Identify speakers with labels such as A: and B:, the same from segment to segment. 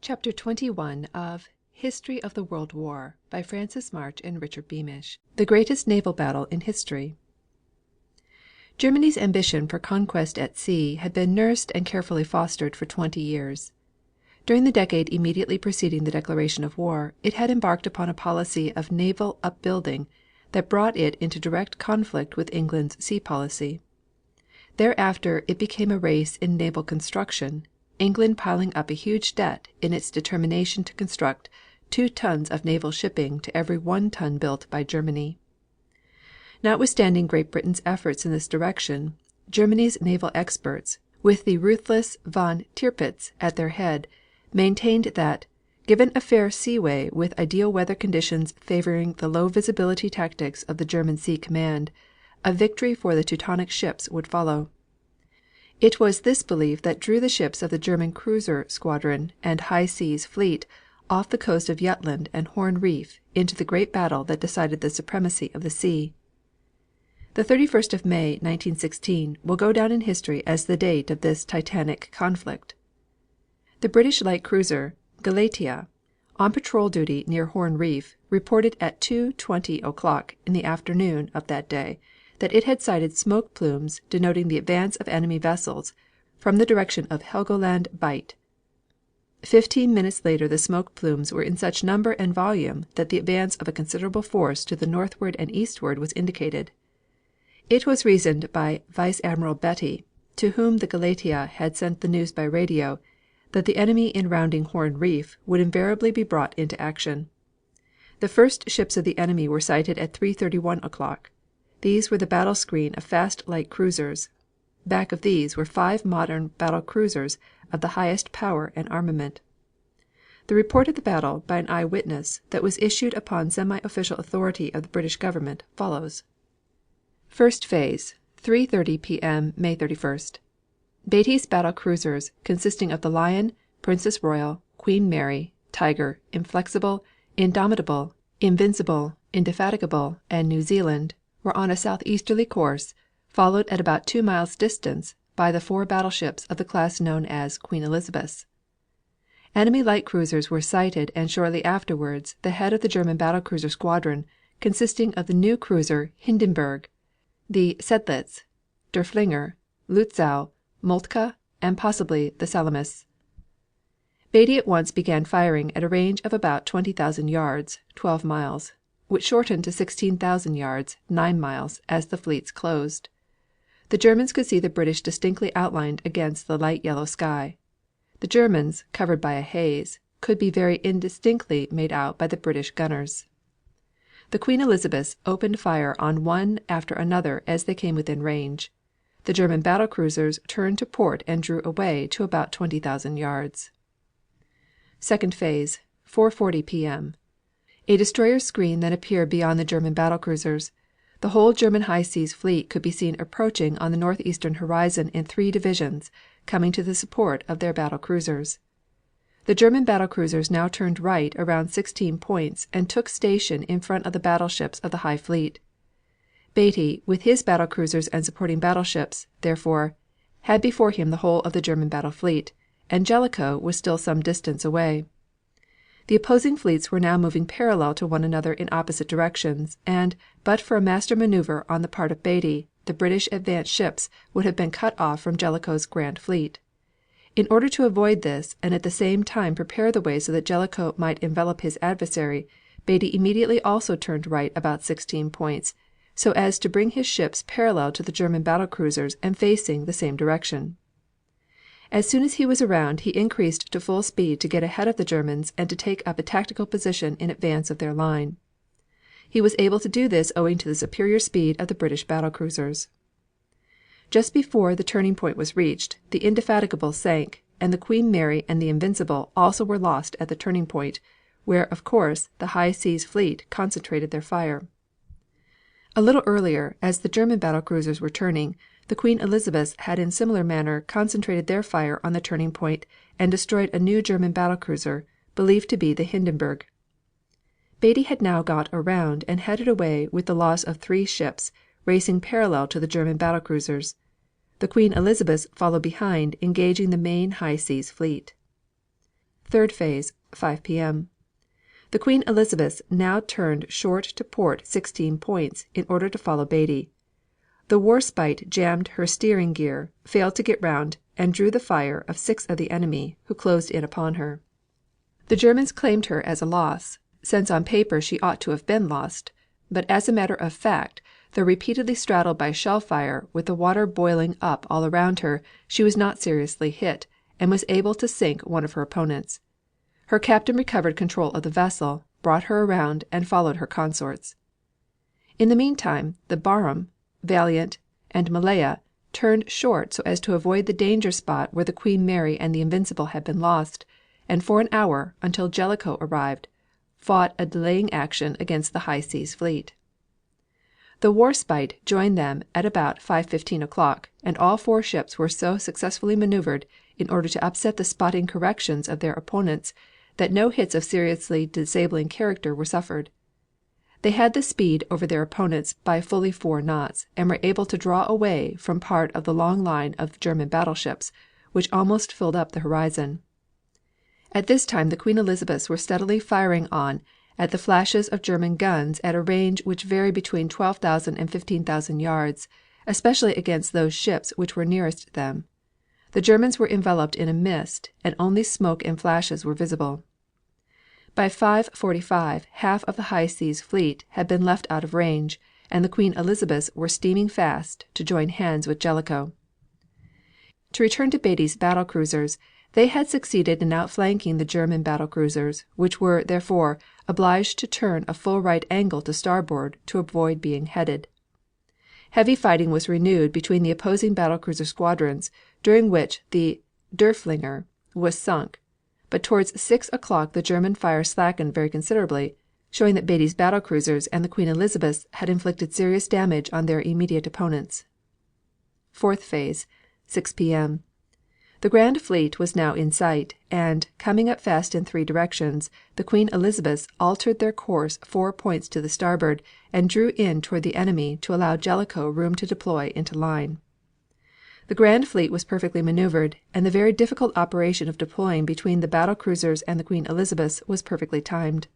A: Chapter 21 of History of the World War by Francis March and Richard Beamish. The Greatest Naval Battle in History. Germany's ambition for conquest at sea had been nursed and carefully fostered for 20 years. During the decade immediately preceding the declaration of war, it had embarked upon a policy of naval upbuilding that brought it into direct conflict with England's sea policy. Thereafter it became a race in naval construction, England piling up a huge debt in its determination to construct 2 tons of naval shipping to every 1 ton built by Germany. Notwithstanding Great Britain's efforts in this direction, Germany's naval experts, with the ruthless von Tirpitz at their head, maintained that, given a fair seaway with ideal weather conditions favoring the low visibility tactics of the German Sea Command, a victory for the Teutonic ships would follow. It was this belief that drew the ships of the German cruiser squadron and high seas fleet off the coast of Jutland and Horn Reef into the great battle that decided the supremacy of the sea. The 31st of May, 1916, will go down in history as the date of this titanic conflict. The British light cruiser Galatea, on patrol duty near Horn Reef, reported at 2:20 o'clock in the afternoon of that day that it had sighted smoke plumes denoting the advance of enemy vessels from the direction of Helgoland Bight. 15 minutes later the smoke plumes were in such number and volume that the advance of a considerable force to the northward and eastward was indicated. It was reasoned by Vice Admiral Beatty, to whom the Galatea had sent the news by radio, that the enemy in rounding Horn Reef would invariably be brought into action. The first ships of the enemy were sighted at 3:31 o'clock. These were the battle screen of fast light cruisers. Back of these were 5 modern battle cruisers of the highest power and armament. The report of the battle by an eye witness that was issued upon semi-official authority of the British government follows. First phase, 3:30 P.M., May 31st. Beatty's battle cruisers, consisting of the Lion, Princess Royal, Queen Mary, Tiger, Inflexible, Indomitable, Invincible, Indefatigable, and New Zealand, were on a southeasterly course, followed at about 2 miles distance by the 4 battleships of the class known as Queen Elizabeths. Enemy light cruisers were sighted and shortly afterwards the head of the German battle cruiser squadron, consisting of the new cruiser Hindenburg, the Seydlitz, Derfflinger, Lutzow, Moltke, and possibly the Salamis. Beatty at once began firing at a range of about 20,000 yards, 12 miles, which shortened to 16,000 yards, 9 miles, as the fleets closed. The Germans could see the British distinctly outlined against the light yellow sky. The Germans, covered by a haze, could be very indistinctly made out by the British gunners. The Queen Elizabeths opened fire on one after another as they came within range. The German battle cruisers turned to port and drew away to about 20,000 yards. Second phase, 4:40 P.M. A destroyer screen then appeared beyond the German battle cruisers. The whole German high seas fleet could be seen approaching on the northeastern horizon in 3 divisions, coming to the support of their battle cruisers. The German battle cruisers now turned right around 16 points and took station in front of the battleships of the High Fleet. Beatty, with his battle cruisers and supporting battleships, therefore, had before him the whole of the German battle fleet, and Jellicoe was still some distance away. The opposing fleets were now moving parallel to one another in opposite directions, and, but for a master maneuver on the part of Beatty, the British advance ships would have been cut off from Jellicoe's grand fleet. In order to avoid this and at the same time prepare the way so that Jellicoe might envelop his adversary, Beatty immediately also turned right about 16 points, so as to bring his ships parallel to the German battle cruisers and facing the same direction. As soon as he was around he increased to full speed to get ahead of the Germans and to take up a tactical position in advance of their line. He was able to do this owing to the superior speed of the British battle cruisers. Just before the turning point was reached, the Indefatigable sank, and the Queen Mary and the Invincible also were lost at the turning point, where, of course, the high seas fleet concentrated their fire. A little earlier, as the German battle cruisers were turning, the Queen Elizabeths had in similar manner concentrated their fire on the turning point and destroyed a new German battle cruiser, believed to be the Hindenburg. Beatty had now got around and headed away with the loss of 3 ships, racing parallel to the German battle cruisers. The Queen Elizabeths followed behind, engaging the main high seas fleet. Third phase, 5 P.M. The Queen Elizabeth now turned short to port 16 points in order to follow Beatty. The Warspite jammed her steering gear, failed to get round, and drew the fire of 6 of the enemy, who closed in upon her. The Germans claimed her as a loss, since on paper she ought to have been lost, but as a matter of fact, though repeatedly straddled by shell fire with the water boiling up all around her, she was not seriously hit, and was able to sink one of her opponents. Her captain recovered control of the vessel, brought her around, and followed her consorts. In the meantime, the Barham, Valiant, and Malaya turned short so as to avoid the danger spot where the Queen Mary and the Invincible had been lost, and for an hour, until Jellicoe arrived, fought a delaying action against the High Seas Fleet. The Warspite joined them at about 5:15 o'clock, and all 4 ships were so successfully maneuvered in order to upset the spotting corrections of their opponents that no hits of seriously disabling character were suffered. They had the speed over their opponents by fully 4 knots, and were able to draw away from part of the long line of German battleships, which almost filled up the horizon. At this time the Queen Elizabeths were steadily firing on at the flashes of German guns at a range which varied between 12,000 and 15,000 yards, especially against those ships which were nearest them. The Germans were enveloped in a mist, and only smoke and flashes were visible. By 5:45 half of the High Seas Fleet had been left out of range, and the Queen Elizabeths were steaming fast to join hands with Jellicoe. To return to Beatty's battle cruisers, they had succeeded in outflanking the German battle cruisers, which were, therefore, obliged to turn a full right angle to starboard to avoid being headed. Heavy fighting was renewed between the opposing battle cruiser squadrons, during which the Derfflinger was sunk, but towards 6 o'clock the German fire slackened very considerably, showing that Beatty's battle cruisers and the Queen Elizabeth had inflicted serious damage on their immediate opponents. Fourth phase, 6 P.M. The Grand Fleet was now in sight, and, coming up fast in 3 directions, the Queen Elizabeths altered their course 4 points to the starboard and drew in toward the enemy to allow Jellicoe room to deploy into line. The Grand Fleet was perfectly maneuvered, and the very difficult operation of deploying between the battle cruisers and the Queen Elizabeths was perfectly timed.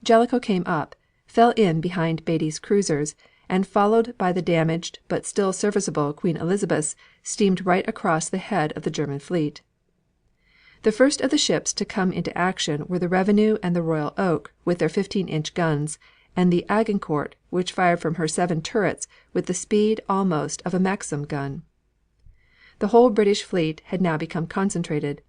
A: Jellicoe came up, fell in behind Beatty's cruisers, and followed by the damaged but still serviceable Queen Elizabeths, steamed right across the head of the German fleet. The first of the ships to come into action were the Revenue and the Royal Oak with their 15-inch guns, and the Agincourt, which fired from her 7 turrets with the speed almost of a Maxim gun. The whole British fleet had now become concentrated.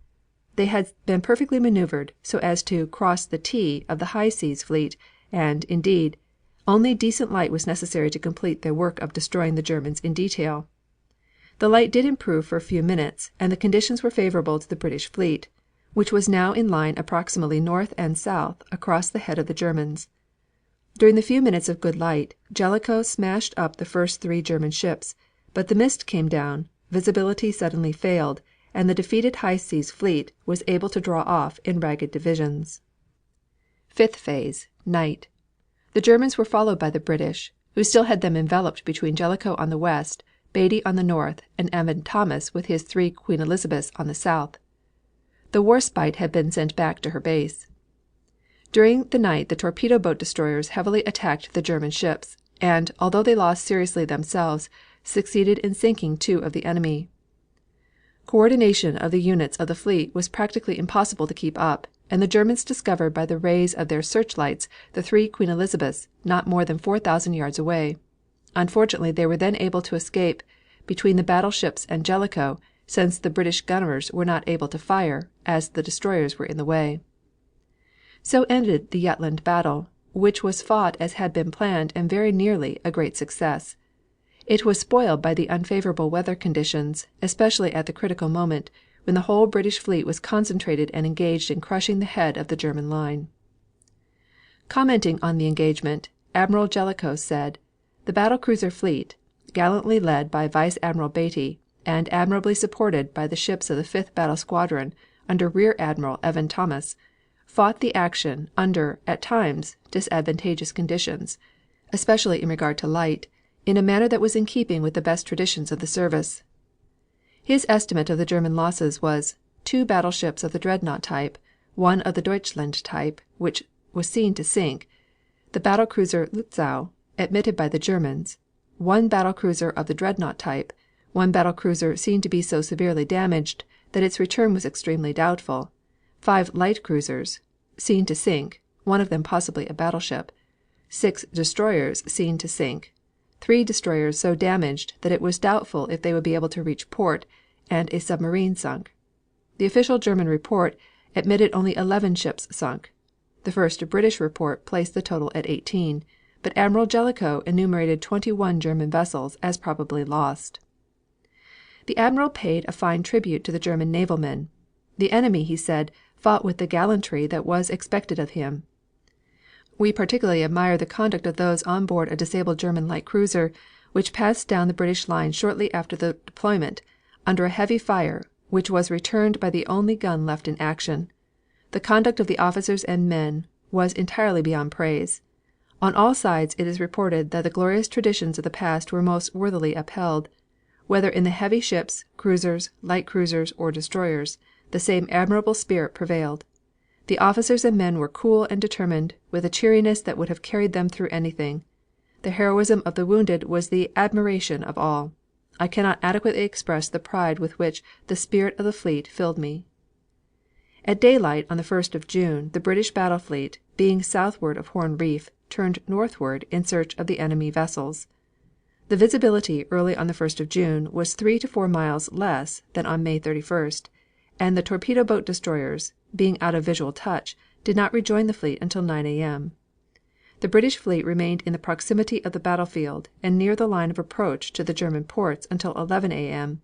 A: They had been perfectly maneuvered so as to cross the T of the High Seas Fleet, and, indeed, only decent light was necessary to complete their work of destroying the Germans in detail. The light did improve for a few minutes, and the conditions were favorable to the British fleet, which was now in line approximately north and south across the head of the Germans. During the few minutes of good light, Jellicoe smashed up the first 3 German ships, but the mist came down, visibility suddenly failed, and the defeated High Seas Fleet was able to draw off in ragged divisions. Fifth phase, night. The Germans were followed by the British, who still had them enveloped between Jellicoe on the west, Beatty on the north, and Evan Thomas with his 3 Queen Elizabeths on the south. The Warspite had been sent back to her base. During the night the torpedo boat destroyers heavily attacked the German ships, and, although they lost seriously themselves, succeeded in sinking 2 of the enemy. Coordination of the units of the fleet was practically impossible to keep up, and the Germans discovered by the rays of their searchlights the 3 Queen Elizabeths not more than 4,000 yards away. Unfortunately they were then able to escape between the battleships and Jellicoe, since the British gunners were not able to fire, as the destroyers were in the way. So ended the Jutland battle, which was fought as had been planned and very nearly a great success. It was spoiled by the unfavorable weather conditions, especially at the critical moment, when the whole British fleet was concentrated and engaged in crushing the head of the German line. Commenting on the engagement, Admiral Jellicoe said: "The battle cruiser fleet, gallantly led by Vice Admiral Beatty, and admirably supported by the ships of the 5th Battle Squadron under Rear Admiral Evan Thomas, fought the action under, at times, disadvantageous conditions, especially in regard to light, in a manner that was in keeping with the best traditions of the service." His estimate of the German losses was 2 battleships of the dreadnought type, 1 of the Deutschland type, which was seen to sink, the battle cruiser Lutzow, admitted by the Germans, 1 battle cruiser of the dreadnought type, 1 battle cruiser seen to be so severely damaged that its return was extremely doubtful, 5 light cruisers, seen to sink, one of them possibly a battleship, 6 destroyers seen to sink, 3 destroyers so damaged that it was doubtful if they would be able to reach port, and a submarine sunk. The official German report admitted only 11 ships sunk. The first British report placed the total at 18, but Admiral Jellicoe enumerated 21 German vessels as probably lost. The admiral paid a fine tribute to the German naval men. The enemy, he said, fought with the gallantry that was expected of him. We particularly admire the conduct of those on board a disabled German light cruiser, which passed down the British line shortly after the deployment, under a heavy fire, which was returned by the only gun left in action. The conduct of the officers and men was entirely beyond praise. On all sides it is reported that the glorious traditions of the past were most worthily upheld. Whether in the heavy ships, cruisers, light cruisers, or destroyers, the same admirable spirit prevailed. The officers and men were cool and determined, with a cheeriness that would have carried them through anything. The heroism of the wounded was the admiration of all. I cannot adequately express the pride with which the spirit of the fleet filled me. At daylight on the 1st of June the British battle fleet, being southward of Horn Reef, turned northward in search of the enemy vessels. The visibility early on the 1st of June was 3 to 4 miles less than on May 31st, and the torpedo boat destroyers, being out of visual touch, did not rejoin the fleet until 9 A.M. The British fleet remained in the proximity of the battlefield and near the line of approach to the German ports until 11 A.M.,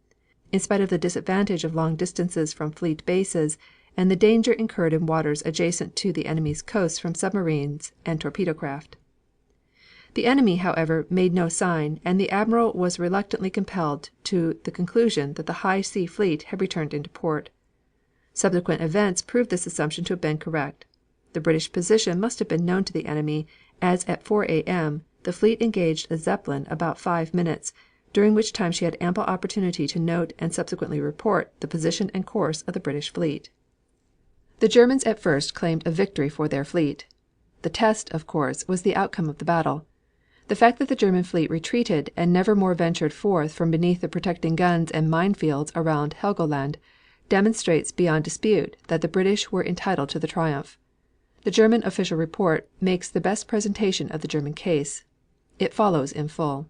A: in spite of the disadvantage of long distances from fleet bases and the danger incurred in waters adjacent to the enemy's coasts from submarines and torpedo craft. The enemy, however, made no sign, and the admiral was reluctantly compelled to the conclusion that the high sea fleet had returned into port. Subsequent events proved this assumption to have been correct. The British position must have been known to the enemy, as at 4 A.M. the fleet engaged a Zeppelin about 5 minutes, during which time she had ample opportunity to note and subsequently report the position and course of the British fleet. The Germans at first claimed a victory for their fleet. The test, of course, was the outcome of the battle. The fact that the German fleet retreated and never more ventured forth from beneath the protecting guns and mine fields around Helgoland demonstrates beyond dispute that the British were entitled to the triumph. The German official report makes the best presentation of the German case. It follows in full.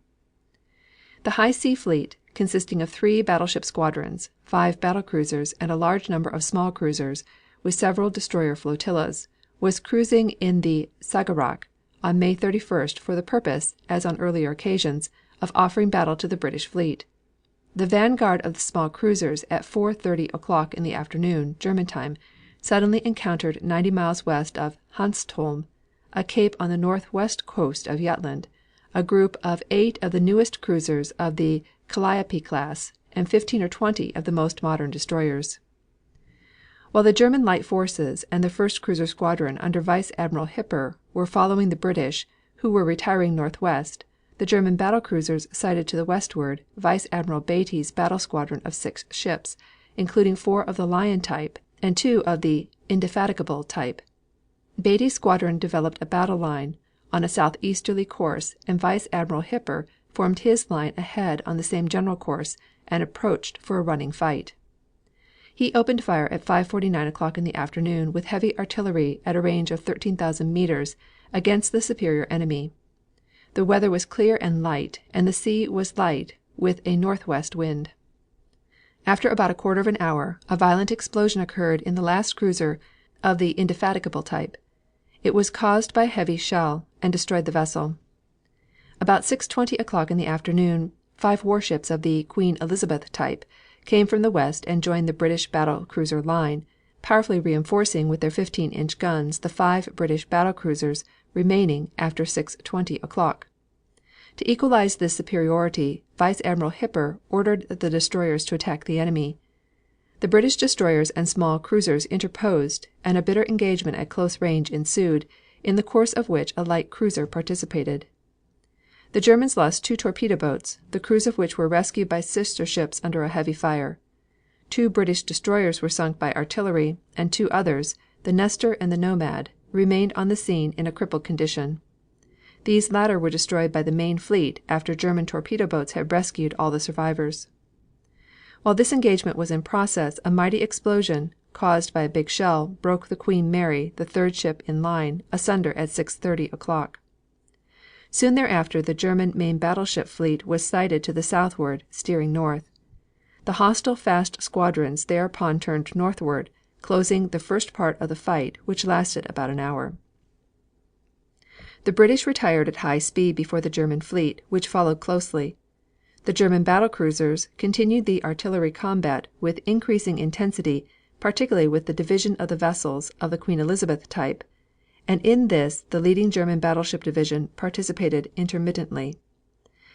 A: The high sea fleet, consisting of 3 battleship squadrons, 5 battle cruisers, and a large number of small cruisers, with several destroyer flotillas, was cruising in the Skagerrak on May 31st for the purpose, as on earlier occasions, of offering battle to the British fleet. The vanguard of the small cruisers at 4:30 o'clock in the afternoon, German time, suddenly encountered 90 miles west of Hanstholm, a cape on the northwest coast of Jutland, a group of 8 of the newest cruisers of the Calliope class and 15 or 20 of the most modern destroyers. While the German light forces and the first cruiser squadron under Vice Admiral Hipper were following the British, who were retiring northwest, the German battle cruisers sighted to the westward Vice Admiral Beatty's battle squadron of 6 ships, including 4 of the Lion type and 2 of the Indefatigable type. Beatty's squadron developed a battle line on a southeasterly course, and Vice Admiral Hipper formed his line ahead on the same general course and approached for a running fight. He opened fire at 5:49 o'clock in the afternoon with heavy artillery at a range of 13,000 meters against the superior enemy. The weather was clear and light, and the sea was light with a northwest wind. After about a quarter of an hour a violent explosion occurred in the last cruiser of the Indefatigable type. It was caused by a heavy shell, and destroyed the vessel. About 6:20 o'clock in the afternoon 5 warships of the Queen Elizabeth type came from the west and joined the British battle cruiser line, powerfully reinforcing with their 15-inch guns the 5 British battle cruisers remaining after 6:20 o'clock. To equalize this superiority, Vice Admiral Hipper ordered the destroyers to attack the enemy. The British destroyers and small cruisers interposed, and a bitter engagement at close range ensued, in the course of which a light cruiser participated. The Germans lost 2 torpedo boats, the crews of which were rescued by sister ships under a heavy fire. 2 British destroyers were sunk by artillery, and 2 others, the Nestor and the Nomad, remained on the scene in a crippled condition. These latter were destroyed by the main fleet after German torpedo boats had rescued all the survivors. While this engagement was in process a mighty explosion, caused by a big shell, broke the Queen Mary, the third ship in line, asunder at 6:30 o'clock. Soon thereafter the German main battleship fleet was sighted to the southward, steering north. The hostile fast squadrons thereupon turned northward, closing the first part of the fight, which lasted about an hour. The British retired at high speed before the German fleet, which followed closely. The German battle cruisers continued the artillery combat with increasing intensity, particularly with the division of the vessels of the Queen Elizabeth type, and in this the leading German battleship division participated intermittently.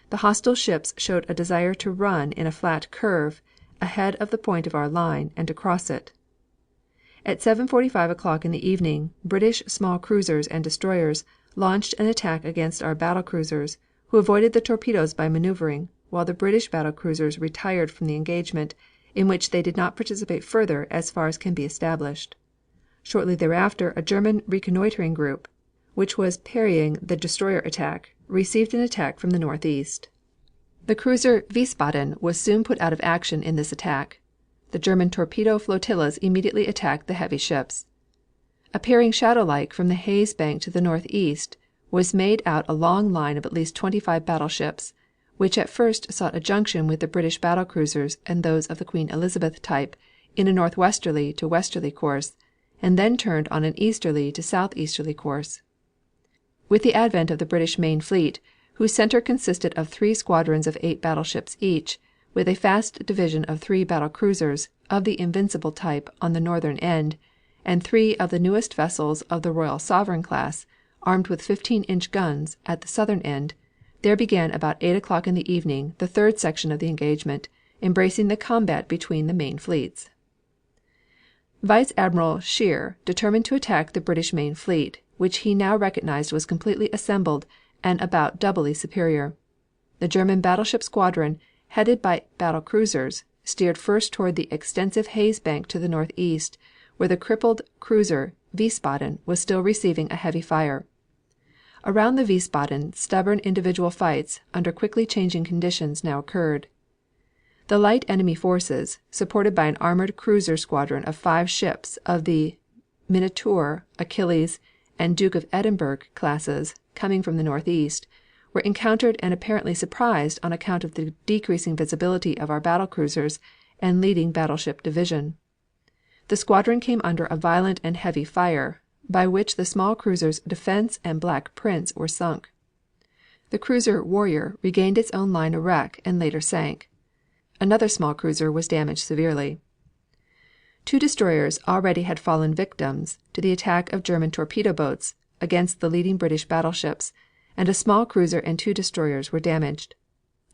A: The hostile ships showed a desire to run in a flat curve ahead of the point of our line and to cross it. At 7:45 o'clock in the evening British small cruisers and destroyers launched an attack against our battle cruisers, who avoided the torpedoes by maneuvering, while the British battle cruisers retired from the engagement, in which they did not participate further as far as can be established. Shortly thereafter a German reconnoitering group, which was parrying the destroyer attack, received an attack from the northeast. The cruiser Wiesbaden was soon put out of action in this attack. The German torpedo flotillas immediately attacked the heavy ships. Appearing shadow-like from the haze bank to the northeast was made out a long line of at least 25 battleships, which at first sought a junction with the British battle cruisers and those of the Queen Elizabeth type in a northwesterly to westerly course, and then turned on an easterly to southeasterly course. With the advent of the British main fleet, whose center consisted of 3 squadrons of 8 battleships each, with a fast division of 3 battle cruisers of the Invincible type on the northern end, and 3 of the newest vessels of the Royal Sovereign class, armed with 15-inch guns, at the southern end, there began about 8 o'clock in the evening the third section of the engagement, embracing the combat between the main fleets. Vice Admiral Scheer determined to attack the British main fleet, which he now recognized was completely assembled and about doubly superior. The German battleship squadron, headed by battle cruisers, steered first toward the extensive haze bank to the northeast, where the crippled cruiser Wiesbaden was still receiving a heavy fire. Around the Wiesbaden stubborn individual fights under quickly changing conditions now occurred. The light enemy forces, supported by an armored cruiser squadron of 5 ships of the Minotaur, Achilles, and Duke of Edinburgh classes, coming from the northeast, were encountered and apparently surprised on account of the decreasing visibility of our battle cruisers and leading battleship division. The squadron came under a violent and heavy fire, by which the small cruisers Defense and Black Prince were sunk. The cruiser Warrior regained its own line a wreck and later sank. Another small cruiser was damaged severely. 2 destroyers already had fallen victims to the attack of German torpedo boats against the leading British battleships, and a small cruiser and 2 destroyers were damaged.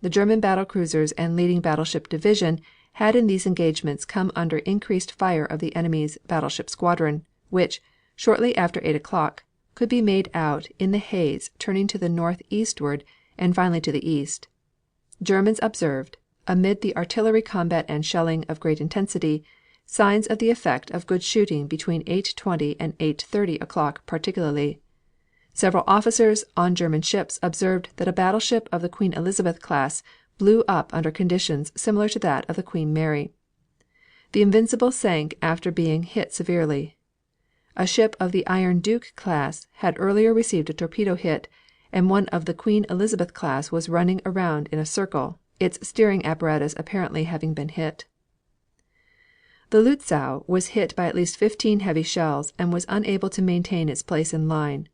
A: The German battle cruisers and leading battleship division had in these engagements come under increased fire of the enemy's battleship squadron, which, shortly after 8 o'clock, could be made out in the haze turning to the northeastward and finally to the east. Germans observed, amid the artillery combat and shelling of great intensity, signs of the effect of good shooting between 8:20 and 8:30 o'clock particularly. Several officers on German ships observed that a battleship of the Queen Elizabeth class blew up under conditions similar to that of the Queen Mary. The Invincible sank after being hit severely. A ship of the Iron Duke class had earlier received a torpedo hit, and one of the Queen Elizabeth class was running around in a circle, its steering apparatus apparently having been hit. The Lutzow was hit by at least 15 heavy shells and was unable to maintain its place in line.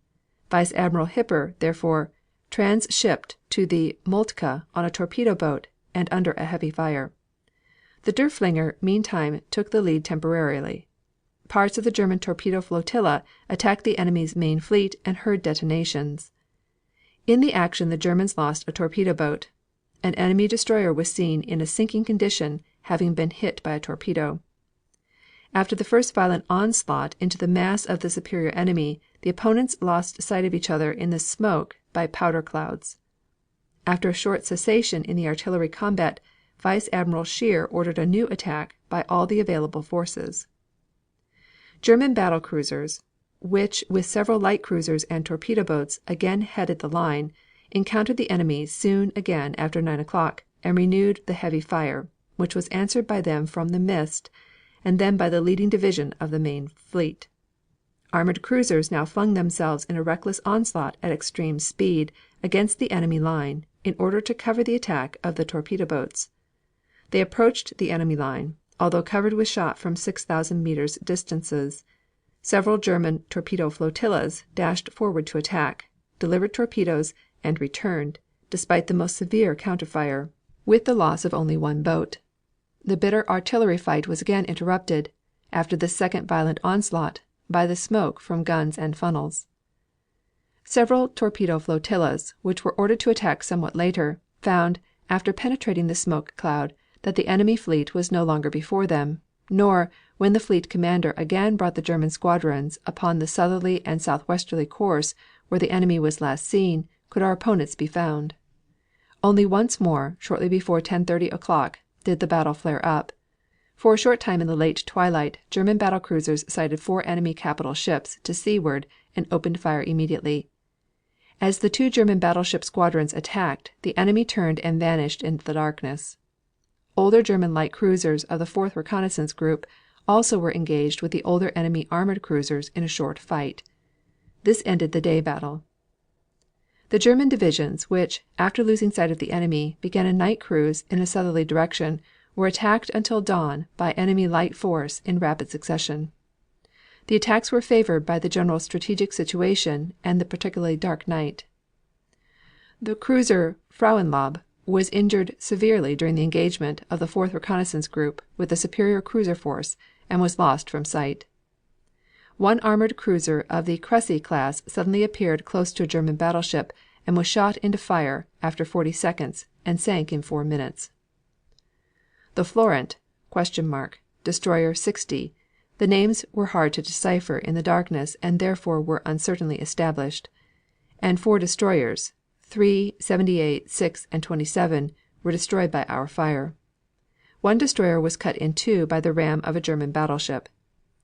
A: Vice Admiral Hipper, therefore, transshipped to the Moltke on a torpedo boat and under a heavy fire. The Derfflinger meantime took the lead temporarily. Parts of the German torpedo flotilla attacked the enemy's main fleet and heard detonations. In the action the Germans lost a torpedo boat. An enemy destroyer was seen in a sinking condition, having been hit by a torpedo. After the first violent onslaught into the mass of the superior enemy, the opponents lost sight of each other in the smoke by powder clouds. After a short cessation in the artillery combat, Vice Admiral Scheer ordered a new attack by all the available forces. German battle cruisers, which with several light cruisers and torpedo boats again headed the line, encountered the enemy soon again after 9 o'clock and renewed the heavy fire, which was answered by them from the mist and then by the leading division of the main fleet. Armored cruisers now flung themselves in a reckless onslaught at extreme speed against the enemy line in order to cover the attack of the torpedo boats. They approached the enemy line, although covered with shot from 6,000 meters distances. Several German torpedo flotillas dashed forward to attack, delivered torpedoes, and returned, despite the most severe counterfire, with the loss of only one boat. The bitter artillery fight was again interrupted, after this second violent onslaught, by the smoke from guns and funnels. Several torpedo flotillas, which were ordered to attack somewhat later, found, after penetrating the smoke cloud, that the enemy fleet was no longer before them, nor, when the fleet commander again brought the German squadrons upon the southerly and southwesterly course where the enemy was last seen, could our opponents be found. Only once more, shortly before 10:30 o'clock, did the battle flare up. For a short time in the late twilight German battle cruisers sighted 4 enemy capital ships to seaward and opened fire immediately. As the 2 German battleship squadrons attacked, the enemy turned and vanished into the darkness. Older German light cruisers of the 4th Reconnaissance Group also were engaged with the older enemy armored cruisers in a short fight. This ended the day battle. The German divisions which, after losing sight of the enemy, began a night cruise in a southerly direction, were attacked until dawn by enemy light force in rapid succession. The attacks were favored by the general strategic situation and the particularly dark night. The cruiser Frauenlob was injured severely during the engagement of the 4th Reconnaissance Group with a superior cruiser force and was lost from sight. One armored cruiser of the Cressy class suddenly appeared close to a German battleship and was shot into fire after 40 seconds and sank in 4 minutes. The Florent destroyer 60. The names were hard to decipher in the darkness and therefore were uncertainly established, and 4 destroyers, 3, 78, 6, and 27, were destroyed by our fire. One destroyer was cut in two by the ram of a German battleship.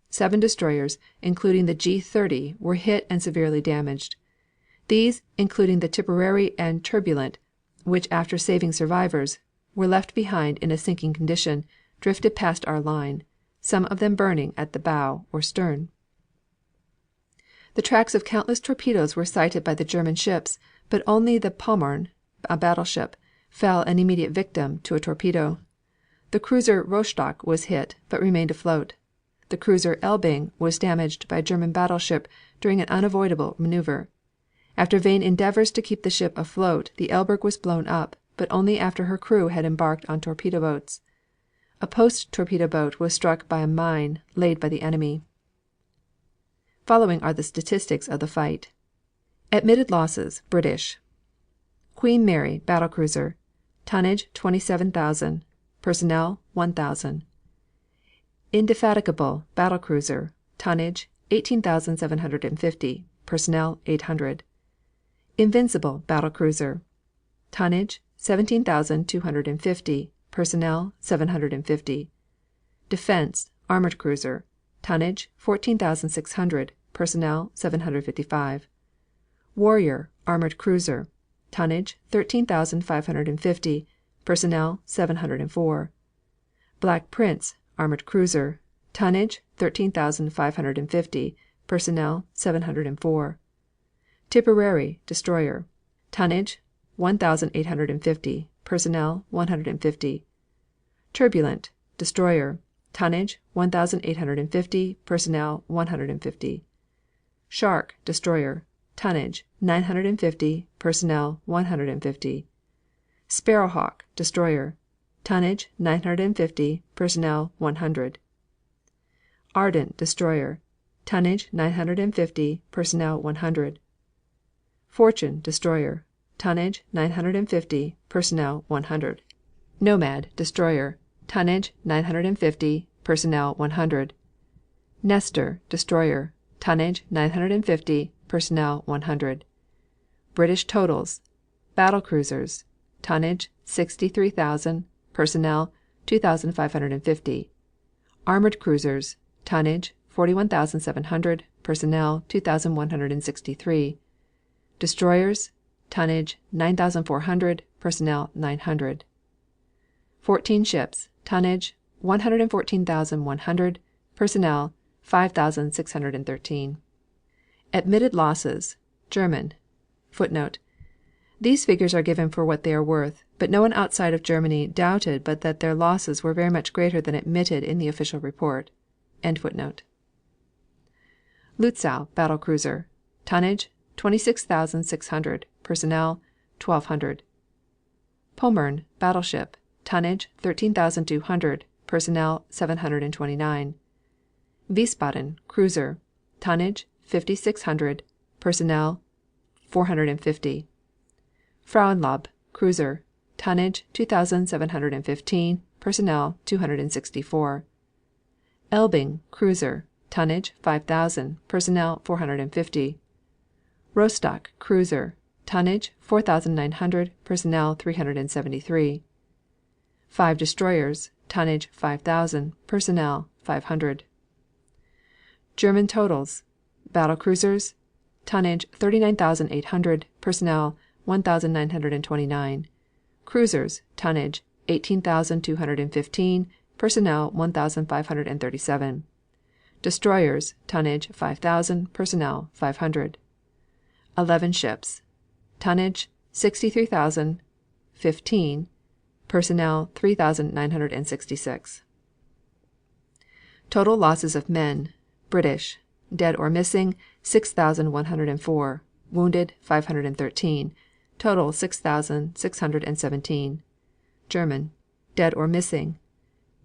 A: 7 destroyers, including the G-30, were hit and severely damaged. These, including the Tipperary and Turbulent, which after saving survivors, were left behind in a sinking condition, drifted past our line, some of them burning at the bow or stern. The tracks of countless torpedoes were sighted by the German ships, but only the Pommern, a battleship, fell an immediate victim to a torpedo. The cruiser Rostock was hit, but remained afloat. The cruiser Elbing was damaged by a German battleship during an unavoidable maneuver. After vain endeavors to keep the ship afloat, the Elberg was blown up, but only after her crew had embarked on torpedo boats. A post torpedo boat was struck by a mine laid by the enemy. Following are the statistics of the fight. Admitted losses, British. Queen Mary, battlecruiser, tonnage 27,000, personnel 1,000. Indefatigable, battlecruiser, tonnage 18,750, personnel 800. Invincible, battlecruiser, tonnage 17,250, personnel 750. Defense, armored cruiser, tonnage 14,600, personnel 755. Warrior, armored cruiser, tonnage 13,550, personnel 704. Black Prince, armored cruiser, tonnage 13,550, personnel 704. Tipperary, destroyer, tonnage 1,850, personnel 150. Turbulent, destroyer, tonnage 1,850, personnel 150. Shark, destroyer, tonnage 950, personnel 150. Sparrowhawk, destroyer, tonnage 950, personnel 100. Ardent, destroyer, tonnage 950, personnel 100. Fortune, destroyer, tonnage 950, personnel 100. Nomad, destroyer, tonnage 950, personnel 100. Nestor, destroyer, tonnage 950, personnel 100. British totals: battle cruisers, tonnage 63,000, personnel 2,550. Armored cruisers, tonnage 41,700, personnel 2,163. Destroyers, tonnage 9,400, personnel 900. 14 ships, tonnage 114,100, personnel 5,613. Admitted losses, German. Footnote. These figures are given for what they are worth, but no one outside of Germany doubted but that their losses were very much greater than admitted in the official report. End footnote. Lutzow battle cruiser, tonnage 26,600, personnel 1,200. Pommern battleship, tonnage 13,200, personnel 729. Wiesbaden cruiser, tonnage 5,600, personnel 450. Frauenlob cruiser, tonnage 2,715, personnel 264. Elbing cruiser, tonnage 5,000, personnel 450. Rostock cruiser, tonnage 4,900, personnel 373. 5 destroyers, tonnage 5,000, personnel 500. German totals: battle cruisers, tonnage 39,800, personnel 1,929. Cruisers, tonnage 18,215, personnel 1,537. Destroyers, tonnage 5,000, personnel 500. 11 ships, tonnage 63,015, personnel 3,966. Total losses of men, British, dead or missing 6,104, wounded 513, total 6,617. German, dead or missing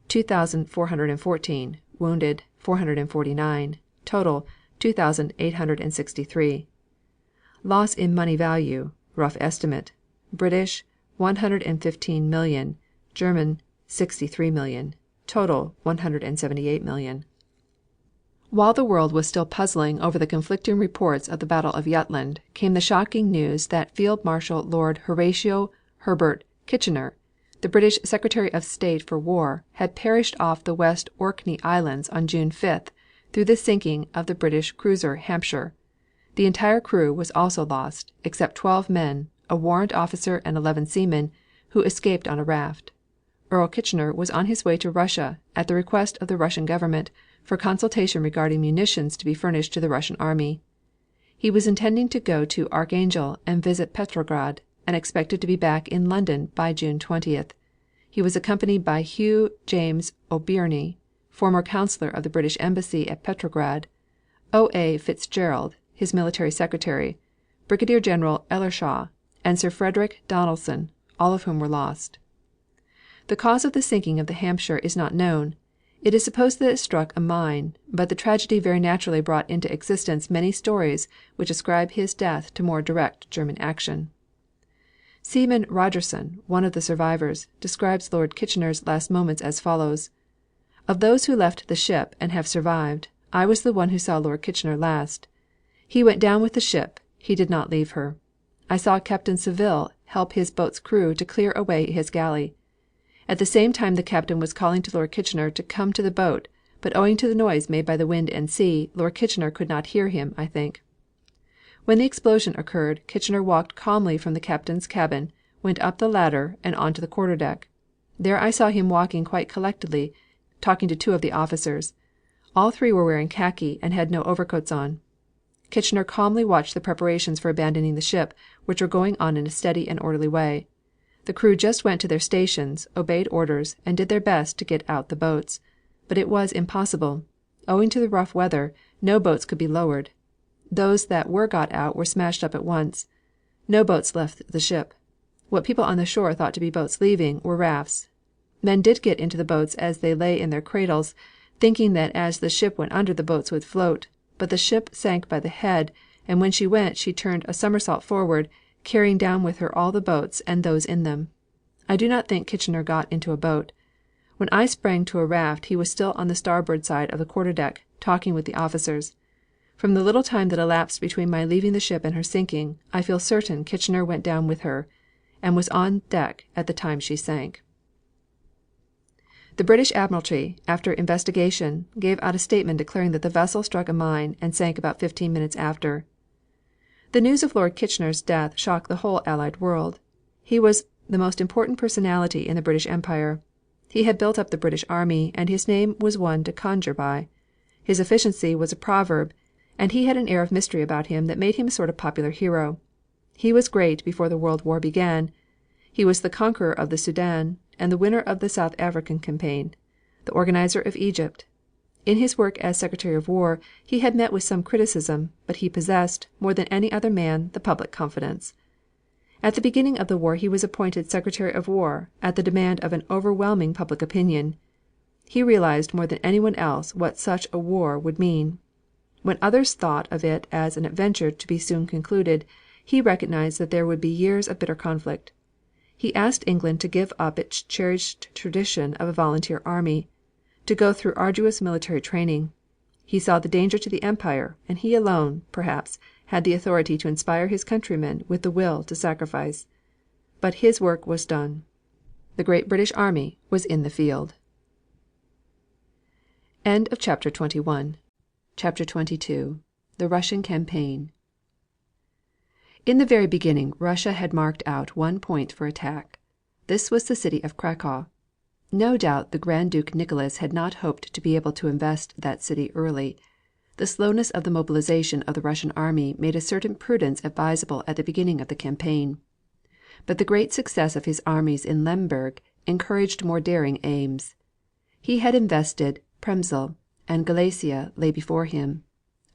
A: 2,414, wounded 449, total 2,863. Loss in money value, rough estimate, British 115 million, German 63 million, total 178 million. While the world was still puzzling over the conflicting reports of the Battle of Jutland, came the shocking news that Field Marshal Lord Horatio Herbert Kitchener, the British Secretary of State for War, had perished off the West Orkney Islands on June 5th through the sinking of the British cruiser Hampshire. The entire crew was also lost, except 12 men, a warrant officer and 11 seamen, who escaped on a raft. Earl Kitchener was on his way to Russia, at the request of the Russian government, for consultation regarding munitions to be furnished to the Russian army. He was intending to go to Archangel and visit Petrograd, and expected to be back in London by June 20th. He was accompanied by Hugh James O'Byrne, former counselor of the British Embassy at Petrograd, O.A. Fitzgerald, his military secretary, Brigadier General Ellershaw, and Sir Frederick Donaldson, all of whom were lost. The cause of the sinking of the Hampshire is not known. It is supposed that it struck a mine, but the tragedy very naturally brought into existence many stories which ascribe his death to more direct German action. Seaman Rogerson, one of the survivors, describes Lord Kitchener's last moments as follows: "Of those who left the ship and have survived, I was the one who saw Lord Kitchener last. He went down with the ship, he did not leave her. I saw Captain Saville help his boat's crew to clear away his galley. At the same time the captain was calling to Lord Kitchener to come to the boat, but owing to the noise made by the wind and sea, Lord Kitchener could not hear him, I think. When the explosion occurred, Kitchener walked calmly from the captain's cabin, went up the ladder and on to the quarterdeck. There I saw him walking quite collectedly, talking to 2 of the officers. All 3 were wearing khaki and had no overcoats on. Kitchener calmly watched the preparations for abandoning the ship, which were going on in a steady and orderly way. The crew just went to their stations, obeyed orders, and did their best to get out the boats. But it was impossible. Owing to the rough weather, no boats could be lowered. Those that were got out were smashed up at once. No boats left the ship. What people on the shore thought to be boats leaving were rafts. Men did get into the boats as they lay in their cradles, thinking that as the ship went under the boats would float, but the ship sank by the head, and when she went she turned a somersault forward, carrying down with her all the boats and those in them. I do not think Kitchener got into a boat. When I sprang to a raft he was still on the starboard side of the quarterdeck, talking with the officers. From the little time that elapsed between my leaving the ship and her sinking, I feel certain Kitchener went down with her, and was on deck at the time she sank." The British Admiralty, after investigation, gave out a statement declaring that the vessel struck a mine and sank about 15 minutes after. The news of Lord Kitchener's death shocked the whole Allied world. He was the most important personality in the British Empire. He had built up the British army, and his name was one to conjure by. His efficiency was a proverb, and he had an air of mystery about him that made him a sort of popular hero. He was great before the World War began. He was the conqueror of the Soudan, and the winner of the South African campaign, the organizer of Egypt. In his work as Secretary of War he had met with some criticism, but he possessed, more than any other man, the public confidence. At the beginning of the war he was appointed Secretary of War at the demand of an overwhelming public opinion. He realized more than anyone else what such a war would mean. When others thought of it as an adventure to be soon concluded, he recognized that there would be years of bitter conflict. He asked England to give up its cherished tradition of a volunteer army, to go through arduous military training. He saw the danger to the Empire, and he alone, perhaps, had the authority to inspire his countrymen with the will to sacrifice. But his work was done. The great British army was in the field. End of chapter 21. Chapter 22. The Russian Campaign. In the very beginning Russia had marked out one point for attack. This was the city of Cracow. No doubt the Grand Duke Nicholas had not hoped to be able to invest that city early. The slowness of the mobilization of the Russian army made a certain prudence advisable at the beginning of the campaign. But the great success of his armies in Lemberg encouraged more daring aims. He had invested Przemysl, and Galicia lay before him.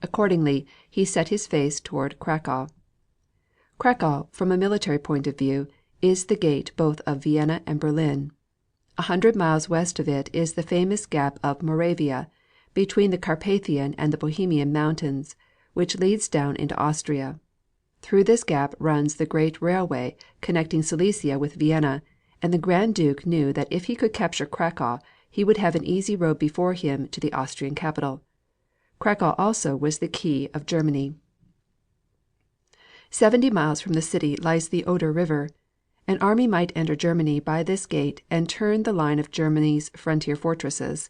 A: Accordingly, he set his face toward Cracow. Cracow, from a military point of view, is the gate both of Vienna and Berlin. 100 miles west of it is the famous gap of Moravia, between the Carpathian and the Bohemian mountains, which leads down into Austria. Through this gap runs the great railway connecting Silesia with Vienna, and the Grand Duke knew that if he could capture Cracow he would have an easy road before him to the Austrian capital. Cracow also was the key of Germany. 70 miles from the city lies the Oder River. An army might enter Germany by this gate and turn the line of Germany's frontier fortresses.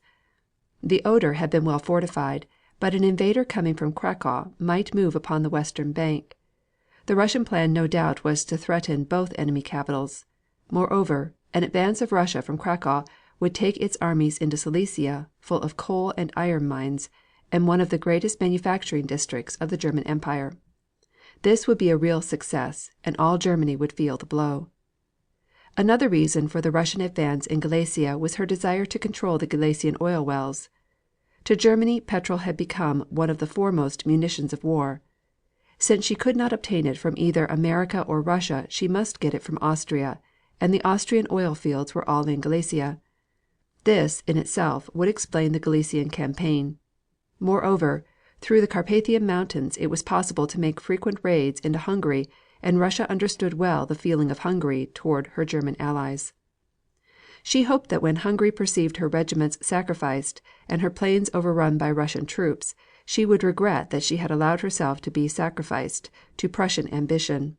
A: The Oder had been well fortified, but an invader coming from Cracow might move upon the western bank. The Russian plan no doubt was to threaten both enemy capitals. Moreover, an advance of Russia from Cracow would take its armies into Silesia, full of coal and iron mines, and one of the greatest manufacturing districts of the German Empire. This would be a real success, and all Germany would feel the blow. Another reason for the Russian advance in Galicia was her desire to control the Galician oil wells. To Germany petrol had become one of the foremost munitions of war. Since she could not obtain it from either America or Russia she must get it from Austria, and the Austrian oil fields were all in Galicia. This, in itself, would explain the Galician campaign. Moreover, through the Carpathian Mountains it was possible to make frequent raids into Hungary, and Russia understood well the feeling of Hungary toward her German allies. She hoped that when Hungary perceived her regiments sacrificed and her plains overrun by Russian troops, she would regret that she had allowed herself to be sacrificed to Prussian ambition.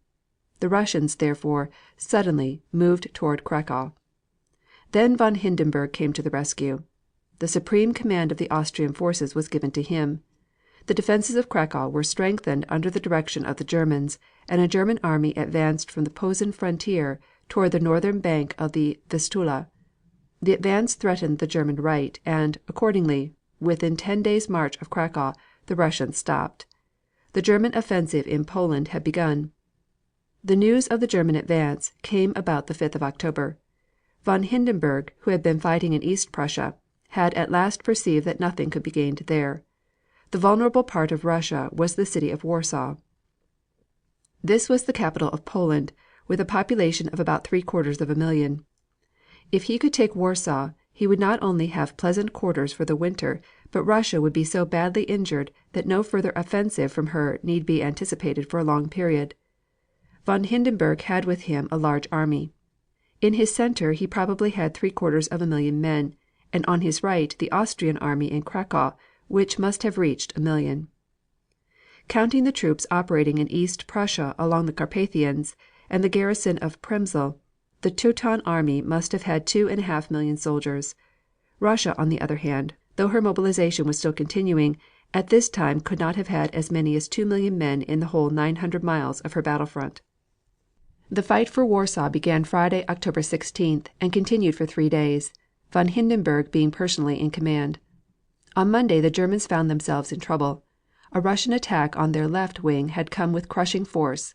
A: The Russians, therefore, suddenly moved toward Cracow. Then von Hindenburg came to the rescue. The supreme command of the Austrian forces was given to him. The defenses of Cracow were strengthened under the direction of the Germans, and a German army advanced from the Posen frontier toward the northern bank of the Vistula. The advance threatened the German right, and, accordingly, within 10 days' march of Cracow, the Russians stopped. The German offensive in Poland had begun. The news of the German advance came about the 5th of October. Von Hindenburg, who had been fighting in East Prussia, had at last perceived that nothing could be gained there. The vulnerable part of Russia was the city of Warsaw. This was the capital of Poland, with a population of about 750,000. If he could take Warsaw, he would not only have pleasant quarters for the winter, but Russia would be so badly injured that no further offensive from her need be anticipated for a long period. Von Hindenburg had with him a large army. In his center he probably had 750,000 men, and on his right the Austrian army in Cracow, which must have reached 1,000,000. Counting the troops operating in East Prussia along the Carpathians, and the garrison of Przemysl, the Teuton army must have had 2.5 million soldiers. Russia, on the other hand, though her mobilization was still continuing, at this time could not have had as many as 2,000,000 men in the whole 900 miles of her battle front. The fight for Warsaw began Friday, October 16th, and continued for 3 days, von Hindenburg being personally in command. On Monday the Germans found themselves in trouble. A Russian attack on their left wing had come with crushing force.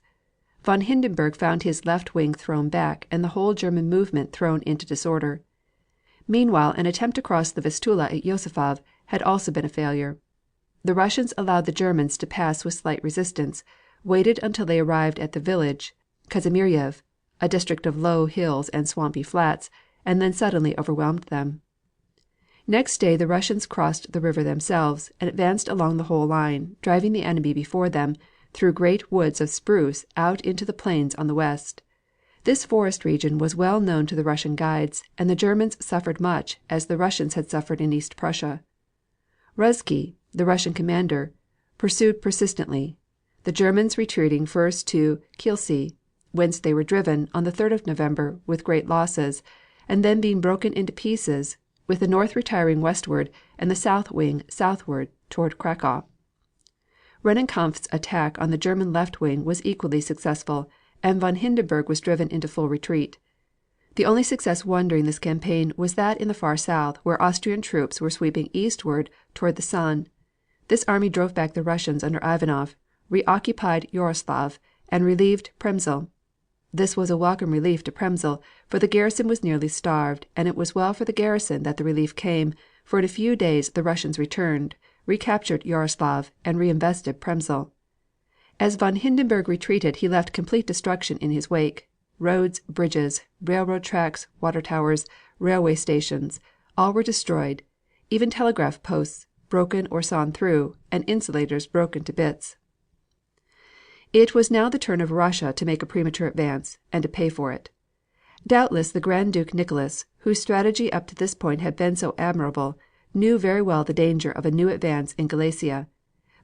A: Von Hindenburg found his left wing thrown back and the whole German movement thrown into disorder. Meanwhile an attempt to cross the Vistula at Josefov had also been a failure. The Russians allowed the Germans to pass with slight resistance, waited until they arrived at the village Kazimieriev, a district of low hills and swampy flats, and then suddenly overwhelmed them. Next day the Russians crossed the river themselves and advanced along the whole line, driving the enemy before them through great woods of spruce out into the plains on the west. This forest region was well known to the Russian guides, and the Germans suffered much as the Russians had suffered in East Prussia. Ruzsky, the Russian commander, pursued persistently, the Germans retreating first to Kielce, whence they were driven, on the 3rd of November, with great losses, and then being broken into pieces, with the north retiring westward and the south wing southward toward Cracow. Rennenkampf's attack on the German left wing was equally successful, and von Hindenburg was driven into full retreat. The only success won during this campaign was that in the far south, where Austrian troops were sweeping eastward toward the San. This army drove back the Russians under Ivanov, reoccupied Jaroslav, and relieved Przemysl. This was a welcome relief to Przemysl, for the garrison was nearly starved, and it was well for the garrison that the relief came, for in a few days the Russians returned, recaptured Jaroslav, and reinvested Przemysl. As von Hindenburg retreated he left complete destruction in his wake. Roads, bridges, railroad tracks, water towers, railway stations, all were destroyed, even telegraph posts broken or sawn through, and insulators broken to bits. It was now the turn of Russia to make a premature advance, and to pay for it. Doubtless the Grand Duke Nicholas, whose strategy up to this point had been so admirable, knew very well the danger of a new advance in Galicia,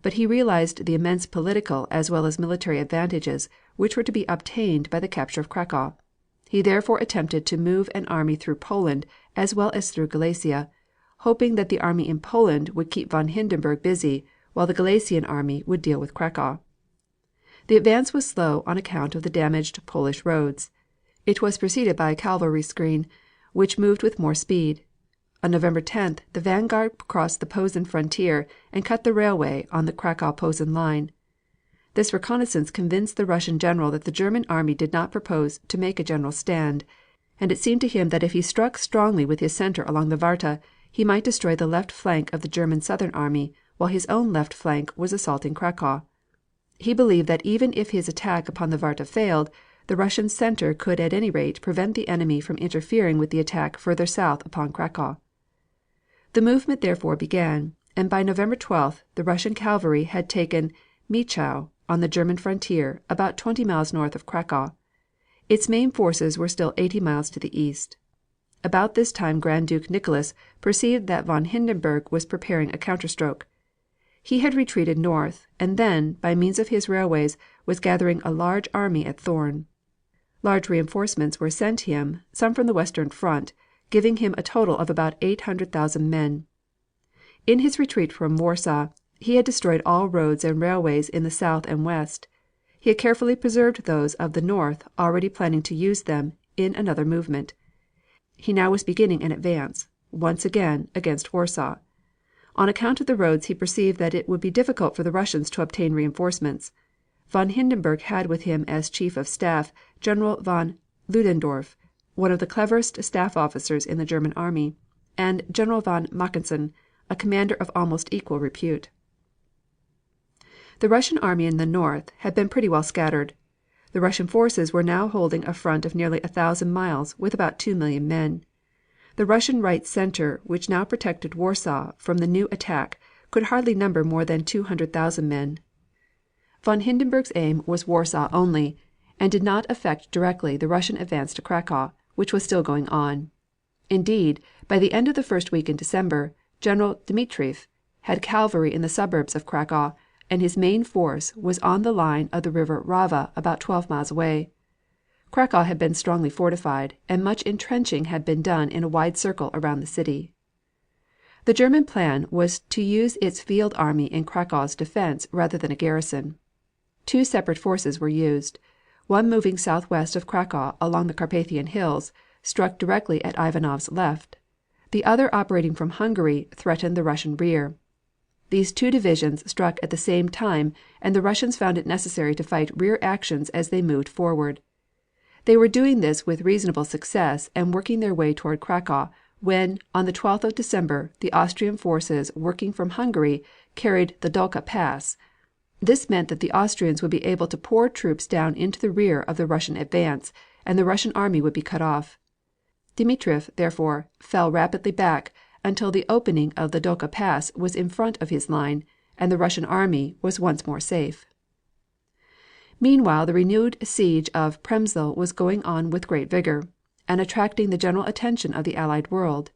A: but he realized the immense political as well as military advantages which were to be obtained by the capture of Cracow. He therefore attempted to move an army through Poland as well as through Galicia, hoping that the army in Poland would keep von Hindenburg busy while the Galician army would deal with Cracow. The advance was slow on account of the damaged Polish roads. It was preceded by a cavalry screen, which moved with more speed. On November 10th the vanguard crossed the Posen frontier and cut the railway on the Cracow-Posen line. This reconnaissance convinced the Russian general that the German army did not propose to make a general stand, and it seemed to him that if he struck strongly with his center along the Warta, he might destroy the left flank of the German southern army, while his own left flank was assaulting Cracow. He believed that even if his attack upon the Warta failed, the Russian center could at any rate prevent the enemy from interfering with the attack further south upon Cracow. The movement therefore began, and by November 12th the Russian cavalry had taken Michow on the German frontier, about 20 miles north of Cracow. Its main forces were still 80 miles to the east. About this time Grand Duke Nicholas perceived that von Hindenburg was preparing a counterstroke. He had retreated north, and then, by means of his railways, was gathering a large army at Thorn. Large reinforcements were sent him, some from the western front, giving him a total of about 800,000 men. In his retreat from Warsaw, he had destroyed all roads and railways in the south and west. He had carefully preserved those of the north, already planning to use them in another movement. He now was beginning an advance, once again, against Warsaw. On account of the roads he perceived that it would be difficult for the Russians to obtain reinforcements. Von Hindenburg had with him as chief of staff General von Ludendorff, one of the cleverest staff officers in the German army, and General von Mackensen, a commander of almost equal repute. The Russian army in the north had been pretty well scattered. The Russian forces were now holding a front of nearly 1,000 miles with about 2,000,000 men. The Russian right center, which now protected Warsaw from the new attack, could hardly number more than 200,000 men. Von Hindenburg's aim was Warsaw only, and did not affect directly the Russian advance to Cracow, which was still going on. Indeed, by the end of the first week in December, General Dmitrieff had cavalry in the suburbs of Cracow, and his main force was on the line of the river Rava about 12 miles away. Cracow had been strongly fortified, and much entrenching had been done in a wide circle around the city. The German plan was to use its field army in Craw's defense rather than a garrison. Two separate forces were used. One moving southwest of Cracow along the Carpathian Hills, struck directly at Ivanov's left. The other operating from Hungary threatened the Russian rear. These two divisions struck at the same time and the Russians found it necessary to fight rear actions as they moved forward. They were doing this with reasonable success and working their way toward Cracow when, on the 12th of December, the Austrian forces working from Hungary carried the Dukla Pass. This meant that the Austrians would be able to pour troops down into the rear of the Russian advance, and the Russian army would be cut off. Dmitrieff, therefore, fell rapidly back until the opening of the Dukla Pass was in front of his line, and the Russian army was once more safe. Meanwhile the renewed siege of Przemysl was going on with great vigor, and attracting the general attention of the Allied world.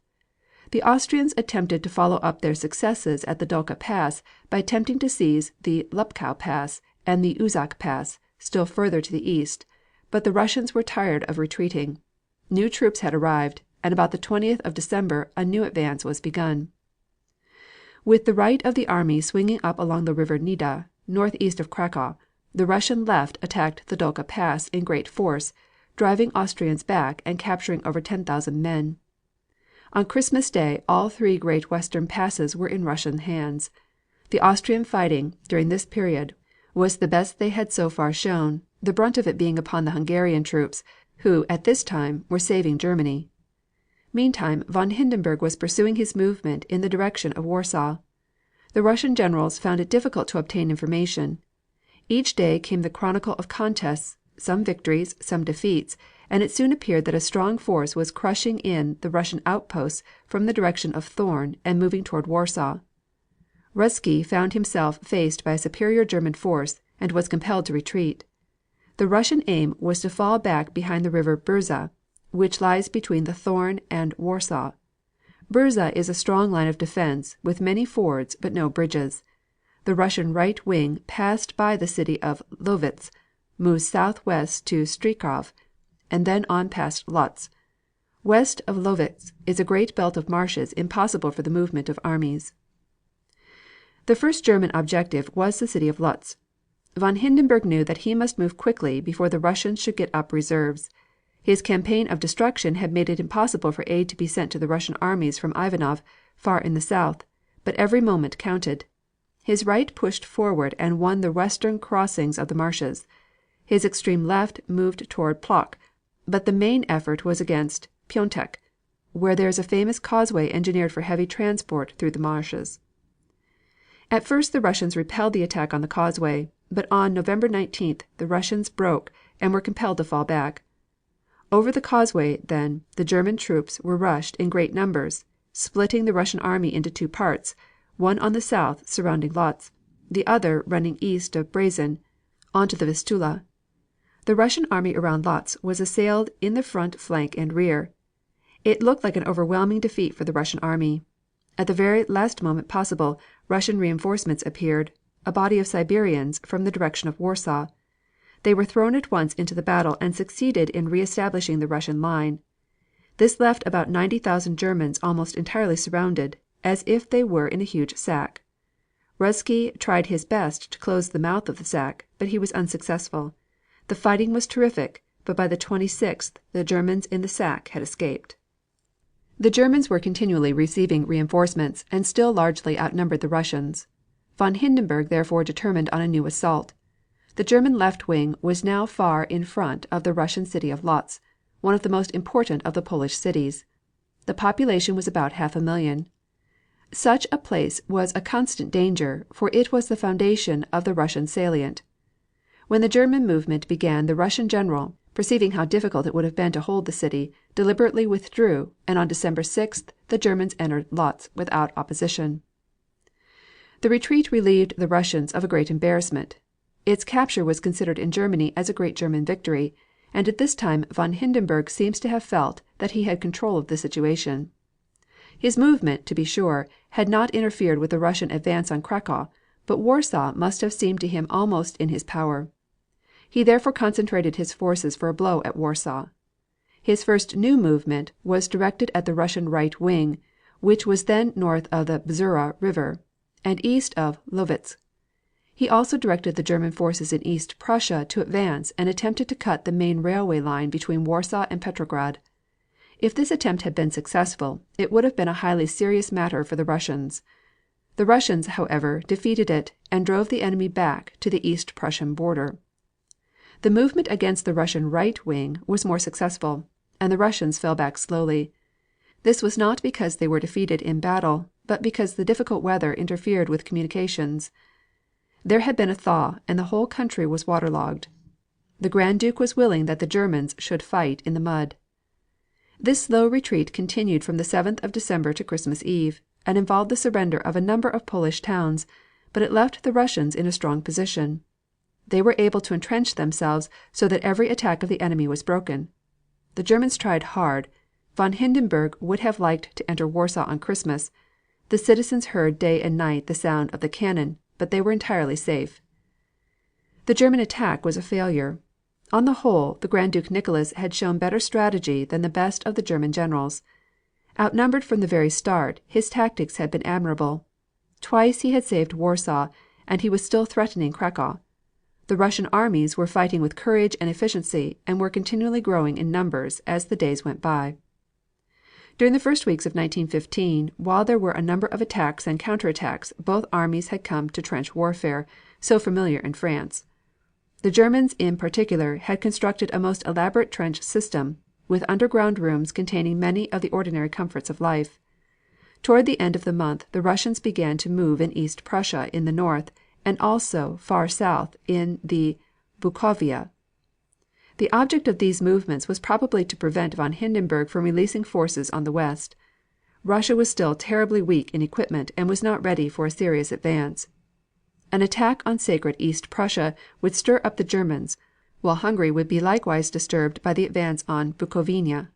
A: The Austrians attempted to follow up their successes at the Dukla Pass by attempting to seize the Lupkow Pass and the Uzak Pass, still further to the east, but the Russians were tired of retreating. New troops had arrived, and about the 20th of December a new advance was begun. With the right of the army swinging up along the river Nida, northeast of Cracow, the Russian left attacked the Dukla Pass in great force, driving Austrians back and capturing over 10,000 men. On Christmas Day all three great western passes were in Russian hands. The Austrian fighting, during this period, was the best they had so far shown, the brunt of it being upon the Hungarian troops, who, at this time, were saving Germany. Meantime von Hindenburg was pursuing his movement in the direction of Warsaw. The Russian generals found it difficult to obtain information. Each day came the chronicle of contests, some victories, some defeats, and it soon appeared that a strong force was crushing in the Russian outposts from the direction of Thorn and moving toward Warsaw. Ruzsky found himself faced by a superior German force and was compelled to retreat. The Russian aim was to fall back behind the river Burza, which lies between the Thorn and Warsaw. Burza is a strong line of defense, with many fords but no bridges. The Russian right wing passed by the city of Lowicz, moved southwest to Strykov, and then on past Lodz. West of Lowicz is a great belt of marshes impossible for the movement of armies. The first German objective was the city of Lodz. Von Hindenburg knew that he must move quickly before the Russians should get up reserves. His campaign of destruction had made it impossible for aid to be sent to the Russian armies from Ivanov, far in the south, but every moment counted. His right pushed forward and won the western crossings of the marshes. His extreme left moved toward Plock, but the main effort was against Piontek, where there is a famous causeway engineered for heavy transport through the marshes. At first the Russians repelled the attack on the causeway, but on November 19th the Russians broke and were compelled to fall back. Over the causeway, then, the German troops were rushed in great numbers, splitting the Russian army into two parts, one on the south surrounding Lodz, the other running east of Brezin onto the Vistula. The Russian army around Lodz was assailed in the front, flank and rear. It looked like an overwhelming defeat for the Russian army. At the very last moment possible, Russian reinforcements appeared, a body of Siberians from the direction of Warsaw. They were thrown at once into the battle and succeeded in reestablishing the Russian line. This left about 90,000 Germans almost entirely surrounded, as if they were in a huge sack. Ruzsky tried his best to close the mouth of the sack, but he was unsuccessful. The fighting was terrific, but by the 26th the Germans in the sack had escaped. The Germans were continually receiving reinforcements and still largely outnumbered the Russians. Von Hindenburg therefore determined on a new assault. The German left wing was now far in front of the Russian city of Lodz, one of the most important of the Polish cities. The population was about 500,000. Such a place was a constant danger, for it was the foundation of the Russian salient. When the German movement began the Russian general, perceiving how difficult it would have been to hold the city, deliberately withdrew, and on December 6th the Germans entered Lodz without opposition. The retreat relieved the Russians of a great embarrassment. Its capture was considered in Germany as a great German victory, and at this time von Hindenburg seems to have felt that he had control of the situation. His movement, to be sure, had not interfered with the Russian advance on Cracow, but Warsaw must have seemed to him almost in his power. He therefore concentrated his forces for a blow at Warsaw. His first new movement was directed at the Russian right wing, which was then north of the Bzura River, and east of Lowicz. He also directed the German forces in East Prussia to advance and attempted to cut the main railway line between Warsaw and Petrograd. If this attempt had been successful, it would have been a highly serious matter for the Russians. The Russians, however, defeated it and drove the enemy back to the East Prussian border. The movement against the Russian right wing was more successful, and the Russians fell back slowly. This was not because they were defeated in battle, but because the difficult weather interfered with communications. There had been a thaw and the whole country was waterlogged. The Grand Duke was willing that the Germans should fight in the mud. This slow retreat continued from the 7th of December to Christmas Eve, and involved the surrender of a number of Polish towns, but it left the Russians in a strong position. They were able to entrench themselves so that every attack of the enemy was broken. The Germans tried hard. Von Hindenburg would have liked to enter Warsaw on Christmas. The citizens heard day and night the sound of the cannon, but they were entirely safe. The German attack was a failure. On the whole, the Grand Duke Nicholas had shown better strategy than the best of the German generals. Outnumbered from the very start, his tactics had been admirable. Twice he had saved Warsaw, and he was still threatening Cracow. The Russian armies were fighting with courage and efficiency and were continually growing in numbers as the days went by. During the first weeks of 1915, while there were a number of attacks and counterattacks, both armies had come to trench warfare, so familiar in France. The Germans in particular had constructed a most elaborate trench system, with underground rooms containing many of the ordinary comforts of life. Toward the end of the month the Russians began to move in East Prussia in the north, and also far south in the Bukovina. The object of these movements was probably to prevent von Hindenburg from releasing forces on the west. Russia was still terribly weak in equipment and was not ready for a serious advance. An attack on sacred East Prussia would stir up the Germans, while Hungary would be likewise disturbed by the advance on Bukovina.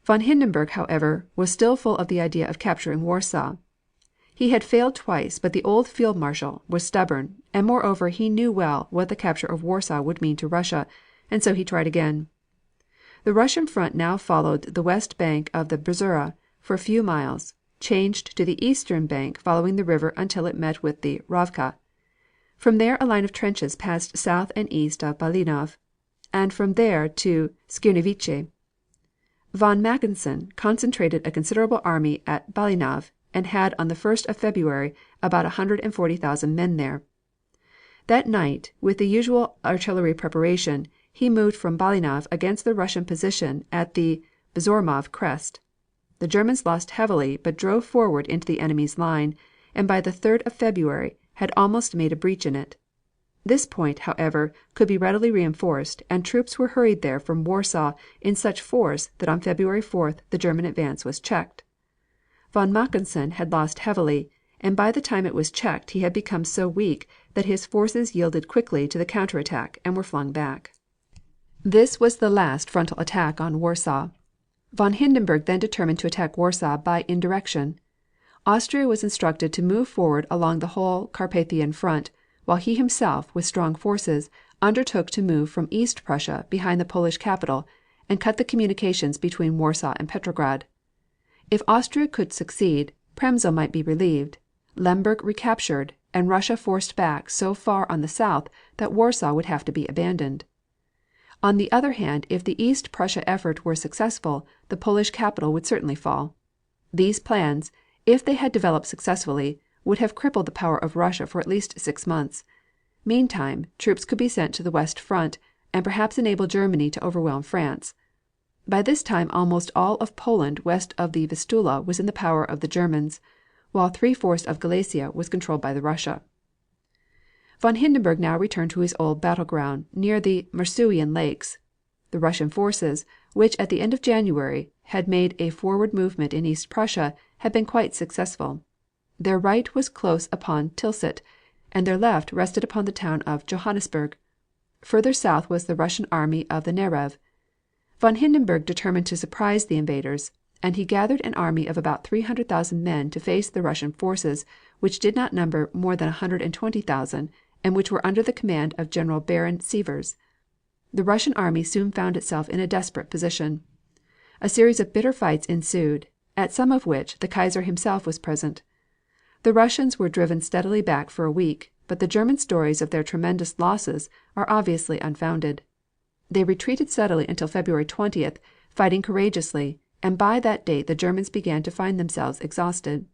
A: Von Hindenburg, however, was still full of the idea of capturing Warsaw. He had failed twice, but the old field marshal was stubborn, and moreover he knew well what the capture of Warsaw would mean to Russia, and so he tried again. The Russian front now followed the west bank of the Bzura for a few miles, changed to the eastern bank following the river until it met with the Ravka. From there a line of trenches passed south and east of Balinov, and from there to Skierniewice. Von Mackensen concentrated a considerable army at Balinov and had on the 1st of February about 140,000 men there. That night, with the usual artillery preparation, he moved from Balinov against the Russian position at the Bezormov crest. The Germans lost heavily but drove forward into the enemy's line, and by the 3rd of February had almost made a breach in it. This point, however, could be readily reinforced, and troops were hurried there from Warsaw in such force that on February 4th the German advance was checked. Von Mackensen had lost heavily, and by the time it was checked he had become so weak that his forces yielded quickly to the counterattack and were flung back. This was the last frontal attack on Warsaw. Von Hindenburg then determined to attack Warsaw by indirection. Austria was instructed to move forward along the whole Carpathian front, while he himself, with strong forces, undertook to move from East Prussia behind the Polish capital and cut the communications between Warsaw and Petrograd. If Austria could succeed, Przemysl might be relieved, Lemberg recaptured, and Russia forced back so far on the south that Warsaw would have to be abandoned. On the other hand, if the East Prussia effort were successful, the Polish capital would certainly fall. These plans, if they had developed successfully, would have crippled the power of Russia for at least 6 months. Meantime, troops could be sent to the west front, and perhaps enable Germany to overwhelm France. By this time almost all of Poland west of the Vistula was in the power of the Germans, while 3/4 of Galicia was controlled by Russia. Von Hindenburg now returned to his old battleground near the Masuian Lakes. The Russian forces, which at the end of January had made a forward movement in East Prussia, had been quite successful. Their right was close upon Tilsit, and their left rested upon the town of Johannesburg. Further south was the Russian army of the Nerev. Von Hindenburg determined to surprise the invaders, and he gathered an army of about 300,000 men to face the Russian forces, which did not number more than 120,000, and which were under the command of General Baron Sievers. The Russian army soon found itself in a desperate position. A series of bitter fights ensued, at some of which the Kaiser himself was present. The Russians were driven steadily back for a week, but the German stories of their tremendous losses are obviously unfounded. They retreated steadily until February 20th, fighting courageously, and by that date the Germans began to find themselves exhausted.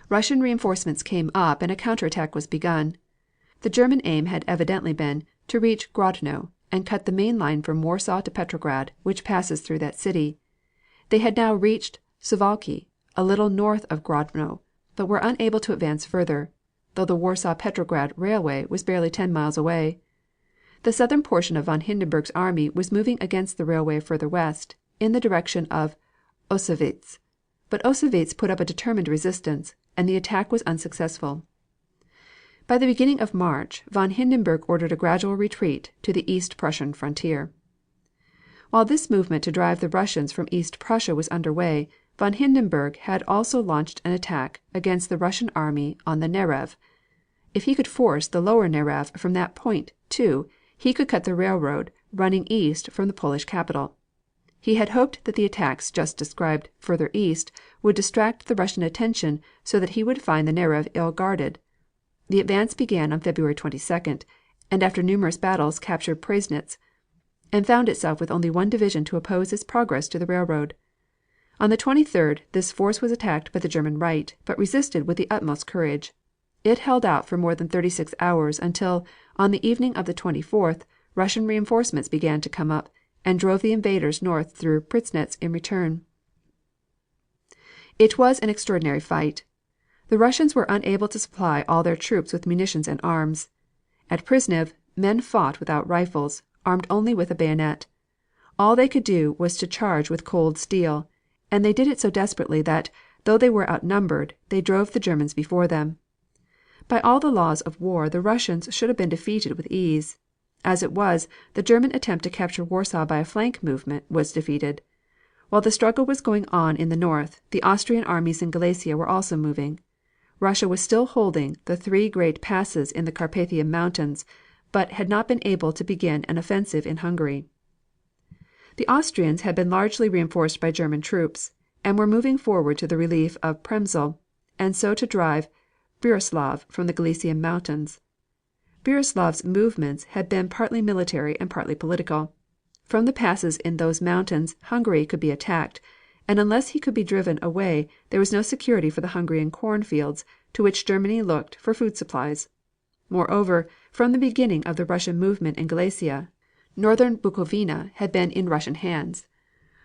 A: Russian reinforcements came up and a counterattack was begun. The German aim had evidently been to reach Grodno and cut the main line from Warsaw to Petrograd, which passes through that city. They had now reached Suwalki, a little north of Grodno, but were unable to advance further, though the Warsaw-Petrograd Railway was barely 10 miles away. The southern portion of von Hindenburg's army was moving against the railway further west, in the direction of Ossowietz. But Ossowietz put up a determined resistance, and the attack was unsuccessful. By the beginning of March, von Hindenburg ordered a gradual retreat to the East Prussian frontier. While this movement to drive the Russians from East Prussia was under way, von Hindenburg had also launched an attack against the Russian army on the Narev. If he could force the lower Narev from that point, too, he could cut the railroad running east from the Polish capital. He had hoped that the attacks just described further east would distract the Russian attention so that he would find the Narev ill guarded. The advance began on February 22nd, and after numerous battles captured Przasnysz, and found itself with only one division to oppose its progress to the railroad. On the 23rd this force was attacked by the German right, but resisted with the utmost courage. It held out for more than 36 hours until, on the evening of the 24th, Russian reinforcements began to come up, and drove the invaders north through Przasnysz in return. It was an extraordinary fight. The Russians were unable to supply all their troops with munitions and arms. At Przasnysz, men fought without rifles, armed only with a bayonet. All they could do was to charge with cold steel, and they did it so desperately that, though they were outnumbered, they drove the Germans before them. By all the laws of war the Russians should have been defeated with ease. As it was, the German attempt to capture Warsaw by a flank movement was defeated. While the struggle was going on in the north, the Austrian armies in Galicia were also moving. Russia was still holding the three great passes in the Carpathian Mountains, but had not been able to begin an offensive in Hungary. The Austrians had been largely reinforced by German troops, and were moving forward to the relief of Przemysl, and so to drive Burislav from the Galician mountains. Burislav's movements had been partly military and partly political. From the passes in those mountains Hungary could be attacked, and unless he could be driven away there was no security for the Hungarian cornfields, to which Germany looked for food supplies. Moreover, from the beginning of the Russian movement in Galicia, northern Bukovina had been in Russian hands.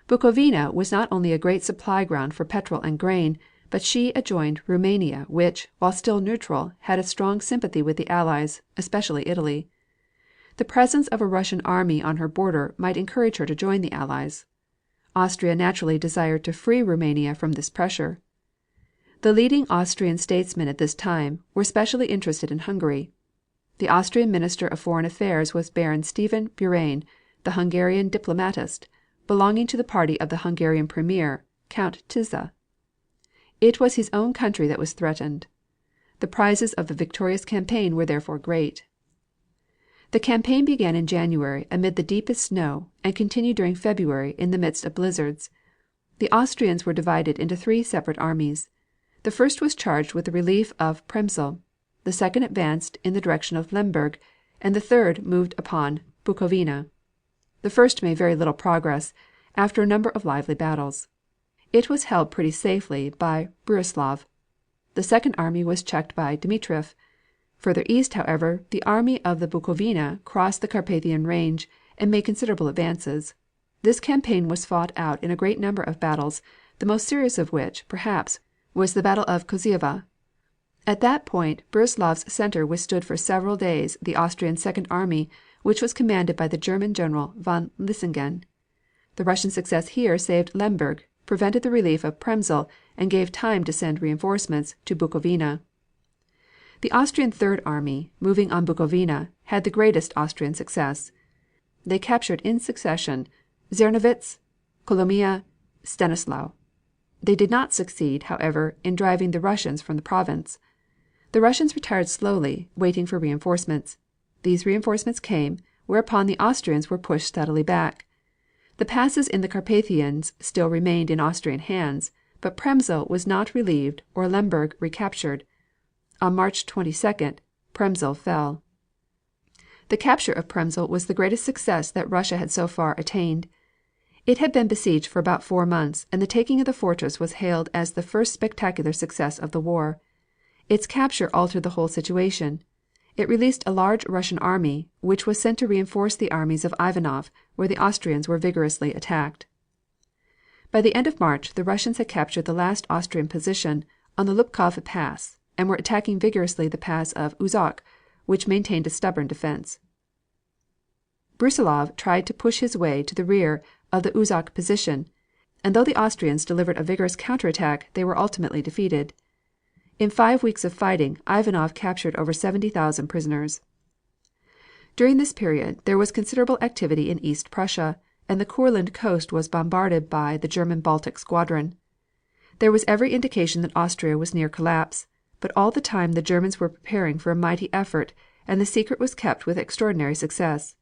A: Bukovina was not only a great supply ground for petrol and grain, but she adjoined Roumania, which, while still neutral, had a strong sympathy with the Allies, especially Italy. The presence of a Russian army on her border might encourage her to join the Allies. Austria naturally desired to free Roumania from this pressure. The leading Austrian statesmen at this time were specially interested in Hungary. The Austrian Minister of Foreign Affairs was Baron Stephen Burian, the Hungarian diplomatist, belonging to the party of the Hungarian Premier, Count Tisza. It was his own country that was threatened. The prizes of the victorious campaign were therefore great. The campaign began in January amid the deepest snow and continued during February in the midst of blizzards. The Austrians were divided into three separate armies. The first was charged with the relief of Przemysl, the second advanced in the direction of Lemberg, and the third moved upon Bukovina. The first made very little progress, after a number of lively battles. It was held pretty safely by Burislav. The second army was checked by Dmitriev. Further east, however, the army of the Bukovina crossed the Carpathian range and made considerable advances. This campaign was fought out in a great number of battles, the most serious of which, perhaps, was the battle of Koziowa. At that point Burislav's center withstood for several days the Austrian Second Army, which was commanded by the German General von Lissingen. The Russian success here saved Lemberg, prevented the relief of Przemysl, and gave time to send reinforcements to Bukovina. The Austrian Third Army, moving on Bukovina, had the greatest Austrian success. They captured in succession Czernowitz, Kolomia, Stanislau. They did not succeed, however, in driving the Russians from the province. The Russians retired slowly, waiting for reinforcements. These reinforcements came, whereupon the Austrians were pushed steadily back. The passes in the Carpathians still remained in Austrian hands, but Przemysl was not relieved or Lemberg recaptured. On March 22d, Przemysl fell. The capture of Przemysl was the greatest success that Russia had so far attained. It had been besieged for about 4 months, and the taking of the fortress was hailed as the first spectacular success of the war. Its capture altered the whole situation. It released a large Russian army, which was sent to reinforce the armies of Ivanov, where the Austrians were vigorously attacked. By the end of March the Russians had captured the last Austrian position on the Lupkov Pass, and were attacking vigorously the pass of Uzok, which maintained a stubborn defense. Brusilov tried to push his way to the rear of the Uzok position, and though the Austrians delivered a vigorous counterattack, they were ultimately defeated. In 5 weeks of fighting, Ivanov captured over 70,000 prisoners. During this period there was considerable activity in East Prussia, and the Courland coast was bombarded by the German Baltic Squadron. There was every indication that Austria was near collapse, but all the time the Germans were preparing for a mighty effort, and the secret was kept with extraordinary success.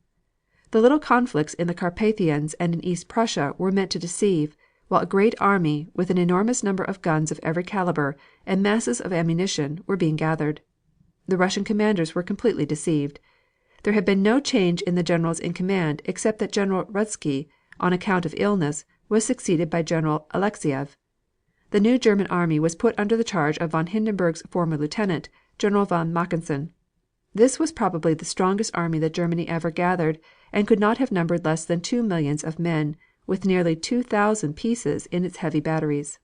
A: The little conflicts in the Carpathians and in East Prussia were meant to deceive, while a great army, with an enormous number of guns of every caliber and masses of ammunition, were being gathered. The Russian commanders were completely deceived. There had been no change in the generals in command except that General Ruzsky, on account of illness, was succeeded by General Alexiev. The new German army was put under the charge of von Hindenburg's former lieutenant, General von Mackensen. This was probably the strongest army that Germany ever gathered, and could not have numbered less than 2 millions of men, with nearly 2,000 pieces in its heavy batteries.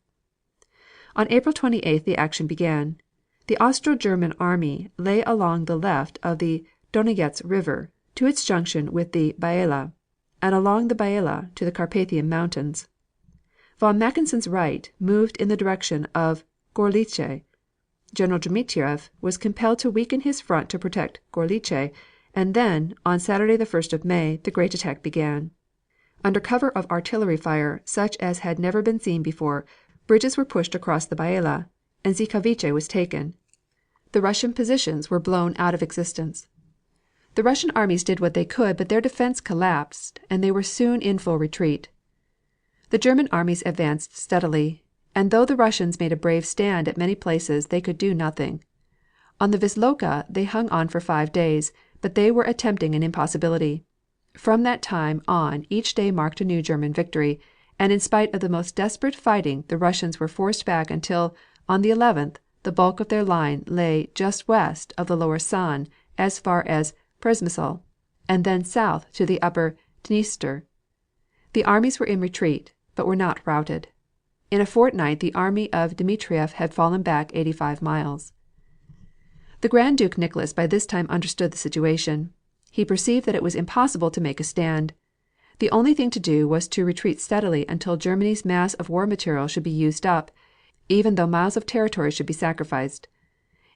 A: On April 28th the action began. The Austro-German army lay along the left of the Donets River to its junction with the Biala, and along the Biala to the Carpathian Mountains. Von Mackensen's right moved in the direction of Gorlice. General Dmitriev was compelled to weaken his front to protect Gorlice, and then, on Saturday the 1st of May, the great attack began. Under cover of artillery fire, such as had never been seen before, bridges were pushed across the Biala, and Zikavice was taken. The Russian positions were blown out of existence. The Russian armies did what they could, but their defense collapsed, and they were soon in full retreat. The German armies advanced steadily, and though the Russians made a brave stand at many places, they could do nothing. On the Wisloka they hung on for 5 days, but they were attempting an impossibility. From that time on each day marked a new German victory, and in spite of the most desperate fighting the Russians were forced back until, on the 11th, the bulk of their line lay just west of the lower San as far as Przemysl, and then south to the upper Dniester. The armies were in retreat, but were not routed. In a fortnight the army of Dmitriev had fallen back 85 miles. The Grand Duke Nicholas by this time understood the situation. He perceived that it was impossible to make a stand. The only thing to do was to retreat steadily until Germany's mass of war material should be used up, even though miles of territory should be sacrificed.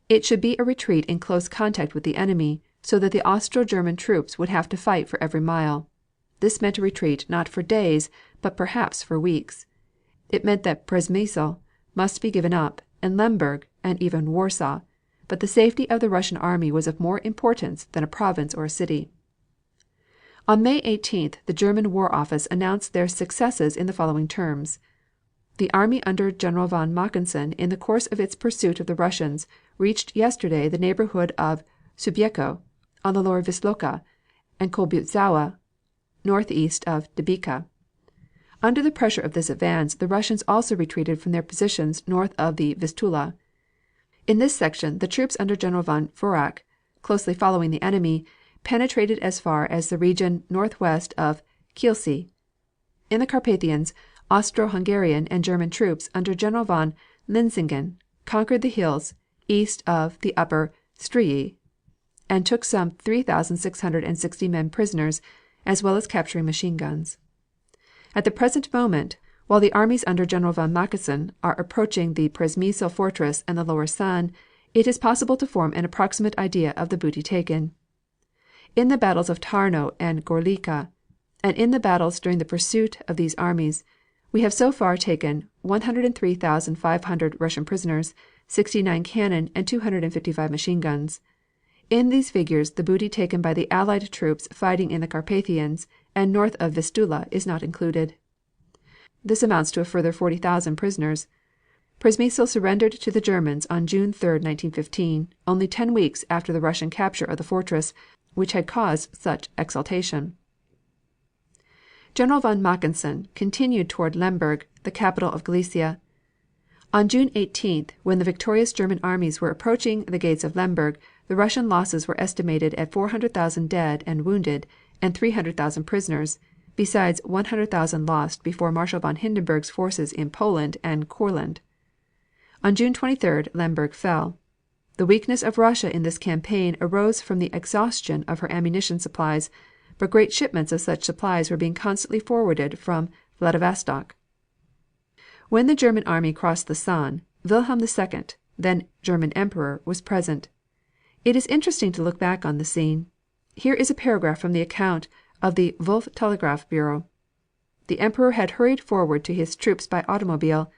A: It should be a retreat in close contact with the enemy, so that the Austro-German troops would have to fight for every mile. This meant a retreat not for days, but perhaps for weeks. It meant that Przemysl must be given up, and Lemberg, and even Warsaw, but the safety of the Russian army was of more importance than a province or a city. On May 18th the German War Office announced their successes in the following terms: The army under General von Mackensen in the course of its pursuit of the Russians reached yesterday the neighborhood of Subiecko, on the lower Wisloka, and Kolbutzowa, northeast of Debicka. Under the pressure of this advance, the Russians also retreated from their positions north of the Vistula. In this section the troops under General von Worak, closely following the enemy, penetrated as far as the region northwest of Kielce. In the Carpathians, Austro-Hungarian and German troops under General von Linsingen conquered the hills east of the upper Stryyi, and took some 3,660 men prisoners, as well as capturing machine guns. At the present moment, while the armies under General von Mackensen are approaching the Przemysl fortress and the lower San, it is possible to form an approximate idea of the booty taken. In the battles of Tarnow and Gorlica, and in the battles during the pursuit of these armies, we have so far taken 103,500 Russian prisoners, 69 cannon, and 255 machine guns. In these figures the booty taken by the Allied troops fighting in the Carpathians and north of Vistula is not included. This amounts to a further 40,000 prisoners. Przemysl surrendered to the Germans on June 3, 1915, only 10 weeks after the Russian capture of the fortress, which had caused such exultation. General von Mackensen continued toward Lemberg, the capital of Galicia. On June 18th, when the victorious German armies were approaching the gates of Lemberg, the Russian losses were estimated at 400,000 dead and wounded and 300,000 prisoners, besides 100,000 lost before Marshal von Hindenburg's forces in Poland and Courland. On June 23d, Lemberg fell. The weakness of Russia in this campaign arose from the exhaustion of her ammunition supplies, but great shipments of such supplies were being constantly forwarded from Vladivostok. When the German army crossed the San, Wilhelm II, then German Emperor, was present. It is interesting to look back on the scene. Here is a paragraph from the account of the Wolf Telegraph Bureau. The Emperor had hurried forward to his troops by automobile.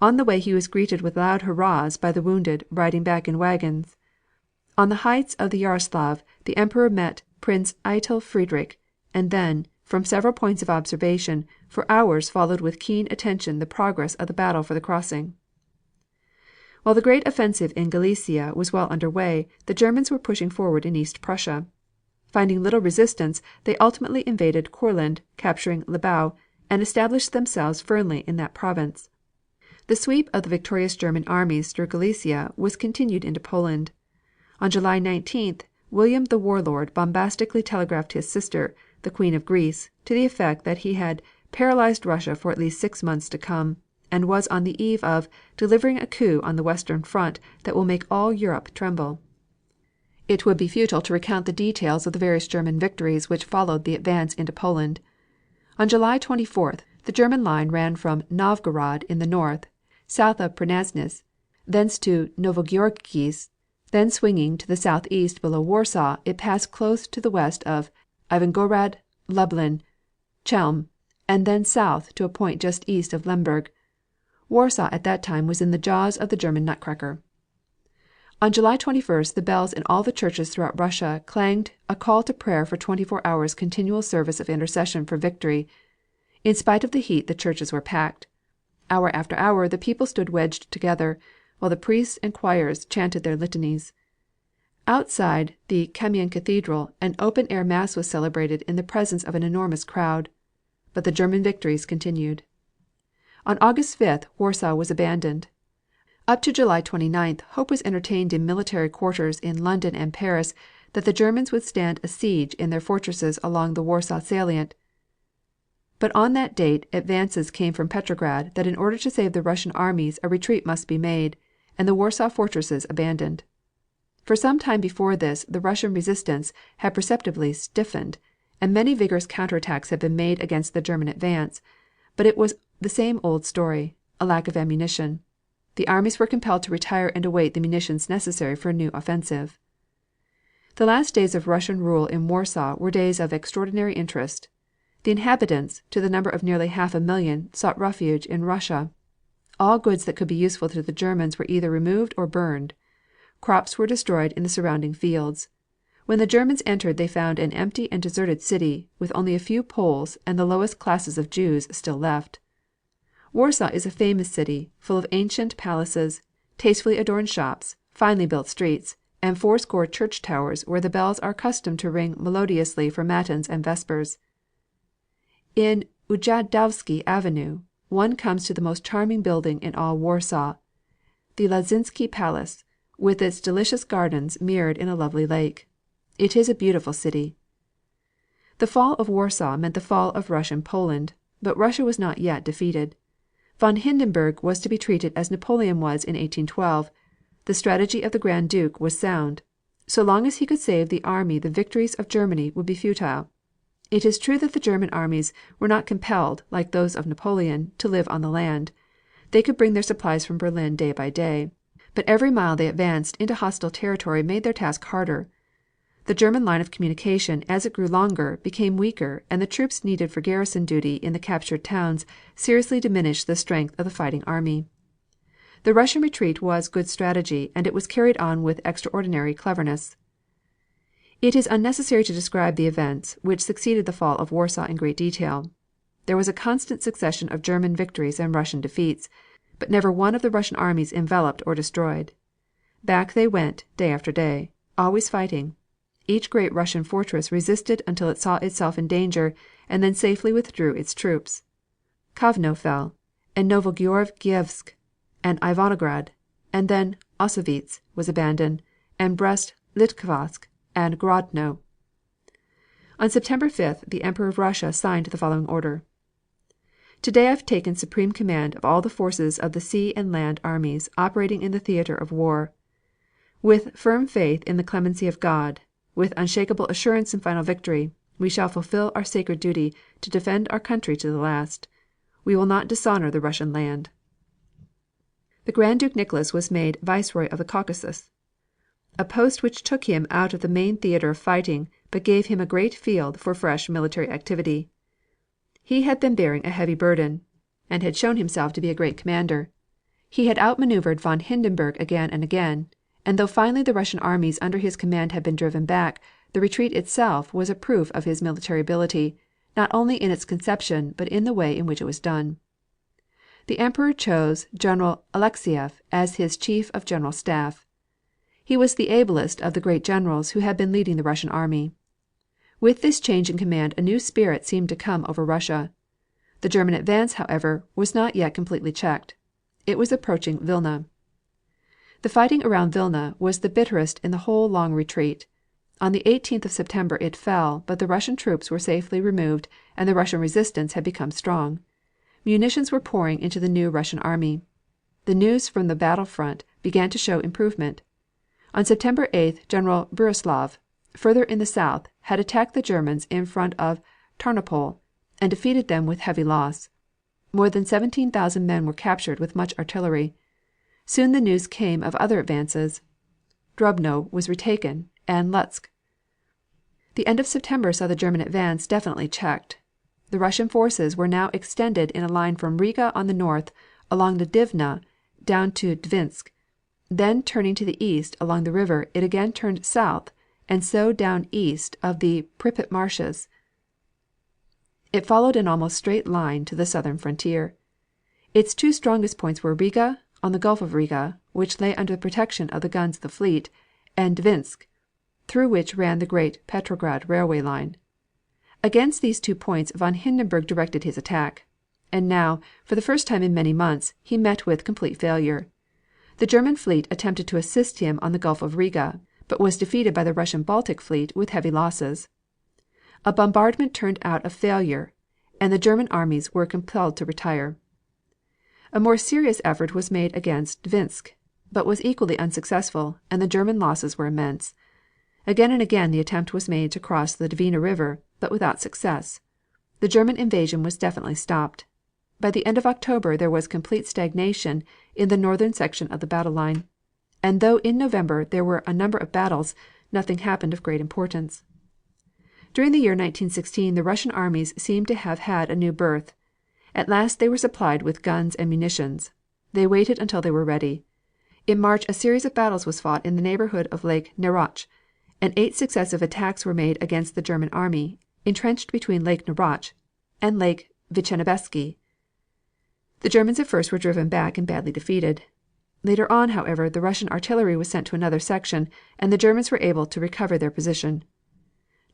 A: On the way he was greeted with loud hurrahs by the wounded riding back in wagons. On the heights of the Jaroslav the Emperor met Prince Eitel Friedrich, and then, from several points of observation, for hours followed with keen attention the progress of the battle for the crossing. While the great offensive in Galicia was well under way, the Germans were pushing forward in East Prussia. Finding little resistance, they ultimately invaded Courland, capturing Libau, and established themselves firmly in that province. The sweep of the victorious German armies through Galicia was continued into Poland. On July 19th, William the Warlord bombastically telegraphed his sister, the Queen of Greece, to the effect that he had paralyzed Russia for at least 6 months to come, and was on the eve of delivering a coup on the Western Front that will make all Europe tremble. It would be futile to recount the details of the various German victories which followed the advance into Poland. On July 24th, the German line ran from Novgorod in the north, south of Przasnysz, thence to Novogeorgievsk, then swinging to the southeast below Warsaw, it passed close to the west of Ivangorod, Lublin, Chelm, and then south to a point just east of Lemberg. Warsaw at that time was in the jaws of the German nutcracker. On July 21st the bells in all the churches throughout Russia clanged a call to prayer for 24 hours continual service of intercession for victory. In spite of the heat the churches were packed. Hour after hour the people stood wedged together, while the priests and choirs chanted their litanies. Outside the Kamień Cathedral an open-air mass was celebrated in the presence of an enormous crowd. But the German victories continued. On August 5th Warsaw was abandoned. Up to July 29th hope was entertained in military quarters in London and Paris that the Germans would stand a siege in their fortresses along the Warsaw salient. But on that date advances came from Petrograd that in order to save the Russian armies a retreat must be made, and the Warsaw fortresses abandoned. For some time before this the Russian resistance had perceptibly stiffened, and many vigorous counterattacks had been made against the German advance, but it was the same old story, a lack of ammunition. The armies were compelled to retire and await the munitions necessary for a new offensive. The last days of Russian rule in Warsaw were days of extraordinary interest. The inhabitants, to the number of nearly 500,000, sought refuge in Russia. All goods that could be useful to the Germans were either removed or burned. Crops were destroyed in the surrounding fields. When the Germans entered they found an empty and deserted city, with only a few Poles and the lowest classes of Jews still left. Warsaw is a famous city, full of ancient palaces, tastefully adorned shops, finely built streets, and 80 church towers where the bells are accustomed to ring melodiously for matins and vespers. In Ujazdowski Avenue one comes to the most charming building in all Warsaw, the Łazienki Palace, with its delicious gardens mirrored in a lovely lake. It is a beautiful city. The fall of Warsaw meant the fall of Russian Poland, but Russia was not yet defeated. Von Hindenburg was to be treated as Napoleon was in 1812. The strategy of the Grand Duke was sound. So long as he could save the army the victories of Germany would be futile. It is true that the German armies were not compelled, like those of Napoleon, to live on the land. They could bring their supplies from Berlin day by day. But every mile they advanced into hostile territory made their task harder. The German line of communication, as it grew longer, became weaker, and the troops needed for garrison duty in the captured towns seriously diminished the strength of the fighting army. The Russian retreat was good strategy, and it was carried on with extraordinary cleverness. It is unnecessary to describe the events which succeeded the fall of Warsaw in great detail. There was a constant succession of German victories and Russian defeats, but never one of the Russian armies enveloped or destroyed. Back they went, day after day, always fighting. Each great Russian fortress resisted until it saw itself in danger and then safely withdrew its troops. Kovno fell, and Novogeorgievsk, and Ivangorod, and then Ossowietz was abandoned, and Brest-Litovsk and Grodno. On September 5th the Emperor of Russia signed the following order: Today I have taken supreme command of all the forces of the sea and land armies operating in the theater of war. With firm faith in the clemency of God, with unshakable assurance in final victory, we shall fulfill our sacred duty to defend our country to the last. We will not dishonor the Russian land. The Grand Duke Nicholas was made Viceroy of the Caucasus, a post which took him out of the main theater of fighting but gave him a great field for fresh military activity. He had been bearing a heavy burden, and had shown himself to be a great commander. He had outmaneuvered von Hindenburg again and again, and though finally the Russian armies under his command had been driven back, the retreat itself was a proof of his military ability, not only in its conception but in the way in which it was done. The Emperor chose General Alexiev as his Chief of General Staff. He was the ablest of the great generals who had been leading the Russian army. With this change in command a new spirit seemed to come over Russia. The German advance, however, was not yet completely checked. It was approaching Vilna. The fighting around Vilna was the bitterest in the whole long retreat. On the 18th of September it fell, but the Russian troops were safely removed and the Russian resistance had become strong. Munitions were pouring into the new Russian army. The news from the battle front began to show improvement. On September 8th General Brussilov, further in the south, had attacked the Germans in front of Tarnopol and defeated them with heavy loss. More than 17,000 men were captured with much artillery. Soon the news came of other advances. Dubno was retaken, and Lutsk. The end of September saw the German advance definitely checked. The Russian forces were now extended in a line from Riga on the north along the Dwina down to Dvinsk. Then turning to the east along the river it again turned south and so down east of the Pripet marshes. It followed an almost straight line to the southern frontier. Its two strongest points were Riga, on the Gulf of Riga, which lay under the protection of the guns of the fleet, and Dvinsk, through which ran the great Petrograd railway line. Against these 2 points von Hindenburg directed his attack. And now, for the first time in many months, he met with complete failure. The German fleet attempted to assist him on the Gulf of Riga, but was defeated by the Russian Baltic fleet with heavy losses. A bombardment turned out a failure, and the German armies were compelled to retire. A more serious effort was made against Dvinsk, but was equally unsuccessful, and the German losses were immense. Again and again the attempt was made to cross the Dwina River, but without success. The German invasion was definitely stopped. By the end of October there was complete stagnation in the northern section of the battle line, and though in November there were a number of battles, nothing happened of great importance. During the year 1916 the Russian armies seemed to have had a new birth. At last they were supplied with guns and munitions. They waited until they were ready. In March a series of battles was fought in the neighborhood of Lake Narach, and 8 successive attacks were made against the German army, entrenched between Lake Narach and Lake Vichnebesky. The Germans at first were driven back and badly defeated. Later on, however, the Russian artillery was sent to another section, and the Germans were able to recover their position.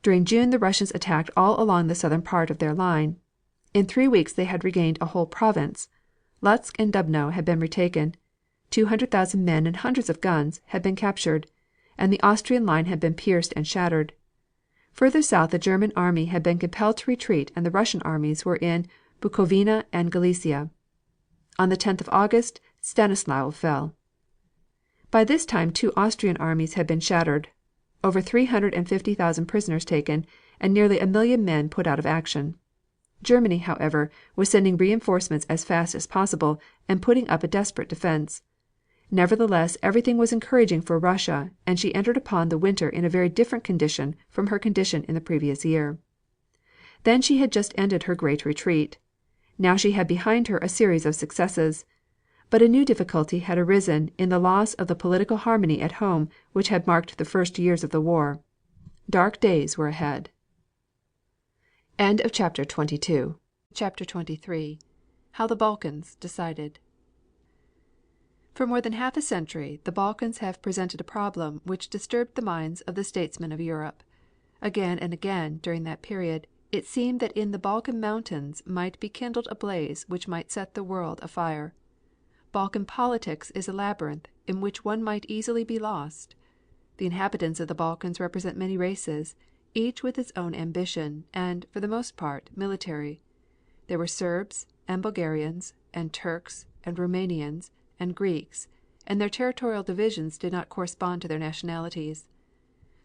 A: During June the Russians attacked all along the southern part of their line. In 3 weeks they had regained a whole province. Lutsk and Dubno had been retaken. 200,000 men and hundreds of guns had been captured, and the Austrian line had been pierced and shattered. Further south the German army had been compelled to retreat and the Russian armies were in Bukovina and Galicia. On the 10th of August Stanislau fell. By this time 2 Austrian armies had been shattered, over 350,000 prisoners taken, and nearly 1,000,000 men put out of action. Germany, however, was sending reinforcements as fast as possible and putting up a desperate defense. Nevertheless, everything was encouraging for Russia, and she entered upon the winter in a very different condition from her condition in the previous year. Then she had just ended her great retreat. Now she had behind her a series of successes. But a new difficulty had arisen in the loss of the political harmony at home which had marked the first years of the war. Dark days were ahead. End of chapter 22. Chapter 23. How the Balkans decided. For more than half a century the Balkans have presented a problem which disturbed the minds of the statesmen of Europe. Again and again, during that period, it seemed that in the Balkan mountains might be kindled a blaze which might set the world afire. Balkan politics is a labyrinth in which one might easily be lost. The inhabitants of the Balkans represent many races, each with its own ambition, and, for the most part, military. There were Serbs, and Bulgarians, and Turks, and Roumanians, and Greeks, and their territorial divisions did not correspond to their nationalities.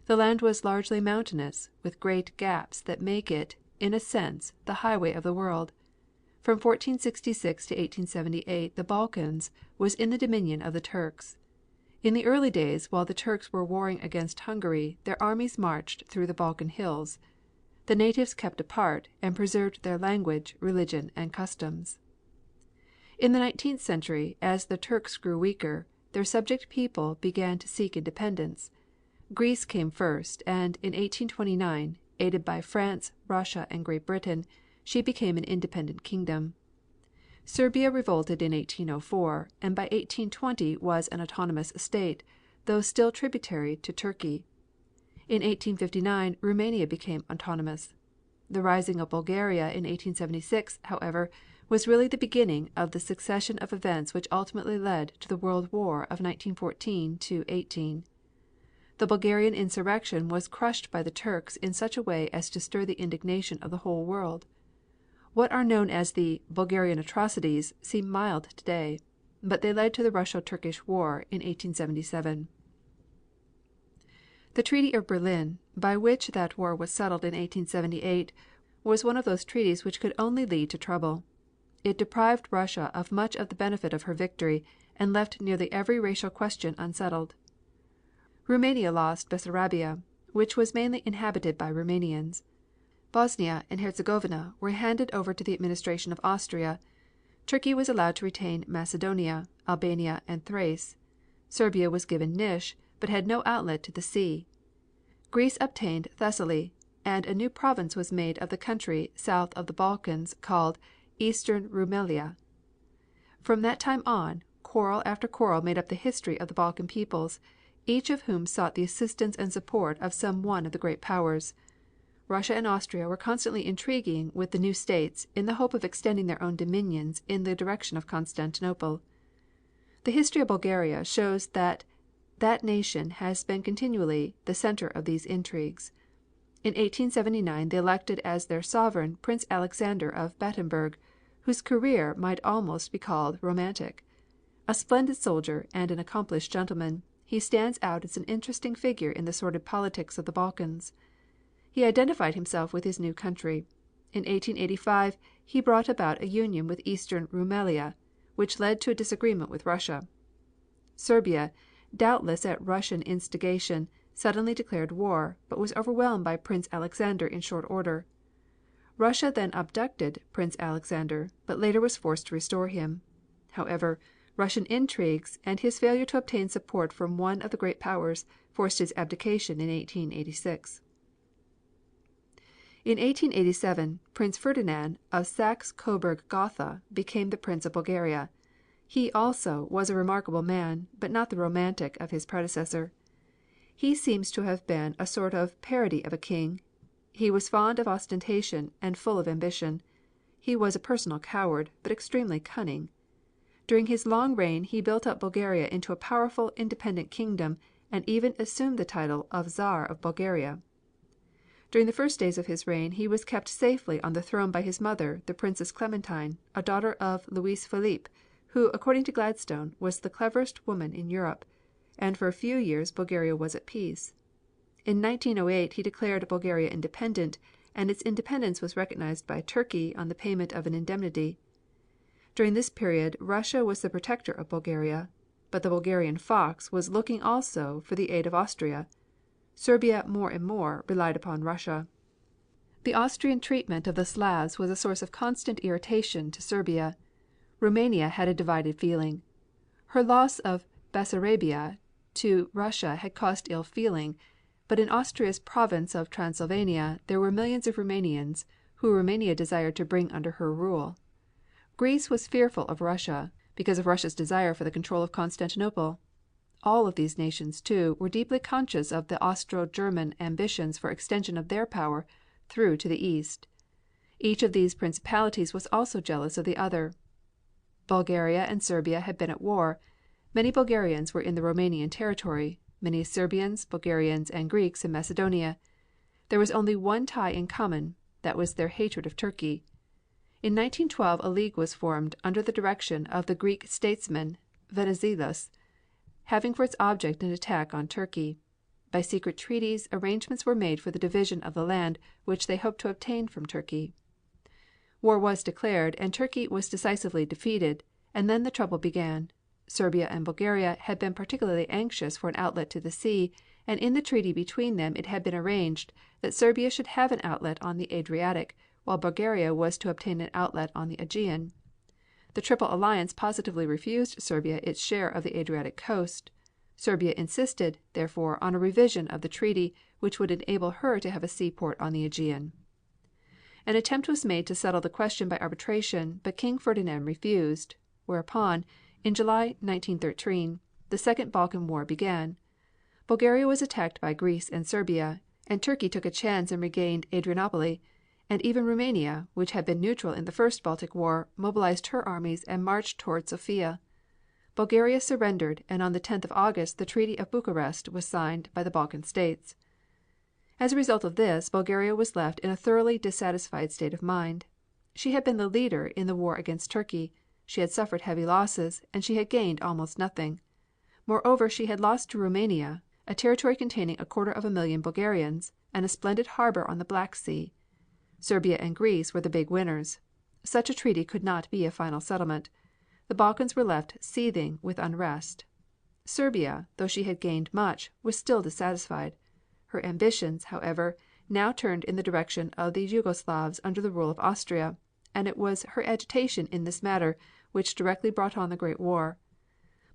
A: The land was largely mountainous, with great gaps that make it, in a sense, the highway of the world. From 1466 to 1878 the Balkans was in the dominion of the Turks. In the early days, while the Turks were warring against Hungary, their armies marched through the Balkan hills. The natives kept apart, and preserved their language, religion, and customs. In the 19th century, as the Turks grew weaker, their subject people began to seek independence. Greece came first, and in 1829, aided by France, Russia, and Great Britain, she became an independent kingdom. Serbia revolted in 1804, and by 1820 was an autonomous state, though still tributary to Turkey. In 1859 Roumania became autonomous. The rising of Bulgaria in 1876, however, was really the beginning of the succession of events which ultimately led to the World War of 1914 18. The Bulgarian insurrection was crushed by the Turks in such a way as to stir the indignation of the whole world. What are known as the Bulgarian atrocities seem mild today, but they led to the Russo-Turkish War in 1877. The Treaty of Berlin, by which that war was settled in 1878, was one of those treaties which could only lead to trouble. It deprived Russia of much of the benefit of her victory, and left nearly every racial question unsettled. Roumania lost Bessarabia, which was mainly inhabited by Roumanians. Bosnia and Herzegovina were handed over to the administration of Austria. Turkey was allowed to retain Macedonia, Albania, and Thrace. Serbia was given Nish, but had no outlet to the sea. Greece obtained Thessaly, and a new province was made of the country south of the Balkans called Eastern Rumelia. From that time on, quarrel after quarrel made up the history of the Balkan peoples, each of whom sought the assistance and support of some one of the great powers. Russia and Austria were constantly intriguing with the new states in the hope of extending their own dominions in the direction of Constantinople. The history of Bulgaria shows that that nation has been continually the center of these intrigues. In 1879 they elected as their sovereign Prince Alexander of Battenberg, whose career might almost be called romantic. A splendid soldier and an accomplished gentleman, he stands out as an interesting figure in the sordid politics of the Balkans. He identified himself with his new country. In 1885 he brought about a union with Eastern Rumelia, which led to a disagreement with Russia. Serbia, doubtless at Russian instigation, suddenly declared war, but was overwhelmed by Prince Alexander in short order. Russia then abducted Prince Alexander, but later was forced to restore him. However, Russian intrigues and his failure to obtain support from one of the great powers forced his abdication in 1886. In 1887 Prince Ferdinand of Saxe-Coburg-Gotha became the Prince of Bulgaria. He, also, was a remarkable man, but not the romantic of his predecessor. He seems to have been a sort of parody of a king. He was fond of ostentation and full of ambition. He was a personal coward, but extremely cunning. During his long reign he built up Bulgaria into a powerful, independent kingdom, and even assumed the title of Czar of Bulgaria. During the first days of his reign he was kept safely on the throne by his mother, the Princess Clementine, a daughter of Louis Philippe, who, according to Gladstone, was the cleverest woman in Europe, and for a few years Bulgaria was at peace. In 1908 he declared Bulgaria independent, and its independence was recognized by Turkey on the payment of an indemnity. During this period Russia was the protector of Bulgaria, but the Bulgarian fox was looking also for the aid of Austria. Serbia more and more relied upon Russia. The Austrian treatment of the Slavs was a source of constant irritation to Serbia. Roumania had a divided feeling. Her loss of Bessarabia to Russia had caused ill feeling, but in Austria's province of Transylvania there were millions of Roumanians whom Roumania desired to bring under her rule. Greece was fearful of Russia, because of Russia's desire for the control of Constantinople. All of these nations, too, were deeply conscious of the Austro-German ambitions for extension of their power through to the east. Each of these principalities was also jealous of the other. Bulgaria and Serbia had been at war. Many Bulgarians were in the Roumanian territory, many Serbians, Bulgarians, and Greeks in Macedonia. There was only one tie in common, that was their hatred of Turkey. In 1912 a league was formed under the direction of the Greek statesman Venizelos, having for its object an attack on Turkey. By secret treaties arrangements were made for the division of the land which they hoped to obtain from Turkey. War was declared and Turkey was decisively defeated, and then the trouble began. Serbia and Bulgaria had been particularly anxious for an outlet to the sea, and in the treaty between them it had been arranged that Serbia should have an outlet on the Adriatic, while Bulgaria was to obtain an outlet on the Aegean. The Triple Alliance positively refused Serbia its share of the Adriatic coast. Serbia insisted, therefore, on a revision of the treaty which would enable her to have a seaport on the Aegean. An attempt was made to settle the question by arbitration, but King Ferdinand refused, whereupon, in July, 1913, the Second Balkan War began. Bulgaria was attacked by Greece and Serbia, and Turkey took a chance and regained Adrianople, and even Roumania, which had been neutral in the First Baltic War, mobilized her armies and marched toward Sofia. Bulgaria surrendered, and on the 10th of August the Treaty of Bucharest was signed by the Balkan states. As a result of this, Bulgaria was left in a thoroughly dissatisfied state of mind. She had been the leader in the war against Turkey. She had suffered heavy losses, and she had gained almost nothing. Moreover, she had lost to Roumania, a territory containing 250,000 Bulgarians, and a splendid harbor on the Black Sea. Serbia and Greece were the big winners. Such a treaty could not be a final settlement. The Balkans were left seething with unrest. Serbia, though she had gained much, was still dissatisfied. Her ambitions, however, now turned in the direction of the Jugoslavs under the rule of Austria, and it was her agitation in this matter which directly brought on the Great War.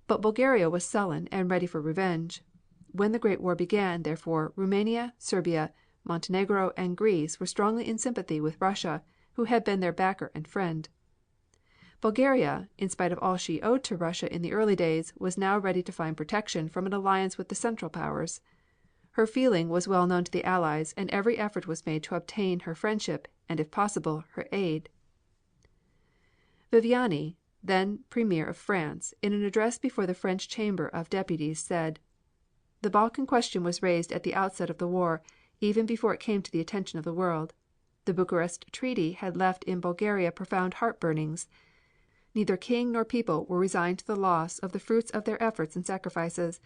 A: But Bulgaria was sullen and ready for revenge. When the Great War began, therefore, Roumania, Serbia, Montenegro, and Greece were strongly in sympathy with Russia, who had been their backer and friend. Bulgaria, in spite of all she owed to Russia in the early days, was now ready to find protection from an alliance with the Central Powers. Her feeling was well known to the Allies, and every effort was made to obtain her friendship and, if possible, her aid. Viviani, then Premier of France, in an address before the French Chamber of Deputies said: "The Balkan question was raised at the outset of the war, even before it came to the attention of the world. The Bucharest Treaty had left in Bulgaria profound heartburnings. Neither king nor people were resigned to the loss of the fruits of their efforts and sacrifices,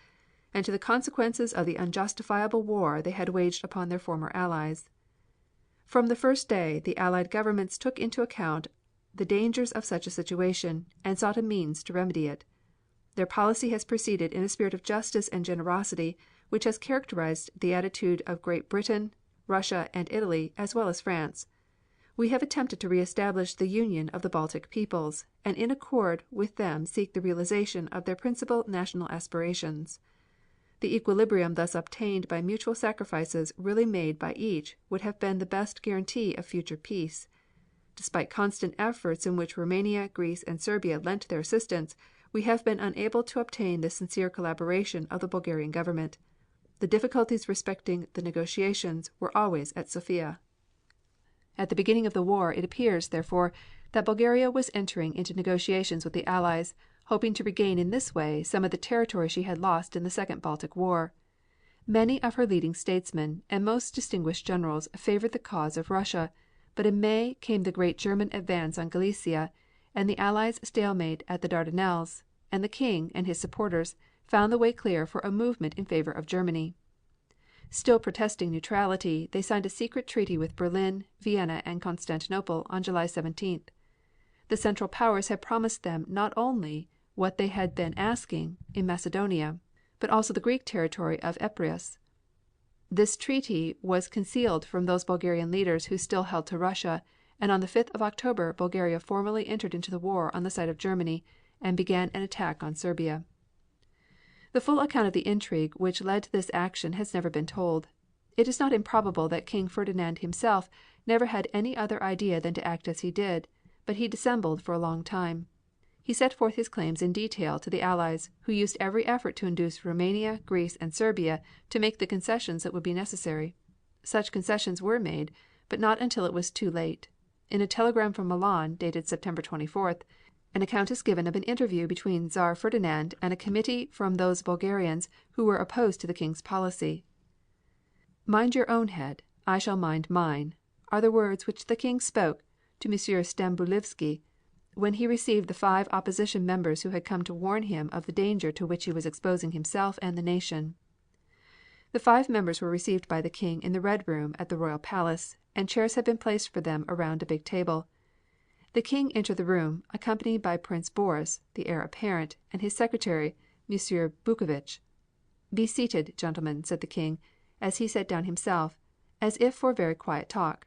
A: and to the consequences of the unjustifiable war they had waged upon their former allies. From the first day the Allied governments took into account the dangers of such a situation, and sought a means to remedy it. Their policy has proceeded in a spirit of justice and generosity which has characterized the attitude of Great Britain, Russia, and Italy, as well as France. We have attempted to reestablish the union of the Baltic peoples, and in accord with them seek the realization of their principal national aspirations. The equilibrium thus obtained by mutual sacrifices really made by each would have been the best guarantee of future peace. Despite constant efforts in which Roumania, Greece, and Serbia lent their assistance, we have been unable to obtain the sincere collaboration of the Bulgarian government. The difficulties respecting the negotiations were always at Sofia." At the beginning of the war it appears, therefore, that Bulgaria was entering into negotiations with the Allies, hoping to regain in this way some of the territory she had lost in the Second Baltic War. Many of her leading statesmen and most distinguished generals favored the cause of Russia, but in May came the great German advance on Galicia, and the Allies' stalemate at the Dardanelles, and the King and his supporters found the way clear for a movement in favor of Germany. Still protesting neutrality, they signed a secret treaty with Berlin, Vienna, and Constantinople on July 17th. The Central Powers had promised them not only what they had been asking in Macedonia, but also the Greek territory of Epirus. This treaty was concealed from those Bulgarian leaders who still held to Russia, and on the 5th of October Bulgaria formally entered into the war on the side of Germany and began an attack on Serbia. The full account of the intrigue which led to this action has never been told. It is not improbable that King Ferdinand himself never had any other idea than to act as he did, but he dissembled for a long time. He set forth his claims in detail to the Allies, who used every effort to induce Roumania, Greece and Serbia to make the concessions that would be necessary. Such concessions were made, but not until it was too late. In a telegram from Milan, dated September 24th, an account is given of an interview between Czar Ferdinand and a committee from those Bulgarians who were opposed to the King's policy. "Mind your own head, I shall mind mine," are the words which the King spoke to M. Stambulivski when he received the 5 opposition members who had come to warn him of the danger to which he was exposing himself and the nation. The 5 members were received by the King in the Red Room at the Royal Palace, and chairs had been placed for them around a big table. The King entered the room, accompanied by Prince Boris, the heir apparent, and his secretary, M. Bukovich. "Be seated, gentlemen," said the King, as he sat down himself, as if for a very quiet talk.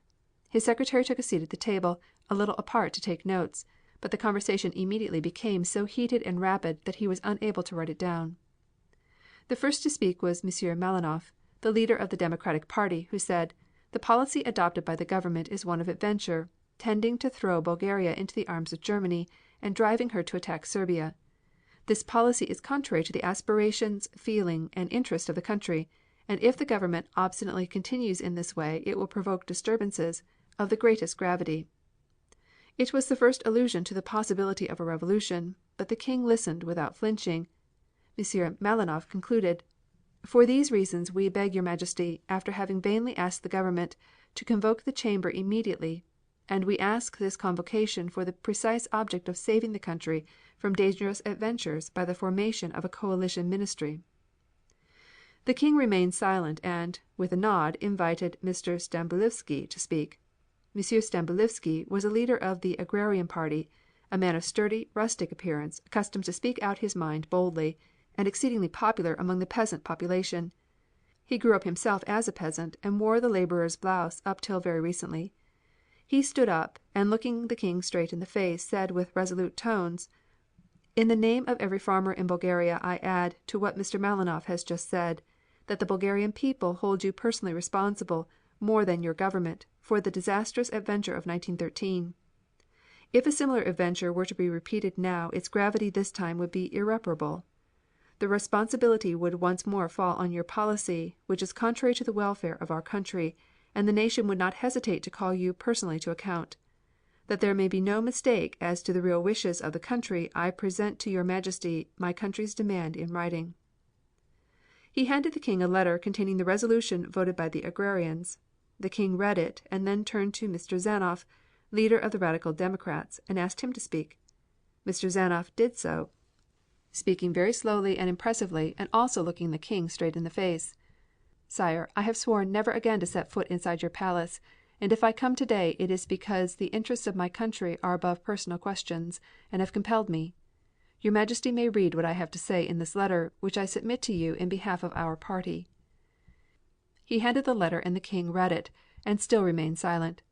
A: His secretary took a seat at the table, a little apart to take notes, but the conversation immediately became so heated and rapid that he was unable to write it down. The first to speak was M. Malinoff, the leader of the Democratic Party, who said, "The policy adopted by the government is one of adventure, tending to throw Bulgaria into the arms of Germany and driving her to attack Serbia. This policy is contrary to the aspirations, feeling and interest of the country, and if the government obstinately continues in this way it will provoke disturbances of the greatest gravity." It was the first allusion to the possibility of a revolution, but the King listened without flinching. M. Malinoff concluded: "For these reasons we beg your Majesty, after having vainly asked the government, to convoke the Chamber immediately, and we ask this convocation for the precise object of saving the country from dangerous adventures by the formation of a coalition ministry." The King remained silent and, with a nod, invited Mr. Stambulivski to speak. M. Stambulivski was a leader of the Agrarian Party, a man of sturdy, rustic appearance, accustomed to speak out his mind boldly, and exceedingly popular among the peasant population. He grew up himself as a peasant, and wore the laborer's blouse up till very recently. He stood up, and looking the King straight in the face, said with resolute tones: "In the name of every farmer in Bulgaria I add, to what Mr. Malinoff has just said, that the Bulgarian people hold you personally responsible, more than your government, for the disastrous adventure of 1913. If a similar adventure were to be repeated now its gravity this time would be irreparable. The responsibility would once more fall on your policy, which is contrary to the welfare of our country, and the nation would not hesitate to call you personally to account. That there may be no mistake as to the real wishes of the country I present to your Majesty my country's demand in writing." He handed the King a letter containing the resolution voted by the agrarians. The King read it and then turned to Mr. Zanoff, leader of the Radical Democrats, and asked him to speak. Mr. Zanoff did so, speaking very slowly and impressively and also looking the King straight in the face. "Sire, I have sworn never again to set foot inside your palace, and if I come today it is because the interests of my country are above personal questions, and have compelled me. Your Majesty may read what I have to say in this letter, which I submit to you in behalf of our party." He handed the letter and the King read it, and still remained silent.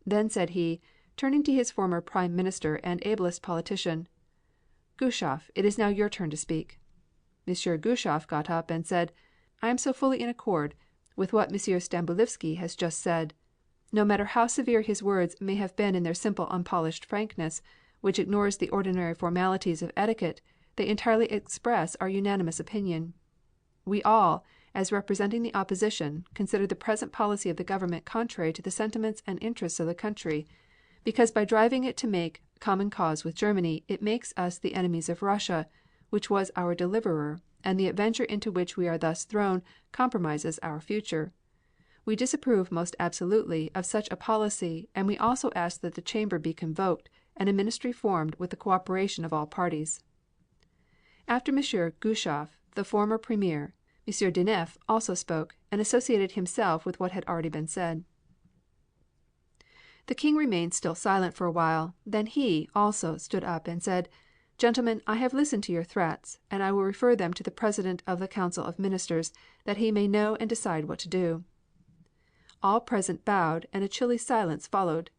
A: Then said he, turning to his former Prime Minister and ablest politician: "Gueshoff, it is now your turn to speak." M. Gueshoff got up and said: "I am so fully in accord with what M. Stambulivski has just said. No matter how severe his words may have been in their simple unpolished frankness, which ignores the ordinary formalities of etiquette, they entirely express our unanimous opinion. We all, as representing the opposition, consider the present policy of the government contrary to the sentiments and interests of the country, because by driving it to make common cause with Germany it makes us the enemies of Russia, which was our deliverer, and the adventure into which we are thus thrown compromises our future. We disapprove most absolutely of such a policy, and we also ask that the Chamber be convoked and a ministry formed with the cooperation of all parties." After M. Gueshoff, the former Premier, M. Denef also spoke, and associated himself with what had already been said. The King remained still silent for a while, then he, also, stood up and said: "Gentlemen, I have listened to your threats, and I will refer them to the President of the Council of Ministers, that he may know and decide what to do." All present bowed, and a chilly silence followed.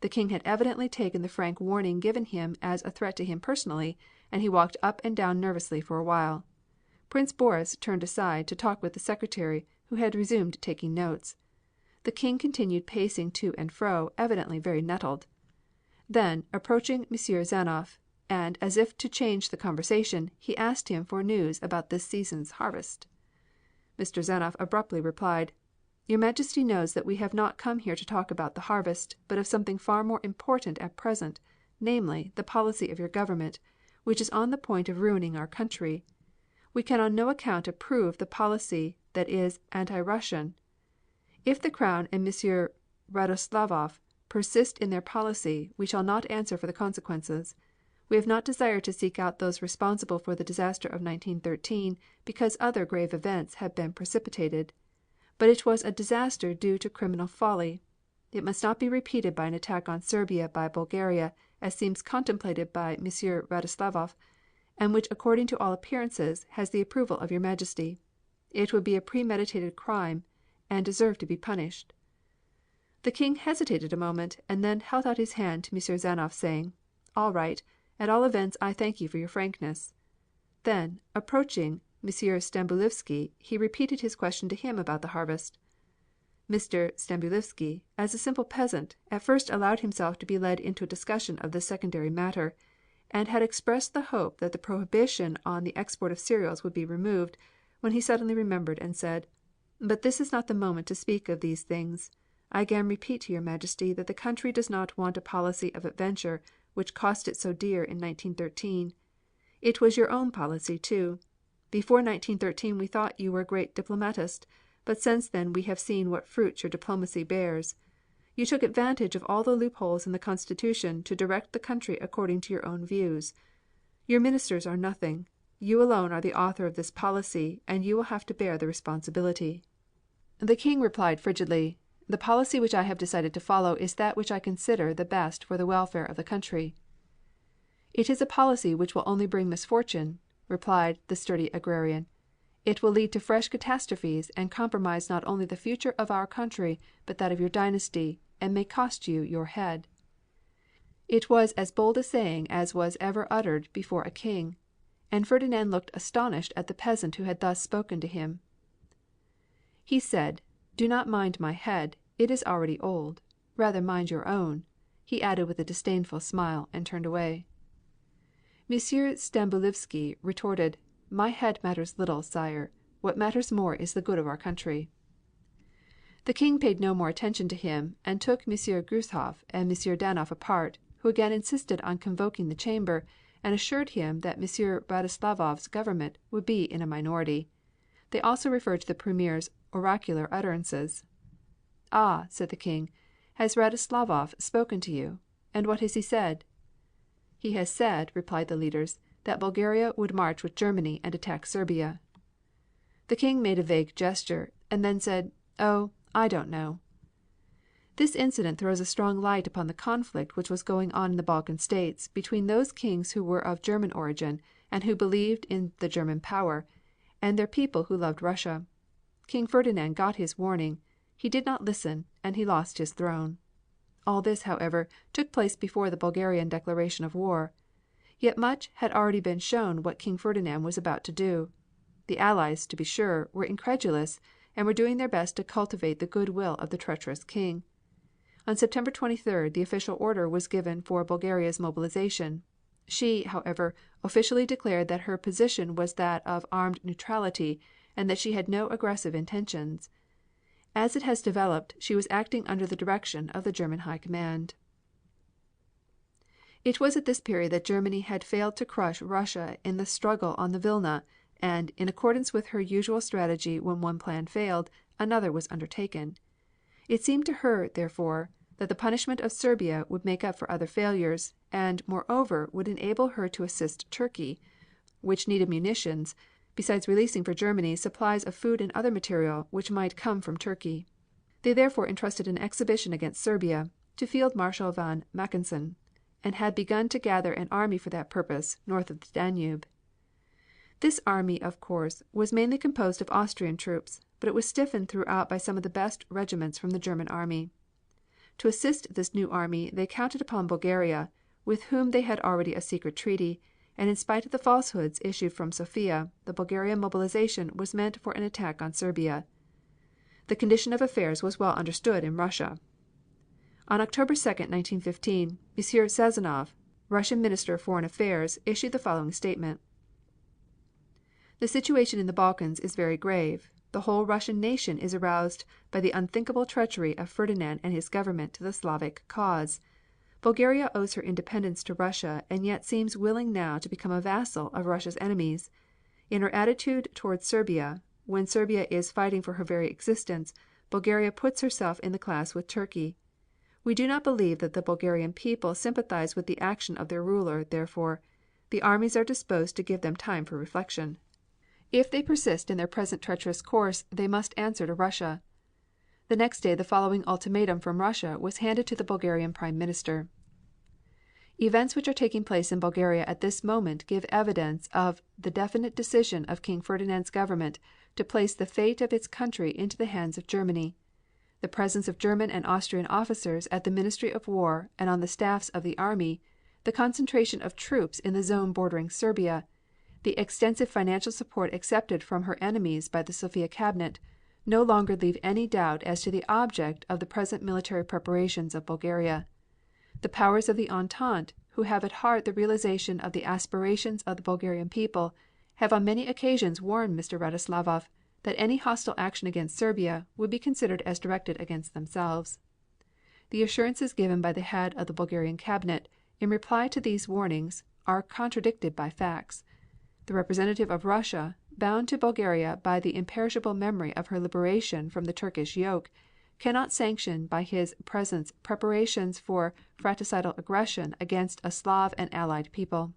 A: The King had evidently taken the frank warning given him as a threat to him personally, and he walked up and down nervously for a while. Prince Boris turned aside to talk with the secretary, who had resumed taking notes. The King continued pacing to and fro, evidently very nettled. Then, approaching M. Zanoff, and as if to change the conversation, he asked him for news about this season's harvest. Mr. Zanoff abruptly replied, "Your Majesty knows that we have not come here to talk about the harvest, but of something far more important at present, namely, the policy of your government, which is on the point of ruining our country. We can on no account approve the policy that is anti Russian. If the Crown and M. Radoslavoff persist in their policy, we shall not answer for the consequences. We have not desired to seek out those responsible for the disaster of 1913 because other grave events had been precipitated. But it was a disaster due to criminal folly. It must not be repeated by an attack on Serbia by Bulgaria, as seems contemplated by M. Radoslavoff, and which according to all appearances has the approval of your Majesty. It would be a premeditated crime, and deserve to be punished." The King hesitated a moment, and then held out his hand to M. Zanoff, saying, "All right. At all events I thank you for your frankness." Then, approaching M. Stambulivski, he repeated his question to him about the harvest. Mr. Stambulivski, as a simple peasant, at first allowed himself to be led into a discussion of this secondary matter, and had expressed the hope that the prohibition on the export of cereals would be removed, when he suddenly remembered and said, "But this is not the moment to speak of these things. I again repeat to your Majesty that the country does not want a policy of adventure which cost it so dear in 1913. It was your own policy, too. Before 1913 we thought you were a great diplomatist, but since then we have seen what fruits your diplomacy bears. You took advantage of all the loopholes in the Constitution to direct the country according to your own views. Your ministers are nothing. You alone are the author of this policy, and you will have to bear the responsibility." The King replied frigidly, "The policy which I have decided to follow is that which I consider the best for the welfare of the country." "It is a policy which will only bring misfortune," replied the sturdy agrarian. "It will lead to fresh catastrophes and compromise not only the future of our country but that of your dynasty, and may cost you your head." It was as bold a saying as was ever uttered before a king, and Ferdinand looked astonished at the peasant who had thus spoken to him. He said, "Do not mind my head, it is already old. Rather mind your own," he added with a disdainful smile, and turned away. M. Stambulivski retorted, "My head matters little, sire. What matters more is the good of our country." The King paid no more attention to him, and took M. Gueshoff and M. Danoff apart, who again insisted on convoking the Chamber, and assured him that M. Radoslavov's government would be in a minority. They also referred to the Premier's oracular utterances. "Ah," said the King, "has Radoslavov spoken to you? And what has he said?" "He has said," replied the leaders, "that Bulgaria would march with Germany and attack Serbia." The King made a vague gesture, and then said, "Oh, I don't know." This incident throws a strong light upon the conflict which was going on in the Balkan States between those kings who were of German origin and who believed in the German power, and their people who loved Russia. King Ferdinand got his warning. He did not listen, and he lost his throne. All this, however, took place before the Bulgarian declaration of war. Yet much had already been shown what King Ferdinand was about to do. The Allies, to be sure, were incredulous, and were doing their best to cultivate the good will of the treacherous King. On September 23rd the official order was given for Bulgaria's mobilization. She, however, officially declared that her position was that of armed neutrality, and that she had no aggressive intentions. As it has developed, she was acting under the direction of the German High Command. It was at this period that Germany had failed to crush Russia in the struggle on the Vilna, and, in accordance with her usual strategy when one plan failed, another was undertaken. It seemed to her, therefore, that the punishment of Serbia would make up for other failures, and, moreover, would enable her to assist Turkey, which needed munitions, besides releasing for Germany supplies of food and other material which might come from Turkey. They therefore entrusted an exhibition against Serbia to Field Marshal von Mackensen, and had begun to gather an army for that purpose north of the Danube. This army, of course, was mainly composed of Austrian troops, but it was stiffened throughout by some of the best regiments from the German army. To assist this new army they counted upon Bulgaria, with whom they had already a secret treaty, and in spite of the falsehoods issued from Sofia, the Bulgarian mobilization was meant for an attack on Serbia.
B: The condition of affairs was well understood in Russia. On October 2, 1915, M. Sazonov, Russian Minister of Foreign Affairs, issued the following statement: The situation in the Balkans is very grave. The whole Russian nation is aroused by the unthinkable treachery of Ferdinand and his government to the Slavic cause. Bulgaria owes her independence to Russia and yet seems willing now to become a vassal of Russia's enemies. In her attitude toward Serbia, when Serbia is fighting for her very existence, Bulgaria puts herself in the class with Turkey. We do not believe that the Bulgarian people sympathize with the action of their ruler, therefore, the armies are disposed to give them time for reflection. If they persist in their present treacherous course, they must answer to Russia. The next day the following ultimatum from Russia was handed to the Bulgarian Prime Minister: Events which are taking place in Bulgaria at this moment give evidence of the definite decision of King Ferdinand's government to place the fate of its country into the hands of Germany. The presence of German and Austrian officers at the Ministry of War and on the staffs of the army, the concentration of troops in the zone bordering Serbia, the extensive financial support accepted from her enemies by the Sofia cabinet, no longer leave any doubt as to the object of the present military preparations of Bulgaria. The powers of the Entente, who have at heart the realization of the aspirations of the Bulgarian people, have on many occasions warned Mr. Radoslavov that any hostile action against Serbia would be considered as directed against themselves. The assurances given by the head of the Bulgarian cabinet in reply to these warnings are contradicted by facts. The representative of Russia, bound to Bulgaria by the imperishable memory of her liberation from the Turkish yoke, cannot sanction by his presence preparations for fratricidal aggression against a Slav and allied people.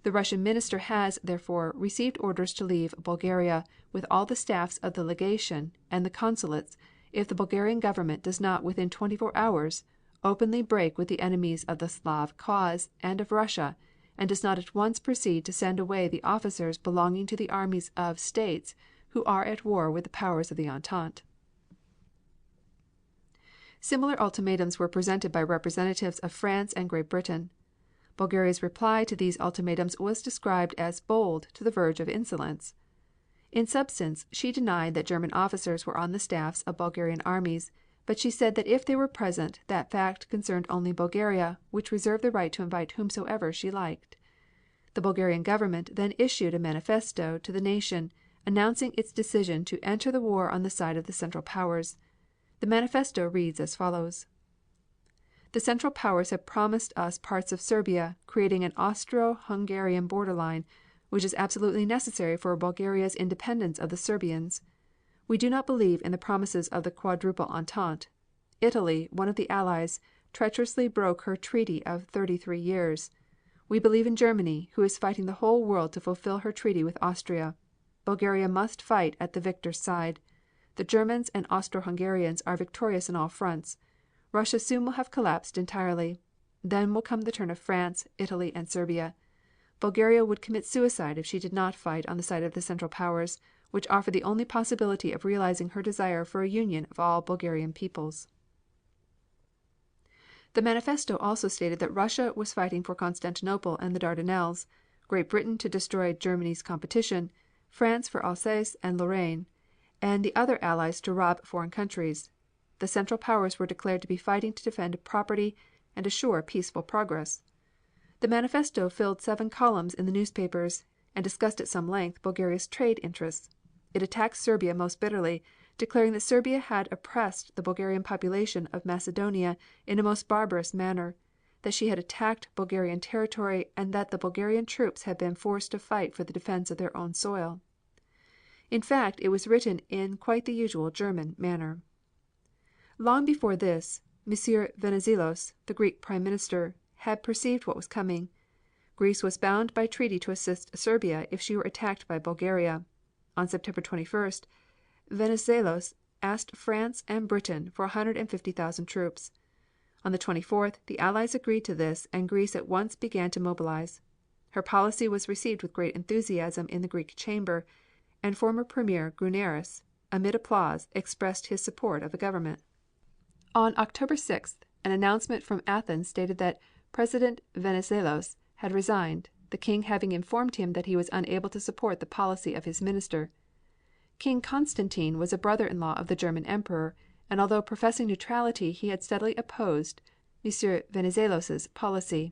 B: The Russian minister has, therefore, received orders to leave Bulgaria with all the staffs of the legation and the consulates if the Bulgarian government does not within 24 hours openly break with the enemies of the Slav cause and of Russia, and does not at once proceed to send away the officers belonging to the armies of states who are at war with the powers of the Entente. Similar ultimatums were presented by representatives of France and Great Britain. Bulgaria's reply to these ultimatums was described as bold to the verge of insolence. In substance, she denied that German officers were on the staffs of Bulgarian armies, but she said that if they were present that fact concerned only Bulgaria, which reserved the right to invite whomsoever she liked. The Bulgarian government then issued a manifesto to the nation, announcing its decision to enter the war on the side of the Central Powers. The manifesto reads as follows: The Central Powers have promised us parts of Serbia, creating an Austro-Hungarian borderline, which is absolutely necessary for Bulgaria's independence of the Serbians. We do not believe in the promises of the Quadruple Entente. Italy, one of the Allies, treacherously broke her treaty of 33 years. We believe in Germany, who is fighting the whole world to fulfill her treaty with Austria. Bulgaria must fight at the victor's side. The Germans and Austro-Hungarians are victorious on all fronts. Russia soon will have collapsed entirely. Then will come the turn of France, Italy and Serbia. Bulgaria would commit suicide if she did not fight on the side of the Central Powers, which offer the only possibility of realizing her desire for a union of all Bulgarian peoples. The manifesto also stated that Russia was fighting for Constantinople and the Dardanelles, Great Britain to destroy Germany's competition, France for Alsace and Lorraine, and the other allies to rob foreign countries. The Central Powers were declared to be fighting to defend property and assure peaceful progress. The manifesto filled 7 columns in the newspapers and discussed at some length Bulgaria's trade interests. It attacked Serbia most bitterly, declaring that Serbia had oppressed the Bulgarian population of Macedonia in a most barbarous manner, that she had attacked Bulgarian territory, and that the Bulgarian troops had been forced to fight for the defense of their own soil. In fact, it was written in quite the usual German manner. Long before this, M. Venizelos, the Greek Prime Minister, had perceived what was coming. Greece was bound by treaty to assist Serbia if she were attacked by Bulgaria. On September 21st, Venizelos asked France and Britain for 150,000 troops. On the 24th, the Allies agreed to this and Greece at once began to mobilize. Her policy was received with great enthusiasm in the Greek chamber, and former Premier Gruneris, amid applause, expressed his support of the government. On October 6th, an announcement from Athens stated that President Venizelos had resigned, the king having informed him that he was unable to support the policy of his minister. King Constantine was a brother-in-law of the German Emperor, and although professing neutrality he had steadily opposed M. Venizelos's policy.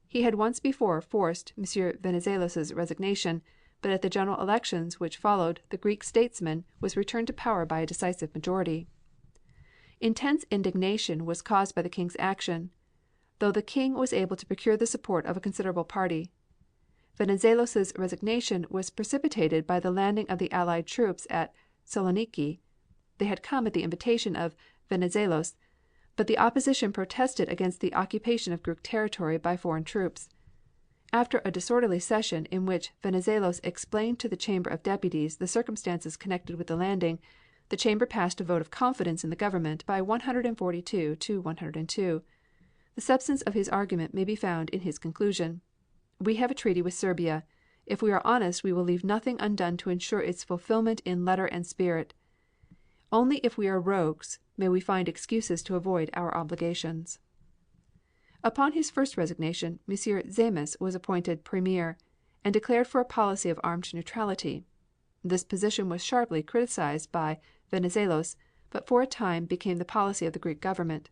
B: He had once before forced M. Venizelos's resignation, but at the general elections which followed the Greek statesman was returned to power by a decisive majority. Intense indignation was caused by the King's action, though the King was able to procure the support of a considerable party. Venizelos's resignation was precipitated by the landing of the Allied troops at Saloniki. They had come at the invitation of Venizelos, but the opposition protested against the occupation of Greek territory by foreign troops. After a disorderly session in which Venizelos explained to the Chamber of Deputies the circumstances connected with the landing, the Chamber passed a vote of confidence in the government by 142 to 102. The substance of his argument may be found in his conclusion. We have a treaty with Serbia. If we are honest we will leave nothing undone to ensure its fulfillment in letter and spirit. Only if we are rogues may we find excuses to avoid our obligations. Upon his first resignation, M. Zamis was appointed Premier, and declared for a policy of armed neutrality. This position was sharply criticized by Venizelos, but for a time became the policy of the Greek government.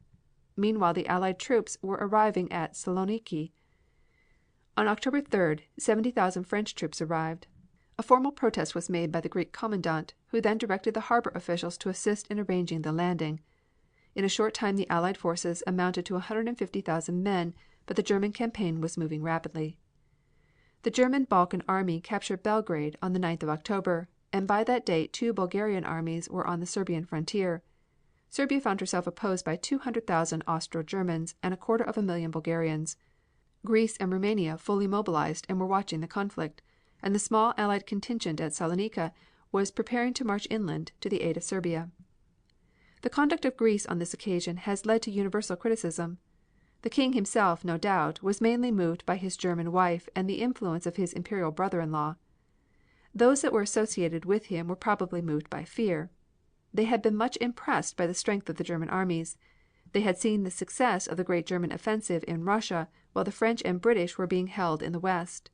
B: Meanwhile the Allied troops were arriving at Saloniki. On October 3rd, 70,000 French troops arrived. A formal protest was made by the Greek commandant, who then directed the harbor officials to assist in arranging the landing. In a short time the Allied forces amounted to 150,000 men, but the German campaign was moving rapidly. The German Balkan army captured Belgrade on the 9th of October, and by that date two Bulgarian armies were on the Serbian frontier. Serbia found herself opposed by 200,000 Austro-Germans and 250,000 Bulgarians. Greece and Roumania fully mobilized and were watching the conflict, and the small Allied contingent at Salonika was preparing to march inland to the aid of Serbia. The conduct of Greece on this occasion has led to universal criticism. The King himself, no doubt, was mainly moved by his German wife and the influence of his imperial brother-in-law. Those that were associated with him were probably moved by fear. They had been much impressed by the strength of the German armies. They had seen the success of the great German offensive in Russia while the French and British were being held in the west.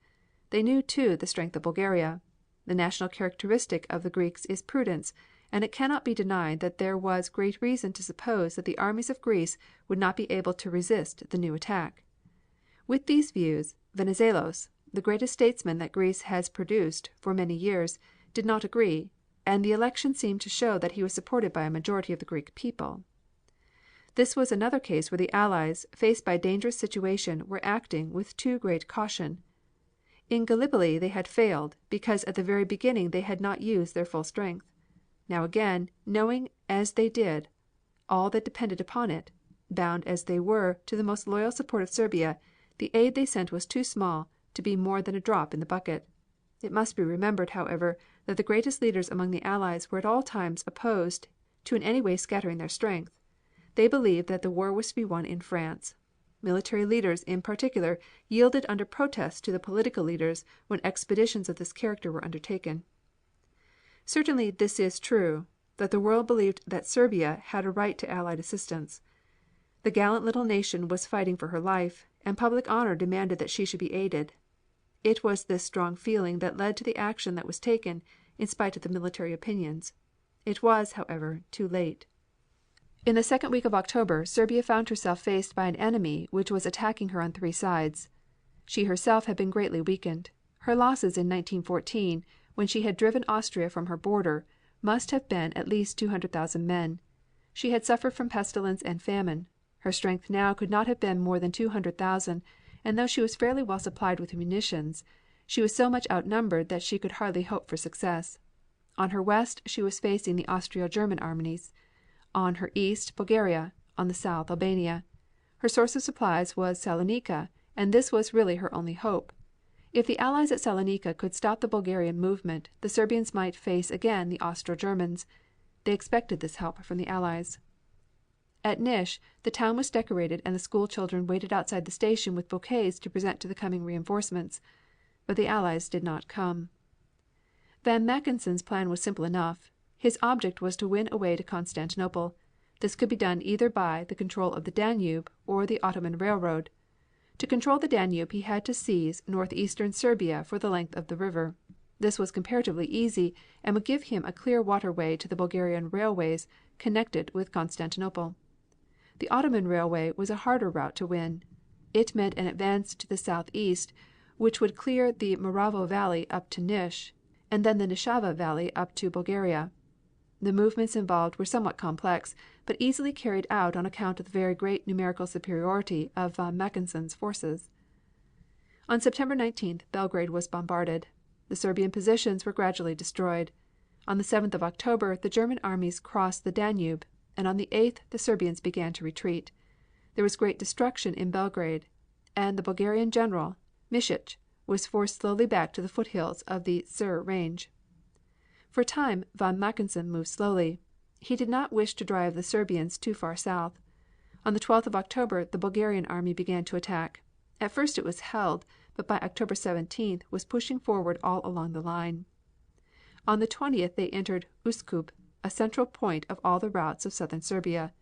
B: They knew too the strength of Bulgaria. The national characteristic of the Greeks is prudence, and it cannot be denied that there was great reason to suppose that the armies of Greece would not be able to resist the new attack. With these views, Venizelos, the greatest statesman that Greece has produced for many years, did not agree, and the election seemed to show that he was supported by a majority of the Greek people. This was another case where the Allies, faced by a dangerous situation, were acting with too great caution. In Gallipoli they had failed, because at the very beginning they had not used their full strength. Now again, knowing as they did all that depended upon it, bound as they were to the most loyal support of Serbia, the aid they sent was too small to be more than a drop in the bucket. It must be remembered, however, that the greatest leaders among the Allies were at all times opposed to in any way scattering their strength. They believed that the war was to be won in France. Military leaders in particular yielded under protest to the political leaders when expeditions of this character were undertaken. Certainly this is true, that the world believed that Serbia had a right to Allied assistance. The gallant little nation was fighting for her life, and public honor demanded that she should be aided. It was this strong feeling that led to the action that was taken, in spite of the military opinions. It was, however, too late. In the second week of October Serbia found herself faced by an enemy which was attacking her on three sides. She herself had been greatly weakened. Her losses in 1914, when she had driven Austria from her border, must have been at least 200,000 men. She had suffered from pestilence and famine. Her strength now could not have been more than 200,000, and though she was fairly well supplied with munitions, she was so much outnumbered that she could hardly hope for success. On her west she was facing the Austro-German armies. On her east, Bulgaria; on the south, Albania. Her source of supplies was Salonika, and this was really her only hope. If the Allies at Salonika could stop the Bulgarian movement, the Serbians might face again the Austro-Germans. They expected this help from the Allies. At Nish the town was decorated and the school children waited outside the station with bouquets to present to the coming reinforcements. But the Allies did not come. Von Mackensen's plan was simple enough. His object was to win a way to Constantinople. This could be done either by the control of the Danube or the Ottoman Railroad. To control the Danube he had to seize northeastern Serbia for the length of the river. This was comparatively easy and would give him a clear waterway to the Bulgarian railways connected with Constantinople. The Ottoman Railway was a harder route to win. It meant an advance to the southeast which would clear the Moravo Valley up to Nish, and then the Nishava Valley up to Bulgaria. The movements involved were somewhat complex, but easily carried out on account of the very great numerical superiority of von Mackensen's forces. On September 19th Belgrade was bombarded. The Serbian positions were gradually destroyed. On the 7th of October the German armies crossed the Danube, and on the 8th the Serbians began to retreat. There was great destruction in Belgrade, and the Bulgarian general, Misic, was forced slowly back to the foothills of the Sur range. For a time von Mackensen moved slowly. He did not wish to drive the Serbians too far south. On the 12th of October the Bulgarian army began to attack. At first it was held, but by October 17th was pushing forward all along the line. On the 20th they entered Uskub, a central point of all the routes of southern Serbia.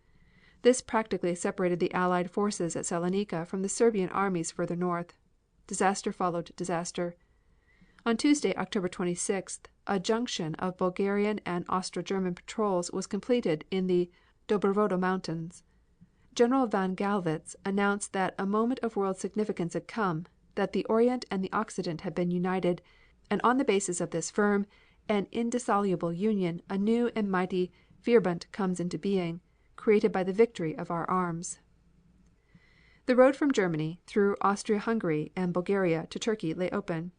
B: This practically separated the Allied forces at Salonika from the Serbian armies further north. Disaster followed disaster. On Tuesday, October 26th, a junction of Bulgarian and Austro-German patrols was completed in the Dobravodo Mountains. General von Gallwitz announced that a moment of world significance had come, that the Orient and the Occident had been united, and on the basis of this firm and indissoluble union a new and mighty Verbund comes into being, created by the victory of our arms. The road from Germany, through Austria-Hungary and Bulgaria to Turkey lay open.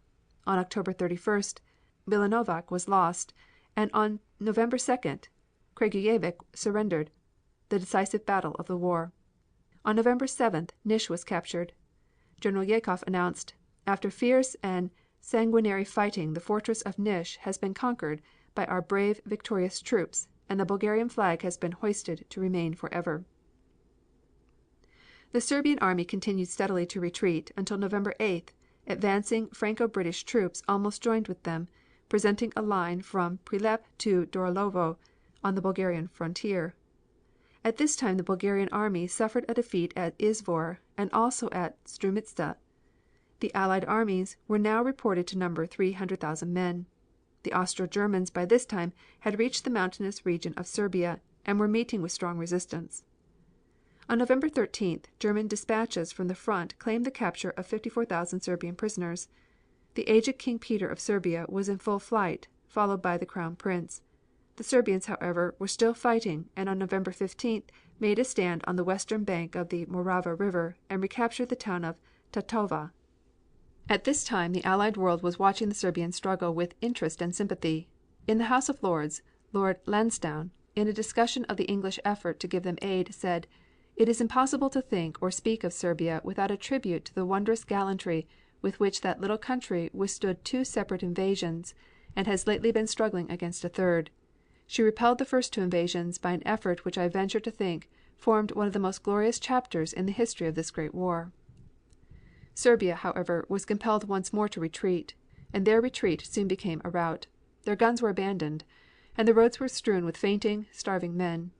B: On October 31st, Milanovac was lost, and on November 2nd, Kragujevac surrendered, the decisive battle of the war. On November 7th, Nish was captured. General Yakov announced, "After fierce and sanguinary fighting the fortress of Nish has been conquered by our brave victorious troops, and the Bulgarian flag has been hoisted to remain forever." The Serbian army continued steadily to retreat until November 8th, advancing Franco-British troops almost joined with them, presenting a line from Prilep to Dorolovo on the Bulgarian frontier. At this time the Bulgarian army suffered a defeat at Izvor and also at Strumitsa. The Allied armies were now reported to number 300,000 men. The Austro-Germans by this time had reached the mountainous region of Serbia and were meeting with strong resistance. On November 13th, German dispatches from the front claimed the capture of 54,000 Serbian prisoners. The aged King Peter of Serbia was in full flight, followed by the Crown Prince. The Serbians, however, were still fighting, and on November 15th made a stand on the western bank of the Morava River and recaptured the town of Tatova. At this time the Allied world was watching the Serbian struggle with interest and sympathy. In the House of Lords, Lord Lansdowne, in a discussion of the English effort to give them aid, said, "It is impossible to think or speak of Serbia without a tribute to the wondrous gallantry with which that little country withstood two separate invasions, and has lately been struggling against a third. She repelled the first two invasions by an effort which I venture to think formed one of the most glorious chapters in the history of this great war." Serbia, however, was compelled once more to retreat, and their retreat soon became a rout. Their guns were abandoned, and the roads were strewn with fainting, starving men.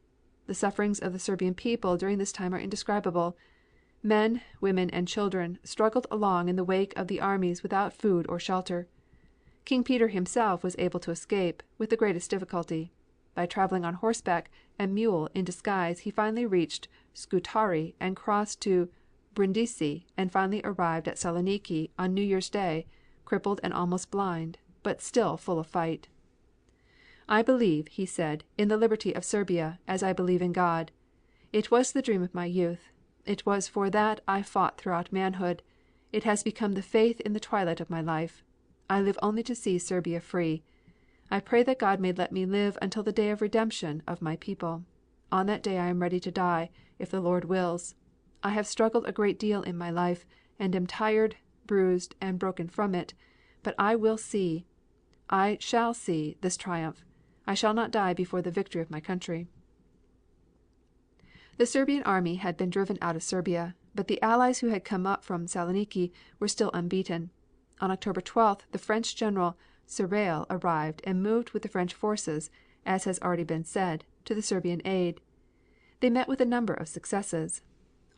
B: The sufferings of the Serbian people during this time are indescribable. Men, women and children struggled along in the wake of the armies without food or shelter. King Peter himself was able to escape, with the greatest difficulty. By traveling on horseback and mule in disguise he finally reached Scutari and crossed to Brindisi and finally arrived at Saloniki on New Year's Day, crippled and almost blind, but still full of fight. "I believe," he said, "in the liberty of Serbia, as I believe in God. It was the dream of my youth. It was for that I fought throughout manhood. It has become the faith in the twilight of my life. I live only to see Serbia free. I pray that God may let me live until the day of redemption of my people. On that day I am ready to die, if the Lord wills. I have struggled a great deal in my life, and am tired, bruised, and broken from it, but I shall see this triumph. I shall not die before the victory of my country." The Serbian army had been driven out of Serbia, but the Allies who had come up from Saloniki were still unbeaten. On October 12th the French General Serrail arrived and moved with the French forces, as has already been said, to the Serbian aid. They met with a number of successes.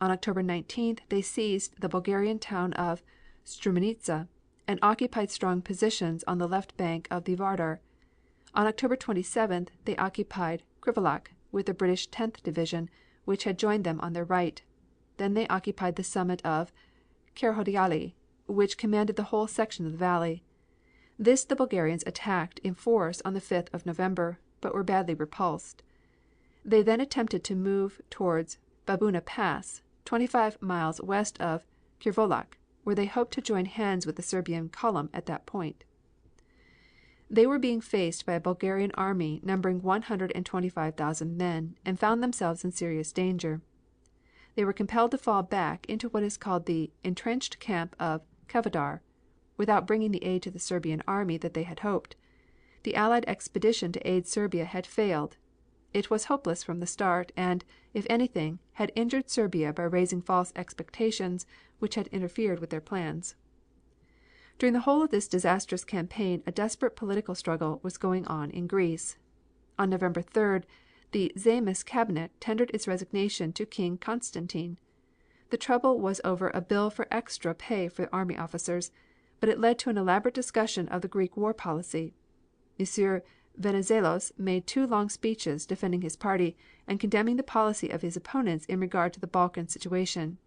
B: On October 19th they seized the Bulgarian town of Struminica and occupied strong positions on the left bank of the Vardar. On October 27th they occupied Krivolak with the British 10th Division, which had joined them on their right. Then they occupied the summit of Karahodjali, which commanded the whole section of the valley. This the Bulgarians attacked in force on the 5th of November, but were badly repulsed. They then attempted to move towards Babuna Pass, 25 miles west of Krivolak, where they hoped to join hands with the Serbian column at that point. They were being faced by a Bulgarian army numbering 125,000 men, and found themselves in serious danger. They were compelled to fall back into what is called the entrenched camp of Kavadar, without bringing the aid to the Serbian army that they had hoped. The Allied expedition to aid Serbia had failed. It was hopeless from the start, and, if anything, had injured Serbia by raising false expectations which had interfered with their plans. During the whole of this disastrous campaign a desperate political struggle was going on in Greece. On November 3rd, the Zaimis cabinet tendered its resignation to King Constantine. The trouble was over a bill for extra pay for army officers, but it led to an elaborate discussion of the Greek war policy. M. Venizelos made 2 long speeches defending his party and condemning the policy of his opponents in regard to the Balkan situation.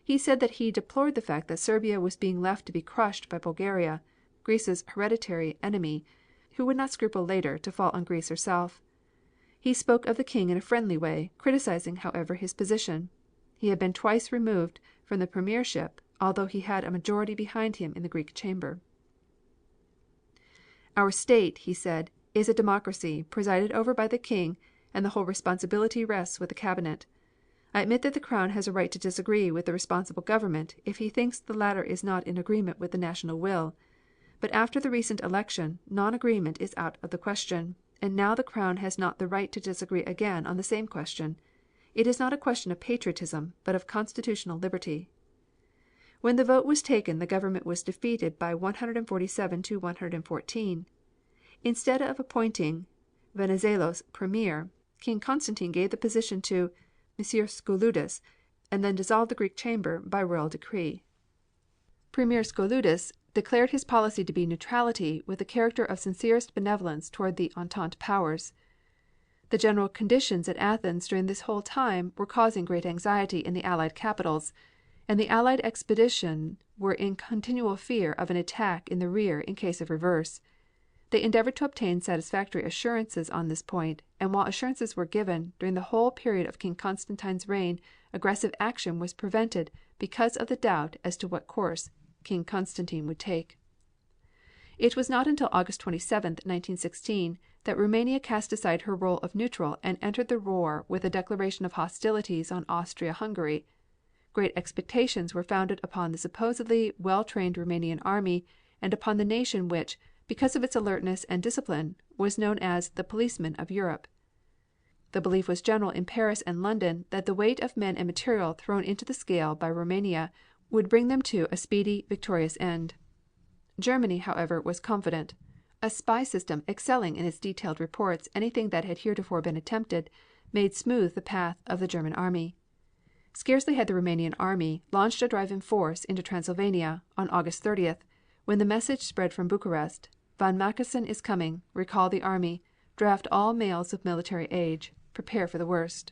B: He said that he deplored the fact that Serbia was being left to be crushed by Bulgaria, Greece's hereditary enemy, who would not scruple later to fall on Greece herself. He spoke of the king in a friendly way, criticizing, however, his position. He had been twice removed from the premiership, although he had a majority behind him in the Greek chamber. Our state, he said, is a democracy presided over by the king, and the whole responsibility rests with the cabinet. I admit that the crown has a right to disagree with the responsible government if he thinks the latter is not in agreement with the national will. But after the recent election, non-agreement is out of the question, and now the crown has not the right to disagree again on the same question. It is not a question of patriotism, but of constitutional liberty. When the vote was taken the government was defeated by 147 to 114. Instead of appointing Venizelos premier, King Constantine gave the position to M. Skouloudis, and then dissolved the Greek chamber by royal decree. Premier Skouloudis declared his policy to be neutrality with the character of sincerest benevolence toward the Entente powers. The general conditions at Athens during this whole time were causing great anxiety in the Allied capitals, and the Allied expedition were in continual fear of an attack in the rear in case of reverse. They endeavored to obtain satisfactory assurances on this point, and while assurances were given, during the whole period of King Constantine's reign aggressive action was prevented because of the doubt as to what course King Constantine would take. It was not until August 27, 1916, that Roumania cast aside her role of neutral and entered the war with a declaration of hostilities on Austria-Hungary. Great expectations were founded upon the supposedly well-trained Roumanian army and upon the nation which, because of its alertness and discipline, was known as the policeman of Europe. The belief was general in Paris and London that the weight of men and material thrown into the scale by Roumania would bring them to a speedy, victorious end. Germany, however, was confident. A spy system excelling in its detailed reports anything that had heretofore been attempted, made smooth the path of the German army. Scarcely had the Roumanian army launched a drive in force into Transylvania on August 30th, when the message spread from Bucharest, Von Mackensen is coming, recall the army, draft all males of military age, prepare for the worst.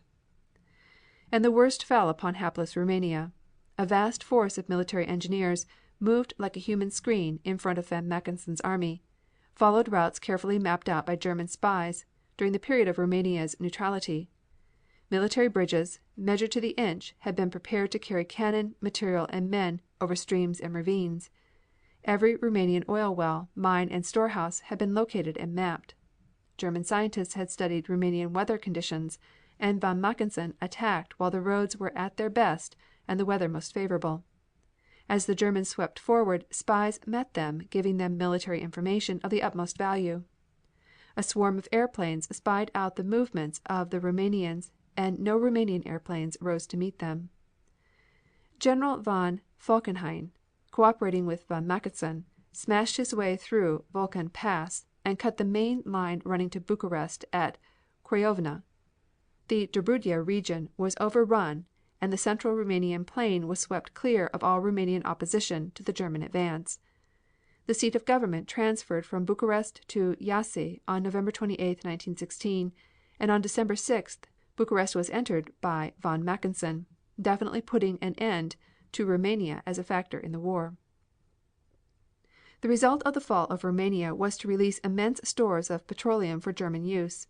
B: And the worst fell upon hapless Roumania. A vast force of military engineers moved like a human screen in front of Von Mackensen's army, followed routes carefully mapped out by German spies during the period of Roumania's neutrality. Military bridges, measured to the inch, had been prepared to carry cannon, material and men over streams and ravines. Every Roumanian oil well, mine and storehouse had been located and mapped. German scientists had studied Roumanian weather conditions, and Von Mackensen attacked while the roads were at their best and the weather most favorable. As the Germans swept forward, spies met them, giving them military information of the utmost value. A swarm of airplanes spied out the movements of the Roumanians, and no Roumanian airplanes rose to meet them. General von Falkenhayn, cooperating with Von Mackensen, smashed his way through Volcan Pass and cut the main line running to Bucharest at Craiovna. The Dobrudia region was overrun and the central Roumanian plain was swept clear of all Roumanian opposition to the German advance. the seat of government transferred from Bucharest to Iași on November 28, 1916, and on December 6th Bucharest was entered by von Mackensen, definitely putting an end to Roumania as a factor in the war. The result of the fall of Roumania was to release immense stores of petroleum for German use.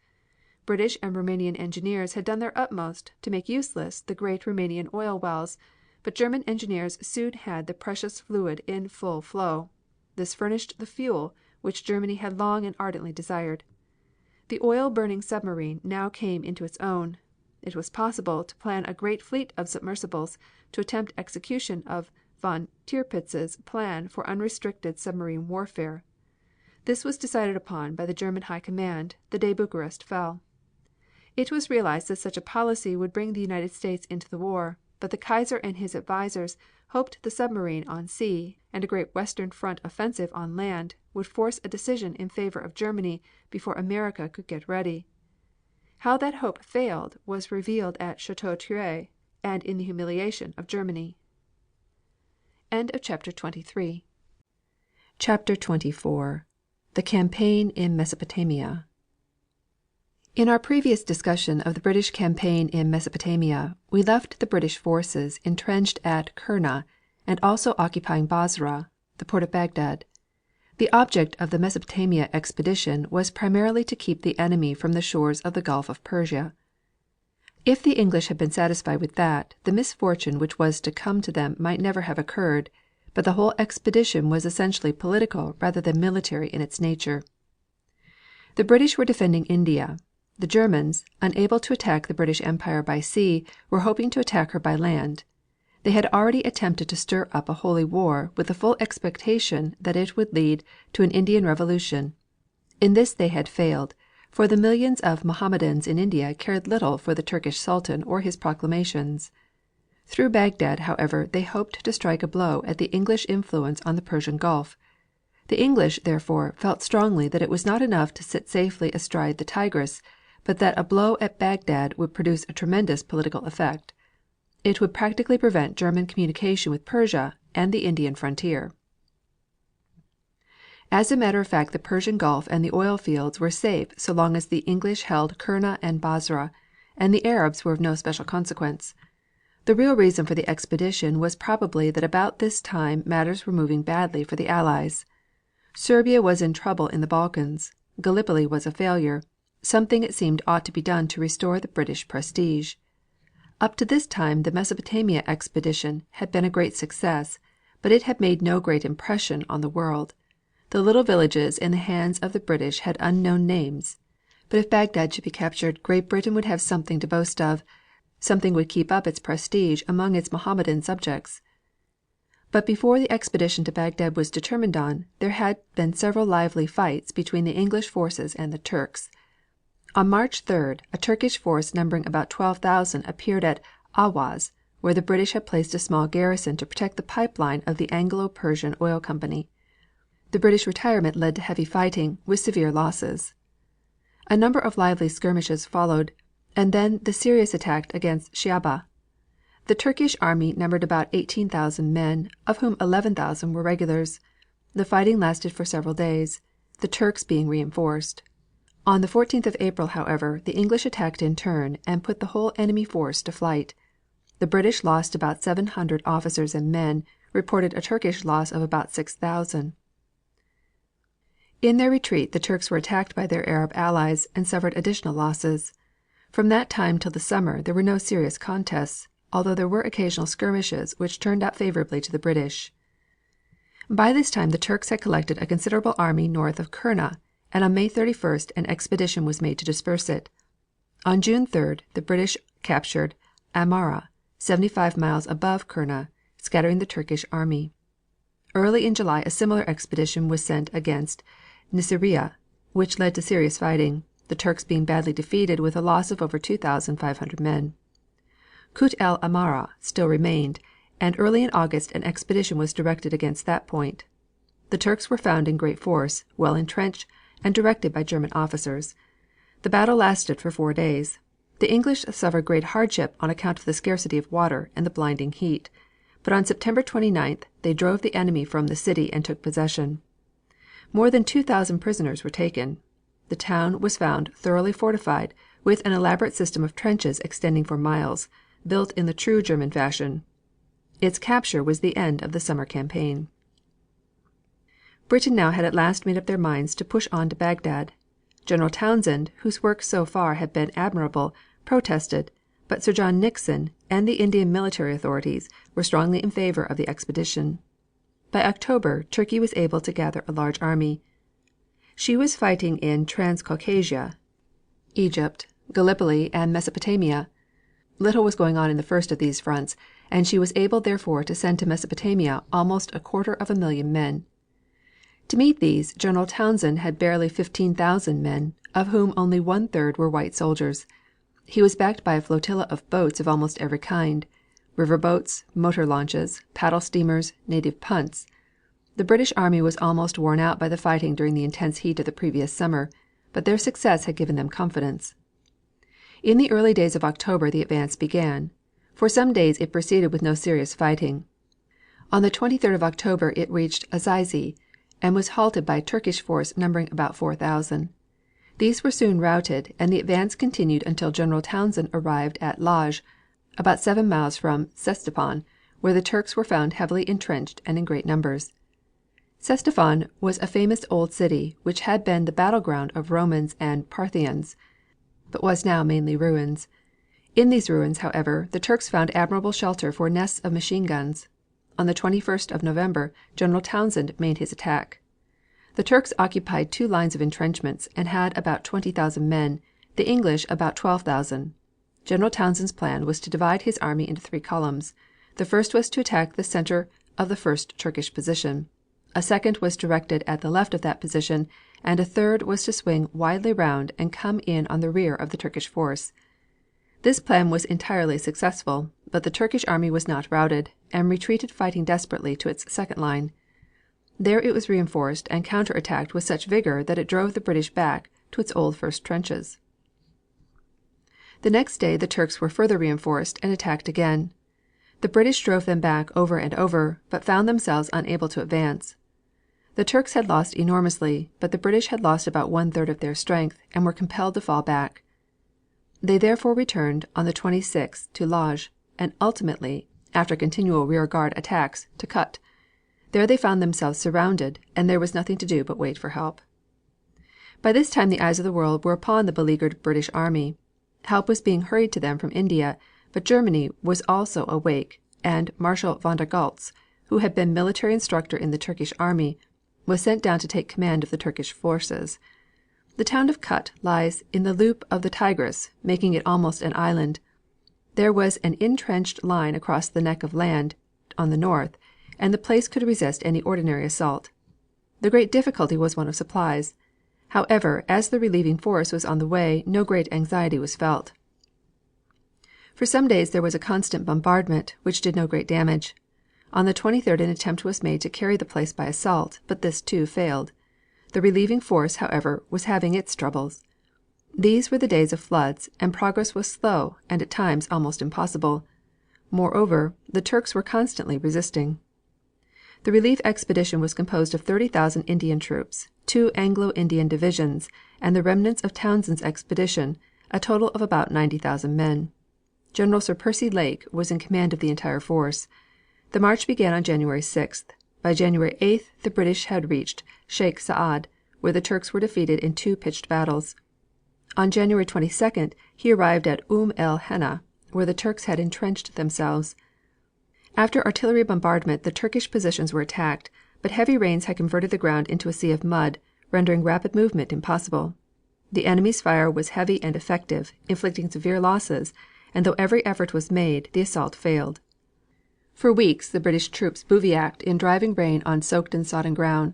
B: British and Roumanian engineers had done their utmost to make useless the great Roumanian oil wells, but German engineers soon had the precious fluid in full flow. This furnished the fuel which Germany had long and ardently desired. The oil burning submarine now came into its own. It was possible to plan a great fleet of submersibles to attempt execution of von Tirpitz's plan for unrestricted submarine warfare. This was decided upon by the German High Command the day Bucharest fell. It was realized that such a policy would bring the United States into the war, but the Kaiser and his advisers hoped the submarine on sea and a great Western Front offensive on land would force a decision in favor of Germany before America could get ready. How that hope failed was revealed at Chateau Thierry and in the humiliation of Germany. End of chapter 23.
A: Chapter 24. The Campaign in Mesopotamia. In our previous discussion of the British campaign in Mesopotamia, we left the British forces entrenched at Kurna and also occupying Basra, the port of Baghdad. The object of the Mesopotamia expedition was primarily to keep the enemy from the shores of the Gulf of Persia. If the English had been satisfied with that, the misfortune which was to come to them might never have occurred, but the whole expedition was essentially political rather than military in its nature. The British were defending India. The Germans, unable to attack the British Empire by sea, were hoping to attack her by land. They had already attempted to stir up a holy war with the full expectation that it would lead to an Indian revolution. In this they had failed, for the millions of Mohammedans in India cared little for the Turkish Sultan or his proclamations. Through Baghdad, however, they hoped to strike a blow at the English influence on the Persian Gulf. The English, therefore, felt strongly that it was not enough to sit safely astride the Tigris, but that a blow at Baghdad would produce a tremendous political effect. It would practically prevent German communication with Persia and the Indian frontier. As a matter of fact, the Persian Gulf and the oil fields were safe so long as the English held Kurna and Basra, and the Arabs were of no special consequence. The real reason for the expedition was probably that about this time matters were moving badly for the Allies. Serbia was in trouble in the Balkans. Gallipoli was a failure. Something it seemed ought to be done to restore the British prestige. Up to this time the Mesopotamia expedition had been a great success, but it had made no great impression on the world. The little villages in the hands of the British had unknown names. But if Baghdad should be captured, Great Britain would have something to boast of. Something would keep up its prestige among its Mohammedan subjects. But before the expedition to Baghdad was determined on, there had been several lively fights between the English forces and the Turks. On March 3rd, a Turkish force numbering about 12,000 appeared at Ahwaz, where the British had placed a small garrison to protect the pipe line of the Anglo-Persian Oil Company. The British retirement led to heavy fighting, with severe losses. A number of lively skirmishes followed, and then the serious attack against Shiaba. The Turkish army numbered about 18,000 men, of whom 11,000 were regulars. The fighting lasted for several days, the Turks being reinforced. On the 14th of April, however, the English attacked in turn and put the whole enemy force to flight. The British lost about 700 officers and men, reported a Turkish loss of about 6,000. In their retreat the Turks were attacked by their Arab allies and suffered additional losses. From that time till the summer there were no serious contests, although there were occasional skirmishes which turned out favorably to the British. By this time the Turks had collected a considerable army north of Kurna, and on May 31st an expedition was made to disperse it. On June 3rd the British captured Amara, 75 miles above Kurna, scattering the Turkish army. Early in July a similar expedition was sent against Nisiriya, which led to serious fighting, the Turks being badly defeated with a loss of over 2,500 men. Kut el Amara still remained, and early in August an expedition was directed against that point. The Turks were found in great force, well entrenched, and directed by German officers. The battle lasted for 4 days. The English suffered great hardship on account of the scarcity of water and the blinding heat. But on September 29th they drove the enemy from the city and took possession. More than 2,000 prisoners were taken. The town was found thoroughly fortified, with an elaborate system of trenches extending for miles, built in the true German fashion. Its capture was the end of the summer campaign. Britain now had at last made up their minds to push on to Baghdad. General Townshend, whose work so far had been admirable, protested, but Sir John Nixon and the Indian military authorities were strongly in favor of the expedition. By October Turkey was able to gather a large army. She was fighting in Transcaucasia, Egypt, Gallipoli and Mesopotamia. Little was going on in the first of these fronts, and she was able therefore to send to Mesopotamia almost 250,000 men. To meet these, General Townshend had barely 15,000 men, of whom only one third were white soldiers. He was backed by a flotilla of boats of almost every kind: river boats, motor launches, paddle steamers, native punts. The British army was almost worn out by the fighting during the intense heat of the previous summer, but their success had given them confidence. In the early days of October the advance began. For some days it proceeded with no serious fighting. On the 23rd of October it reached Azizi, and was halted by a Turkish force numbering about 4,000. These were soon routed, and the advance continued until General Townshend arrived at Laj, about 7 miles from Ctesiphon, where the Turks were found heavily entrenched and in great numbers. Ctesiphon was a famous old city which had been the battleground of Romans and Parthians, but was now mainly ruins. In these ruins, however, the Turks found admirable shelter for nests of machine guns. On the 21st of November General Townshend made his attack. The Turks occupied 2 lines of entrenchments and had about 20,000 men, the English about 12,000. General Townshend's plan was to divide his army into 3 columns. The first was to attack the center of the first Turkish position. A second was directed at the left of that position, and a third was to swing widely round and come in on the rear of the Turkish force. This plan was entirely successful, but the Turkish army was not routed, and retreated fighting desperately to its second line. There it was reinforced and counterattacked with such vigor that it drove the British back to its old first trenches. The next day the Turks were further reinforced and attacked again. The British drove them back over and over, but found themselves unable to advance. The Turks had lost enormously, but the British had lost about one third of their strength and were compelled to fall back. They therefore returned on the 26th to Laj, and ultimately, after continual rearguard attacks, to Kut. There they found themselves surrounded, and there was nothing to do but wait for help. By this time the eyes of the world were upon the beleaguered British army. Help was being hurried to them from India, but Germany was also awake, and Marshal von der Goltz, who had been military instructor in the Turkish army, was sent down to take command of the Turkish forces. The town of Kut lies in the loop of the Tigris, making it almost an island. There was an intrenched line across the neck of land on the north, and the place could resist any ordinary assault. The great difficulty was one of supplies. However, as the relieving force was on the way, no great anxiety was felt. For some days there was a constant bombardment, which did no great damage. On the 23rd an attempt was made to carry the place by assault, but this too failed. The relieving force, however, was having its troubles. These were the days of floods, and progress was slow and at times almost impossible. Moreover, the Turks were constantly resisting. The relief expedition was composed of 30,000 Indian troops, 2 Anglo-Indian divisions, and the remnants of Townshend's expedition, a total of about 90,000 men. General Sir Percy Lake was in command of the entire force. The march began on January 6th. By January 8th the British had reached Sheikh Saad, where the Turks were defeated in 2 pitched battles. On January 22nd he arrived at el Henna, where the Turks had entrenched themselves. After artillery bombardment the Turkish positions were attacked, but heavy rains had converted the ground into a sea of mud, rendering rapid movement impossible. The enemy's fire was heavy and effective, inflicting severe losses, and though every effort was made, the assault failed. For weeks the British troops bivouacked in driving rain on soaked and sodden ground.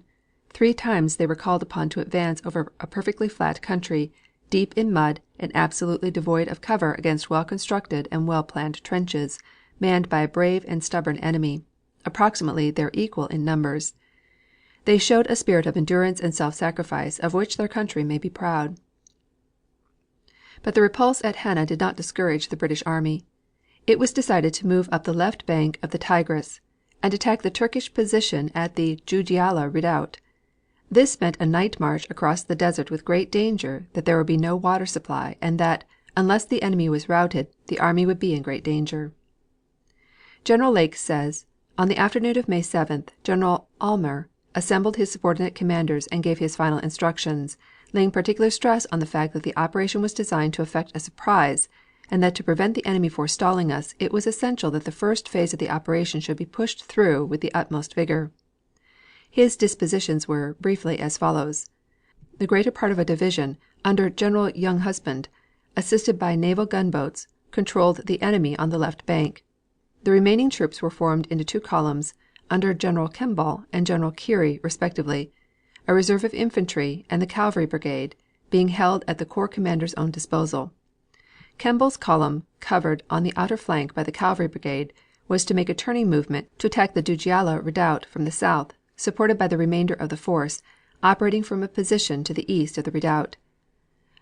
A: 3 times they were called upon to advance over a perfectly flat country, deep in mud and absolutely devoid of cover against well constructed and well planned trenches, manned by a brave and stubborn enemy, approximately their equal in numbers. They showed a spirit of endurance and self sacrifice of which their country may be proud. But the repulse at Henna did not discourage the British army. It was decided to move up the left bank of the Tigris and attack the Turkish position at the Djoujiala redoubt. This meant a night march across the desert with great danger that there would be no water supply and that, unless the enemy was routed, the army would be in great danger. General Lake says: "On the afternoon of May 7th, General Almer assembled his subordinate commanders and gave his final instructions, laying particular stress on the fact that the operation was designed to effect a surprise, and that to prevent the enemy forestalling us it was essential that the first phase of the operation should be pushed through with the utmost vigor." His dispositions were, briefly, as follows: the greater part of a division, under General Younghusband, assisted by naval gunboats, controlled the enemy on the left bank. The remaining troops were formed into two columns, under General Kemball and General Keary respectively, a reserve of infantry and the cavalry brigade being held at the corps commander's own disposal. Kemball's column, covered on the outer flank by the cavalry brigade, was to make a turning movement to attack the Dujailah redoubt from the south, supported by the remainder of the force, operating from a position to the east of the redoubt.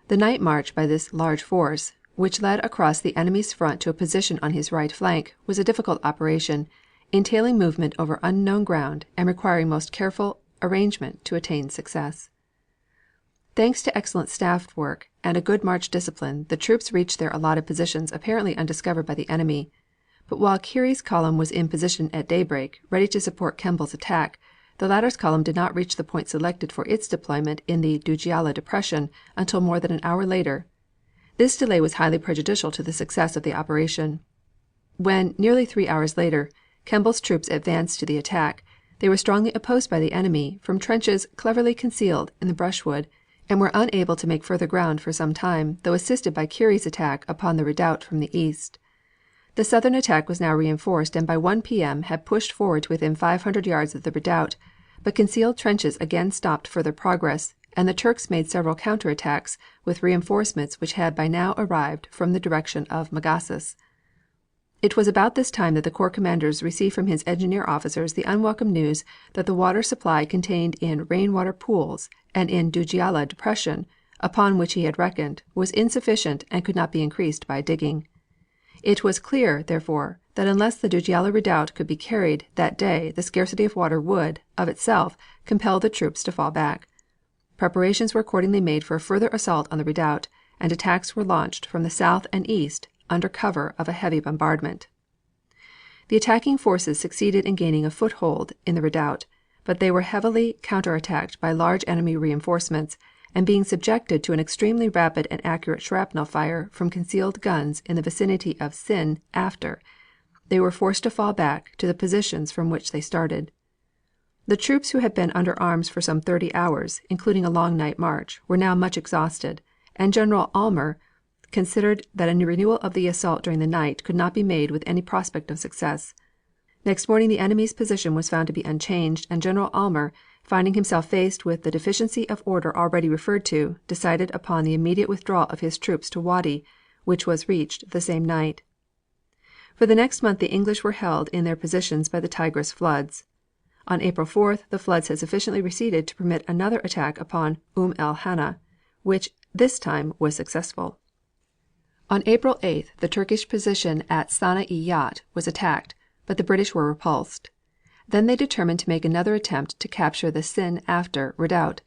A: The night march by this large force, which led across the enemy's front to a position on his right flank, was a difficult operation, entailing movement over unknown ground and requiring most careful arrangement to attain success. Thanks to excellent staff work and a good march discipline, the troops reached their allotted positions apparently undiscovered by the enemy. But while Keary's column was in position at daybreak, ready to support Kemball's attack, the latter's column did not reach the point selected for its deployment in the Dujailah depression until more than an hour later. This delay was highly prejudicial to the success of the operation. When, nearly 3 hours later, Kemball's troops advanced to the attack, they were strongly opposed by the enemy from trenches cleverly concealed in the brushwood, and were unable to make further ground for some time, though assisted by Keary's attack upon the redoubt from the east. The southern attack was now reinforced and by 1 P.M. had pushed forward to within 500 yards of the redoubt, but concealed trenches again stopped further progress, and the Turks made several counter attacks with reinforcements which had by now arrived from the direction of Magassis. It was about this time that the corps commander received from his engineer officers the unwelcome news that the water supply contained in rainwater pools and in Dujailah depression, upon which he had reckoned, was insufficient and could not be increased by digging. It was clear, therefore, that unless the Dujailah redoubt could be carried that day the scarcity of water would, of itself, compel the troops to fall back. Preparations were accordingly made for a further assault on the redoubt, and attacks were launched from the south and east under cover of a heavy bombardment. The attacking forces succeeded in gaining a foothold in the redoubt, but they were heavily counterattacked by large enemy reinforcements, and being subjected to an extremely rapid and accurate shrapnel fire from concealed guns in the vicinity of Sin after, they were forced to fall back to the positions from which they started. The troops who had been under arms for some 30 hours, including a long night march, were now much exhausted, and General Almer considered that a renewal of the assault during the night could not be made with any prospect of success. Next morning the enemy's position was found to be unchanged, and General Almer, finding himself faced with the deficiency of order already referred to, decided upon the immediate withdrawal of his troops to Wadi, which was reached the same night. For the next month the English were held in their positions by the Tigris floods. On April 4th the floods had sufficiently receded to permit another attack upon el Hana, which this time was successful. On April 8th the Turkish position at Sana-i-Yat was attacked, but the British were repulsed. Then they determined to make another attempt to capture the Sin after redoubt.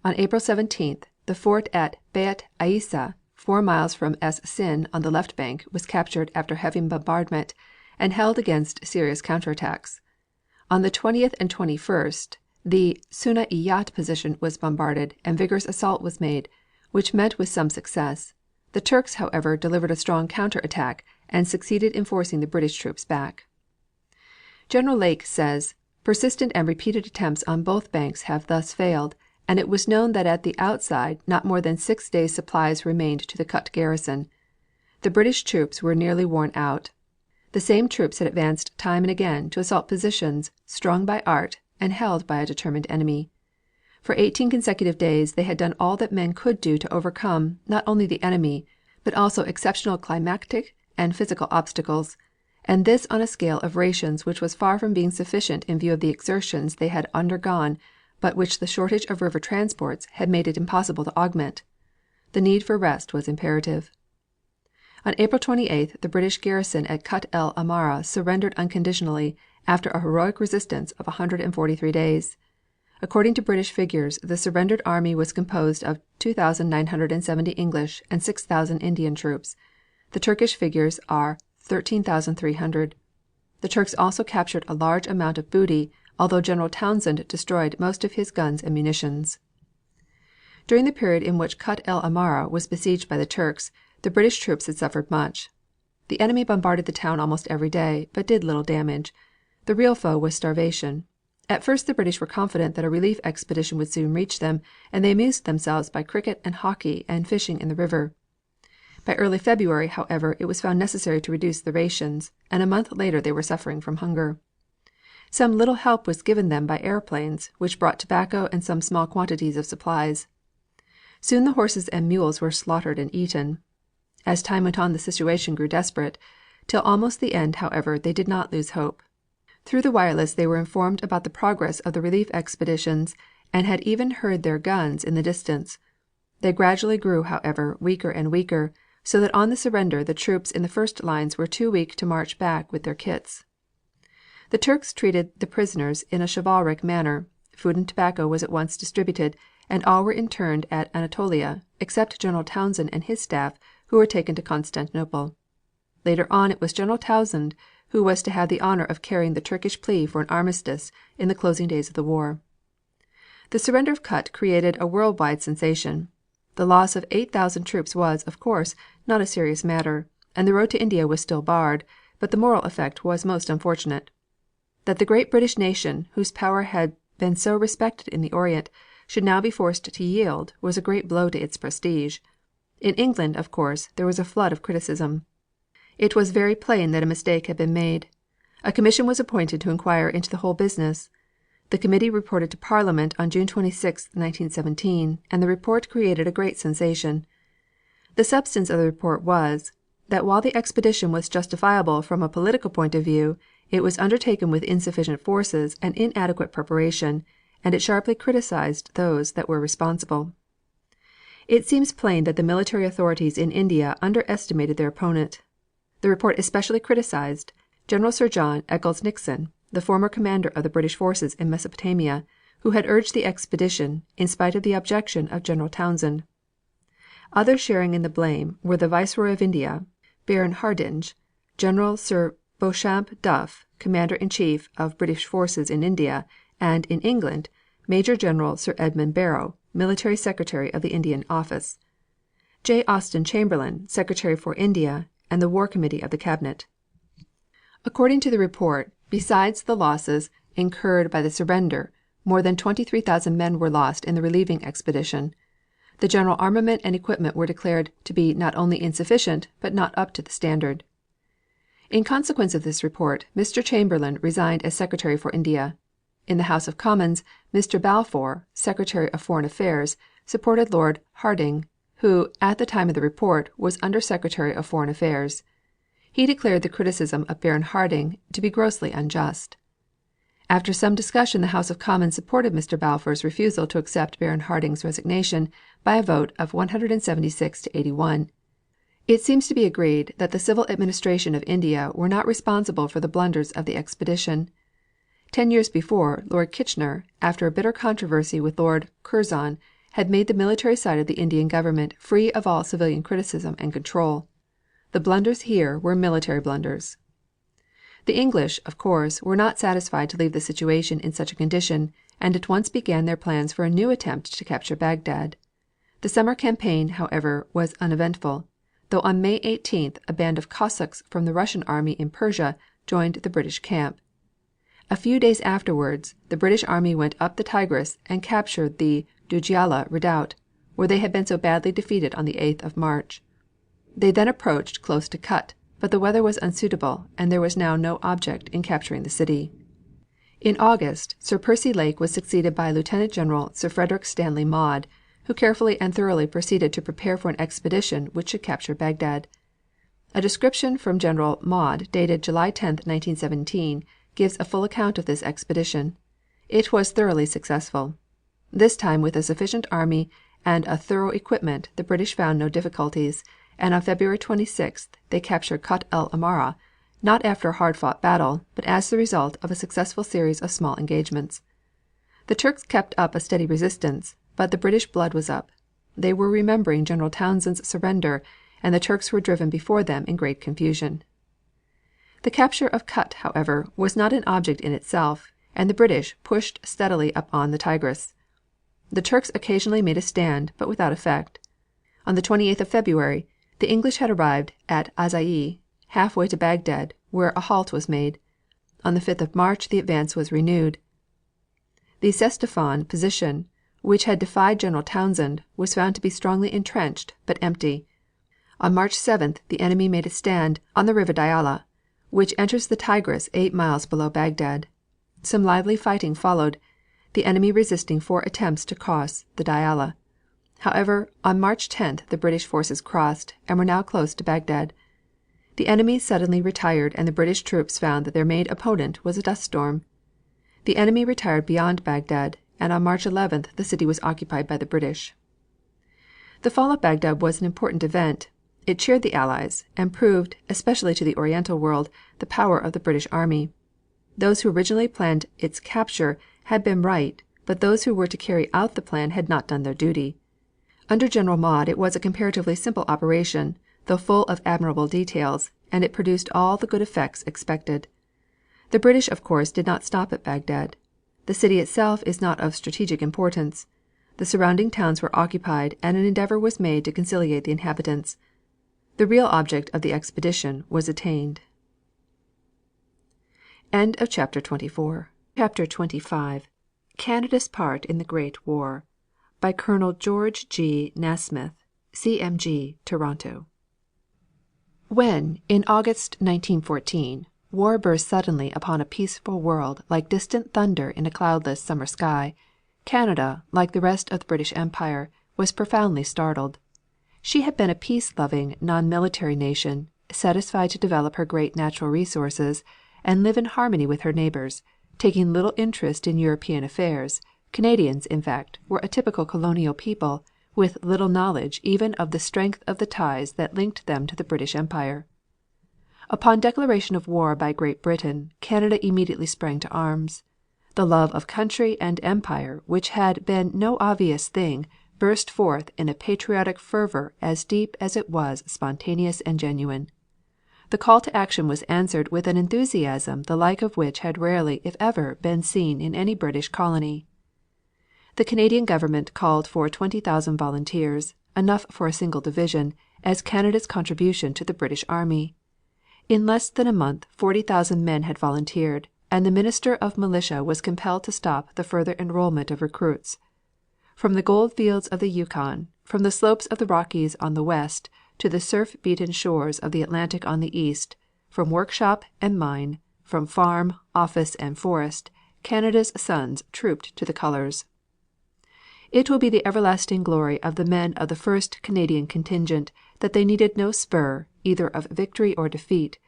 A: On April 17th the fort at Beit Aissa, 4 miles from Es Sin on the left bank, was captured after heavy bombardment and held against serious counterattacks. On the 20th and 21st the Suna-i-Yat position was bombarded and vigorous assault was made, which met with some success. The Turks, however, delivered a strong counterattack and succeeded in forcing the British troops back. General Lake says: "Persistent and repeated attempts on both banks have thus failed, and it was known that at the outside not more than 6 days' supplies remained to the Kut garrison. The British troops were nearly worn out. The same troops had advanced time and again to assault positions strong by art and held by a determined enemy. For 18 consecutive days they had done all that men could do to overcome, not only the enemy, but also exceptional climatic and physical obstacles, and this on a scale of rations which was far from being sufficient in view of the exertions they had undergone, but which the shortage of river transports had made it impossible to augment. The need for rest was imperative." On April 28th the British garrison at Kut el Amara surrendered unconditionally after a heroic resistance of 143 days. According to British figures, the surrendered army was composed of 2,970 English and 6,000 Indian troops. The Turkish figures are 13,300. The Turks also captured a large amount of booty, although General Townshend destroyed most of his guns and munitions. During the period in which Kut el Amara was besieged by the Turks, the British troops had suffered much. The enemy bombarded the town almost every day, but did little damage. The real foe was starvation. At first the British were confident that a relief expedition would soon reach them, and they amused themselves by cricket and hockey and fishing in the river. By early February, however, it was found necessary to reduce the rations, and a month later they were suffering from hunger. Some little help was given them by airplanes, which brought tobacco and some small quantities of supplies. Soon the horses and mules were slaughtered and eaten. As time went on the situation grew desperate. Till almost the end, however, they did not lose hope. Through the wireless they were informed about the progress of the relief expeditions and had even heard their guns in the distance. They gradually grew, however, weaker and weaker, so that on the surrender the troops in the first lines were too weak to march back with their kits. The Turks treated the prisoners in a chivalric manner. Food and tobacco was at once distributed, and all were interned at Anatolia, except General Townshend and his staff, who were taken to Constantinople. Later on it was General Townshend who was to have the honor of carrying the Turkish plea for an armistice in the closing days of the war. The surrender of Kut created a world-wide sensation. The loss of 8,000 troops was, of course, not a serious matter, and the road to India was still barred, but the moral effect was most unfortunate. That the great British nation, whose power had been so respected in the Orient, should now be forced to yield was a great blow to its prestige. In England, of course, there was a flood of criticism. It was very plain that a mistake had been made. A commission was appointed to inquire into the whole business. The committee reported to Parliament on June 26, 1917, and the report created a great sensation. The substance of the report was, that while the expedition was justifiable from a political point of view, it was undertaken with insufficient forces and inadequate preparation, and it sharply criticized those that were responsible. It seems plain that the military authorities in India underestimated their opponent. The report especially criticized General Sir John Eccles Nixon, the former commander of the British forces in Mesopotamia, who had urged the expedition, in spite of the objection of General Townshend. Others sharing in the blame were the Viceroy of India, Baron Hardinge, General Sir Beauchamp Duff, Commander-in-Chief of British forces in India, and in England, Major General Sir Edmund Barrow, Military Secretary of the Indian Office, J. Austen Chamberlain, Secretary for India, and the War Committee of the Cabinet. According to the report, besides the losses incurred by the surrender, more than 23,000 men were lost in the relieving expedition. The general armament and equipment were declared to be not only insufficient, but not up to the standard. In consequence of this report, Mr. Chamberlain resigned as Secretary for India. In the House of Commons, Mr. Balfour, Secretary of Foreign Affairs, supported Lord Hardinge, who, at the time of the report, was Under Secretary of Foreign Affairs. He declared the criticism of Baron Hardinge to be grossly unjust. After some discussion the House of Commons supported Mr. Balfour's refusal to accept Baron Hardinge's resignation by a vote of 176 to 81. It seems to be agreed that the civil administration of India were not responsible for the blunders of the expedition. 10 years before, Lord Kitchener, after a bitter controversy with Lord Curzon, had made the military side of the Indian government free of all civilian criticism and control. The blunders here were military blunders. The English, of course, were not satisfied to leave the situation in such a condition, and at once began their plans for a new attempt to capture Baghdad. The summer campaign, however, was uneventful, though on May 18th a band of Cossacks from the Russian army in Persia joined the British camp. A few days afterwards the British army went up the Tigris and captured the Dujailah redoubt, where they had been so badly defeated on the 8th of March. They then approached close to Kut, but the weather was unsuitable and there was now no object in capturing the city. In August, Sir Percy Lake was succeeded by Lieutenant General Sir Frederick Stanley Maude, who carefully and thoroughly proceeded to prepare for an expedition which should capture Baghdad. A description from General Maude dated July 10, 1917, gives a full account of this expedition. It was thoroughly successful. This time with a sufficient army and a thorough equipment the British found no difficulties, and on February 26th they captured Kut el Amara, not after a hard-fought battle, but as the result of a successful series of small engagements. The Turks kept up a steady resistance, but the British blood was up. They were remembering General Townshend's surrender, and the Turks were driven before them in great confusion. The capture of Kut, however, was not an object in itself, and the British pushed steadily up on the Tigris. The Turks occasionally made a stand, but without effect. On the 28th of February, the English had arrived at Azai, halfway to Bagdad, where a halt was made. On the 5th of March the advance was renewed. The Ctesiphon position, which had defied General Townshend, was found to be strongly intrenched, but empty. On March 7th the enemy made a stand on the river Diala, which enters the Tigris 8 miles below Bagdad. Some lively fighting followed, the enemy resisting 4 attempts to cross the Diala. However, on March 10th the British forces crossed, and were now close to Bagdad. The enemy suddenly retired, and the British troops found that their main opponent was a dust storm. The enemy retired beyond Bagdad, and on March 11th the city was occupied by the British. The fall of Bagdad was an important event. It cheered the Allies, and proved, especially to the Oriental world, the power of the British army. Those who originally planned its capture had been right, but those who were to carry out the plan had not done their duty. Under General Maude it was a comparatively simple operation, though full of admirable details, and it produced all the good effects expected. The British, of course, did not stop at Bagdad. The city itself is not of strategic importance. The surrounding towns were occupied, and an endeavor was made to conciliate the inhabitants. The real object of the expedition was attained. End of chapter 24. Chapter 25. Canada's Part in the Great War, by Colonel George G. Nasmyth, C.M.G., Toronto. When, in August 1914, war burst suddenly upon a peaceful world like distant thunder in a cloudless summer sky, Canada, like the rest of the British Empire, was profoundly startled. She had been a peace-loving, non-military nation, satisfied to develop her great natural resources and live in harmony with her neighbors, taking little interest in European affairs. Canadians, in fact, were a typical colonial people, with little knowledge even of the strength of the ties that linked them to the British Empire. Upon declaration of war by Great Britain, Canada immediately sprang to arms. The love of country and empire, which had been no obvious thing, burst forth in a patriotic fervor as deep as it was spontaneous and genuine. The call to action was answered with an enthusiasm the like of which had rarely, if ever, been seen in any British colony. The Canadian government called for 20,000 volunteers, enough for a single division, as Canada's contribution to the British army. In less than a month 40,000 men had volunteered, and the Minister of Militia was compelled to stop the further enrollment of recruits. From the gold fields of the Yukon, from the slopes of the Rockies on the west to the surf-beaten shores of the Atlantic on the east, from workshop and mine, from farm, office, and forest, Canada's sons trooped to the colors. It will be the everlasting glory of the men of the 1st Canadian Contingent that they needed no spur, either of victory or defeat.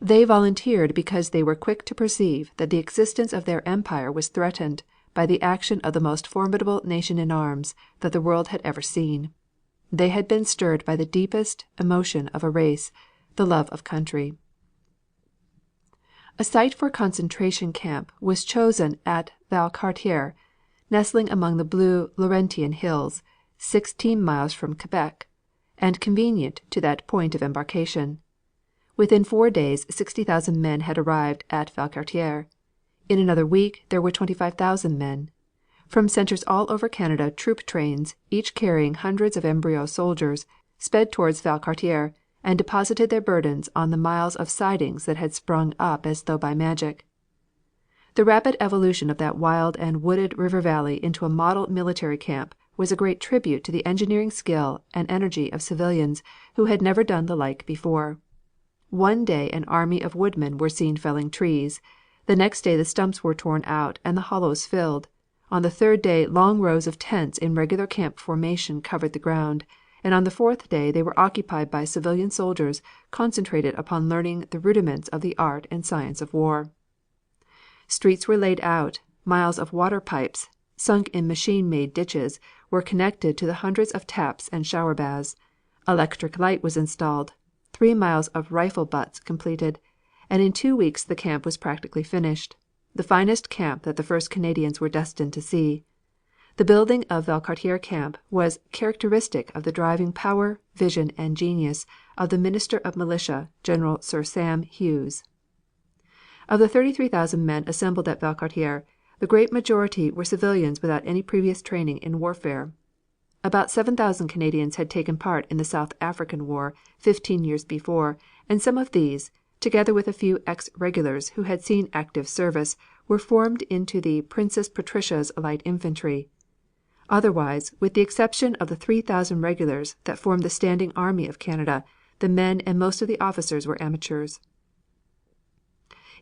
A: They volunteered because they were quick to perceive that the existence of their empire was threatened by the action of the most formidable nation in arms that the world had ever seen. They had been stirred by the deepest emotion of a race, the love of country. A site for a concentration camp was chosen at Valcartier, nestling among the blue Laurentian hills, 16 miles from Quebec, and convenient to that point of embarkation. Within 4 days 60,000 men had arrived at Valcartier. In another week there were 25,000 men. From centers all over Canada troop trains, each carrying hundreds of embryo soldiers, sped towards Valcartier and deposited their burdens on the miles of sidings that had sprung up as though by magic. The rapid evolution of that wild and wooded river valley into a model military camp was a great tribute to the engineering skill and energy of civilians who had never done the like before. One day an army of woodmen were seen felling trees. The next day the stumps were torn out and the hollows filled. On the third day long rows of tents in regular camp formation covered the ground, and on the fourth day they were occupied by civilian soldiers concentrated upon learning the rudiments of the art and science of war. Streets were laid out, miles of water pipes, sunk in machine-made ditches, were connected to the hundreds of taps and shower baths. Electric light was installed, 3 miles of rifle butts completed, and in 2 weeks the camp was practically finished.
B: the finest camp that the 1st Canadians were destined to see. The building of Valcartier camp was characteristic of the driving power, vision and genius of the Minister of Militia, General Sir Sam Hughes. Of the 33,000 men assembled at Valcartier, the great majority were civilians without any previous training in warfare. About 7,000 Canadians had taken part in the South African War 15 years before, and some of these, together with a few ex-regulars who had seen active service, were formed into the Princess Patricia's Light Infantry. Otherwise, with the exception of the 3,000 regulars that formed the standing army of Canada, the men and most of the officers were amateurs.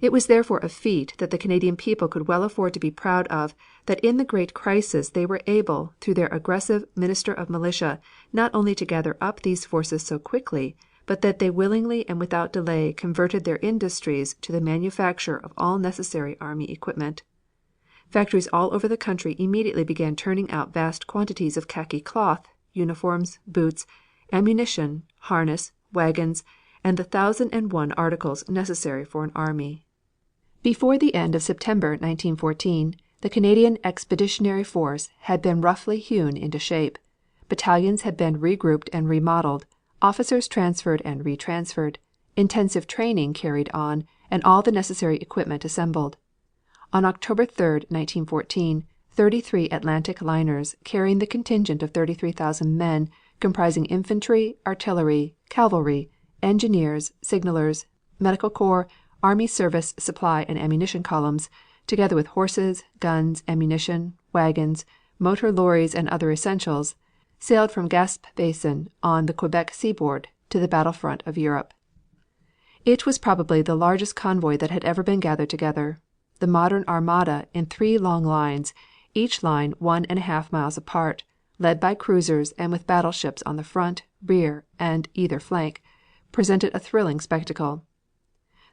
B: It was therefore a feat that the Canadian people could well afford to be proud of that in the great crisis they were able, through their aggressive Minister of Militia, not only to gather up these forces so quickly, but that they willingly and without delay converted their industries to the manufacture of all necessary army equipment. Factories all over the country immediately began turning out vast quantities of khaki cloth, uniforms, boots, ammunition, harness, wagons, and the 1,001 articles necessary for an army. Before the end of September, 1914, the Canadian Expeditionary Force had been roughly hewn into shape. Battalions had been regrouped and remodeled, officers transferred and retransferred, intensive training carried on, and all the necessary equipment assembled. On October 3, 1914, 33 Atlantic liners carrying the contingent of 33,000 men, comprising infantry, artillery, cavalry, engineers, signalers, medical corps, Army Service Supply and Ammunition columns, together with horses, guns, ammunition, wagons, motor lorries and other essentials, sailed from Gaspe Basin on the Quebec seaboard to the battlefront of Europe. It was probably the largest convoy that had ever been gathered together. The modern armada in 3 long lines, each line 1½ miles apart, led by cruisers and with battleships on the front, rear and either flank, presented a thrilling spectacle.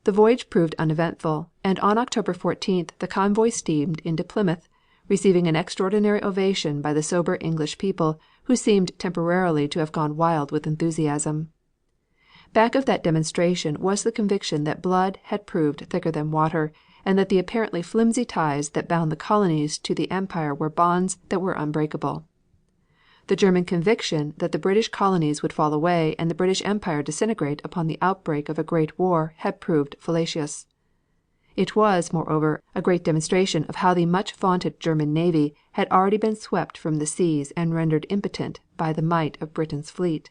B: The voyage proved uneventful, and on October 14th the convoy steamed into Plymouth, receiving an extraordinary ovation by the sober English people who seemed temporarily to have gone wild with enthusiasm. Back of that demonstration was the conviction that blood had proved thicker than water, and that the apparently flimsy ties that bound the colonies to the Empire were bonds that were unbreakable. The German conviction that the British colonies would fall away and the British Empire disintegrate upon the outbreak of a great war had proved fallacious. It was, moreover, a great demonstration of how the much vaunted German navy had already been swept from the seas and rendered impotent by the might of Britain's fleet.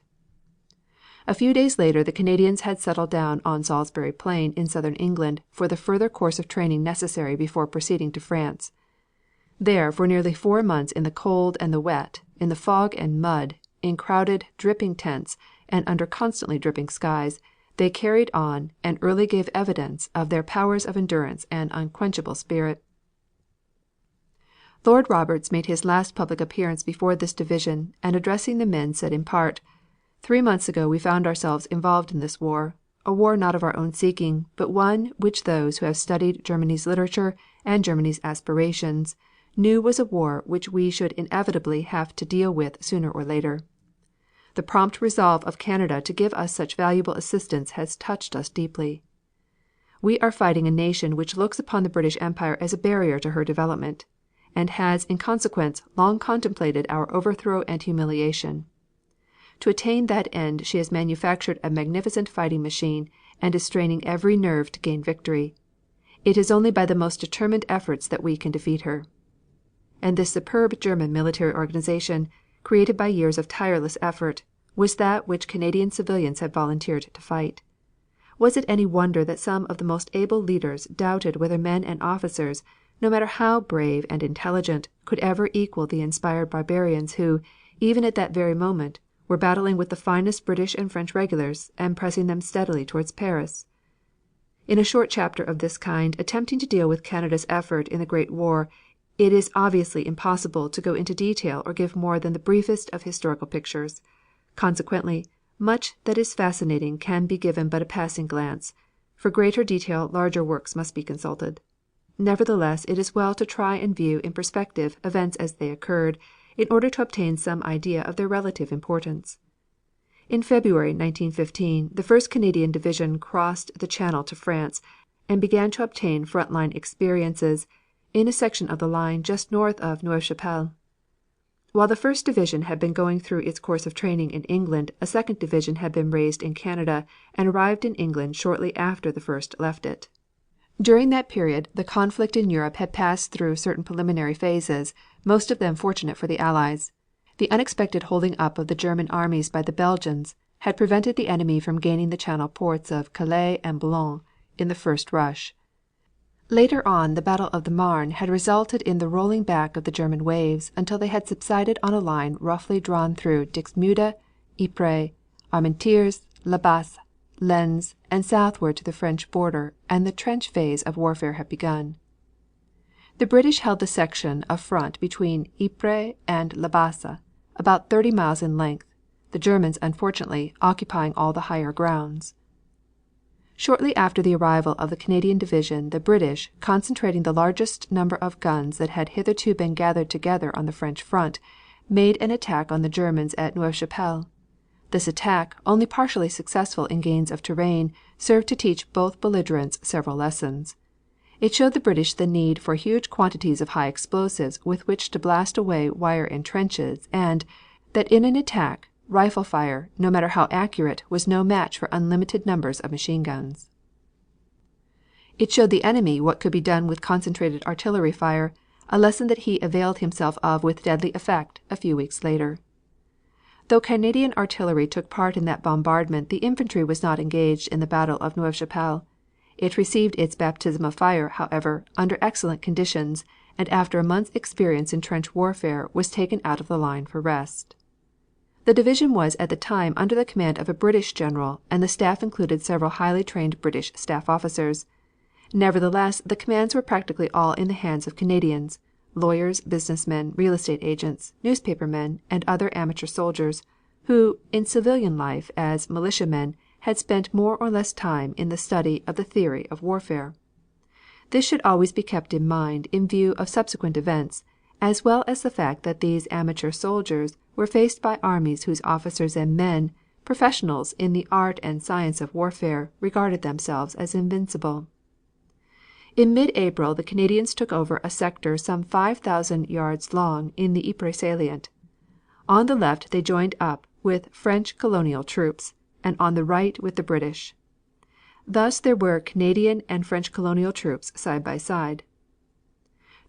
B: A few days later the Canadians had settled down on Salisbury Plain in southern England for the further course of training necessary before proceeding to France. There, for nearly 4 months in the cold and the wet, in the fog and mud, in crowded, dripping tents, and under constantly dripping skies, they carried on and early gave evidence of their powers of endurance and unquenchable spirit. Lord Roberts made his last public appearance before this division and addressing the men said in part, "3 months ago we found ourselves involved in this war, a war not of our own seeking, but one which those who have studied Germany's literature and Germany's aspirations knew was a war which we should inevitably have to deal with sooner or later. The prompt resolve of Canada to give us such valuable assistance has touched us deeply. We are fighting a nation which looks upon the British Empire as a barrier to her development, and has in consequence long contemplated our overthrow and humiliation. To attain that end she has manufactured a magnificent fighting machine and is straining every nerve to gain victory. It is only by the most determined efforts that we can defeat her." And this superb German military organization, created by years of tireless effort, was that which Canadian civilians had volunteered to fight. Was it any wonder that some of the most able leaders doubted whether men and officers, no matter how brave and intelligent, could ever equal the inspired barbarians who, even at that very moment, were battling with the finest British and French regulars and pressing them steadily towards Paris? In a short chapter of this kind, attempting to deal with Canada's effort in the Great War, it is obviously impossible to go into detail or give more than the briefest of historical pictures. Consequently, much that is fascinating can be given but a passing glance. For greater detail larger works must be consulted. Nevertheless, it is well to try and view in perspective events as they occurred, in order to obtain some idea of their relative importance. In February, 1915, the 1st Canadian Division crossed the Channel to France, and began to obtain front line experiences in a section of the line just north of Neuve Chapelle. While the First Division had been going through its course of training in England, a second division had been raised in Canada and arrived in England shortly after the first left it. During that period the conflict in Europe had passed through certain preliminary phases, most of them fortunate for the Allies. The unexpected holding up of the German armies by the Belgians had prevented the enemy from gaining the Channel ports of Calais and Boulogne in the first rush. Later on the Battle of the Marne had resulted in the rolling back of the German waves until they had subsided on a line roughly drawn through Dixmude, Ypres, Armentières, La Basse, Lens, and southward to the French border, and the trench phase of warfare had begun. The British held the section of front between Ypres and La Basse, about 30 miles in length, the Germans unfortunately occupying all the higher grounds. Shortly after the arrival of the Canadian division the British, concentrating the largest number of guns that had hitherto been gathered together on the French front, made an attack on the Germans at Neuve Chapelle. This attack, only partially successful in gains of terrain, served to teach both belligerents several lessons. It showed the British the need for huge quantities of high explosives with which to blast away wire and trenches, and that in an attack rifle fire, no matter how accurate, was no match for unlimited numbers of machine guns. It showed the enemy what could be done with concentrated artillery fire, a lesson that he availed himself of with deadly effect a few weeks later. Though Canadian artillery took part in that bombardment, the infantry was not engaged in the Battle of Neuve Chapelle. It received its baptism of fire, however, under excellent conditions, and after a month's experience in trench warfare was taken out of the line for rest. The division was at the time under the command of a British general, and the staff included several highly trained British staff officers. Nevertheless, the commands were practically all in the hands of Canadians, lawyers, businessmen, real estate agents, newspaper men, and other amateur soldiers, who, in civilian life as militiamen, had spent more or less time in the study of the theory of warfare. This should always be kept in mind in view of subsequent events, as well as the fact that these amateur soldiers were faced by armies whose officers and men, professionals in the art and science of warfare, regarded themselves as invincible. In mid-April the Canadians took over a sector some 5,000 yards long in the Ypres salient. On the left they joined up with French colonial troops, and on the right with the British. Thus there were Canadian and French colonial troops side by side.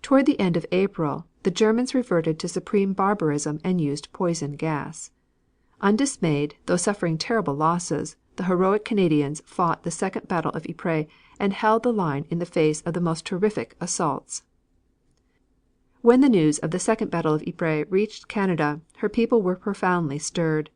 B: Toward the end of April the Germans reverted to supreme barbarism and used poison gas. Undismayed, though suffering terrible losses, the heroic Canadians fought the Second Battle of Ypres and held the line in the face of the most terrific assaults. When the news of the Second Battle of Ypres reached Canada, her people were profoundly stirred.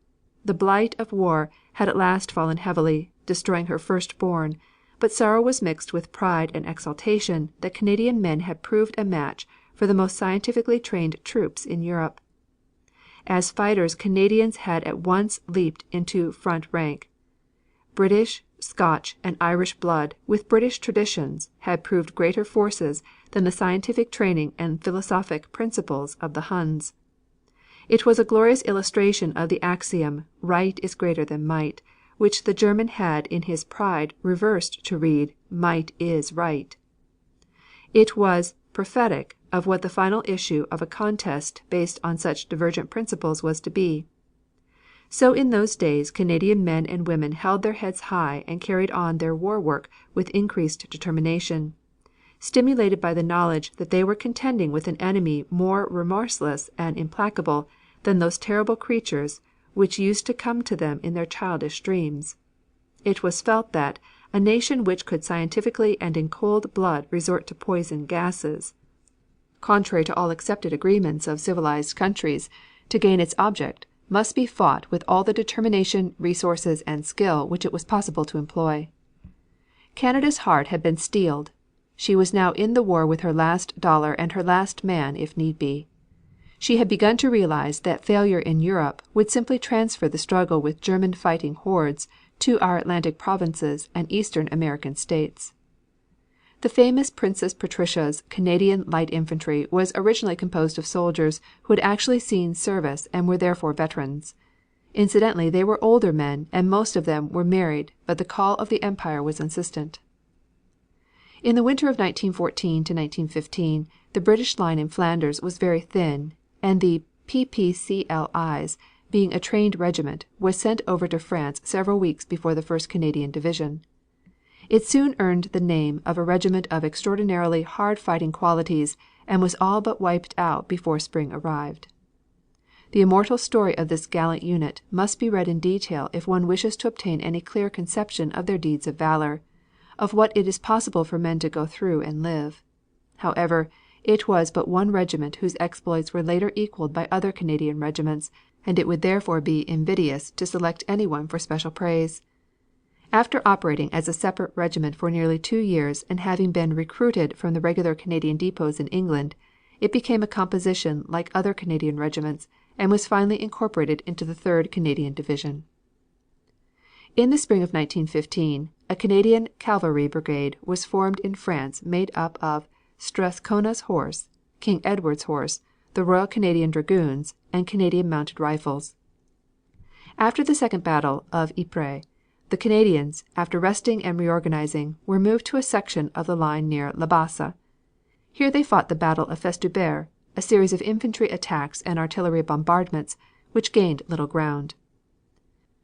B: The blight of war had at last fallen heavily, destroying her firstborn, but sorrow was mixed with pride and exultation that Canadian men had proved a match for the most scientifically trained troops in Europe. As fighters Canadians had at once leaped into front rank. British, Scotch, and Irish blood, with British traditions, had proved greater forces than the scientific training and philosophic principles of the Huns. It was a glorious illustration of the axiom, right is greater than might, which the German had in his pride reversed to read, might is right. It was prophetic of what the final issue of a contest based on such divergent principles was to be. So in those days Canadian men and women held their heads high and carried on their war work with increased determination, stimulated by the knowledge that they were contending with an enemy more remorseless and implacable than those terrible creatures which used to come to them in their childish dreams. It was felt that a nation which could scientifically and in cold blood resort to poison gases, contrary to all accepted agreements of civilized countries, to gain its object, must be fought with all the determination, resources, and skill which it was possible to employ. Canada's heart had been steeled. She was now in the war with her last dollar and her last man if need be. She had begun to realize that failure in Europe would simply transfer the struggle with German fighting hordes to our Atlantic provinces and Eastern American states. The famous Princess Patricia's Canadian Light Infantry was originally composed of soldiers who had actually seen service and were therefore veterans. Incidentally, they were older men and most of them were married, but the call of the Empire was insistent. In the winter of 1914 to 1915 the British line in Flanders was very thin, and the P.P.C.L.I.'s, being a trained regiment, was sent over to France several weeks before the 1st Canadian Division. It soon earned the name of a regiment of extraordinarily hard fighting qualities and was all but wiped out before spring arrived. The immortal story of this gallant unit must be read in detail if one wishes to obtain any clear conception of their deeds of valor, of what it is possible for men to go through and live. However, it was but one regiment whose exploits were later equaled by other Canadian regiments, and it would therefore be invidious to select any one for special praise. After operating as a separate regiment for nearly 2 years and having been recruited from the regular Canadian depots in England, it became a composition like other Canadian regiments and was finally incorporated into the 3rd Canadian Division. In the spring of 1915 a Canadian cavalry brigade was formed in France made up of Strathcona's Horse, King Edward's Horse, the Royal Canadian Dragoons, and Canadian Mounted Rifles. After the second battle of Ypres, the Canadians, after resting and reorganizing, were moved to a section of the line near La Basse. Here they fought the battle of Festubert, a series of infantry attacks and artillery bombardments which gained little ground.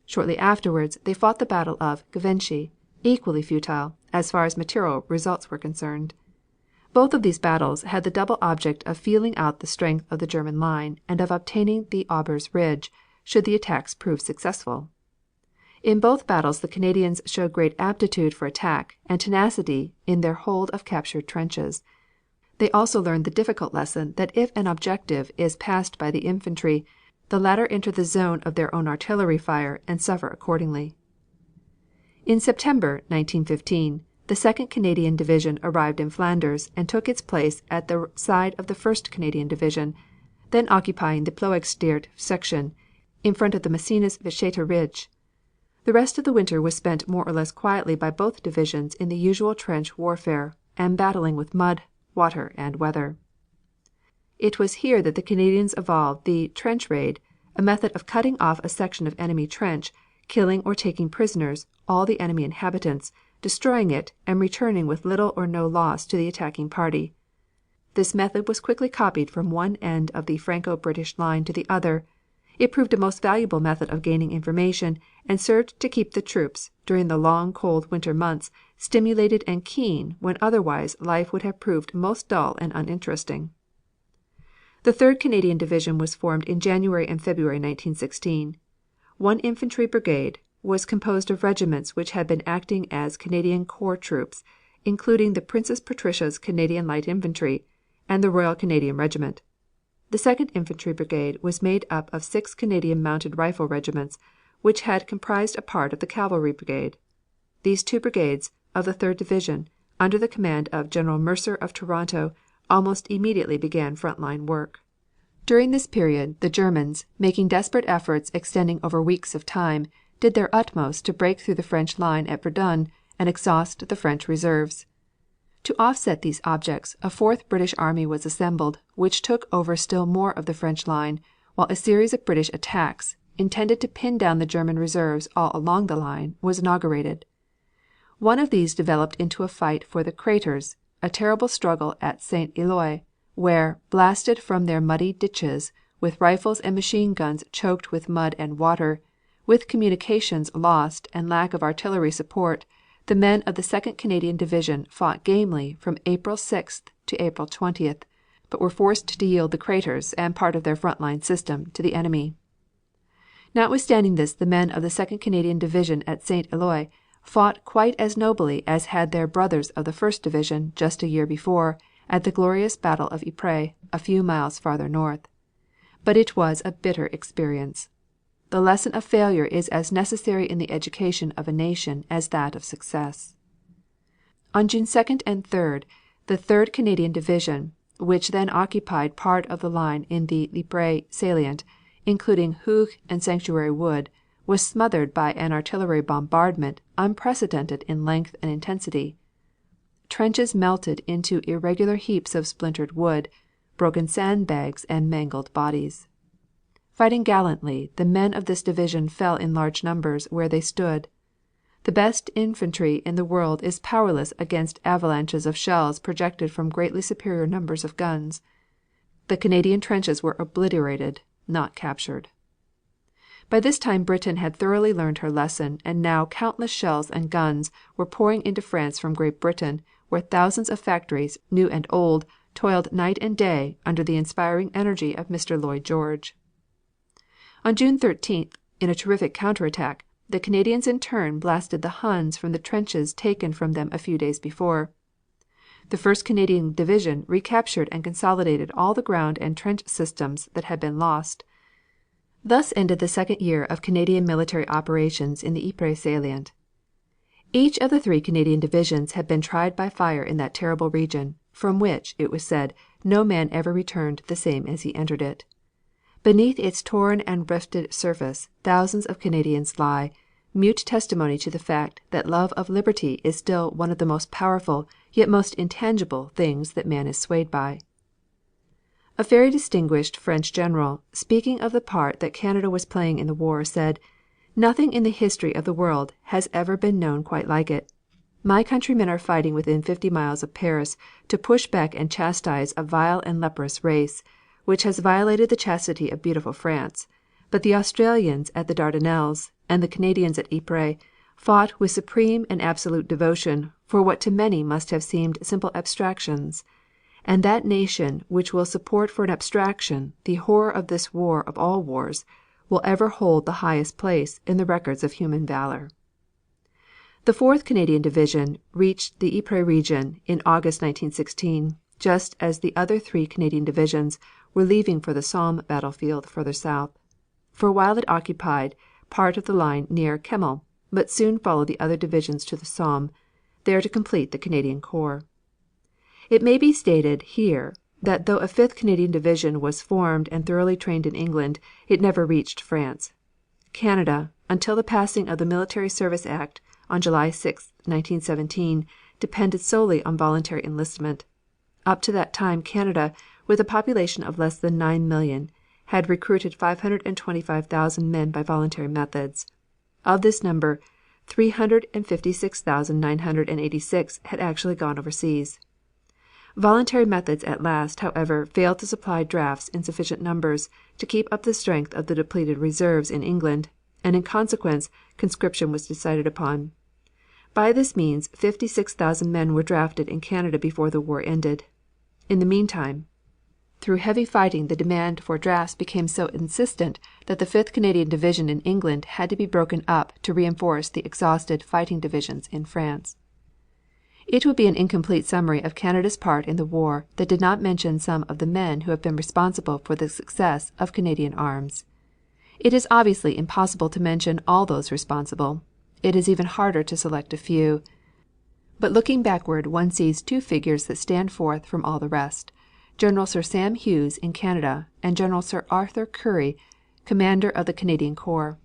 B: Shortly afterwards they fought the battle of Givenchy, equally futile, as far as material results were concerned. Both of these battles had the double object of feeling out the strength of the German line and of obtaining the Aubers Ridge, should the attacks prove successful. In both battles the Canadians showed great aptitude for attack and tenacity in their hold of captured trenches. They also learned the difficult lesson that if an objective is passed by the infantry, the latter enter the zone of their own artillery fire and suffer accordingly. In September, 1915, the 2nd Canadian Division arrived in Flanders and took its place at the side of the 1st Canadian Division, then occupying the Ploegsteert section in front of the Messines Wytschaete Ridge. The rest of the winter was spent more or less quietly by both divisions in the usual trench warfare and battling with mud, water and weather. It was here that the Canadians evolved the trench raid, a method of cutting off a section of enemy trench, killing or taking prisoners all the enemy inhabitants, destroying it and returning with little or no loss to the attacking party. This method was quickly copied from one end of the Franco-British line to the other. It proved a most valuable method of gaining information and served to keep the troops, during the long cold winter months, stimulated and keen when otherwise life would have proved most dull and uninteresting. The 3rd Canadian Division was formed in January and February 1916. One infantry brigade was composed of regiments which had been acting as Canadian Corps troops, including the Princess Patricia's Canadian Light Infantry and the Royal Canadian Regiment. The 2nd Infantry Brigade was made up of 6 Canadian Mounted Rifle regiments, which had comprised a part of the Cavalry Brigade. These 2 brigades of the 3rd Division, under the command of General Mercer of Toronto, almost immediately began front line work. During this period the Germans, making desperate efforts extending over weeks of time, did their utmost to break through the French line at Verdun and exhaust the French reserves. To offset these objects, a 4th British army was assembled, which took over still more of the French line, while a series of British attacks, intended to pin down the German reserves all along the line, was inaugurated. One of these developed into a fight for the craters, a terrible struggle at St. Eloi, where, blasted from their muddy ditches, with rifles and machine guns choked with mud and water, with communications lost and lack of artillery support, the men of the 2nd Canadian Division fought gamely from April 6th to April 20th, but were forced to yield the craters and part of their front line system to the enemy. Notwithstanding this, the men of the 2nd Canadian Division at St. Eloi fought quite as nobly as had their brothers of the 1st Division just a year before at the glorious battle of Ypres, a few miles farther north. But it was a bitter experience. The lesson of failure is as necessary in the education of a nation as that of success. On June 2nd and 3rd, the 3rd Canadian Division, which then occupied part of the line in the Ypres salient, including Hooge and Sanctuary Wood, was smothered by an artillery bombardment unprecedented in length and intensity. Trenches melted into irregular heaps of splintered wood, broken sandbags and mangled bodies. Fighting gallantly, the men of this division fell in large numbers where they stood.
A: The best infantry in the world is powerless against avalanches of shells projected from greatly superior numbers of guns. The Canadian trenches were obliterated, not captured. By this time Britain had thoroughly learned her lesson and now countless shells and guns were pouring into France from Great Britain, where thousands of factories, new and old, toiled night and day under the inspiring energy of Mr. Lloyd George. On June 13th, in a terrific counter attack, the Canadians in turn blasted the Huns from the trenches taken from them a few days before. The 1st Canadian Division recaptured and consolidated all the ground and trench systems that had been lost. Thus ended the second year of Canadian military operations in the Ypres salient. Each of the 3 Canadian divisions had been tried by fire in that terrible region, from which, it was said, no man ever returned the same as he entered it. Beneath its torn and rifted surface thousands of Canadians lie, mute testimony to the fact that love of liberty is still one of the most powerful, yet most intangible, things that man is swayed by. A very distinguished French general, speaking of the part that Canada was playing in the war, said: "Nothing in the history of the world has ever been known quite like it. My countrymen are fighting within 50 miles of Paris to push back and chastise a vile and leprous race, which has violated the chastity of beautiful France, but the Australians at the Dardanelles and the Canadians at Ypres fought with supreme and absolute devotion for what to many must have seemed simple abstractions, and that nation which will support for an abstraction the horror of this war of all wars will ever hold the highest place in the records of human valor." The 4th Canadian Division reached the Ypres region in August 1916, just as the other 3 Canadian divisions were leaving for the Somme battlefield further south. For a while it occupied part of the line near Kemmel, but soon followed the other divisions to the Somme, there to complete the Canadian Corps. It may be stated here that though a 5th Canadian Division was formed and thoroughly trained in England, it never reached France. Canada, until the passing of the Military Service Act on July 6, 1917, depended solely on voluntary enlistment. Up to that time Canada, with a population of less than 9,000,000, had recruited 525,000 men by voluntary methods. Of this number, 356,986 had actually gone overseas. Voluntary methods at last, however, failed to supply drafts in sufficient numbers to keep up the strength of the depleted reserves in England, and in consequence conscription was decided upon. By this means 56,000 men were drafted in Canada before the war ended. In the meantime, through heavy fighting the demand for drafts became so insistent that the 5th Canadian Division in England had to be broken up to reinforce the exhausted fighting divisions in France. It would be an incomplete summary of Canada's part in the war that did not mention some of the men who have been responsible for the success of Canadian arms. It is obviously impossible to mention all those responsible. It is even harder to select a few. But looking backward one sees 2 figures that stand forth from all the rest: General Sir Sam Hughes in Canada and General Sir Arthur Currie, commander of the Canadian Corps.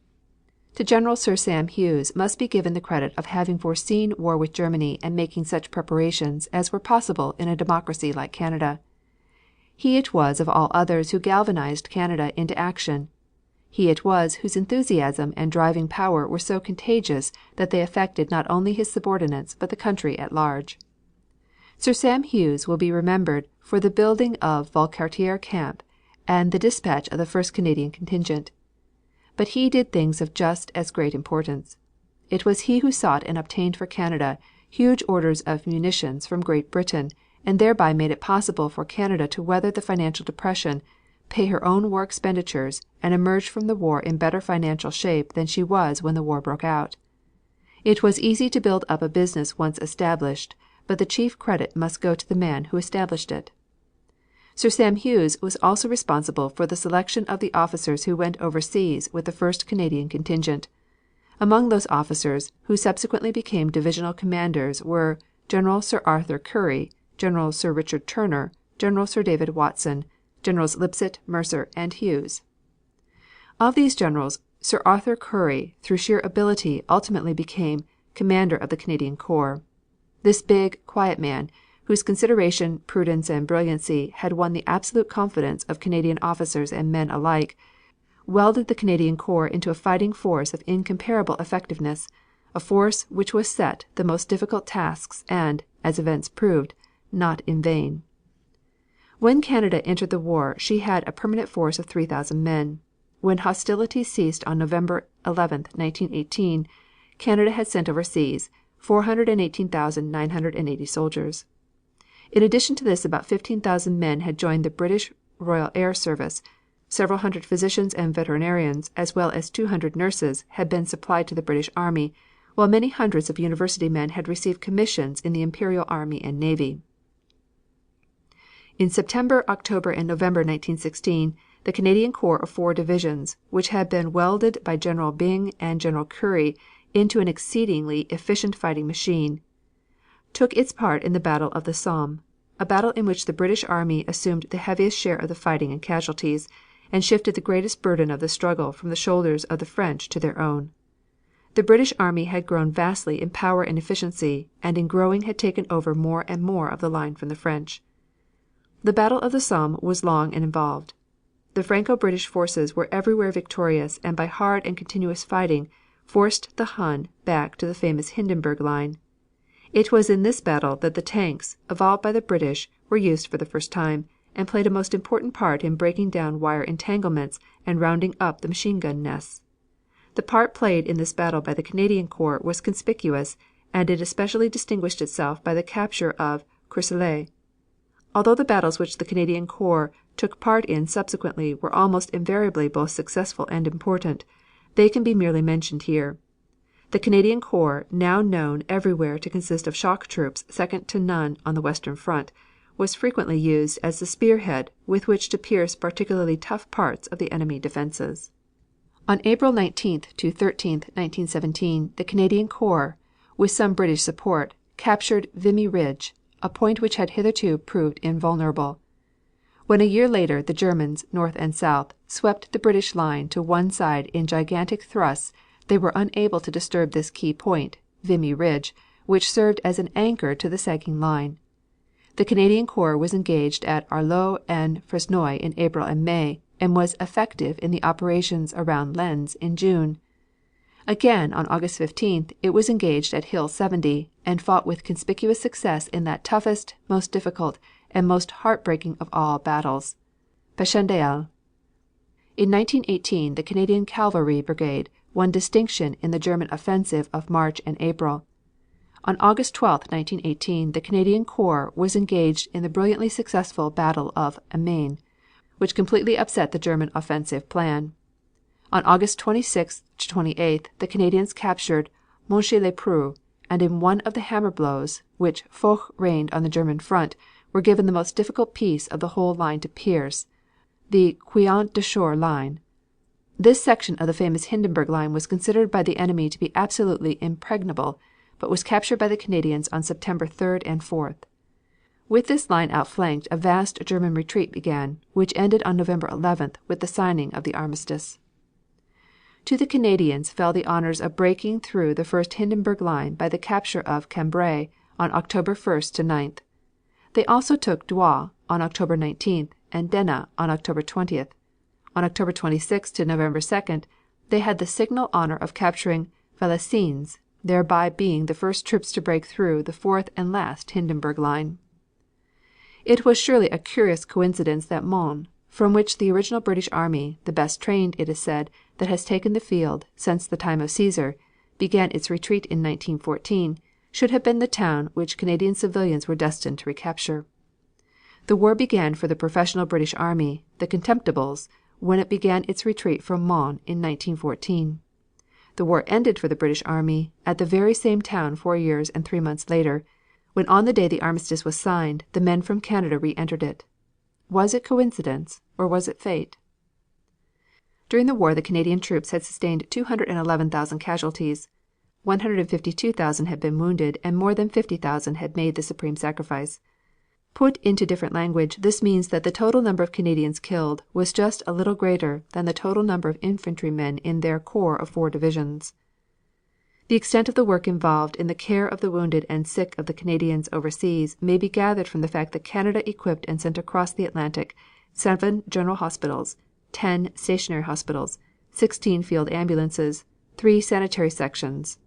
A: To General Sir Sam Hughes must be given the credit of having foreseen war with Germany and making such preparations as were possible in a democracy like Canada. He it was of all others who galvanized Canada into action. He it was whose enthusiasm and driving power were so contagious that they affected not only his subordinates but the country at large. Sir Sam Hughes will be remembered for the building of Valcartier Camp and the dispatch of the 1st Canadian Contingent. But he did things of just as great importance. It was he who sought and obtained for Canada huge orders of munitions from Great Britain, and thereby made it possible for Canada to weather the financial depression, pay her own war expenditures, and emerge from the war in better financial shape than she was when the war broke out. It was easy to build up a business once established, but the chief credit must go to the man who established it. Sir Sam Hughes was also responsible for the selection of the officers who went overseas with the 1st Canadian Contingent. Among those officers who subsequently became divisional commanders were General Sir Arthur Currie, General Sir Richard Turner, General Sir David Watson, Generals Lipsett, Mercer, and Hughes. Of these generals, Sir Arthur Currie through sheer ability ultimately became commander of the Canadian Corps. This big, quiet man, whose consideration, prudence, and brilliancy had won the absolute confidence of Canadian officers and men alike, welded the Canadian Corps into a fighting force of incomparable effectiveness,
B: a force which was set the most difficult tasks and, as events proved, not in vain. When Canada entered the war she had a permanent force of 3,000 men. When hostilities ceased on November 11, 1918, Canada had sent overseas 418,980 soldiers. In addition to this about 15,000 men had joined the British Royal Air Service, several hundred physicians and veterinarians as well as 200 nurses had been supplied to the British Army, while many hundreds of university men had received commissions in the Imperial Army and Navy. In September, October and November 1916, the Canadian Corps of 4 divisions, which had been welded by General Byng and General Currie into an exceedingly efficient fighting machine, took its part in the Battle of the Somme, a battle in which the British army assumed the heaviest share of the fighting and casualties, and shifted the greatest burden of the struggle from the shoulders of the French to their own. The British army had grown vastly in power and efficiency, and in growing had taken over more and more of the line from the French. The Battle of the Somme was long and involved. The Franco-British forces were everywhere victorious and by hard and continuous fighting forced the Hun back to the famous Hindenburg line. It was in this battle that the tanks, evolved by the British, were used for the first time, and played a most important part in breaking down wire entanglements and rounding up the machine gun nests. The part played in this battle by the Canadian Corps was conspicuous, and it especially distinguished itself by the capture of Courcelette. Although the battles which the Canadian Corps took part in subsequently were almost invariably both successful and important, they can be merely mentioned here. The Canadian Corps, now known everywhere to consist of shock troops second to none on the western front, was frequently used as the spearhead with which to pierce particularly tough parts of the enemy defenses. On April 19 to 13, 1917, the Canadian Corps, with some British support, captured Vimy Ridge, a point which had hitherto proved invulnerable. When a year later the Germans, north and south, swept the British line to one side in gigantic thrusts, they were unable to disturb this key point, Vimy Ridge, which served as an anchor to the sagging line. The Canadian Corps was engaged at Arleux and Fresnoy in April and May, and was effective in the operations around Lens in June. Again, on August 15th, it was engaged at Hill 70 and fought with conspicuous success in that toughest, most difficult, and most heartbreaking of all battles, Passchendaele. In 1918 the Canadian Cavalry Brigade won distinction in the German offensive of March and April. On August 12, 1918, the Canadian Corps was engaged in the brilliantly successful Battle of Amiens, which completely upset the German offensive plan. On August 26 to 28 the Canadians captured Monchy-le-Preux, and in one of the hammer blows, which Foch rained on the German front, were given the most difficult piece of the whole line to pierce, the Queant de Chour line. This section of the famous Hindenburg line was considered by the enemy to be absolutely impregnable, but was captured by the Canadians on September 3rd and 4th. With this line outflanked a vast German retreat began, which ended on November 11th with the signing of the armistice. To the Canadians fell the honors of breaking through the first Hindenburg line by the capture of Cambrai on October 1st to 9th. They also took Douai on October 19th and Dena on October 20th. On October 26th to November 2nd, they had the signal honor of capturing Valenciennes, thereby being the first troops to break through the fourth and last Hindenburg line. It was surely a curious coincidence that Mons, from which the original British army, the best trained, it is said, that has taken the field since the time of Caesar, began its retreat in 1914, should have been the town which Canadian civilians were destined to recapture. The war began for the professional British army, the Contemptibles, when it began its retreat from Mons in 1914. The war ended for the British army at the very same town 4 years and 3 months later, when on the day the armistice was signed the men from Canada re-entered it. Was it coincidence or was it fate? During the war the Canadian troops had sustained 211,000 casualties. 152,000 had been wounded and more than 50,000 had made the supreme sacrifice. Put into different language, this means that the total number of Canadians killed was just a little greater than the total number of infantrymen in their corps of 4 divisions. The extent of the work involved in the care of the wounded and sick of the Canadians overseas may be gathered from the fact that Canada equipped and sent across the Atlantic 7 general hospitals, 10 stationary hospitals, 16 field ambulances, 3 sanitary sections,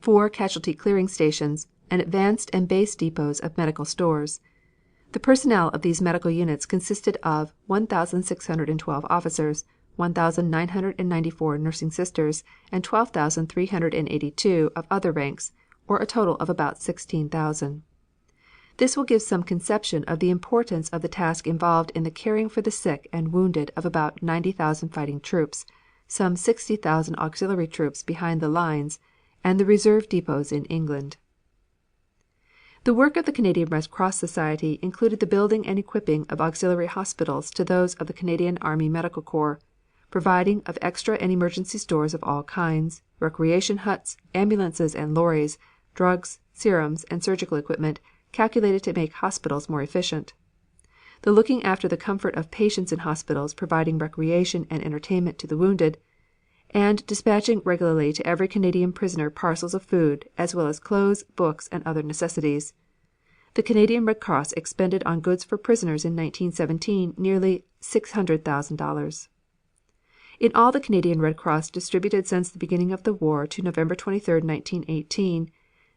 B: 4 casualty clearing stations, and advanced and base depots of medical stores. The personnel of these medical units consisted of 1,612 officers, 1,994 nursing sisters, and 12,382 of other ranks, or a total of about 16,000. This will give some conception of the importance of the task involved in the caring for the sick and wounded of about 90,000 fighting troops, some 60,000 auxiliary troops behind the lines, and the reserve depots in England. The work of the Canadian Red Cross Society included the building and equipping of auxiliary hospitals to those of the Canadian Army Medical Corps, providing of extra and emergency stores of all kinds, recreation huts, ambulances and lorries, drugs, serums, and surgical equipment calculated to make hospitals more efficient. The looking after the comfort of patients in hospitals, providing recreation and entertainment to the wounded, and dispatching regularly to every Canadian prisoner parcels of food, as well as clothes, books, and other necessities. The Canadian Red Cross expended on goods for prisoners in 1917 nearly $600,000. In all, the Canadian Red Cross distributed since the beginning of the war to November 23, 1918,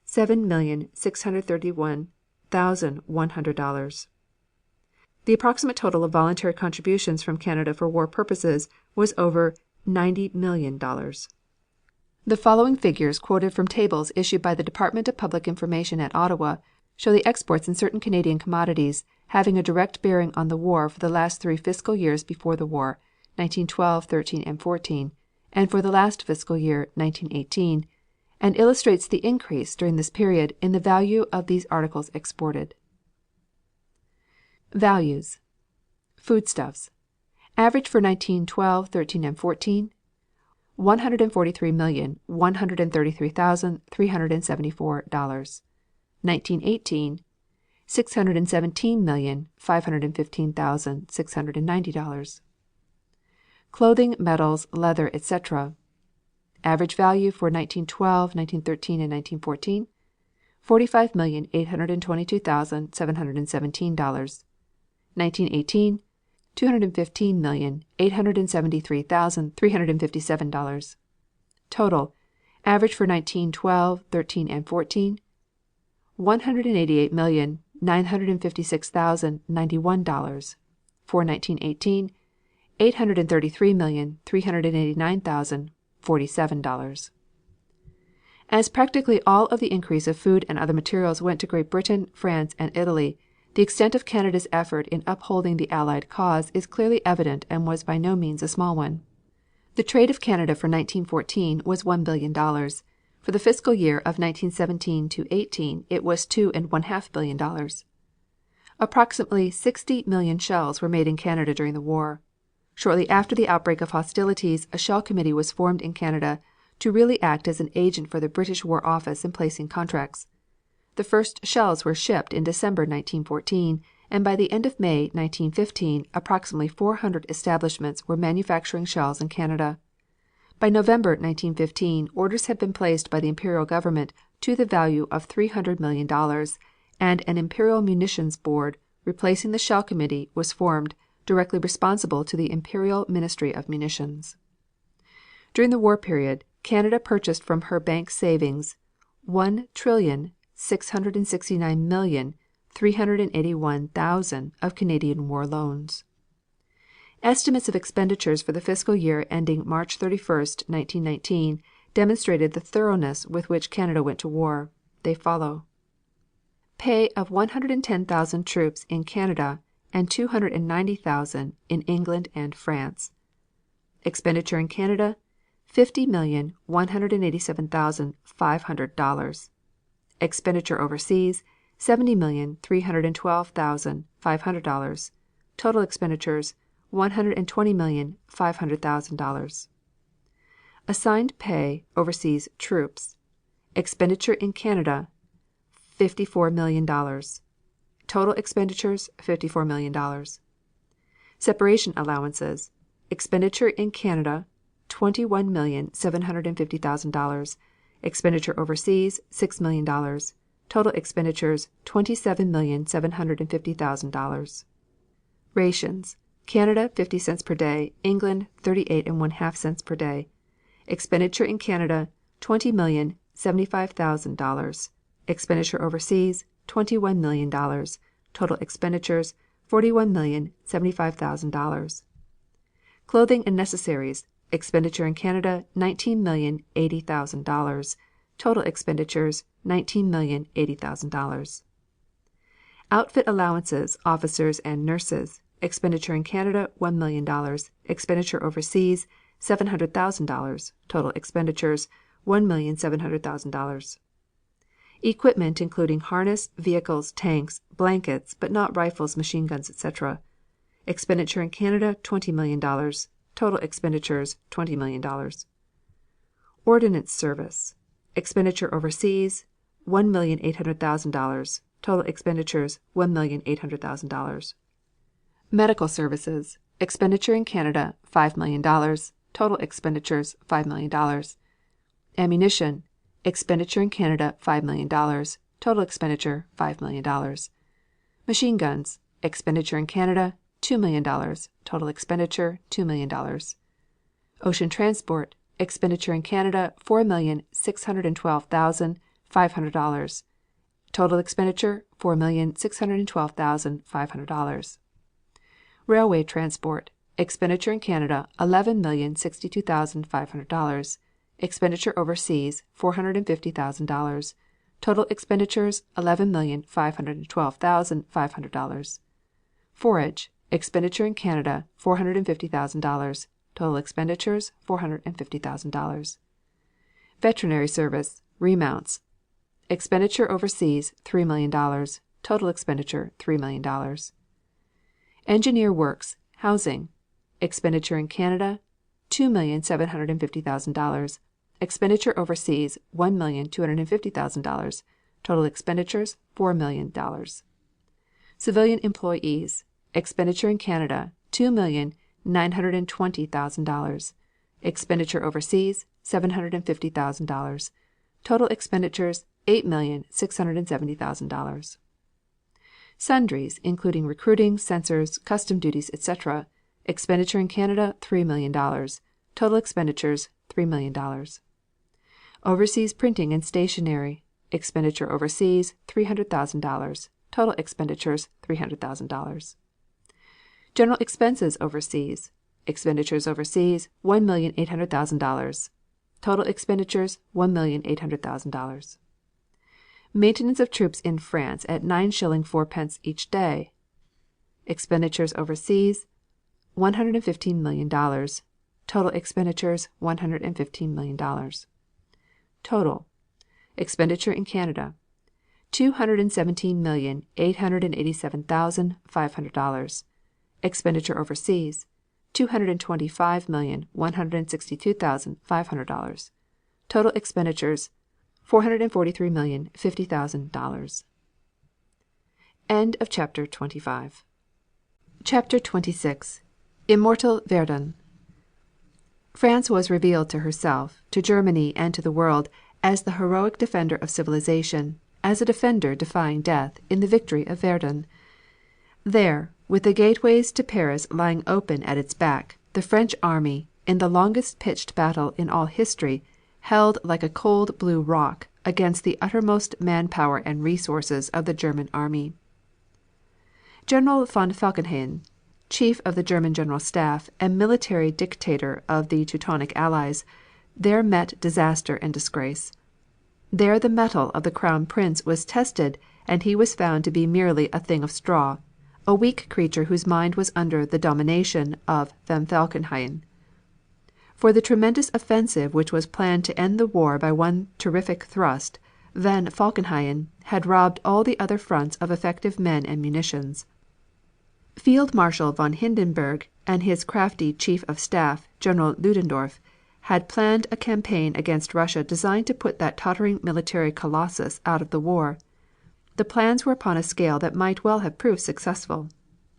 B: $7,631,100. The approximate total of voluntary contributions from Canada for war purposes was over $90 million. The following figures, quoted from tables issued by the Department of Public Information at Ottawa, show the exports in certain Canadian commodities having a direct bearing on the war for the last 3 fiscal years before the war, 1912, 13, and 14, and for the last fiscal year, 1918, and illustrates the increase during this period in the value of these articles exported. Values. Foodstuffs. Average for 1912, 13, and 14, $143,133,374. 1918, $617,515,690. Clothing, metals, leather, etc. Average value for 1912, 1913, and 1914, $45,822,717. 1918, $215,873,357. Total. Average for 1912, 13, and 14, $188,956,091. For 1918, $833,389,047. As practically all of the increase of food and other materials went to Great Britain, France, and Italy, the extent of Canada's effort in upholding the Allied cause is clearly evident and was by no means a small one. The trade of Canada for 1914 was $1 billion. For the fiscal year of 1917 to 18 it was $2.5 billion. Approximately 60 million shells were made in Canada during the war. Shortly after the outbreak of hostilities, a shell committee was formed in Canada to really act as an agent for the British War Office in placing contracts. The first shells were shipped in December 1914, and by the end of May 1915 approximately 400 establishments were manufacturing shells in Canada. By November 1915, orders had been placed by the Imperial government to the value of $300 million, and an Imperial Munitions Board, replacing the Shell Committee, was formed, directly responsible to the Imperial Ministry of Munitions. During the war period, Canada purchased from her bank savings $1,669,381,000 of Canadian war loans. Estimates of expenditures for the fiscal year ending March 31, 1919, demonstrated the thoroughness with which Canada went to war. They follow: Pay of 110,000 troops in Canada and 290,000 in England and France. Expenditure in Canada, $50,187,500. Expenditure overseas, $70,312,500. Total expenditures, $120,500,000. Assigned pay overseas troops. Expenditure in Canada, $54 million. Total expenditures, $54 million. Separation allowances. Expenditure in Canada, $21,750,000. Expenditure overseas, $6 million. Total expenditures, $27,750,000. Rations. Canada 50 cents per day, England 38 1/2 cents per day. Expenditure in Canada, $20,750,000. $75,000. Expenditure overseas, $21 million. Total expenditures, $41,075,000. Clothing and necessaries. Expenditure in Canada, $19,080,000. Total expenditures, $19,080,000. Outfit allowances, officers and nurses. Expenditure in Canada, $1 million. Expenditure overseas, $700,000. Total expenditures, $1,700,000. Equipment including harness, vehicles, tanks, blankets, but not rifles, machine guns, etc. Expenditure in Canada, $20 million. Total expenditures, $20 million. Ordnance Service. Expenditure overseas, $1,800,000. Total expenditures, $1,800,000. Medical Services. Expenditure in Canada, $5 million. Total expenditures, $5 million. Ammunition. Expenditure in Canada, $5 million. Total expenditure, $5 million. Machine guns. Expenditure in Canada, $2 million. Total expenditure, $2 million. Ocean transport. Expenditure in Canada, $4,612,500. Total expenditure, $4,612,500. Railway transport. Expenditure in Canada, $11,062,500. Expenditure overseas, $450,000. Total expenditures, $11,512,500. Forage. Expenditure in Canada, $450,000. Total expenditures, $450,000. Veterinary service. Remounts. Expenditure overseas, $3 million. Total expenditure, $3 million. Engineer works. Housing. Expenditure in Canada, $2,750,000. Expenditure overseas, $1,250,000. Total expenditures, $4 million. Civilian employees. Expenditure in Canada, $2,920,000. Expenditure overseas, $750,000. Total expenditures, $8,670,000. Sundries, including recruiting, censors, custom duties, etc. Expenditure in Canada, $3 million. Total expenditures, $3 million. Overseas printing and stationery. Expenditure overseas, $300,000. Total expenditures, $300,000. General expenses overseas. Expenditures overseas, $1,800,000. Total expenditures, $1,800,000. Maintenance of troops in France at 9 shilling 4 pence each day. Expenditures overseas, $115 million. Total expenditures, $115 million. Total. Expenditure in Canada, $217,887,500. Expenditure overseas, $225,162,500. Total expenditures, $443,050,000. End of chapter 25. Chapter 26. Immortal Verdun. France was revealed to herself, to Germany, and to the world as the heroic defender of civilization, as a defender defying death, in the victory of Verdun. There, with the gateways to Paris lying open at its back, the French army, in the longest pitched battle in all history, held like a cold blue rock against the uttermost man power and resources of the German army. General von Falkenhayn, chief of the German General Staff and military dictator of the Teutonic Allies, there met disaster and disgrace. There the mettle of the Crown Prince was tested and he was found to be merely a thing of straw, a weak creature whose mind was under the domination of von Falkenhayn. For the tremendous offensive which was planned to end the war by one terrific thrust, von Falkenhayn had robbed all the other fronts of effective men and munitions. Field Marshal von Hindenburg and his crafty Chief of Staff, General Ludendorff, had planned a campaign against Russia designed to put that tottering military colossus out of the war. The plans were upon a scale that might well have proved successful.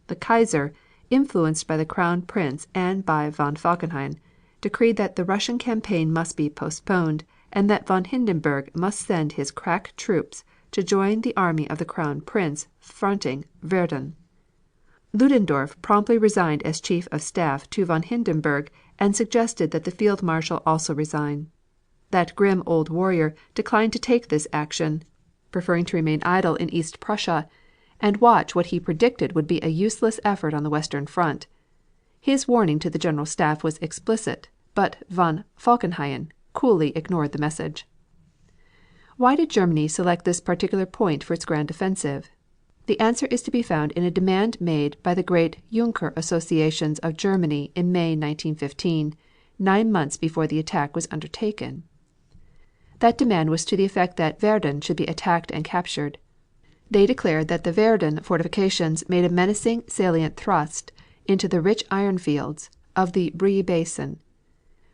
B: The Kaiser, influenced by the Crown Prince and by von Falkenhayn, decreed that the Russian campaign must be postponed and that von Hindenburg must send his crack troops to join the army of the Crown Prince fronting Verdun. Ludendorff promptly resigned as Chief of Staff to von Hindenburg and suggested that the Field Marshal also resign. That grim old warrior declined to take this action, preferring to remain idle in East Prussia and watch what he predicted would be a useless effort on the western front. His warning to the General Staff was explicit, but von Falkenhayn coolly ignored the message. Why did Germany select this particular point for its grand offensive? The answer is to be found in a demand made by the great Junker associations of Germany in May 1915, 9 months before the attack was undertaken. That demand was to the effect that Verdun should be attacked and captured. They declared that the Verdun fortifications made a menacing salient thrust into the rich iron fields of the Brie Basin.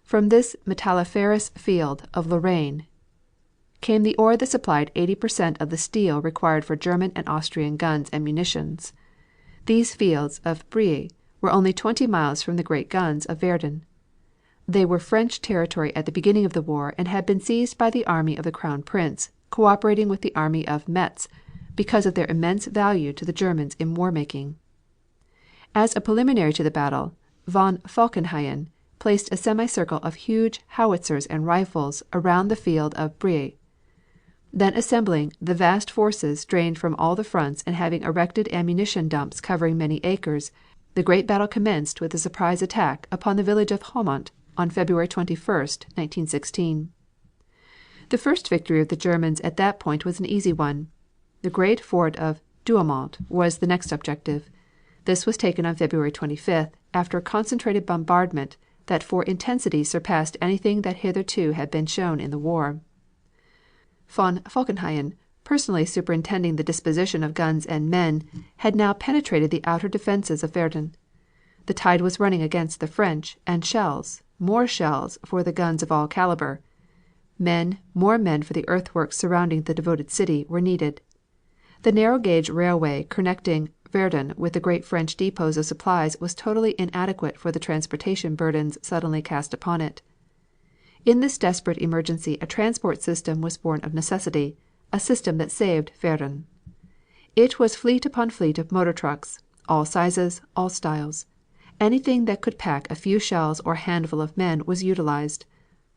B: From this metalliferous field of Lorraine came the ore that supplied 80% of the steel required for German and Austrian guns and munitions. These fields of Brie were only 20 miles from the great guns of Verdun. They were French territory at the beginning of the war and had been seized by the army of the Crown Prince, cooperating with the army of Metz because of their immense value to the Germans in war making. As a preliminary to the battle, von Falkenhayn placed a semicircle of huge howitzers and rifles around the field of Brie. Then assembling the vast forces drained from all the fronts and having erected ammunition dumps covering many acres, the great battle commenced with a surprise attack upon the village of Haumont on February 21, 1916. The first victory of the Germans at that point was an easy one. The great fort of Douaumont was the next objective. This was taken on February 25th after a concentrated bombardment that for intensity surpassed anything that hitherto had been shown in the war. Von Falkenhayn, personally superintending the disposition of guns and men, had now penetrated the outer defenses of Verdun. The tide was running against the French, and shells, more shells for the guns of all caliber, more men for the earthworks surrounding the devoted city, were needed. The narrow gauge railway connecting Verdun with the great French depots of supplies was totally inadequate for the transportation burdens suddenly cast upon it. In this desperate emergency a transport system was born of necessity, a system that saved Verdun. It was fleet upon fleet of motor trucks, all sizes, all styles. Anything that could pack a few shells or a handful of men was utilized.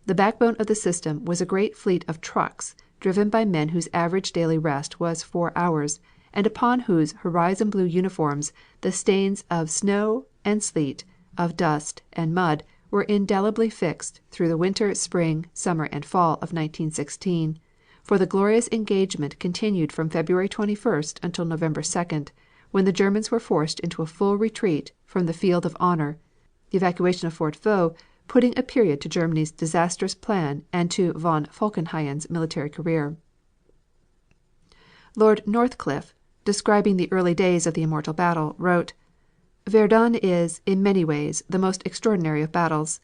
B: The backbone of the system was a great fleet of trucks driven by men whose average daily rest was 4 hours, and upon whose horizon blue uniforms the stains of snow and sleet, of dust and mud were indelibly fixed through the winter, spring, summer and fall of 1916, for the glorious engagement continued from February 21st until November 2nd, when the Germans were forced into a full retreat from the field of honor, the evacuation of Fort Vaux putting a period to Germany's disastrous plan and to von Falkenhayn's military career. Lord Northcliffe, describing the early days of the immortal battle, wrote: Verdun is, in many ways, the most extraordinary of battles.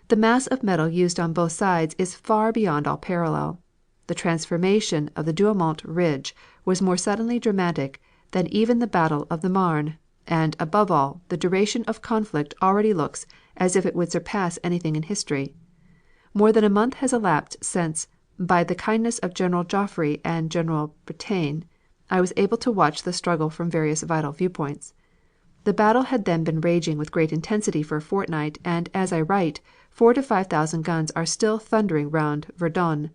B: The mass of metal used on both sides is far beyond all parallel. The transformation of the Douaumont ridge was more suddenly dramatic than even the battle of the Marne, and, above all, the duration of conflict already looks as if it would surpass anything in history. More than a month has elapsed since, by the kindness of General Joffre and General Petain, I was able to watch the struggle from various vital viewpoints. The battle had then been raging with great intensity for a fortnight, and as I write, 4,000 to 5,000 guns are still thundering round Verdun.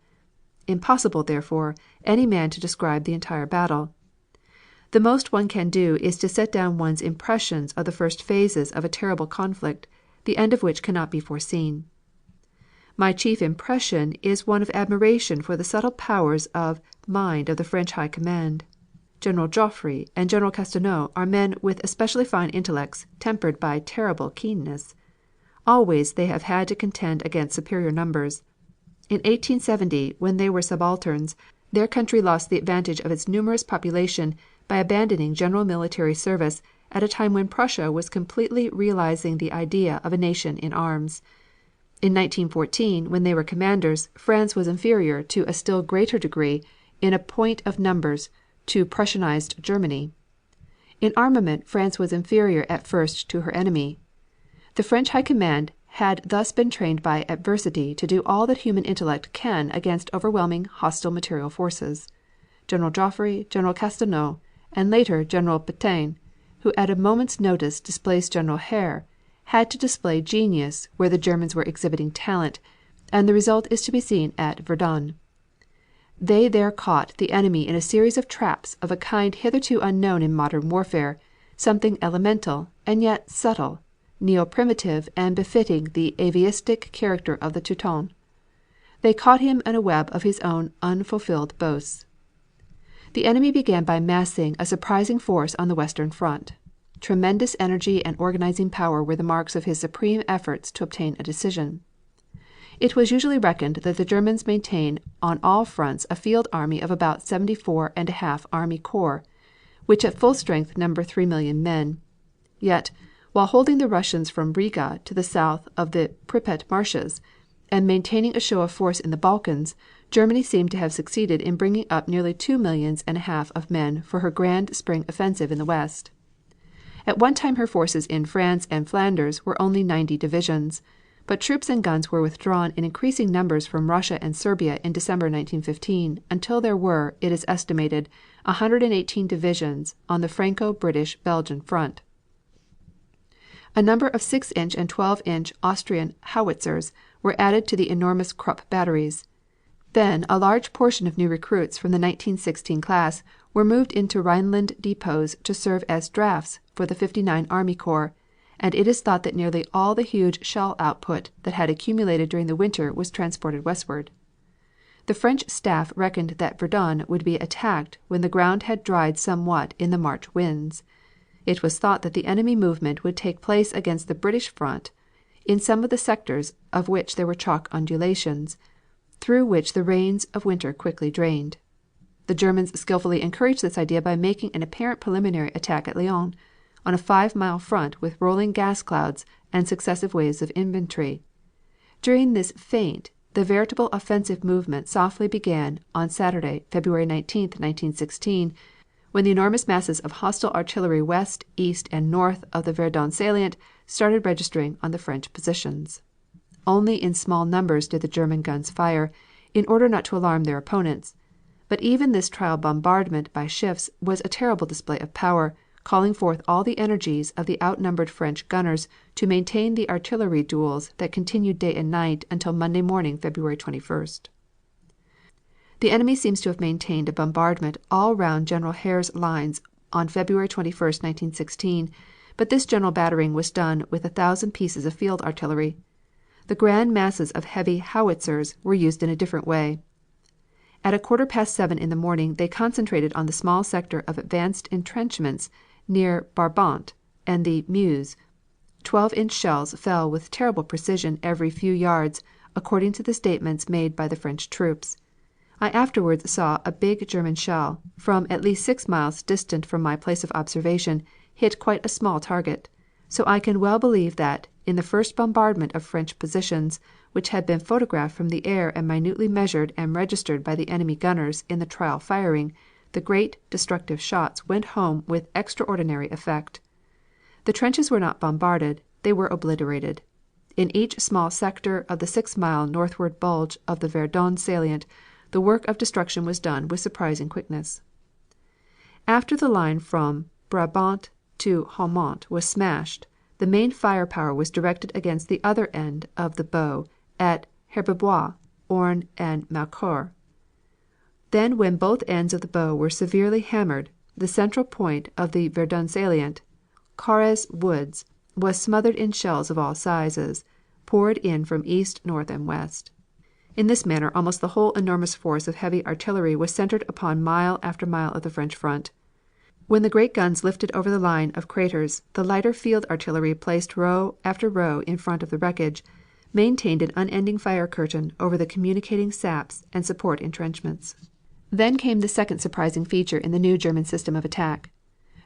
B: Impossible, therefore, any man to describe the entire battle. The most one can do is to set down one's impressions of the first phases of a terrible conflict, the end of which cannot be foreseen. My chief impression is one of admiration for the subtle powers of mind of the French High Command. General Joffre and General Castelnau are men with especially fine intellects tempered by terrible keenness. Always they have had to contend against superior numbers. In 1870, when they were subalterns, their country lost the advantage of its numerous population by abandoning general military service at a time when Prussia was completely realizing the idea of a nation in arms. In 1914, when they were commanders, France was inferior to a still greater degree in point of numbers to Prussianized Germany. In armament France was inferior at first to her enemy. The French High Command had thus been trained by adversity to do all that human intellect can against overwhelming hostile material forces. General Joffre, General Castelnau, and later General Petain, who at a moment's notice displaced General Herr, had to display genius where the Germans were exhibiting talent,
A: and the result is to be seen at Verdun. They there caught the enemy in a series of traps of a kind hitherto unknown in modern warfare, something elemental and yet subtle, neo-primitive and befitting the atavistic character of the Teuton. They caught him in a web of his own unfulfilled boasts. The enemy began by massing a surprising force on the western front. Tremendous energy and organizing power were the marks of his supreme efforts to obtain a decision. It was usually reckoned that the Germans maintain on all fronts a field army of about 74.5 army corps, which at full strength number 3,000,000 men. Yet, while holding the Russians from Riga to the south of the Pripet marshes, and maintaining a show of force in the Balkans, Germany seemed to have succeeded in bringing up nearly 2,500,000 of men for her grand spring offensive in the west. At one time her forces in France and Flanders were only 90 divisions, but troops and guns were withdrawn in increasing numbers from Russia and Serbia in December 1915 until there were, it is estimated, 118 divisions on the Franco-British-Belgian front. A number of 6-inch and 12-inch Austrian howitzers were added to the enormous Krupp batteries. Then a large portion of new recruits from the 1916 class were moved into Rhineland depots to serve as drafts for the 59 Army Corps, and it is thought that nearly all the huge shell output that had accumulated during the winter was transported westward. The French staff reckoned that Verdun would be attacked when the ground had dried somewhat in the March winds. It was thought that the enemy movement would take place against the British front in some of the sectors of which there were chalk undulations, through which the rains of winter quickly drained. The Germans skillfully encouraged this idea by making an apparent preliminary attack at Lyon, on a 5-mile front with rolling gas clouds and successive waves of infantry. During this feint, the veritable offensive movement softly began on Saturday, February 19, 1916, when the enormous masses of hostile artillery west, east, and north of the Verdun salient started registering on the French positions. Only in small numbers did the German guns fire, in order not to alarm their opponents, but even this trial bombardment by shifts was a terrible display of power, calling forth all the energies of the outnumbered French gunners to maintain the artillery duels that continued day and night until Monday morning, February 21st. The enemy seems to have maintained a bombardment all round General Herr's lines on February 21, 1916, but this general battering was done with 1,000 pieces of field artillery. The grand masses of heavy howitzers were used in a different way. At 7:15 in the morning they concentrated on the small sector of advanced entrenchments near Brabant and the Meuse. 12-inch shells fell with terrible precision every few yards, according to the statements made by the French troops. I afterwards saw a big German shell, from at least 6 miles distant from my place of observation, hit quite a small target. So I can well believe that, in the first bombardment of French positions, which had been photographed from the air and minutely measured and registered by the enemy gunners in the trial firing, the great destructive shots went home with extraordinary effect. The trenches were not bombarded, they were obliterated. In each small sector of the 6-mile northward bulge of the Verdun salient, the work of destruction was done with surprising quickness. After the line from Brabant to Haumont was smashed, the main firepower was directed against the other end of the bow at Herbebois, Orne, and Maucourt. Then when both ends of the bow were severely hammered, the central point of the Verdun salient, Carrez Woods, was smothered in shells of all sizes, poured in from east, north, and west. In this manner almost the whole enormous force of heavy artillery was centered upon mile after mile of the French front. When the great guns lifted over the line of craters, the lighter field artillery placed row after row in front of the wreckage, maintained an unending fire curtain over the communicating saps and support entrenchments. Then came the second surprising feature in the new German system of attack.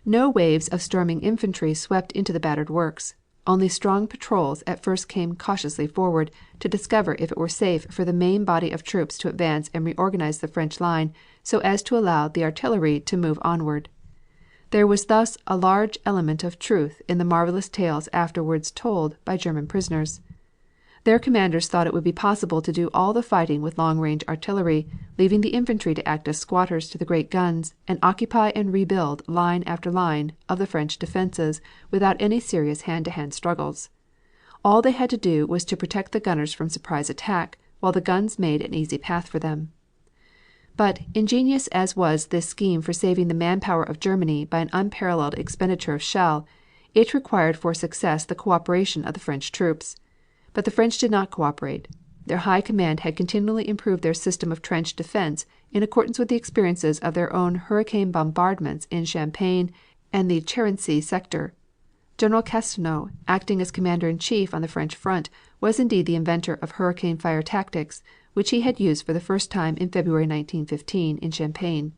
A: No waves of storming infantry swept into the battered works. Only strong patrols at first came cautiously forward to discover if it were safe for the main body of troops to advance and reorganize the French line so as to allow the artillery to move onward. There was thus a large element of truth in the marvelous tales afterwards told by German prisoners. Their commanders thought it would be possible to do all the fighting with long-range artillery, leaving the infantry to act as squatters to the great guns and occupy and rebuild line after line of the French defenses without any serious hand-to-hand struggles. All they had to do was to protect the gunners from surprise attack, while the guns made an easy path for them. But, ingenious as was this scheme for saving the manpower of Germany by an unparalleled expenditure of shell, it required for success the cooperation of the French troops. But the French did not cooperate. Their High Command had continually improved their system of trench defense in accordance with the experiences of their own hurricane bombardments in Champagne and the Carency sector. General Castelnau, acting as commander in chief on the French front, was indeed the inventor of hurricane fire tactics, which he had used for the first time in February 1915 in Champagne.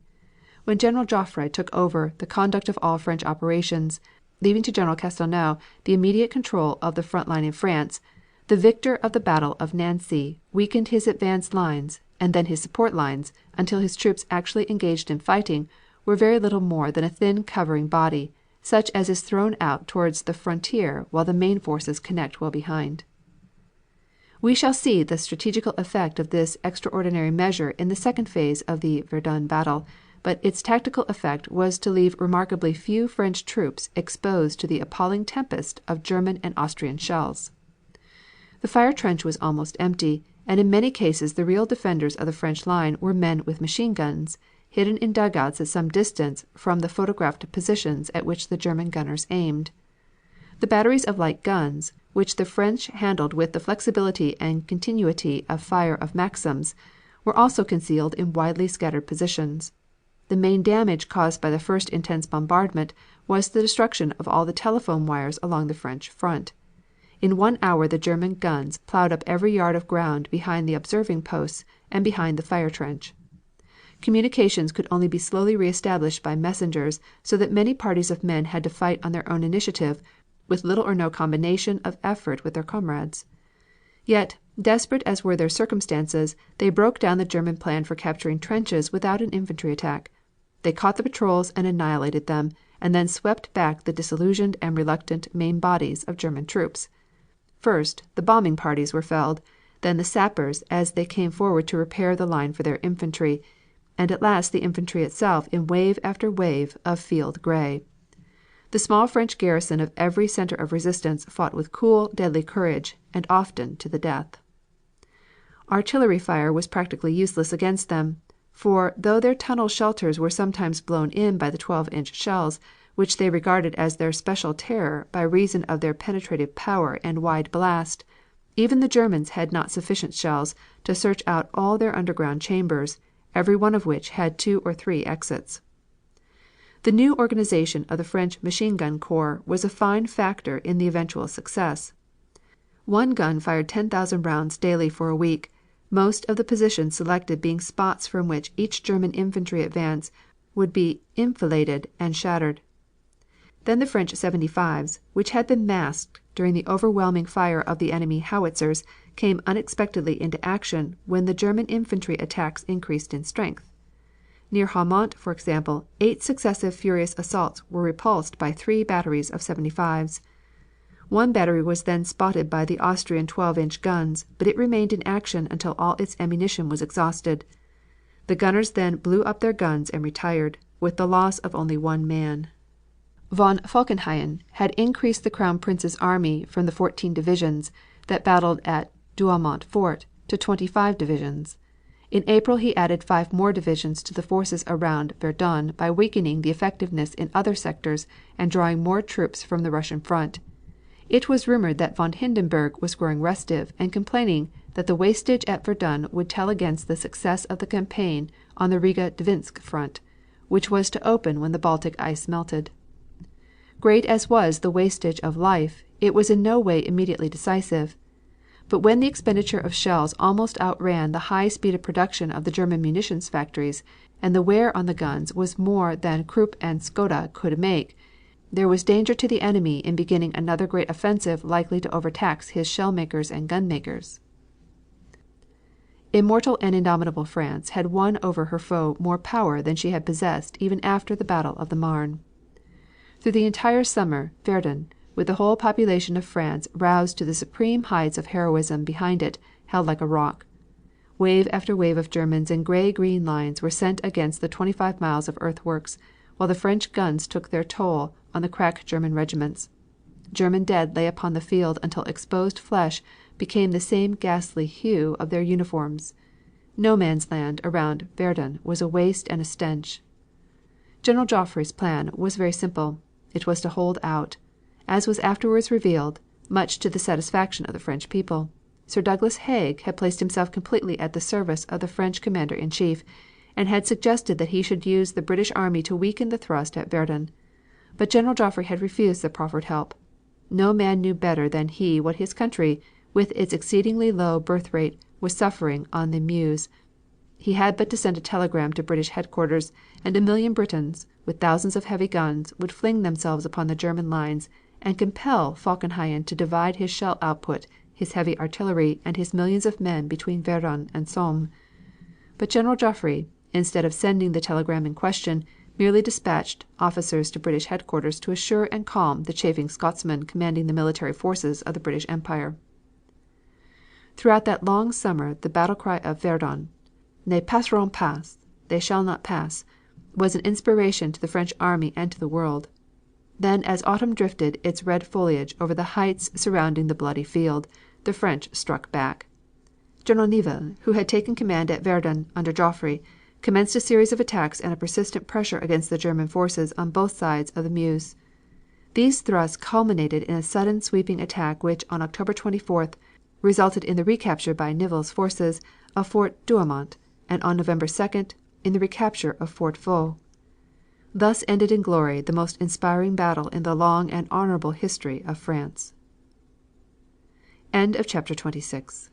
A: When General Joffre took over the conduct of all French operations, leaving to General Castelnau the immediate control of the front line in France, the victor of the Battle of Nancy weakened his advance lines and then his support lines until his troops actually engaged in fighting were very little more than a thin covering body, such as is thrown out towards the frontier while the main forces connect well behind. We shall see the strategical effect of this extraordinary measure in the second phase of the Verdun battle, but its tactical effect was to leave remarkably few French troops exposed to the appalling tempest of German and Austrian shells. The fire trench was almost empty, and in many cases the real defenders of the French line were men with machine guns, hidden in dugouts at some distance from the photographed positions at which the German gunners aimed. The batteries of light guns, which the French handled with the flexibility and continuity of fire of Maxims, were also concealed in widely scattered positions. The main damage caused by the first intense bombardment was the destruction of all the telephone wires along the French front. In 1 hour the German guns plowed up every yard of ground behind the observing posts and behind the fire trench. Communications could only be slowly reestablished by messengers, so that many parties of men had to fight on their own initiative, with little or no combination of effort with their comrades. Yet, desperate as were their circumstances, they broke down the German plan for capturing trenches without an infantry attack. They caught the patrols and annihilated them, and then swept back the disillusioned and reluctant main bodies of German troops. First, the bombing parties were felled, then the sappers as they came forward to repair the line for their infantry, and at last the infantry itself in wave after wave of field gray. The small French garrison of every center of resistance fought with cool, deadly courage, and often to the death. Artillery fire was practically useless against them, for though their tunnel shelters were sometimes blown in by the 12-inch shells, which they regarded as their special terror by reason of their penetrative power and wide blast, even the Germans had not sufficient shells to search out all their underground chambers, every one of which had 2 or 3 exits. The new organization of the French machine gun corps was a fine factor in the eventual success. One gun fired 10,000 rounds daily for a week, most of the positions selected being spots from which each German infantry advance would be enfiladed and shattered. Then the French 75's, which had been masked during the overwhelming fire of the enemy howitzers, came unexpectedly into action when the German infantry attacks increased in strength. Near Haumont, for example, 8 successive furious assaults were repulsed by 3 batteries of 75's. One battery was then spotted by the Austrian 12-inch guns, but it remained in action until all its ammunition was exhausted. The gunners then blew up their guns and retired, with the loss of only 1 man. Von Falkenhayn had increased the Crown Prince's army from the 14 divisions that battled at Douaumont Fort to 25 divisions. In April he added 5 more divisions to the forces around Verdun by weakening the effectiveness in other sectors and drawing more troops from the Russian front. It was rumored that von Hindenburg was growing restive and complaining that the wastage at Verdun would tell against the success of the campaign on the Riga-Dvinsk front, which was to open when the Baltic ice melted. Great as was the wastage of life, it was in no way immediately decisive. But when the expenditure of shells almost outran the high speed of production of the German munitions factories, and the wear on the guns was more than Krupp and Skoda could make, there was danger to the enemy in beginning another great offensive likely to overtax his shell makers and gun makers. Immortal and indomitable France had won over her foe more power than she had possessed even after the Battle of the Marne. Through the entire summer Verdun, with the whole population of France roused to the supreme heights of heroism behind it, held like a rock. Wave after wave of Germans in gray-green lines were sent against the 25 miles of earthworks, while the French guns took their toll on the crack German regiments.
B: German dead lay upon the field until exposed flesh became the same ghastly hue of their uniforms. No Man's Land around Verdun was a waste and a stench. General Joffre's plan was very simple. It was to hold out. As was afterwards revealed, much to the satisfaction of the French people, Sir Douglas Haig had placed himself completely at the service of the French commander in chief, and had suggested that he should use the British army to weaken the thrust at Verdun. But General Joffre had refused the proffered help. No man knew better than he what his country, with its exceedingly low birth rate, was suffering on the Meuse. He had but to send a telegram to British headquarters, and 1,000,000 Britons, with thousands of heavy guns, would fling themselves upon the German lines and compel Falkenhayn to divide his shell output, his heavy artillery, and his millions of men between Verdun and Somme. But General Joffre, instead of sending the telegram in question, merely dispatched officers to British headquarters to assure and calm the chafing Scotsmen commanding the military forces of the British Empire. Throughout that long summer the battle cry of Verdun, "Ne passeront pas," they shall not pass, was an inspiration to the French army and to the world. Then as autumn drifted its red foliage over the heights surrounding the bloody field, the French struck back. General Nivelle, who had taken command at Verdun under Joffre, commenced a series of attacks and a persistent pressure against the German forces on both sides of the Meuse. These thrusts culminated in a sudden sweeping attack which on October 24th resulted in the recapture by Nivelle's forces of Fort Douaumont, and on November 2nd in the recapture of Fort Vaux. Thus ended in glory the most inspiring battle in the long and honorable history of France. End of chapter 26.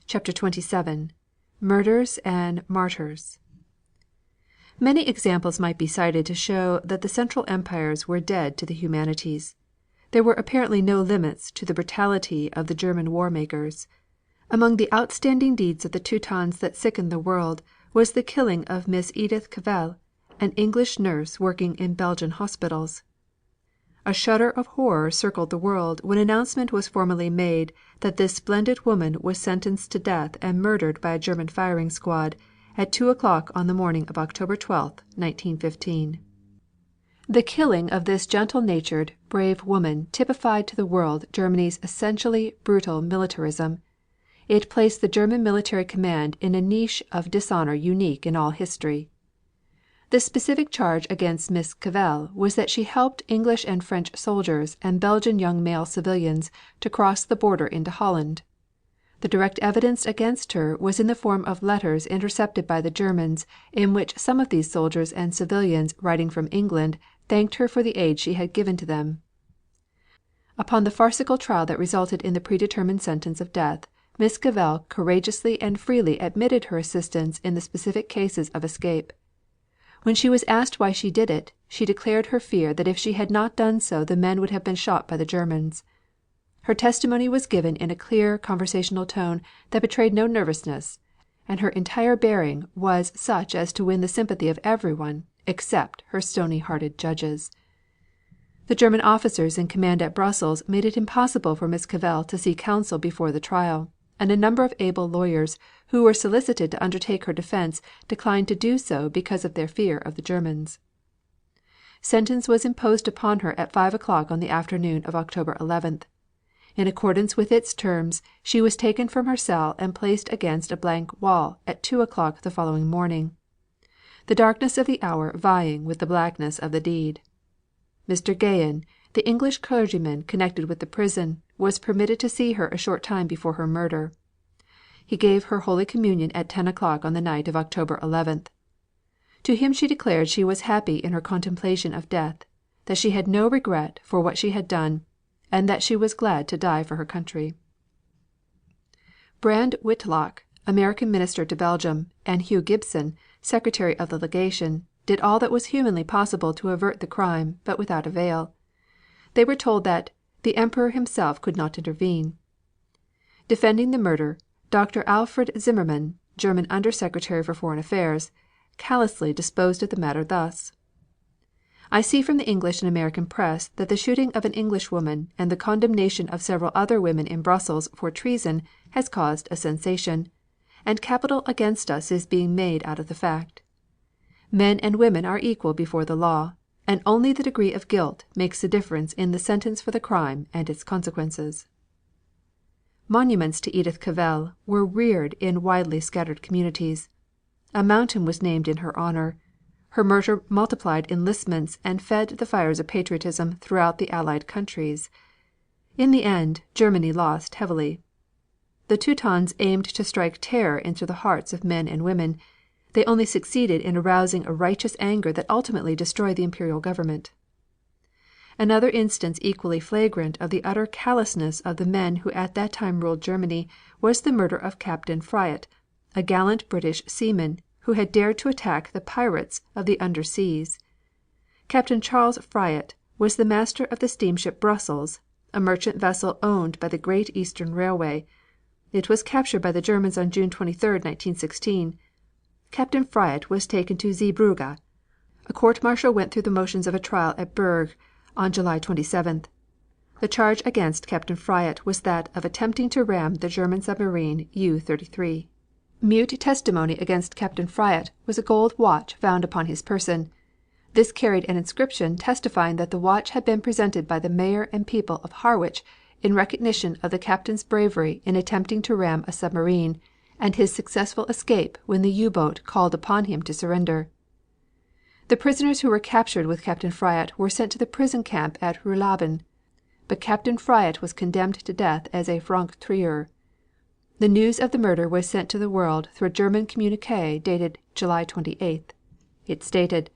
B: Chapter 27. Murders and Martyrs. Many examples might be cited to show that the Central Empires were dead to the humanities. There were apparently no limits to the brutality of the German war makers. Among the outstanding deeds of the Teutons that sickened the world was the killing of Miss Edith Cavell, an English nurse working in Belgian hospitals. A shudder of horror circled the world when announcement was formally made that this splendid woman was sentenced to death and murdered by a German firing squad at 2 o'clock on the morning of October 12, 1915. The killing of this gentle-natured, brave woman typified to the world Germany's essentially brutal militarism. It placed the German military command in a niche of dishonor unique in all history. The specific charge against Miss Cavell was that she helped English and French soldiers and Belgian young male civilians to cross the border into Holland. The direct evidence against her was in the form of letters intercepted by the Germans in which some of these soldiers and civilians writing from England thanked her for the aid she had given to them. Upon the farcical trial that resulted in the predetermined sentence of death, Miss Cavell courageously and freely admitted her assistance in the specific cases of escape. When she was asked why she did it, she declared her fear that if she had not done so the men would have been shot by the Germans. Her testimony was given in a clear conversational tone that betrayed no nervousness, and her entire bearing was such as to win the sympathy of everyone except her stony-hearted judges. The German officers in command at Brussels made it impossible for Miss Cavell to see counsel before the trial, and a number of able lawyers who were solicited to undertake her defense declined to do so because of their fear of the Germans. Sentence was imposed upon her at 5 o'clock on the afternoon of October 11th. In accordance with its terms, she was taken from her cell and placed against a blank wall at 2 o'clock the following morning, the darkness of the hour vying with the blackness of the deed. Mr. Gahan, the English clergyman connected with the prison, was permitted to see her a short time before her murder. He gave her Holy Communion at 10 o'clock on the night of October 11th. To him she declared she was happy in her contemplation of death, that she had no regret for what she had done, and that she was glad to die for her country. Brand Whitlock, American Minister to Belgium, and Hugh Gibson, Secretary of the Legation, did all that was humanly possible to avert the crime, but without avail. They were told that the Emperor himself could not intervene. Defending the murder, Dr. Alfred Zimmermann, German Under Secretary for Foreign Affairs, callously disposed of the matter thus: I see from the English and American press that the shooting of an Englishwoman and the condemnation of several other women in Brussels for treason has caused a sensation, and capital against us is being made out of the fact. Men and women are equal before the law,
A: and only the degree of guilt makes the difference in the sentence for the crime and its consequences. Monuments to Edith Cavell were reared in widely scattered communities. A mountain was named in her honor. Her murder multiplied enlistments and fed the fires of patriotism throughout the Allied countries. In the end, Germany lost heavily. The Teutons aimed to strike terror into the hearts of men and women. They only succeeded in arousing a righteous anger that ultimately destroyed the imperial government. Another instance equally flagrant of the utter callousness of the men who at that time ruled Germany was the murder of Captain Fryatt, a gallant British seaman who had dared to attack the pirates of the underseas. Captain Charles Fryatt was the master of the steamship Brussels, a merchant vessel owned by the Great Eastern Railway. It was captured by the Germans on June 23, 1916. Captain Fryatt was taken to Zeebrugge. A court martial went through the motions of a trial at Berg on July 27th. The charge against Captain Fryatt was that of attempting to ram the German submarine U-33. Mute testimony against Captain Fryatt was a gold watch found upon his person. This carried an inscription testifying that the watch had been presented by the mayor and people of Harwich in recognition of the captain's bravery in attempting to ram a submarine, and his successful escape when the U boat called upon him to surrender. The prisoners who were captured with Captain Fryatt were sent to the prison camp at Ruhlaben, but Captain Fryatt was condemned to death as a franc tireur. The news of the murder was sent to the world through a German communiqué dated July 28th. It stated: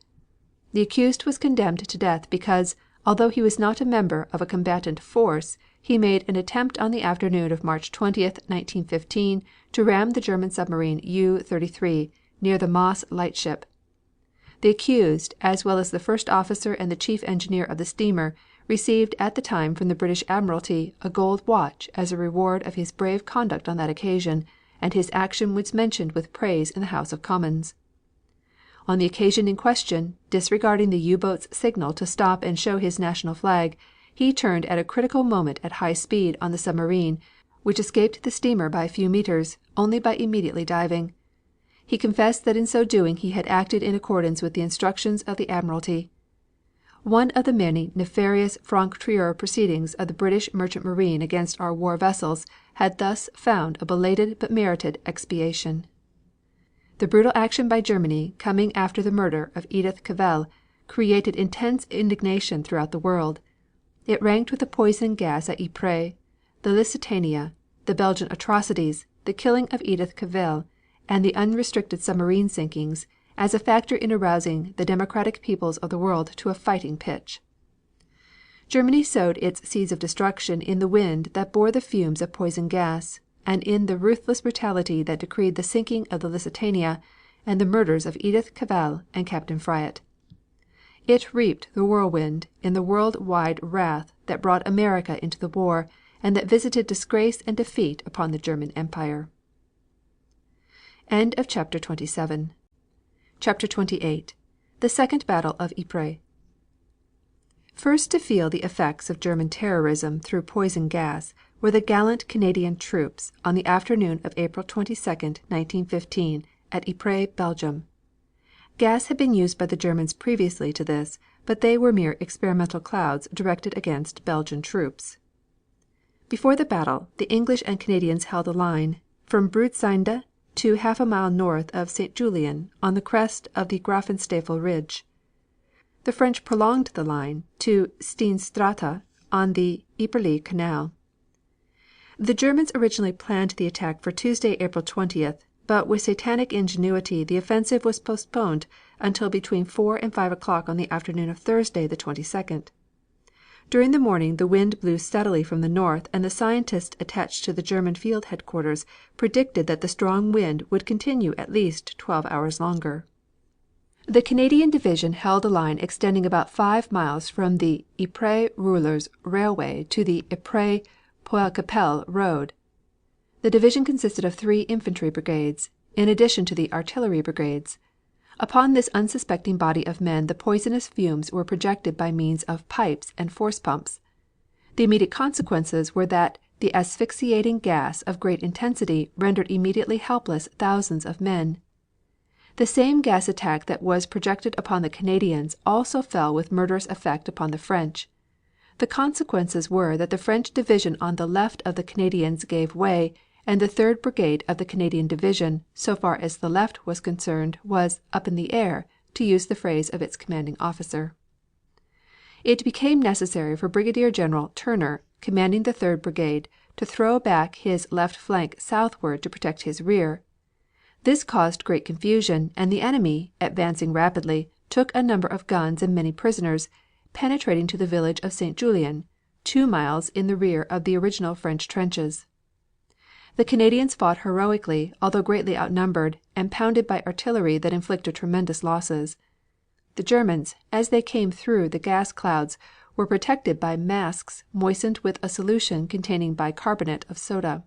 A: "The accused was condemned to death because, although he was not a member of a combatant force, he made an attempt on the afternoon of March 20th, 1915, to ram the German submarine U-33 near the Maas lightship. The accused, as well as the first officer and the chief engineer of the steamer, received at the time from the British Admiralty a gold watch as a reward of his brave conduct on that occasion, and his action was mentioned with praise in the House of Commons. On the occasion in question, disregarding the U boat's signal to stop and show his national flag, he turned at a critical moment at high speed on the submarine, which escaped the steamer by a few meters only by immediately diving. He confessed that in so doing he had acted in accordance with the instructions of the Admiralty. One of the many nefarious franc tireur proceedings of the British merchant marine against our war vessels had thus found a belated but merited expiation." The brutal action by Germany coming after the murder of Edith Cavell created intense indignation throughout the world. It ranked with the poison gas at Ypres, the Lusitania, the Belgian atrocities, the killing of Edith Cavell, and the unrestricted submarine sinkings as a factor in arousing the democratic peoples of the world to a fighting pitch. Germany sowed its seeds of destruction in the wind that bore the fumes of poison gas, and in the ruthless brutality that decreed the sinking of the Lusitania and the murders of Edith Cavell and Captain Fryatt. It reaped the whirlwind in the world-wide wrath that brought America into the war and that visited disgrace and defeat upon the German Empire. End of chapter 27. Chapter 28. The Second Battle of Ypres. First to feel the effects of German terrorism through poison gas were the gallant Canadian troops on the afternoon of April 22, 1915, at Ypres, Belgium. Gas had been used by the Germans previously to this, but they were mere experimental clouds directed against Belgian troops. Before the battle, the English and Canadians held a line from Broodseinde to half a mile north of St. Julien on the crest of the Grafenstafel ridge. The French prolonged the line to Steenstraate on the Yperlee Canal. The Germans originally planned the attack for Tuesday, April 20th, but with satanic ingenuity the offensive was postponed until between 4 and 5 o'clock on the afternoon of Thursday, the 22nd. During the morning the wind blew steadily from the north, and the scientists attached to the German field headquarters predicted that the strong wind would continue at least 12 hours longer. The Canadian division held a line extending about 5 miles from the Ypres Roulers Railway to the Ypres Poelcapelle Road. The division consisted of 3 infantry brigades, in addition to the artillery brigades. Upon this unsuspecting body of men the poisonous fumes were projected by means of pipes and force pumps. The immediate consequences were that the asphyxiating gas of great intensity rendered immediately helpless thousands of men. The same gas attack that was projected upon the Canadians also fell with murderous effect upon the French. The consequences were that the French division on the left of the Canadians gave way, and the 3rd Brigade of the Canadian Division, so far as the left was concerned, was "up in the air," to use the phrase of its commanding officer. It became necessary for Brigadier General Turner, commanding the 3rd Brigade, to throw back his left flank southward to protect his rear. This caused great confusion, and the enemy, advancing rapidly, took a number of guns and many prisoners, penetrating to the village of St. Julien, 2 miles in the rear of the original French trenches. The Canadians fought heroically, although greatly outnumbered and pounded by artillery that inflicted tremendous losses. The Germans, as they came through the gas clouds, were protected by masks moistened with a solution containing bicarbonate of soda.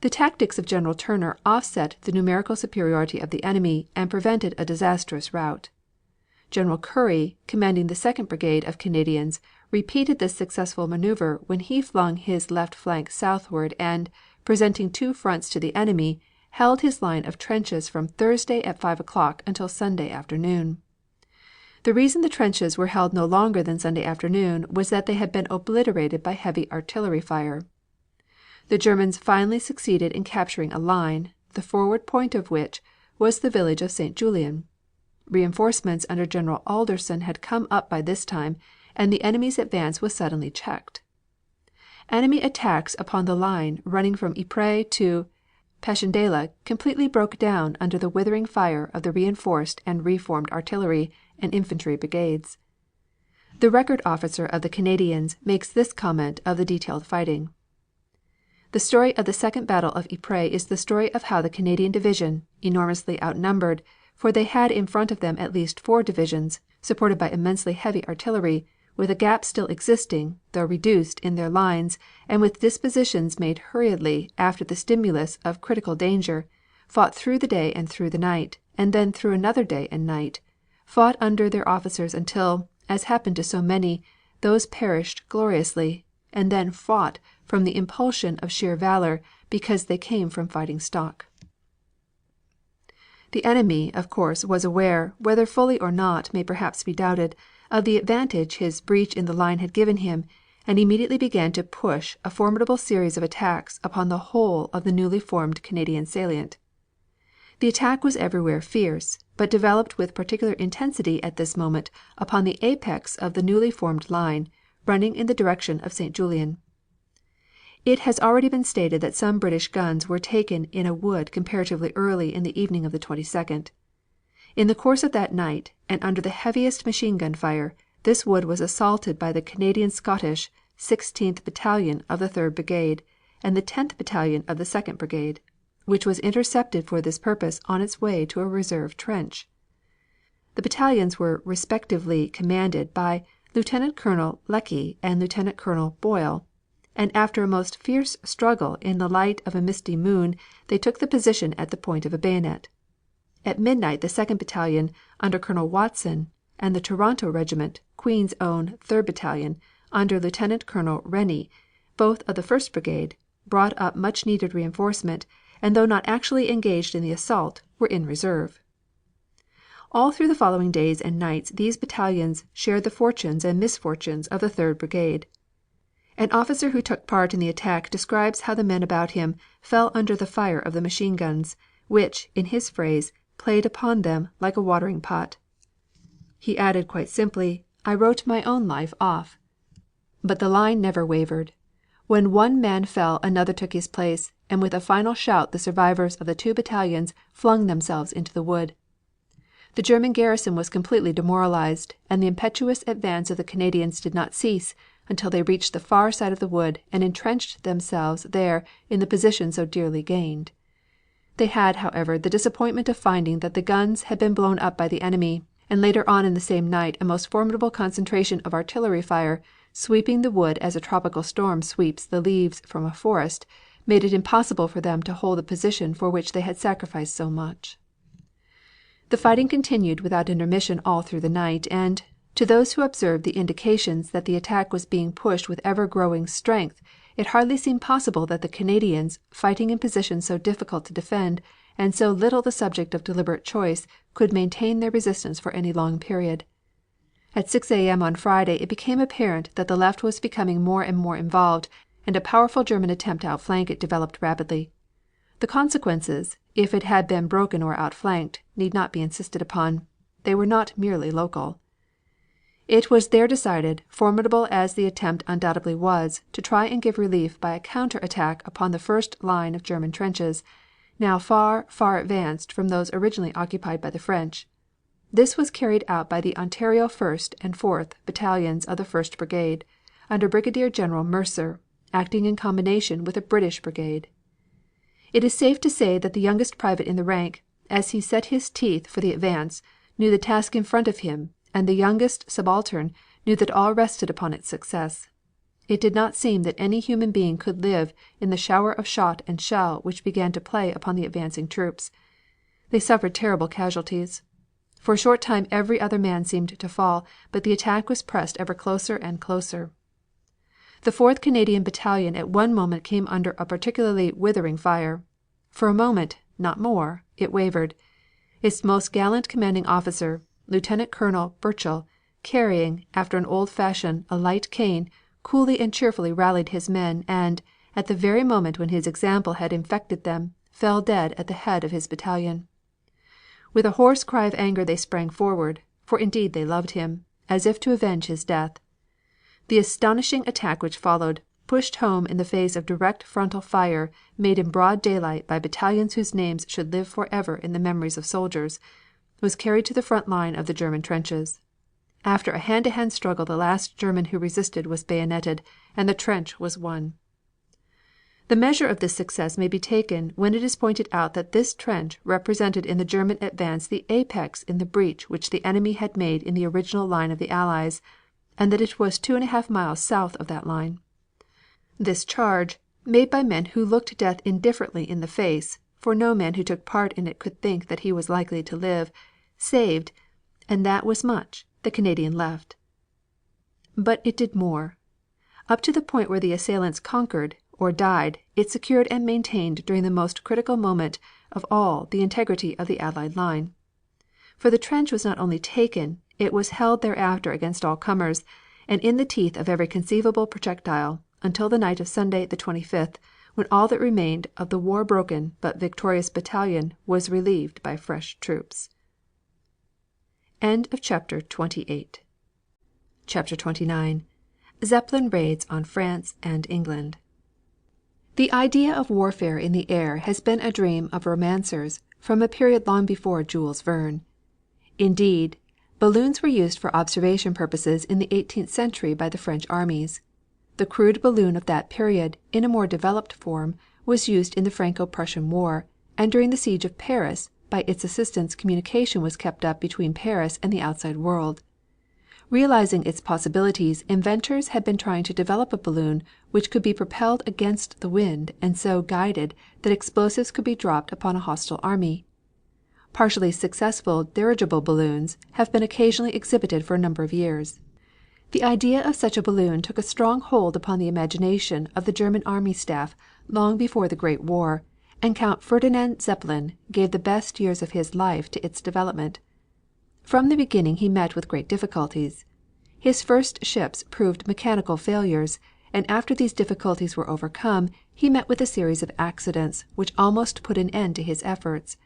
A: The tactics of General Turner offset the numerical superiority of the enemy and prevented a disastrous rout. General Currie, commanding the 2nd Brigade of Canadians, repeated this successful maneuver when he flung his left flank southward and, presenting 2 fronts to the enemy, held his line of trenches from Thursday at 5 o'clock until Sunday afternoon. The reason the trenches were held no longer than Sunday afternoon was that they had been obliterated by heavy artillery fire. The Germans finally succeeded in capturing a line, the forward point of which was the village of St. Julien. Reinforcements under General Alderson had come up by this time, and the enemy's advance was suddenly checked. Enemy attacks upon the line running from Ypres to Passchendaele completely broke down under the withering fire of the reinforced and reformed artillery and infantry brigades. The record officer of the Canadians makes this comment of the detailed fighting: "The story of the second battle of Ypres is the story of how the Canadian division, enormously outnumbered, for they had in front of them at least 4 divisions, supported by immensely heavy artillery, with a gap still existing, though reduced, in their lines, and with dispositions made hurriedly after the stimulus of critical danger, fought through the day and through the night, and then through another day and night, fought under their officers until, as happened to so many, those perished gloriously, and then fought from the impulsion of sheer valor because they came from fighting stock." The enemy, of course, was aware, whether fully or not may perhaps be doubted, of the advantage his breach in the line had given him, and immediately began to push a formidable series of attacks upon the whole of the newly formed Canadian salient. The attack was everywhere fierce, but developed with particular intensity at this moment upon the apex of the newly formed line, running in the direction of St. Julien. It has already been stated that some British guns were taken in a wood comparatively early in the evening of the 22d. In the course of that night, and under the heaviest machine gun fire, this wood was assaulted by the Canadian Scottish 16th Battalion of the 3rd Brigade and the 10th Battalion of the 2nd Brigade, which was intercepted for this purpose on its way to a reserve trench. The battalions were respectively commanded by Lieutenant Colonel Leckie and Lieutenant Colonel Boyle, and after a most fierce struggle in the light of a misty moon they took the position at the point of a bayonet. At midnight the 2nd Battalion, under Colonel Watson, and the Toronto Regiment, Queen's Own 3rd Battalion, under Lieutenant Colonel Rennie, both of the 1st Brigade, brought up much needed reinforcement, and though not actually engaged in the assault, were in reserve. All through the following days and nights these battalions shared the fortunes and misfortunes of the 3rd Brigade. An officer who took part in the attack describes how the men about him fell under the fire of the machine guns, which, in his phrase, played upon them like a watering pot. He added quite simply, "I wrote my own life off." But the line never wavered. When one man fell another took his place, and with a final shout the survivors of the 2 battalions flung themselves into the wood. The German garrison was completely demoralized, and the impetuous advance of the Canadians did not cease until they reached the far side of the wood and entrenched themselves there in the position so dearly gained. They had, however, the disappointment of finding that the guns had been blown up by the enemy, and later on in the same night a most formidable concentration of artillery fire, sweeping the wood as a tropical storm sweeps the leaves from a forest, made it impossible for them to hold the position for which they had sacrificed so much. The fighting continued without intermission all through the night, and, to those who observed the indications that the attack was being pushed with ever growing strength, it hardly seemed possible that the Canadians, fighting in positions so difficult to defend, and so little the subject of deliberate choice, could maintain their resistance for any long period. At 6 A.M. on Friday it became apparent that the left was becoming more and more involved, and a powerful German attempt to outflank it developed rapidly. The consequences, if it had been broken or outflanked, need not be insisted upon. They were not merely local. It was there decided, formidable as the attempt undoubtedly was, to try and give relief by a counter attack upon the first line of German trenches, now far, far advanced from those originally occupied by the French. This was carried out by the Ontario 1st and 4th Battalions of the 1st Brigade, under Brigadier General Mercer, acting in combination with a British brigade. It is safe to say that the youngest private in the rank, as he set his teeth for the advance, knew the task in front of him, and the youngest subaltern knew that all rested upon its success. It did not seem that any human being could live in the shower of shot and shell which began to play upon the advancing troops. They suffered terrible casualties. For a short time every other man seemed to fall, but the attack was pressed ever closer and closer. The 4th Canadian Battalion at one moment came under a particularly withering fire. For a moment, not more, it wavered. Its most gallant commanding officer, Lieutenant Colonel Burchell, carrying, after an old fashion, a light cane, coolly and cheerfully rallied his men and, at the very moment when his example had infected them, fell dead at the head of his battalion. With a hoarse cry of anger they sprang forward, for indeed they loved him, as if to avenge his death. The astonishing attack which followed, pushed home in the face of direct frontal fire made in broad daylight by battalions whose names should live forever in the memories of soldiers, was carried to the front line of the German trenches. After a hand-to-hand struggle the last German who resisted was bayoneted, and the trench was won. The measure of this success may be taken when it is pointed out that this trench represented in the German advance the apex in the breach which the enemy had made in the original line of the Allies, and that it was 2½ miles south of that line. This charge, made by men who looked death indifferently in the face, for no man who took part in it could think that he was likely to live, saved, and that was much, the Canadian left. But it did more. Up to the point where the assailants conquered or died, it secured and maintained during the most critical moment of all the integrity of the Allied line. For the trench was not only taken, it was held thereafter against all comers, and in the teeth of every conceivable projectile, until the night of Sunday the 25th, when all that remained of the war-broken but victorious battalion was relieved by fresh troops. End of chapter 28. Chapter 29. Zeppelin raids on France and England. The idea of warfare in the air has been a dream of romancers from a period long before Jules Verne. Indeed, balloons were used for observation purposes in the 18th century by the French armies. The crude balloon of that period, in a more developed form, was used in the Franco-Prussian War, and during the siege of Paris, by its assistance communication was kept up between Paris and the outside world. Realizing its possibilities, inventors had been trying to develop a balloon which could be propelled against the wind and so guided that explosives could be dropped upon a hostile army. Partially successful dirigible balloons have been occasionally exhibited for a number of years. The idea of such a balloon took a strong hold upon the imagination of the German army staff long before the Great War, and Count Ferdinand Zeppelin gave the best years of his life to its development. From the beginning he met with great difficulties. His first ships proved mechanical failures, and after these difficulties were overcome he met with a series of accidents which almost put an end to his efforts.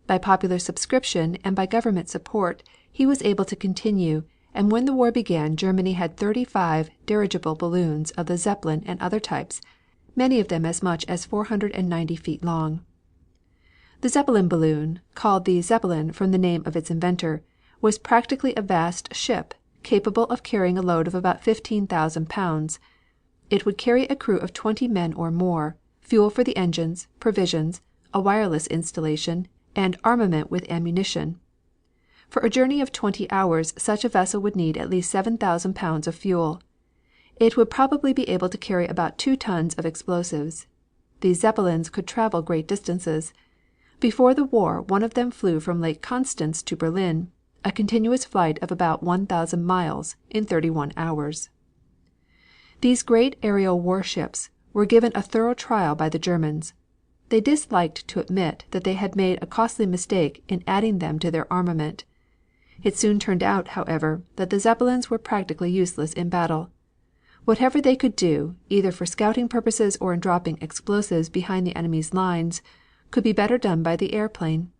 A: By popular subscription and by government support he was able to continue, and when the war began Germany had 35 dirigible balloons of the Zeppelin and other types, many of them as much as 490 feet long. The Zeppelin balloon, called the Zeppelin from the name of its inventor, was practically a vast ship capable of carrying a load of about 15,000 pounds. It would carry a crew of 20 men or more, fuel for the engines, provisions, a wireless installation, and armament with ammunition. For a journey of 20 hours such a vessel would need at least 7,000 pounds of fuel. It would probably be able to carry about 2 tons of explosives. These Zeppelins could travel great distances. Before the war one of them flew from Lake Constance to Berlin, a continuous flight of about 1,000 miles in 31 hours. These great aerial warships were given a thorough trial by the Germans. They disliked to admit that they had made a costly mistake in adding them to their armament. It soon turned out, however, that the Zeppelins were practically useless in battle. Whatever they could do, either for scouting purposes or in dropping explosives behind the enemy's lines, could be better done by the airplane.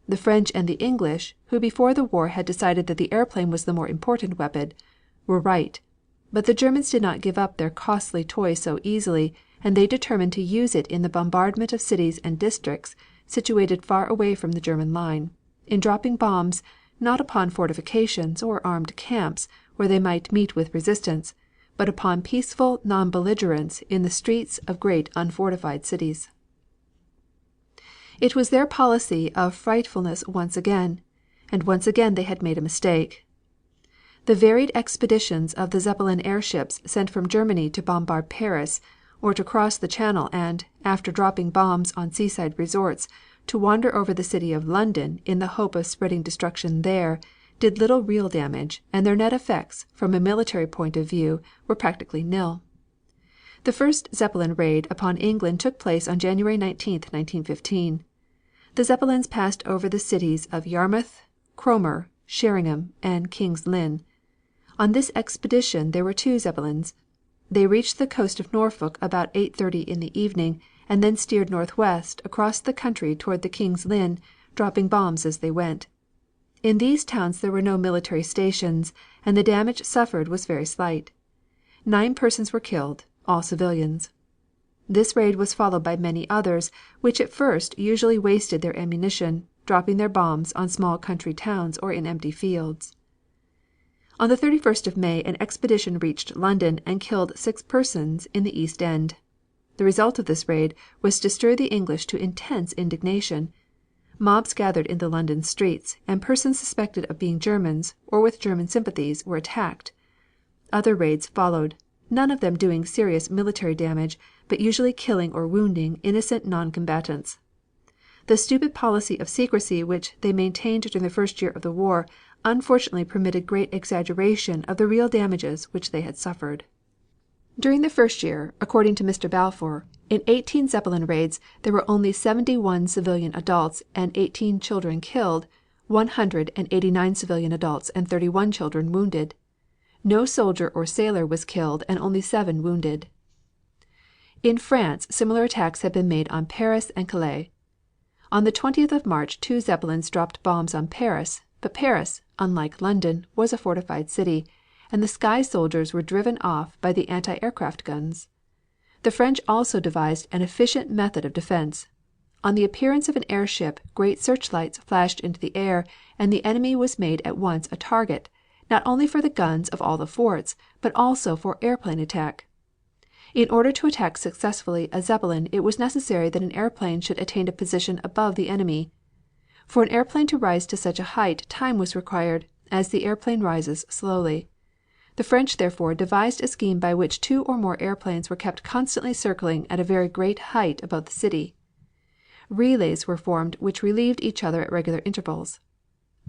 A: The French and the English, who before the war had decided that the airplane was the more important weapon, were right. But the Germans did not give up their costly toy so easily, and they determined to use it in the bombardment of cities and districts situated far away from the German line, in dropping bombs, not upon fortifications or armed camps where they might meet with resistance, but upon peaceful non-belligerents in the streets of great unfortified cities. It was their policy of frightfulness once again, and once again they had made a mistake. The varied expeditions of the Zeppelin airships sent from Germany to bombard Paris, or to cross the Channel and, after dropping bombs on seaside resorts, to wander over the city of London in the hope of spreading destruction there, did little real damage, and their net effects, from a military point of view, were practically nil. The first Zeppelin raid upon England took place on January 19, 1915. The Zeppelins passed over the cities of Yarmouth, Cromer, Sheringham, and King's Lynn. On this expedition there were two Zeppelins. They reached the coast of Norfolk about 8:30 in the evening, and then steered northwest across the country toward the King's Lynn, dropping bombs as they went. In these towns there were no military stations, and the damage suffered was very slight. 9 persons were killed, all civilians. This raid was followed by many others, which at first usually wasted their ammunition, dropping their bombs on small country towns or in empty fields. On the 31st of May an expedition reached London and killed 6 persons in the East End. The result of this raid was to stir the English to intense indignation. Mobs gathered in the London streets, and persons suspected of being Germans or with German sympathies were attacked. Other raids followed, none of them doing serious military damage, but usually killing or wounding innocent non-combatants. The stupid policy of secrecy which they maintained during the first year of the war unfortunately permitted great exaggeration of the real damages which they had suffered. During the first year, according to Mr. Balfour, in 18 Zeppelin raids there were only 71 civilian adults and 18 children killed, 189 civilian adults and 31 children wounded. No soldier or sailor was killed and only 7 wounded. In France similar attacks had been made on Paris and Calais. On the 20th of March 2 Zeppelins dropped bombs on Paris, but Paris, unlike London, was a fortified city, and the sky soldiers were driven off by the anti-aircraft guns. The French also devised an efficient method of defense. On the appearance of an airship great searchlights flashed into the air, and the enemy was made at once a target, not only for the guns of all the forts, but also for airplane attack. In order to attack successfully a Zeppelin it was necessary that an airplane should attain a position above the enemy. For an airplane to rise to such a height time was required, as the airplane rises slowly. The French therefore devised a scheme by which 2 or more airplanes were kept constantly circling at a very great height above the city. Relays were formed which relieved each other at regular intervals.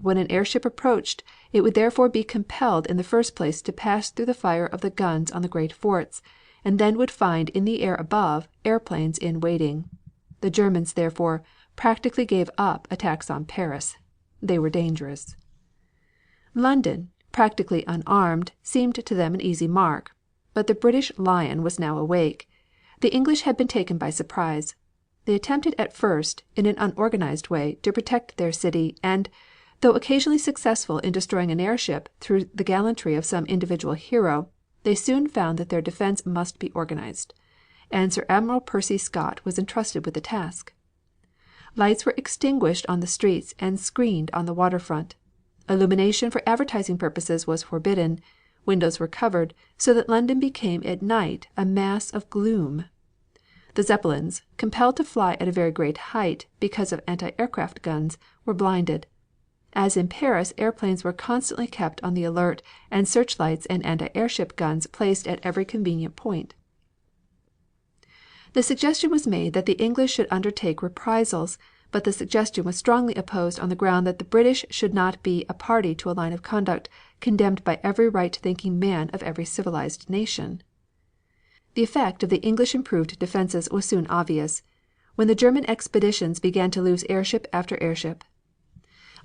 A: When an airship approached, it would therefore be compelled in the first place to pass through the fire of the guns on the great forts, and then would find in the air above airplanes in waiting. The Germans, therefore, practically gave up attacks on Paris. They were dangerous. London, practically unarmed, seemed to them an easy mark. But the British lion was now awake. The English had been taken by surprise. They attempted at first, in an unorganized way, to protect their city, and, though occasionally successful in destroying an airship through the gallantry of some individual hero, they soon found that their defense must be organized, and Sir Admiral Percy Scott was entrusted with the task. Lights were extinguished on the streets and screened on the waterfront. Illumination for advertising purposes was forbidden. Windows were covered, so that London became at night a mass of gloom. The Zeppelins, compelled to fly at a very great height because of anti-aircraft guns, were blinded. As in Paris, airplanes were constantly kept on the alert and searchlights and anti-airship guns placed at every convenient point. The suggestion was made that the English should undertake reprisals, but the suggestion was strongly opposed on the ground that the British should not be a party to a line of conduct condemned by every right-thinking man of every civilized nation. The effect of the English improved defenses was soon obvious.
B: when the German expeditions began to lose airship after airship.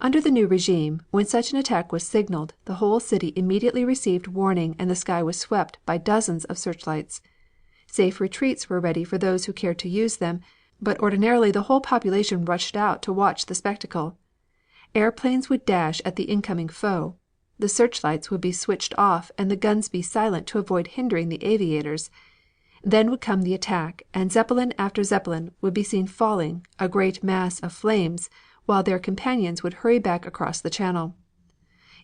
B: Under the new regime, when such an attack was signaled, the whole city immediately received warning and the sky was swept by dozens of searchlights. Safe retreats were ready for those who cared to use them, but ordinarily the whole population rushed out to watch the spectacle. Airplanes would dash at the incoming foe. The searchlights would be switched off and the guns be silent to avoid hindering the aviators. Then would come the attack, and Zeppelin after Zeppelin would be seen falling, a great mass of flames, while their companions would hurry back across the Channel.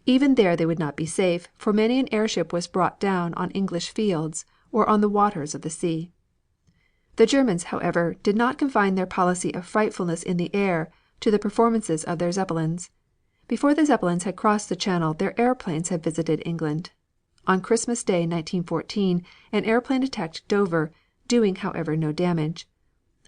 B: Even there they would not be safe, for many an airship was brought down on English fields or on the waters of the sea. The Germans, however, did not confine their policy of frightfulness in the air to the performances of their Zeppelins. Before the Zeppelins had crossed the Channel their airplanes had visited England. On Christmas Day, 1914, an airplane attacked Dover, doing, however, no damage.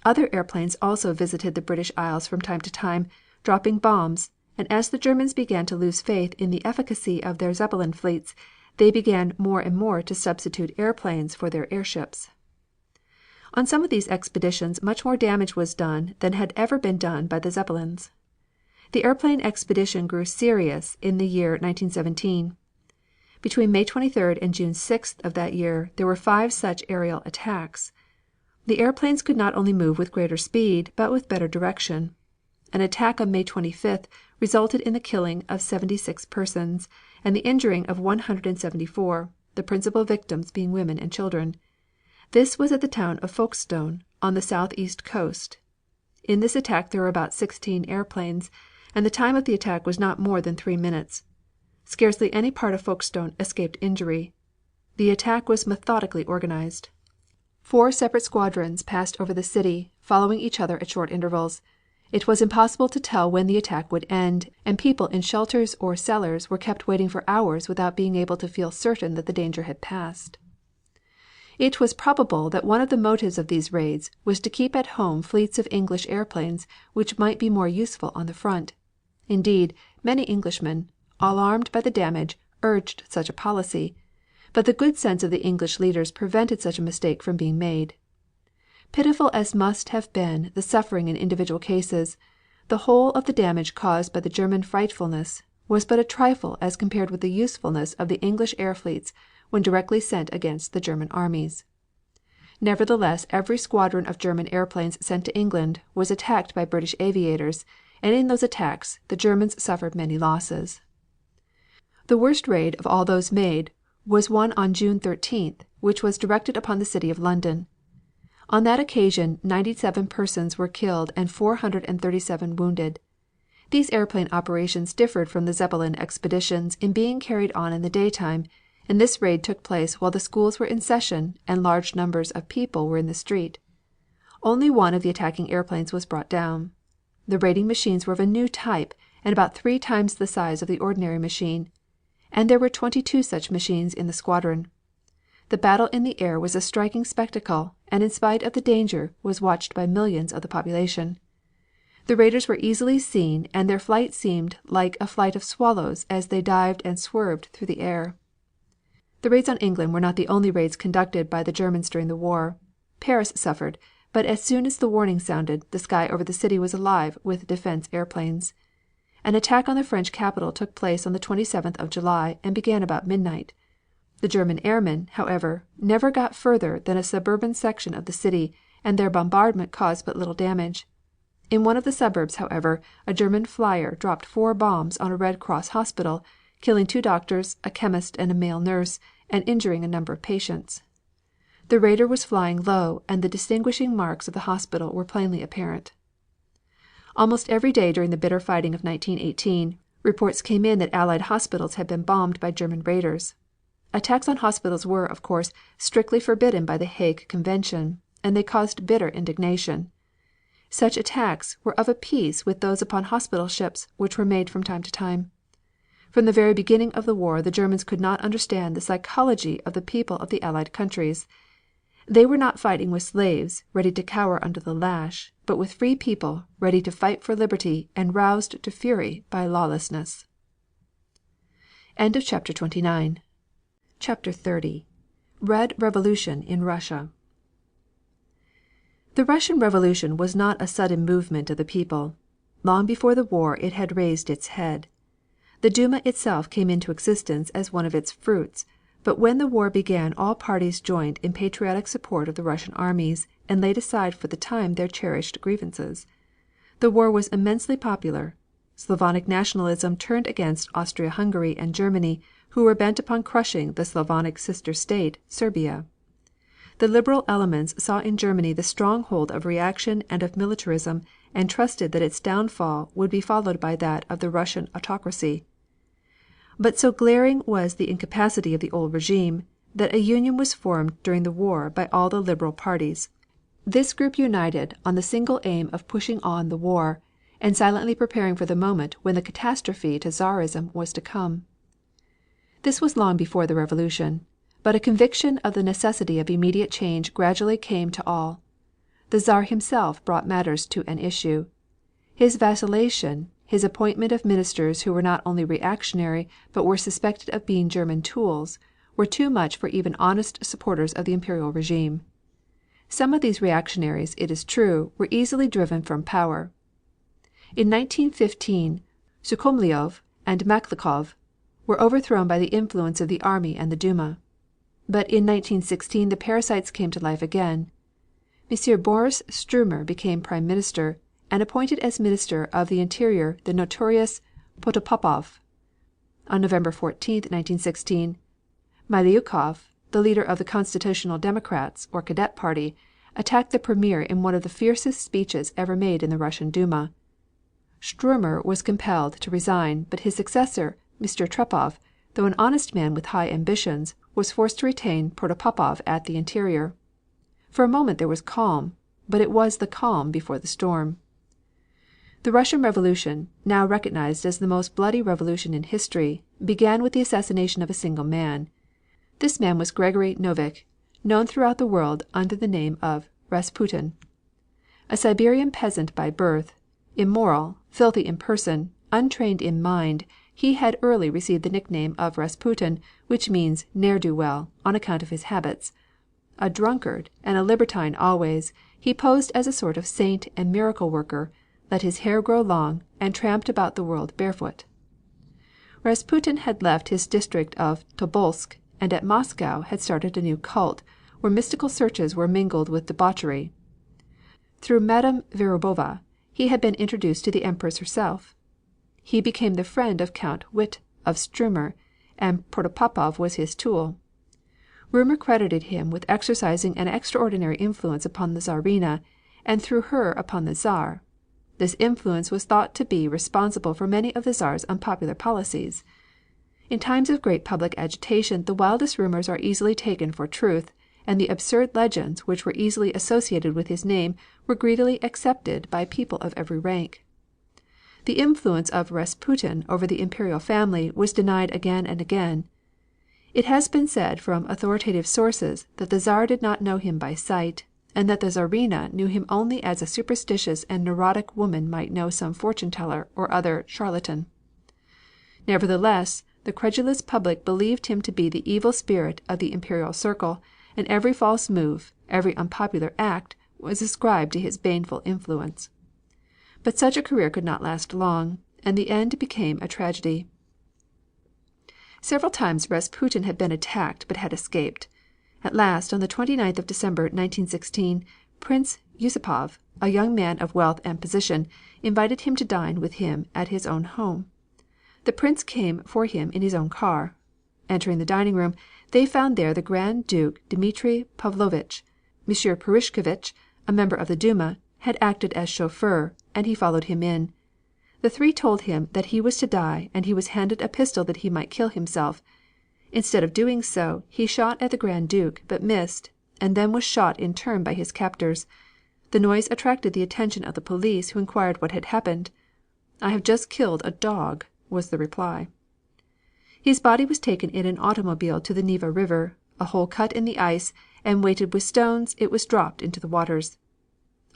B: Other airplanes also visited the British Isles from time to time, dropping bombs, and as the Germans began to lose faith in the efficacy of their Zeppelin fleets, they began more and more to substitute airplanes for their airships. On some of these expeditions much more damage was done than had ever been done by the Zeppelins. The airplane expedition grew serious in the year 1917. Between May 23rd and June 6th of that year there were 5 such aerial attacks. The airplanes could not only move with greater speed, but with better direction. An attack on May 25th resulted in the killing of 76 persons and the injuring of 174, the principal victims being women and children. This was at the town of Folkestone, on the southeast coast. In this attack there were about 16 airplanes, and the time of the attack was not more than 3 minutes. Scarcely any part of Folkestone escaped injury. The attack was methodically organized. 4 separate squadrons passed over the city, following each other at short intervals. It was impossible to tell when the attack would end, and people in shelters or cellars were kept waiting for hours without being able to feel certain that the danger had passed. It was probable that one of the motives of these raids was to keep at home fleets of English airplanes which might be more useful on the front. Indeed, many Englishmen, alarmed by the damage, urged such a policy, but the good sense of the English leaders prevented such a mistake from being made. Pitiful as must have been the suffering in individual cases, the whole of the damage caused by the German frightfulness was but a trifle as compared with the usefulness of the English air fleets when directly sent against the German armies. Nevertheless, every squadron of German airplanes sent to England was attacked by British aviators, and in those attacks the Germans suffered many losses. The worst raid of all those made was one on June 13th, which was directed upon the city of London. On that occasion 97 persons were killed and 437 wounded. These airplane operations differed from the Zeppelin expeditions in being carried on in the daytime, and this raid took place while the schools were in session and large numbers of people were in the street. Only one of the attacking airplanes was brought down. The raiding machines were of a new type and about 3 times the size of the ordinary machine, and there were 22 such machines in the squadron. The battle in the air was a striking spectacle, and in spite of the danger was watched by millions of the population. The raiders were easily seen and their flight seemed like a flight of swallows as they dived and swerved through the air. The raids on England were not the only raids conducted by the Germans during the war. Paris suffered, but as soon as the warning sounded, the sky over the city was alive with defense airplanes. An attack on the French capital took place on the 27th of July and began about midnight. The German airmen, however, never got further than a suburban section of the city, and their bombardment caused but little damage. In one of the suburbs, however, a German flyer dropped 4 bombs on a Red Cross hospital, killing 2 doctors, a chemist and a male nurse, and injuring a number of patients. The raider was flying low and the distinguishing marks of the hospital were plainly apparent. Almost every day during the bitter fighting of 1918, reports came in that Allied hospitals had been bombed by German raiders. Attacks on hospitals were, of course, strictly forbidden by the Hague Convention, and they caused bitter indignation. Such attacks were of a piece with those upon hospital ships which were made from time to time. From the very beginning of the war the Germans could not understand the psychology of the people of the Allied countries. They were not fighting with slaves, ready to cower under the lash, but with free people, ready to fight for liberty and roused to fury by lawlessness. End of chapter 29. Chapter 30. Red Revolution in Russia. The
A: The Russian Revolution was not a sudden movement of the people. Long before the war it had raised its head. The Duma itself came into existence as one of its fruits, but when the war began all parties joined in patriotic support of the Russian armies and laid aside for the time their cherished grievances. The war was immensely popular. Slavonic nationalism turned against Austria-Hungary and Germany, who were bent upon crushing the Slavonic sister state, Serbia. The liberal elements saw in Germany the stronghold of reaction and of militarism and trusted that its downfall would be followed by that of the Russian autocracy. But so glaring was the incapacity of the old regime that a union was formed during the war by all the liberal parties. This group united on the single aim of pushing on the war and silently preparing for the moment when the catastrophe to Czarism was to come. This was long before the Revolution, but a conviction of the necessity of immediate change gradually came to all. The Czar himself brought matters to an issue. His vacillation, his appointment of ministers who were not only reactionary but were suspected of being German tools, were too much for even honest supporters of the imperial regime. Some of these reactionaries, it is true, were easily driven from power. In 1915 Sukhomlinov and Maklakov were overthrown by the influence of the army and the Duma. But in 1916 the parasites came to life again. M. Boris Stumer became Prime Minister and appointed as Minister of the Interior the notorious Protopopov. On November 14, 1916, Miliukov, the leader of the Constitutional Democrats, or Cadet Party, attacked the Premier in one of the fiercest speeches ever made in the Russian Duma. Stumer was compelled to resign, but his successor, Mr. Trepov, though an honest man with high ambitions, was forced to retain Protopopov at the Interior. For a moment there was calm, but it was the calm before the storm. The Russian Revolution, now recognized as the most bloody revolution in history, began with the assassination of a single man. This man was Gregory Novik, known throughout the world under the name of Rasputin. A Siberian peasant by birth, immoral, filthy in person, untrained in mind, he had early received the nickname of Rasputin, which means ne'er-do-well, on account of his habits. A drunkard and a libertine always, he posed as a sort of saint and miracle worker, let his hair grow long, and tramped about the world barefoot. Rasputin had left his district of Tobolsk and at Moscow had started a new cult, where mystical searches were mingled with debauchery. Through Madame Verubova he had been introduced to the Empress herself. He became the friend of Count Witte of Stumer, and Protopopov was his tool. Rumor credited him with exercising an extraordinary influence upon the Czarina, and through her upon the Czar. This influence was thought to be responsible for many of the Czar's unpopular policies. In times of great public agitation the wildest rumors are easily taken for truth, and the absurd legends which were easily associated with his name were greedily accepted by people of every rank. The influence of Rasputin over the imperial family was denied again and again. It has been said from authoritative sources that the Czar did not know him by sight, and that the Czarina knew him only as a superstitious and neurotic woman might know some fortune teller or other charlatan. Nevertheless, the credulous public believed him to be the evil spirit of the imperial circle, and every false move, every unpopular act, was ascribed to his baneful influence. But such a career could not last long, and the end became a tragedy. Several times Rasputin had been attacked but had escaped. At last, on the 29th of December, 1916, Prince Yusupov, a young man of wealth and position, invited him to dine with him at his own home. The prince came for him in his own car. Entering the dining room, they found there the Grand Duke Dmitri Pavlovitch. M. Purishkevitch, a member of the Duma, had acted as chauffeur, and he followed him in. The three told him that he was to die, and he was handed a pistol that he might kill himself. Instead of doing so, he shot at the Grand Duke, but missed, and then was shot in turn by his captors. The noise attracted the attention of the police, who inquired what had happened. "I have just killed a dog," was the reply. His body was taken in an automobile to the Neva River, a hole cut in the ice, and weighted with stones, it was dropped into the waters.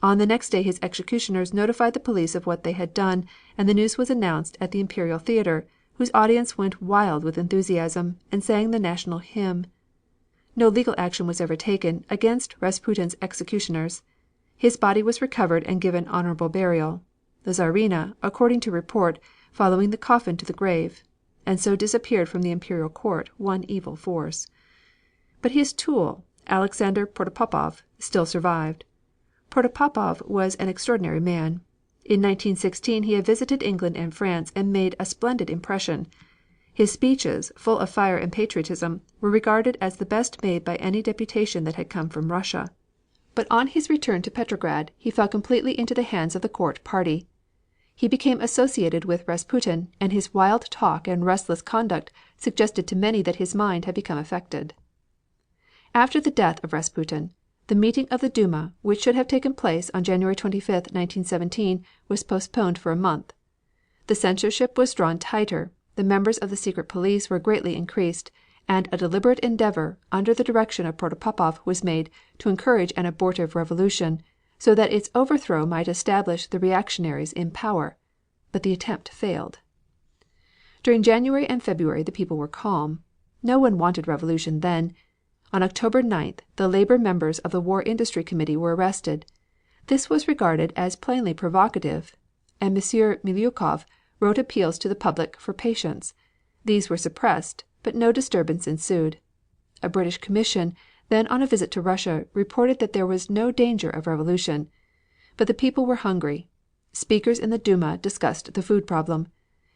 A: On the next day his executioners notified the police of what they had done, and the news was announced at the Imperial Theater, whose audience went wild with enthusiasm, and sang the national hymn. No legal action was ever taken against Rasputin's executioners.
B: His body was recovered and given honorable burial, the Tsarina, according to report, following the coffin to the grave, and so disappeared from the Imperial Court one evil force. But his tool, Alexander Protopopov, still survived. Protopopov was an extraordinary man. In 1916 he had visited England and France and made a splendid impression. His speeches, full of fire and patriotism, were regarded as the best made by any deputation that had come from Russia. But on his return to Petrograd he fell completely into the hands of the Court party. He became associated with Rasputin, and his wild talk and restless conduct suggested to many that his mind had become affected. After the death of Rasputin, the meeting of the Duma, which should have taken place on January 25, 1917, was postponed for a month. The censorship was drawn tighter, the members of the secret police were greatly increased, and a deliberate endeavor, under the direction of Protopopov, was made to encourage an abortive revolution, so that its overthrow might establish the reactionaries in power. But the attempt failed. During January and February the people were calm. No one wanted revolution then. On October 9th the labor members of the War Industry Committee were arrested. This was regarded as plainly provocative, and M. Miliukov wrote appeals to the public for patience. These were suppressed, but no disturbance ensued. A British commission, then on a visit to Russia, reported that there was no danger of revolution. But the people were hungry. Speakers in the Duma discussed the food problem.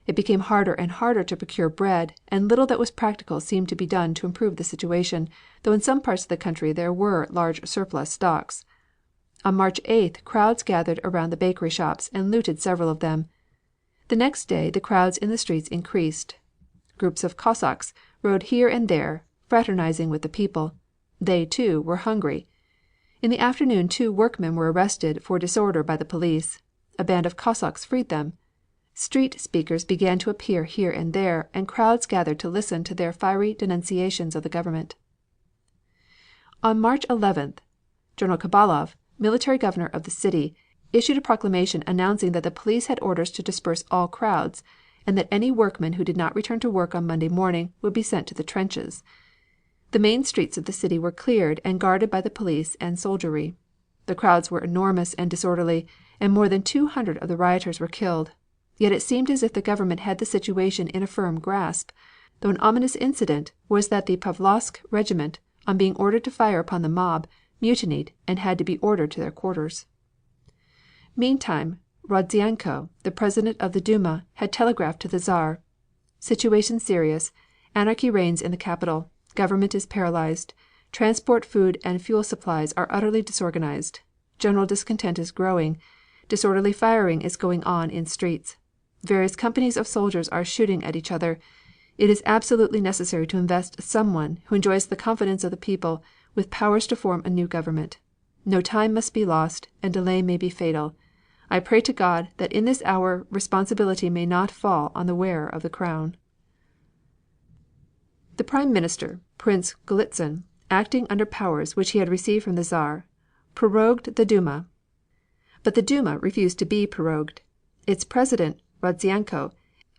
B: It became harder and harder to procure bread, and little that was practical seemed to be done to improve the situation, though in some parts of the country there were large surplus stocks. On March 8th crowds gathered around the bakery shops and looted several of them. The next day the crowds in the streets increased. Groups of Cossacks rode here and there, fraternizing with the people. They, too, were hungry. In the afternoon 2 workmen were arrested for disorder by the police. A band of Cossacks freed them. Street speakers began to appear here and there, and crowds gathered to listen to their fiery denunciations of the government. On March 11th, General Kabalov, military governor of the city, issued a proclamation announcing that the police had orders to disperse all crowds, and that any workmen who did not return to work on Monday morning would be sent to the trenches. The main streets of the city were cleared and guarded by the police and soldiery. The crowds were enormous and disorderly, and more than 200 of the rioters were killed. Yet it seemed as if the government had the situation in a firm grasp, though an ominous incident was that the Pavlovsk regiment, on being ordered to fire upon the mob, mutinied and had to be ordered to their quarters. Meantime, Rodzianko, the president of the Duma, had telegraphed to the Czar: "Situation serious. Anarchy reigns in the capital. Government is paralyzed. Transport, food, and fuel supplies are utterly disorganized. General discontent is growing. Disorderly firing is going on in streets. Various companies of soldiers are shooting at each other. It is absolutely necessary to invest someone, who enjoys the confidence of the people, with powers to form a new government. No time must be lost, and delay may be fatal. I pray to God that in this hour responsibility may not fall on the wearer of the crown." The Prime Minister, Prince Golitsyn, acting under powers which he had received from the Czar, prorogued the Duma. But the Duma refused to be prorogued. Its president, Rodzianko,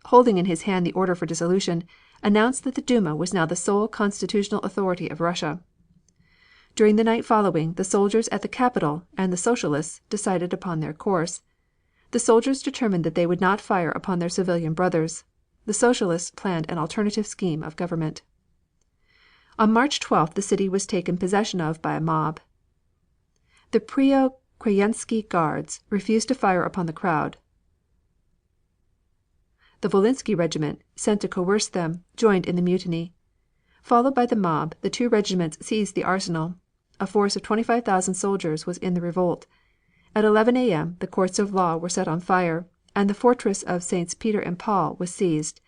B: holding in his hand the order for dissolution, announced that the Duma was now the sole constitutional authority of Russia. During the night following, the soldiers at the capital and the Socialists decided upon their course. The soldiers determined that they would not fire upon their civilian brothers. The Socialists planned an alternative scheme of government. On March 12th the city was taken possession of by a mob. The Preobrazhensky Guards refused to fire upon the crowd. The Volinsky regiment, sent to coerce them, joined in the mutiny. Followed by the mob, the 2 regiments seized the arsenal. A force of 25,000 soldiers was in the revolt. At 11 A.M. the courts of law were set on fire, and the fortress of Saints Peter and Paul was seized.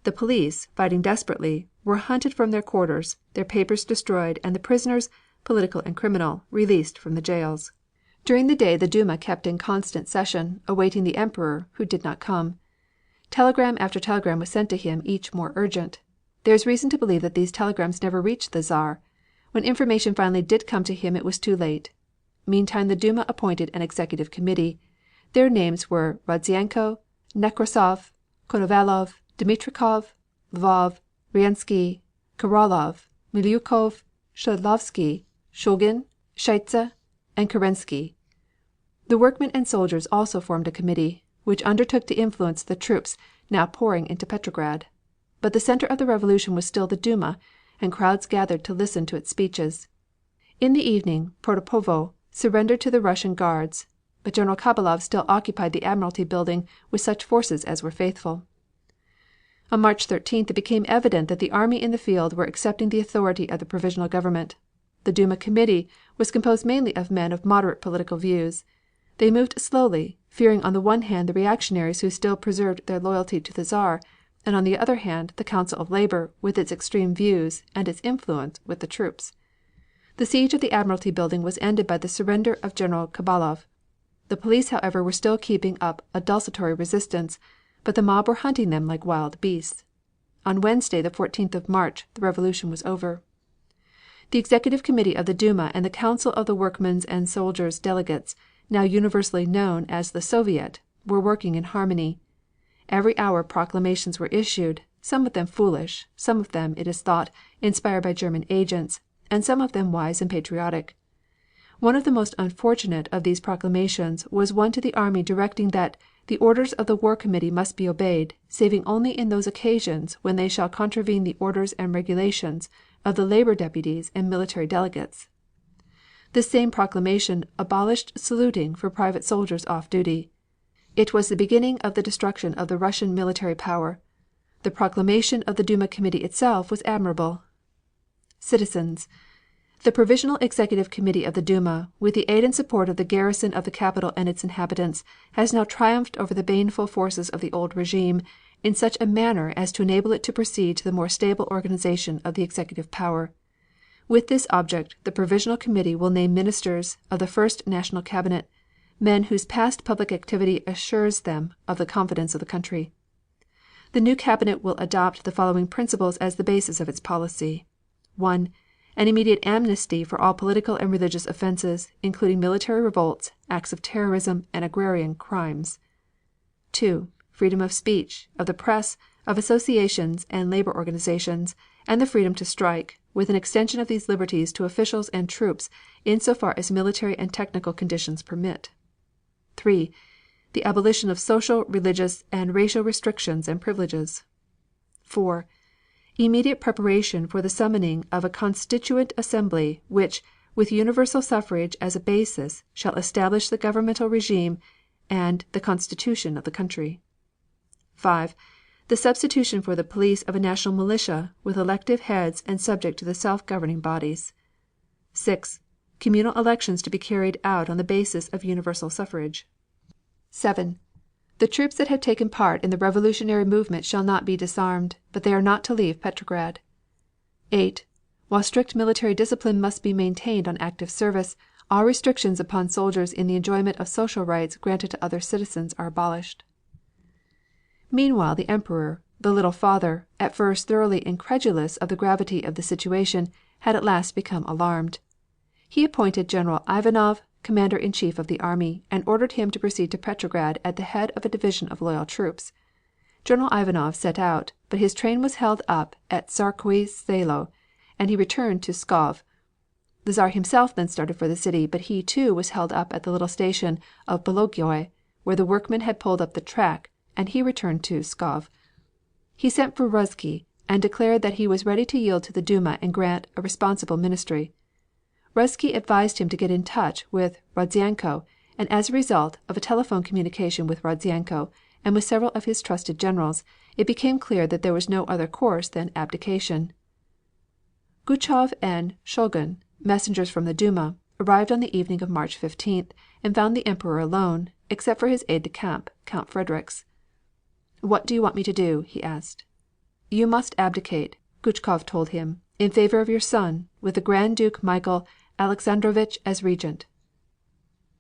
B: The police, fighting desperately, were hunted from their quarters, their papers destroyed, and the prisoners, political and criminal, released from the jails. During the day the Duma kept in constant session, awaiting the Emperor, who did not come. Telegram after telegram was sent to him, each more urgent. There is reason to believe that these telegrams never reached the Czar. When information finally did come to him it was too late. Meantime the Duma appointed an executive committee. Their names were Rodzianko, Nekrasov, Konovalov, Dmitrikov, Lvov, Ryansky, Korolov, Miliukov, Shadlovsky, Shulgin, Shaitsa, and Kerensky.
A: The workmen and soldiers also formed a committee, which undertook to influence the troops now pouring into Petrograd. But the center of the revolution was still the Duma, and crowds gathered to listen to its speeches. In the evening Protopovo surrendered to the Russian Guards, but General Khabalov still occupied the Admiralty building with such forces as were faithful. On March 13th it became evident that the army in the field were accepting the authority of the provisional government. The Duma committee was composed mainly of men of moderate political views. They moved slowly, fearing on the one hand the reactionaries who still preserved their loyalty to the Czar, and on the other hand the Council of Labor with its extreme views and its influence with the troops. The siege of the Admiralty building was ended by the surrender of General Khabalov. The police, however, were still keeping up a desultory resistance, but the mob were hunting them like wild beasts. On Wednesday, the 14th of March, the revolution was over. The Executive Committee of the Duma and the Council of the Workmen's and Soldiers' Delegates, now universally known as the Soviet, were working in harmony. Every hour proclamations were issued, some of them foolish, some of them, it is thought, inspired by German agents, and some of them wise and patriotic. One of the most unfortunate of these proclamations was one to the army directing that the orders of the War Committee must be obeyed, saving only in those occasions when they shall contravene the orders and regulations of the labor deputies and military delegates. This same proclamation abolished saluting for private soldiers off duty. It was the beginning of the destruction of the Russian military power. The proclamation of the Duma Committee itself was admirable. Citizens, the Provisional Executive Committee of the Duma, with the aid and support of the garrison of the capital and its inhabitants, has now triumphed over the baneful forces of the old regime in such a manner as to enable it to proceed to the more stable organization of the executive power. With this object, the Provisional Committee will name ministers of the First National Cabinet, men whose past public activity assures them of the confidence of the country. The new cabinet will adopt the following principles as the basis of its policy: 1. An immediate amnesty for all political and religious offenses, including military revolts, acts of terrorism, and agrarian crimes. 2. Freedom of speech, of the press, of associations and labor organizations, and the freedom to strike, with an extension of these liberties to officials and troops insofar as military and technical conditions permit. 3. The abolition of social, religious, and racial restrictions and privileges. 4. Immediate preparation for the summoning of a Constituent Assembly which, with universal suffrage as a basis, shall establish the governmental regime and the constitution of the country. 5. The substitution for the police of a national militia with elective heads and subject to the self-governing bodies. 6. Communal elections to be carried out on the basis of universal suffrage. 7. The troops that have taken part in the revolutionary movement shall not be disarmed, but they are not to leave Petrograd. 8. While strict military discipline must be maintained on active service, all restrictions upon soldiers in the enjoyment of social rights granted to other citizens are abolished. Meanwhile the Emperor, the Little Father, at first thoroughly incredulous of the gravity of the situation, had at last become alarmed. He appointed General Ivanov Commander-in-Chief of the army, and ordered him to proceed to Petrograd at the head of a division of loyal troops. General Ivanov set out, but his train was held up at Tsarskoye Selo, and he returned to Pskov. The Czar himself then started for the city, but he too was held up at the little station of Bologoi, where the workmen had pulled up the track, and he returned to Pskov. He sent for Ruzsky and declared that he was ready to yield to the Duma and grant a responsible ministry. Ruzsky advised him to get in touch with Rodzianko, and as a result of a telephone communication with Rodzianko and with several of his trusted generals, it became clear that there was no other course than abdication. Guchov and Shulgin, messengers from the Duma, arrived on the evening of March 15th and found the Emperor alone, except for his aide-de-camp, Count Fredericks. "What do you want me to do?" he asked. "You must abdicate," Guchkov told him, "in favor of your son, with the Grand Duke Michael Alexandrovitch as regent."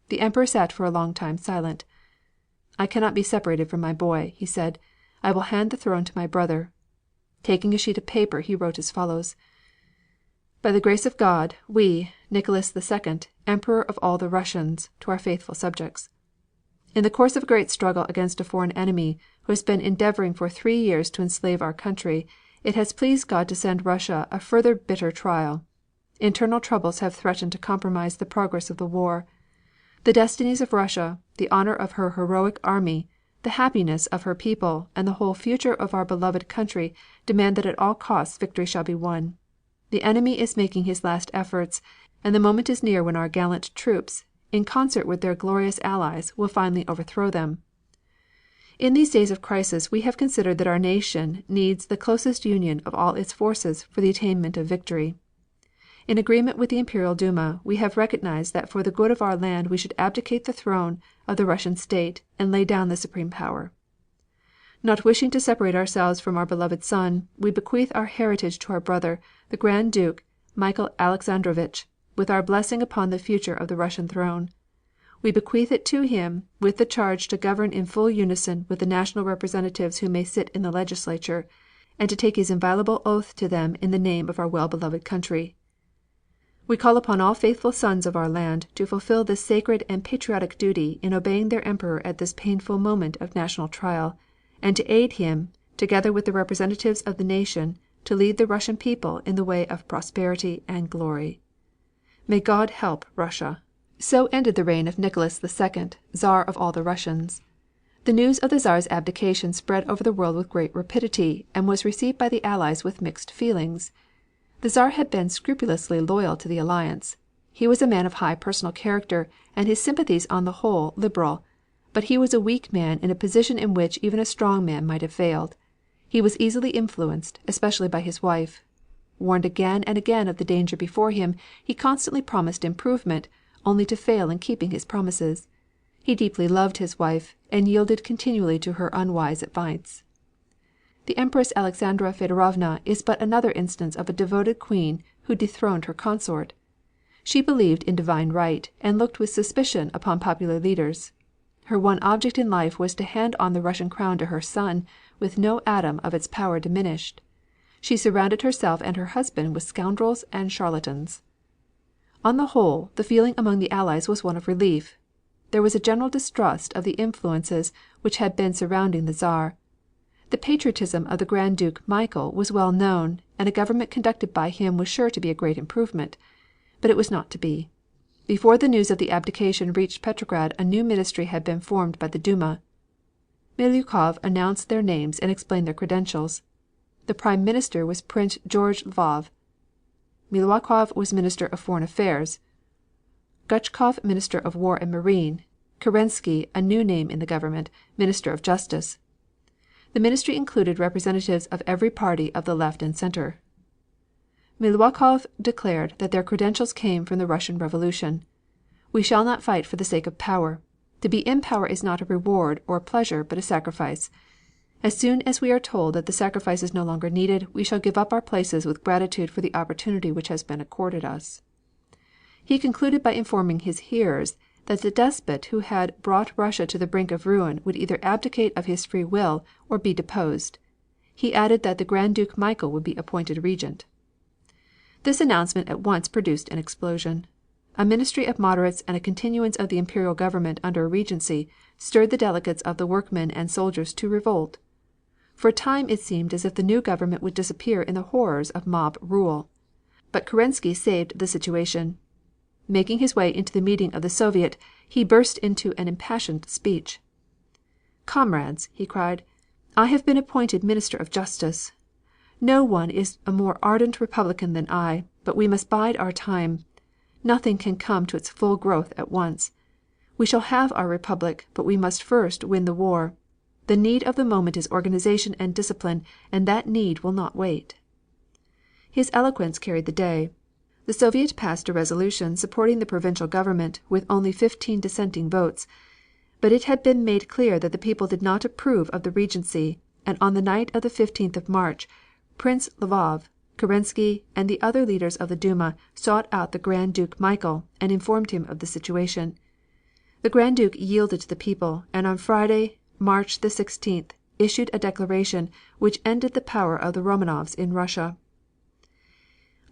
A: The Emperor sat for a long time silent. "I cannot be separated from my boy," he said. "I will hand the throne to my brother." Taking a sheet of paper he wrote as follows: "By the grace of God, we, Nicholas II, Emperor of all the Russians, to our faithful subjects. In the course of a great struggle against a foreign enemy, who has been endeavoring for 3 years to enslave our country, it has pleased God to send Russia a further bitter trial. Internal troubles have threatened to compromise the progress of the war.
B: The destinies of Russia, the honor of her heroic army, the happiness of her people, and the whole future of our beloved country demand that at all costs victory shall be won. The enemy is making his last efforts, and the moment is near when our gallant troops, in concert with their glorious allies, will finally overthrow them. In these days of crisis we have considered that our nation needs the closest union of all its forces for the attainment of victory. In agreement with the Imperial Duma, we have recognized that for the good of our land we should abdicate the throne of the Russian state and lay down the supreme power. Not wishing to separate ourselves from our beloved son, we bequeath our heritage to our brother, the Grand Duke Michael Alexandrovitch, with our blessing upon the future of the Russian throne. We bequeath it to him with the charge to govern in full unison with the national representatives who may sit in the legislature, and to take his inviolable oath to them in the name of our well beloved country. We call upon all faithful sons of our land to fulfill this sacred and patriotic duty in obeying their Emperor at this painful moment of national trial, and to aid him, together with the representatives of the nation, to lead the Russian people in the way of prosperity and glory. May God help Russia. So ended the reign of Nicholas II, Czar of all the Russians. The news of the Czar's abdication spread over the world with great rapidity, and was received by the Allies with mixed feelings. The Czar had been scrupulously loyal to the alliance. He was a man of high personal character, and his sympathies on the whole liberal. But he was a weak man in a position in which even a strong man might have failed. He was easily influenced, especially by his wife. Warned again and again of the danger before him, he constantly promised improvement, only to fail in keeping his promises. He deeply loved his wife, and yielded continually to her unwise advice. The Empress Alexandra Fedorovna is but another instance of a devoted queen who dethroned her consort. She believed in divine right, and looked with suspicion upon popular leaders. Her one object in life was to hand on the Russian crown to her son, with no atom of its power diminished. She surrounded herself and her husband with scoundrels and charlatans. On the whole, the feeling among the Allies was one of relief. There was a general distrust of the influences which had been surrounding the Czar. The patriotism of the Grand Duke Michael was well known, and a government conducted by him was sure to be a great improvement. But it was not to be. Before the news of the abdication reached Petrograd a new ministry had been formed by the Duma. Milyukov announced their names and explained their credentials. The Prime Minister was Prince George Lvov. Miliukov was Minister of Foreign Affairs. Guchkov Minister of War and Marine. Kerensky, a new name in the government, Minister of Justice. The ministry included representatives of every party of the left and center. Miliukov declared that their credentials came from the Russian Revolution. We shall not fight for the sake of power. To be in power is not a reward or pleasure but a sacrifice. As soon as we are told that the sacrifice is no longer needed, we shall give up our places with gratitude for the opportunity which has been accorded us. He concluded by informing his hearers that the despot who had brought Russia to the brink of ruin would either abdicate of his free will or be deposed. He added that the Grand Duke Michael would be appointed regent. This announcement at once produced an explosion. A ministry of moderates and a continuance of the imperial government under a regency stirred the delegates of the workmen and soldiers to revolt. For a time it seemed as if the new government would disappear in the horrors of mob rule. But Kerensky saved the situation. Making his way into the meeting of the Soviet, he burst into an impassioned speech. "Comrades," he cried, "I have been appointed Minister of Justice. No one is a more ardent Republican than I, but we must bide our time. Nothing can come to its full growth at once. We shall have our Republic, but we must first win the war. The need of the moment is organization and discipline, and that need will not wait." His eloquence carried the day. The Soviet passed a resolution supporting the provincial government with only 15 dissenting votes. But it had been made clear that the people did not approve of the regency, and on the night of the 15th of March, Prince Lvov, Kerensky, and the other leaders of the Duma sought out the Grand Duke Michael and informed him of the situation. The Grand Duke yielded to the people, and on Friday, March the 16th, issued a declaration which ended the power of the Romanovs in Russia.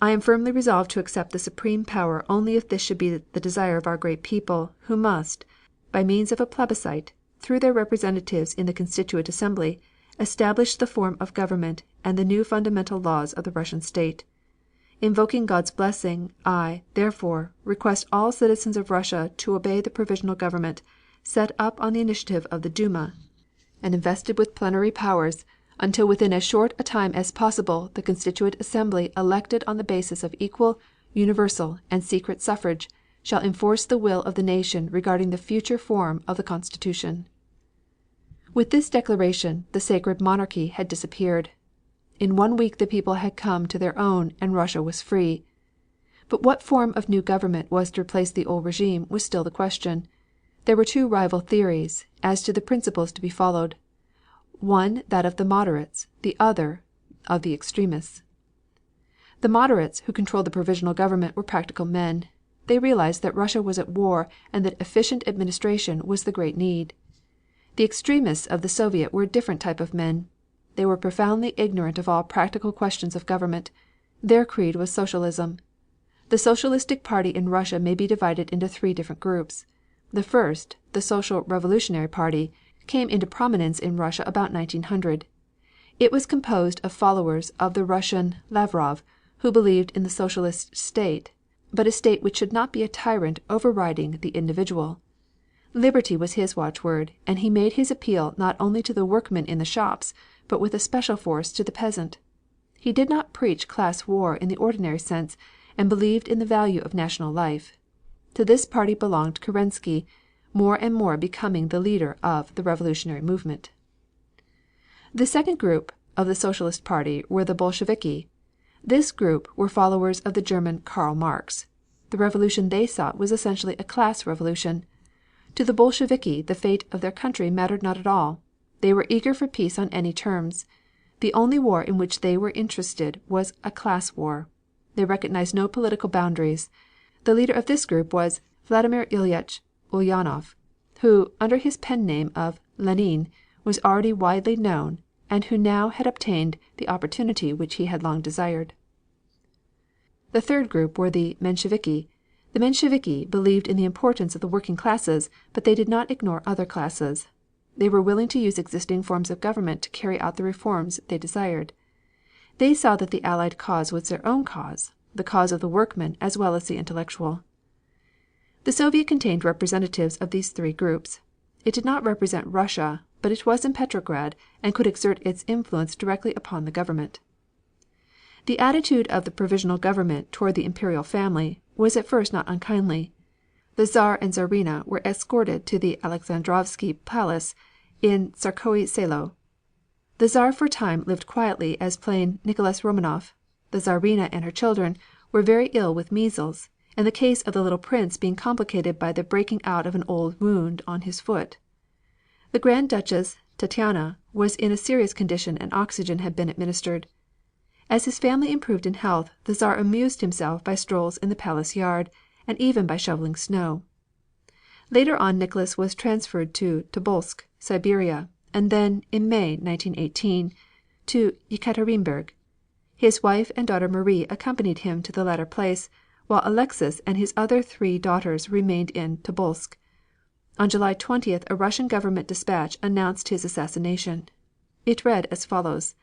B: I am firmly resolved to accept the supreme power only if this should be the desire of our great people, who must, by means of a plebiscite, through their representatives in the Constituent Assembly, establish the form of government and the new fundamental laws of the Russian state. Invoking God's blessing, I, therefore, request all citizens of Russia to obey the provisional government, set up on the initiative of the Duma, and invested with plenary powers, until within as short a time as possible the Constituent Assembly elected on the basis of equal, universal, and secret suffrage shall enforce the will of the nation regarding the future form of the Constitution. With this declaration the sacred monarchy had disappeared. In 1 week the people had come to their own and Russia was free. But what form of new government was to replace the old regime was still the question. There were two rival theories as to the principles to be followed, one that of the moderates, the other of the extremists. The moderates who controlled the provisional government were practical men. They realized that Russia was at war and that efficient administration was the great need. The extremists of the Soviet were a different type of men. They were profoundly ignorant of all practical questions of government. Their creed was socialism. The Socialistic Party in Russia may be divided into 3 different groups. The first, the Social Revolutionary Party, came into prominence in Russia about 1900. It was composed of followers of the Russian Lavrov, who believed in the socialist state, but a state which should not be a tyrant overriding the individual. Liberty was his watchword, and he made his appeal not only to the workman in the shops, but with a special force to the peasant. He did not preach class war in the ordinary sense, and believed in the value of national life. To this party belonged Kerensky, more and more becoming the leader of the revolutionary movement. The second group of the Socialist Party were the Bolsheviki. This group were followers of the German Karl Marx. The revolution they sought was essentially a class revolution. To the Bolsheviki the fate of their country mattered not at all. They were eager for peace on any terms. The only war in which they were interested was a class war. They recognized no political boundaries. The leader of this group was Vladimir Ilyich Ulyanov, who, under his pen name of Lenin, was already widely known and who now had obtained the opportunity which he had long desired. The third group were the Mensheviki. The Mensheviki believed in the importance of the working classes, but they did not ignore other classes. They were willing to use existing forms of government to carry out the reforms they desired. They saw that the Allied cause was their own cause, the cause of the workman as well as the intellectual. The Soviet contained representatives of these 3 groups. It did not represent Russia, but it was in Petrograd and could exert its influence directly upon the government. The attitude of the provisional government toward the imperial family was at first not unkindly. The Czar and Czarina were escorted to the Alexandrovsky Palace in Tsarskoye Selo. The Czar for a time lived quietly as plain Nicholas Romanov. The Czarina and her children were very ill with measles, and the case of the little prince being complicated by the breaking out of an old wound on his foot. The Grand Duchess Tatiana was in a serious condition and oxygen had been administered. As his family improved in health, the Czar amused himself by strolls in the palace yard, and even by shoveling snow. Later on Nicholas was transferred to Tobolsk, Siberia, and then, in May, 1918, to Yekaterinburg. His wife and daughter Marie accompanied him to the latter place, while Alexis and his other 3 daughters remained in Tobolsk. On July 20th a Russian government dispatch announced his assassination. It read as follows: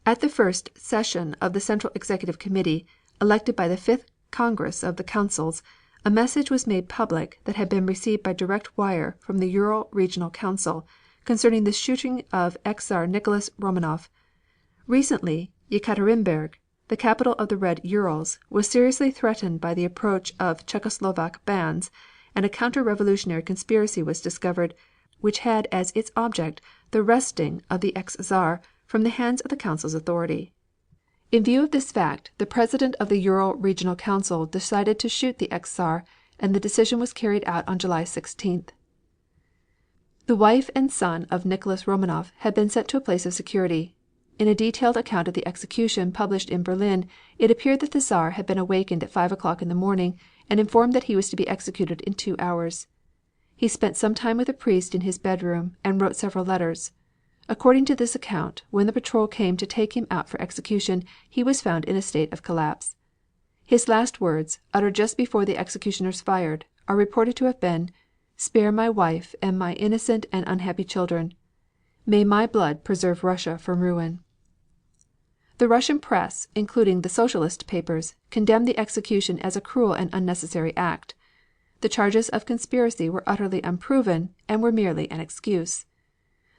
B: At the first session of the Central Executive Committee, elected by the 5th Congress of the Councils, a message was made public that had been received by direct wire from the Ural Regional Council concerning the shooting of ex-Czar Nicholas Romanov. Recently, Yekaterinburg, the capital of the Red Urals, was seriously threatened by the approach of Czechoslovak bands, and a counter-revolutionary conspiracy was discovered which had as its object the wresting of the ex-Czar from the hands of the Council's authority. In view of this fact, the President of the Ural Regional Council decided to shoot the ex-Czar, and the decision was carried out on July 16th. The wife and son of Nicholas Romanov had been sent to a place of security. In a detailed account of the execution published in Berlin, it appeared that the Czar had been awakened at 5 o'clock in the morning and informed that he was to be executed in 2 hours. He spent some time with a priest in his bedroom and wrote several letters. According to this account, when the patrol came to take him out for execution, he was found in a state of collapse. His last words, uttered just before the executioners fired, are reported to have been, "Spare my wife and my innocent and unhappy children. May my blood preserve Russia from ruin."
A: The Russian press, including the Socialist papers, condemned the execution as a cruel and unnecessary act. The charges of conspiracy were utterly unproven and were merely an excuse.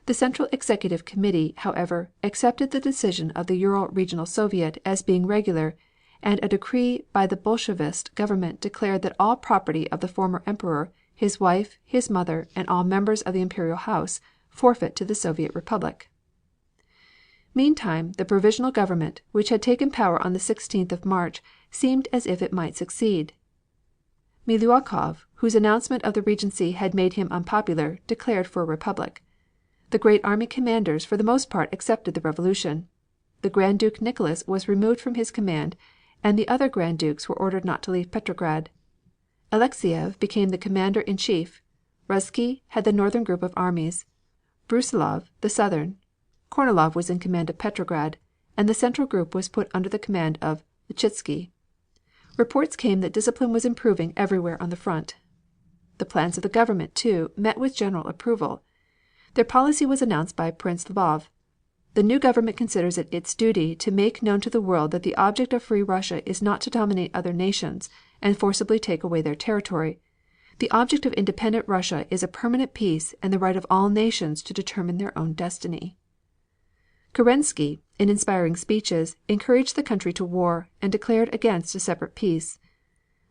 A: The Central Executive Committee, however, accepted the decision of the Ural Regional Soviet as being regular, and a decree by the Bolshevist government declared that all property of the former Emperor, his wife, his mother, and all members of the Imperial House forfeit to the Soviet Republic. Meantime, the provisional government, which had taken power on the 16th of March, seemed as if it might succeed. Miliukov, whose announcement of the regency had made him unpopular, declared for a republic. The great army commanders for the most part accepted the revolution. The Grand Duke Nicholas was removed from his command, and the other Grand Dukes were ordered not to leave Petrograd. Alexiev became the commander in chief. Ruzsky had the northern group of armies, Brusilov the southern. Kornilov was in command of Petrograd, and the central group was put under the command of Lechitsky. Reports came that discipline was improving everywhere on the front. The plans of the government, too, met with general approval. Their policy was announced by Prince Lvov. The new government considers it its duty to make known to the world that the object of free Russia is not to dominate other nations and forcibly take away their territory. The object of independent Russia is a permanent peace and the right of all nations to determine their own destiny. Kerensky, in inspiring speeches, encouraged the country to war, and declared against a separate peace.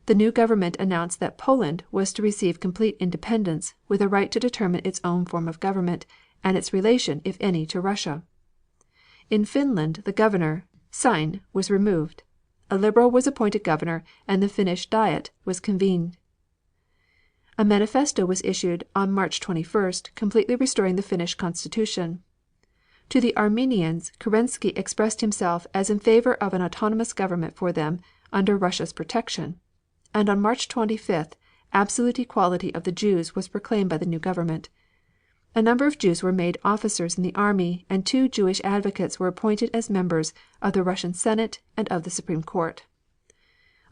A: The new government announced that Poland was to receive complete independence, with a right to determine its own form of government, and its relation, if any, to Russia. In Finland the governor, Sein, was removed. A liberal was appointed governor, and the Finnish Diet was convened. A manifesto was issued on March 21st, completely restoring the Finnish constitution. To the Armenians, Kerensky expressed himself as in favor of an autonomous government for them under Russia's protection. And on March 25th, absolute equality of the Jews was proclaimed by the new government. A number of Jews were made officers in the army, and 2 Jewish advocates were appointed as members of the Russian Senate and of the Supreme Court.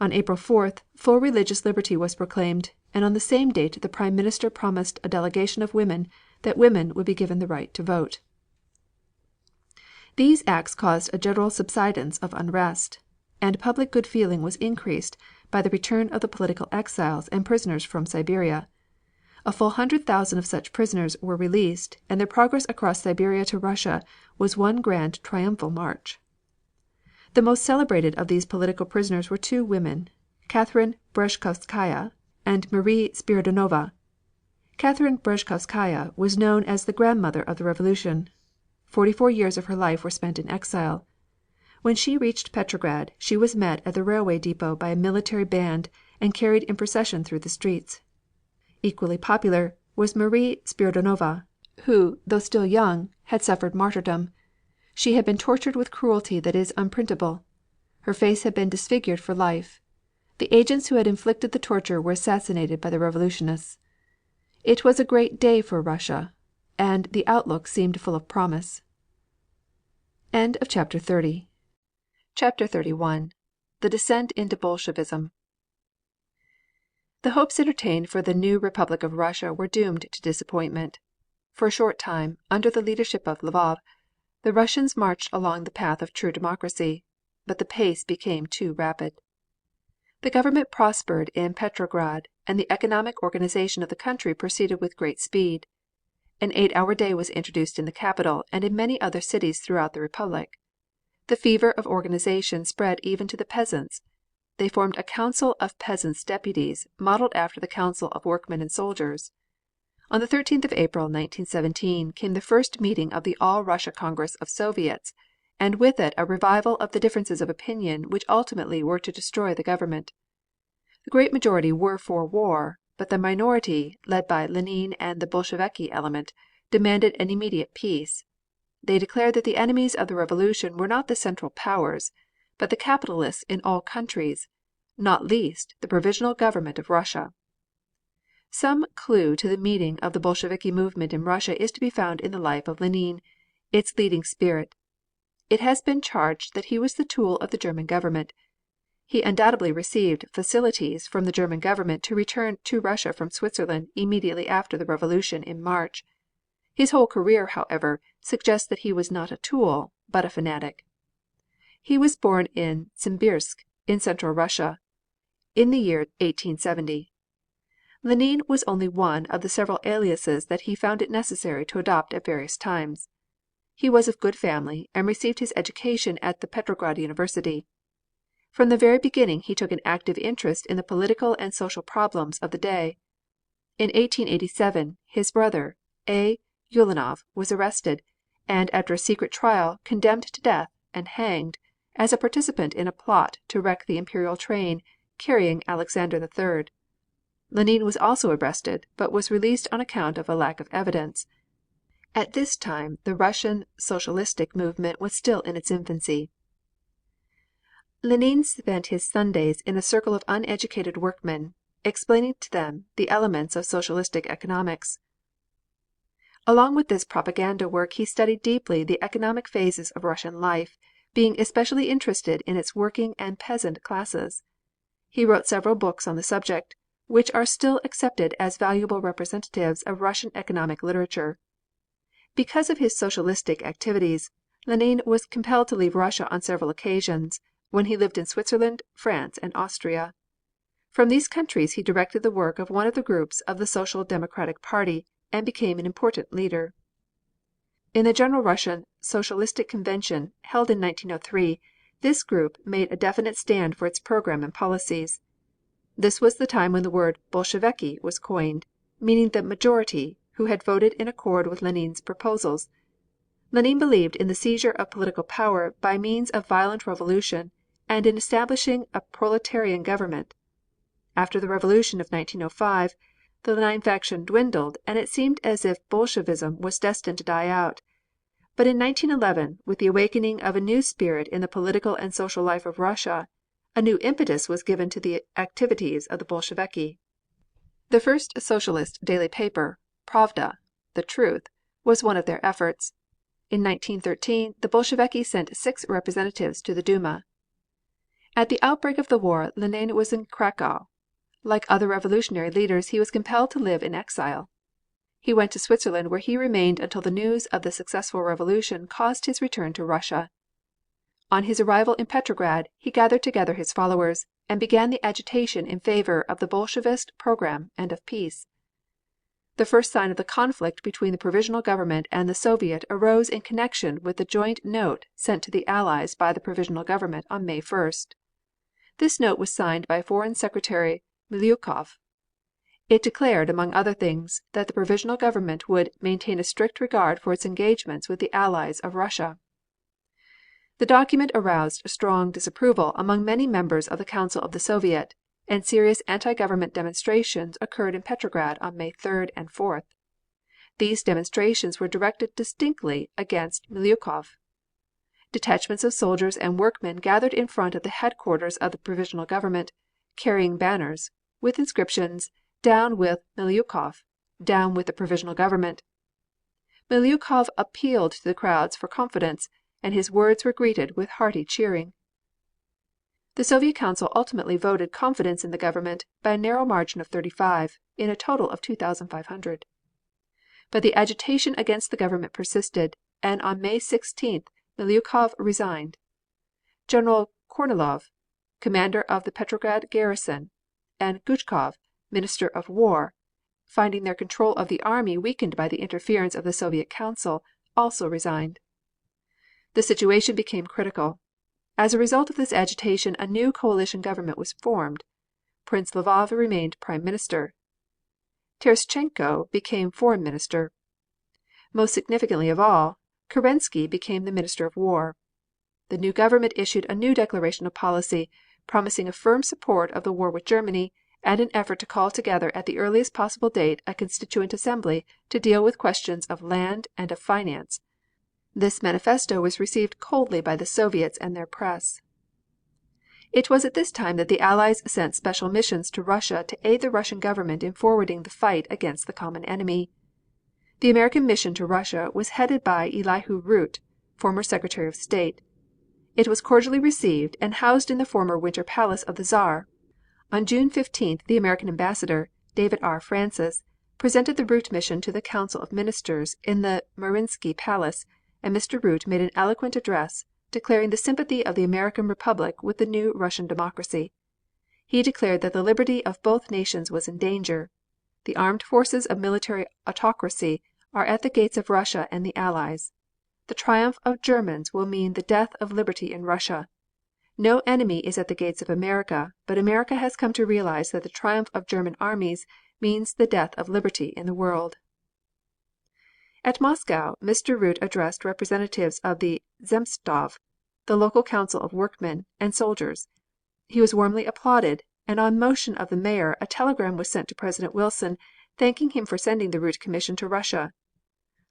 A: On April 4th, full religious liberty was proclaimed, and on the same date the Prime Minister promised a delegation of women that women would be given the right to vote. These acts caused a general subsidence of unrest, and public good feeling was increased by the return of the political exiles and prisoners from Siberia. A full 100,000 of such prisoners were released, and their progress across Siberia to Russia was one grand triumphal march. The most celebrated of these political prisoners were 2 women, Catherine Breshkovskaya and Marie Spiridonova. Catherine Breshkovskaya was known as the grandmother of the revolution. 44 years of her life were spent in exile. When she reached Petrograd, she was met at the railway depot by a military band and carried in procession through the streets. Equally popular was Marie Spiridonova, who, though still young, had suffered martyrdom. She had been tortured with cruelty that is unprintable. Her face had been disfigured for life. The agents who had inflicted the torture were assassinated by the revolutionists. It was a great day for Russia, and the outlook seemed full of promise. End of chapter 30. Chapter 31. The Descent into Bolshevism. The hopes entertained for the new Republic of Russia were doomed to disappointment. For a short time, under the leadership of Lvov, the Russians marched along the path of true democracy, but the pace became too rapid. The government prospered in Petrograd, and the economic organization of the country proceeded with great speed. An 8-hour day was introduced in the capital and in many other cities throughout the Republic. The fever of organization spread even to the peasants. They formed a Council of Peasants' Deputies, modeled after the Council of Workmen and Soldiers. On the 13th of April, 1917, came the first meeting of the All Russia Congress of Soviets, and with it a revival of the differences of opinion which ultimately were to destroy the government. The great majority were for war, but the minority, led by Lenine and the Bolsheviki element, demanded an immediate peace. They declared that the enemies of the revolution were not the Central Powers, but the capitalists in all countries, not least the Provisional Government of Russia. Some clue to the meaning of the Bolsheviki movement in Russia is to be found in the life of Lenine, its leading spirit. It has been charged that he was the tool of the German government. He undoubtedly received facilities from the German government to return to Russia from Switzerland immediately after the revolution in March. His whole career, however, suggests that he was not a tool, but a fanatic.
B: He was born in Simbirsk, in Central Russia, in the year 1870. Lenine was only one of the several aliases that he found it necessary to adopt at various times. He was of good family and received his education at the Petrograd University. From the very beginning he took an active interest in the political and social problems of the day. In 1887 his brother, A. Ulanov, was arrested, and after a secret trial condemned to death and hanged, as a participant in a plot to wreck the imperial train carrying Alexander III. Lenine was also arrested, but was released on account of a lack of evidence. At this time the Russian socialistic movement was still in its infancy. Lenine spent his Sundays in a circle of uneducated workmen, explaining to them the elements of socialistic economics. Along with this propaganda work he studied deeply the economic phases of Russian life, being especially interested in its working and peasant classes. He wrote several books on the subject, which are still accepted as valuable representatives of Russian economic literature. Because of his socialistic activities, Lenine was compelled to leave Russia on several occasions, when he lived in Switzerland, France, and Austria. From these countries he directed the work of one of the groups of the Social Democratic Party and became an important leader. In the General Russian Socialistic Convention held in 1903, this group made a definite stand for its program and policies. This was the time when the word Bolsheviki was coined, meaning the majority, who had voted in accord with Lenine's proposals. Lenine believed in the seizure of political power by means of violent revolution and in establishing a proletarian government. After the revolution of 1905, the Lenine faction dwindled and it seemed as if Bolshevism was destined to die out. But in 1911, with the awakening of a new spirit in the political and social life of Russia, a new impetus was given to the activities of the Bolsheviki. The first socialist daily paper, Pravda, The Truth, was one of their efforts. In 1913 the Bolsheviki sent 6 representatives to the Duma. At the outbreak of the war Lenine was in Cracow. Like other revolutionary leaders he was compelled to live in exile. He went to Switzerland where he remained until the news of the successful revolution caused his return to Russia. On his arrival in Petrograd he gathered together his followers and began the agitation in favor of the Bolshevist program and of peace. The first sign of the conflict between the provisional government and the Soviet arose in connection with the joint note sent to the Allies by the provisional government on May 1st. This note was signed by Foreign Secretary Milyukov. It declared, among other things, that the provisional government would maintain a strict regard for its engagements with the Allies of Russia. The document aroused strong disapproval among many members of the Council of the Soviet, and serious anti-government demonstrations occurred in Petrograd on May 3rd and 4th. These demonstrations were directed distinctly against Milyukov. Detachments of soldiers and workmen gathered in front of the headquarters of the provisional government, carrying banners with inscriptions, "Down with Milyukov," "Down with the provisional government." Milyukov appealed to the crowds for confidence, and his words were greeted with hearty cheering. The Soviet Council ultimately voted confidence in the government by a narrow margin of 35, in a total of 2,500. But the agitation against the government persisted, and on May 16th Milyukov resigned. General Kornilov, commander of the Petrograd garrison, and Guchkov, Minister of War, finding their control of the army weakened by the interference of the Soviet Council, also resigned. The situation became critical. As a result of this agitation a new coalition government was formed. Prince Lvov remained Prime Minister. Terestchenko became Foreign Minister. Most significantly of all, Kerensky became the Minister of War. The new government issued a new declaration of policy, promising a firm support of the war with Germany and an effort to call together at the earliest possible date a Constituent Assembly to deal with questions of land and of finance. This manifesto was received coldly by the Soviets and their press. It was at this time that the Allies sent special missions to Russia to aid the Russian government in forwarding the fight against the common enemy. The American mission to Russia was headed by Elihu Root, former Secretary of State. It was cordially received and housed in the former Winter Palace of the Czar. On June 15th the American ambassador, David R. Francis, presented the Root mission to the Council of Ministers in the Mariinsky Palace, and Mr. Root made an eloquent address, declaring the sympathy of the American Republic with the new Russian democracy. He declared that the liberty of both nations was in danger. The armed forces of military autocracy are at the gates of Russia and the Allies. The triumph of Germans will mean the death of liberty in Russia. No enemy is at the gates of America, but America has come to realize that the triumph of German armies means the death of liberty in the world. At Moscow, Mr. Root addressed representatives of the Zemstvos, the local council of workmen and soldiers. He was warmly applauded, and on motion of the mayor a telegram was sent to President Wilson thanking him for sending the Root Commission to Russia.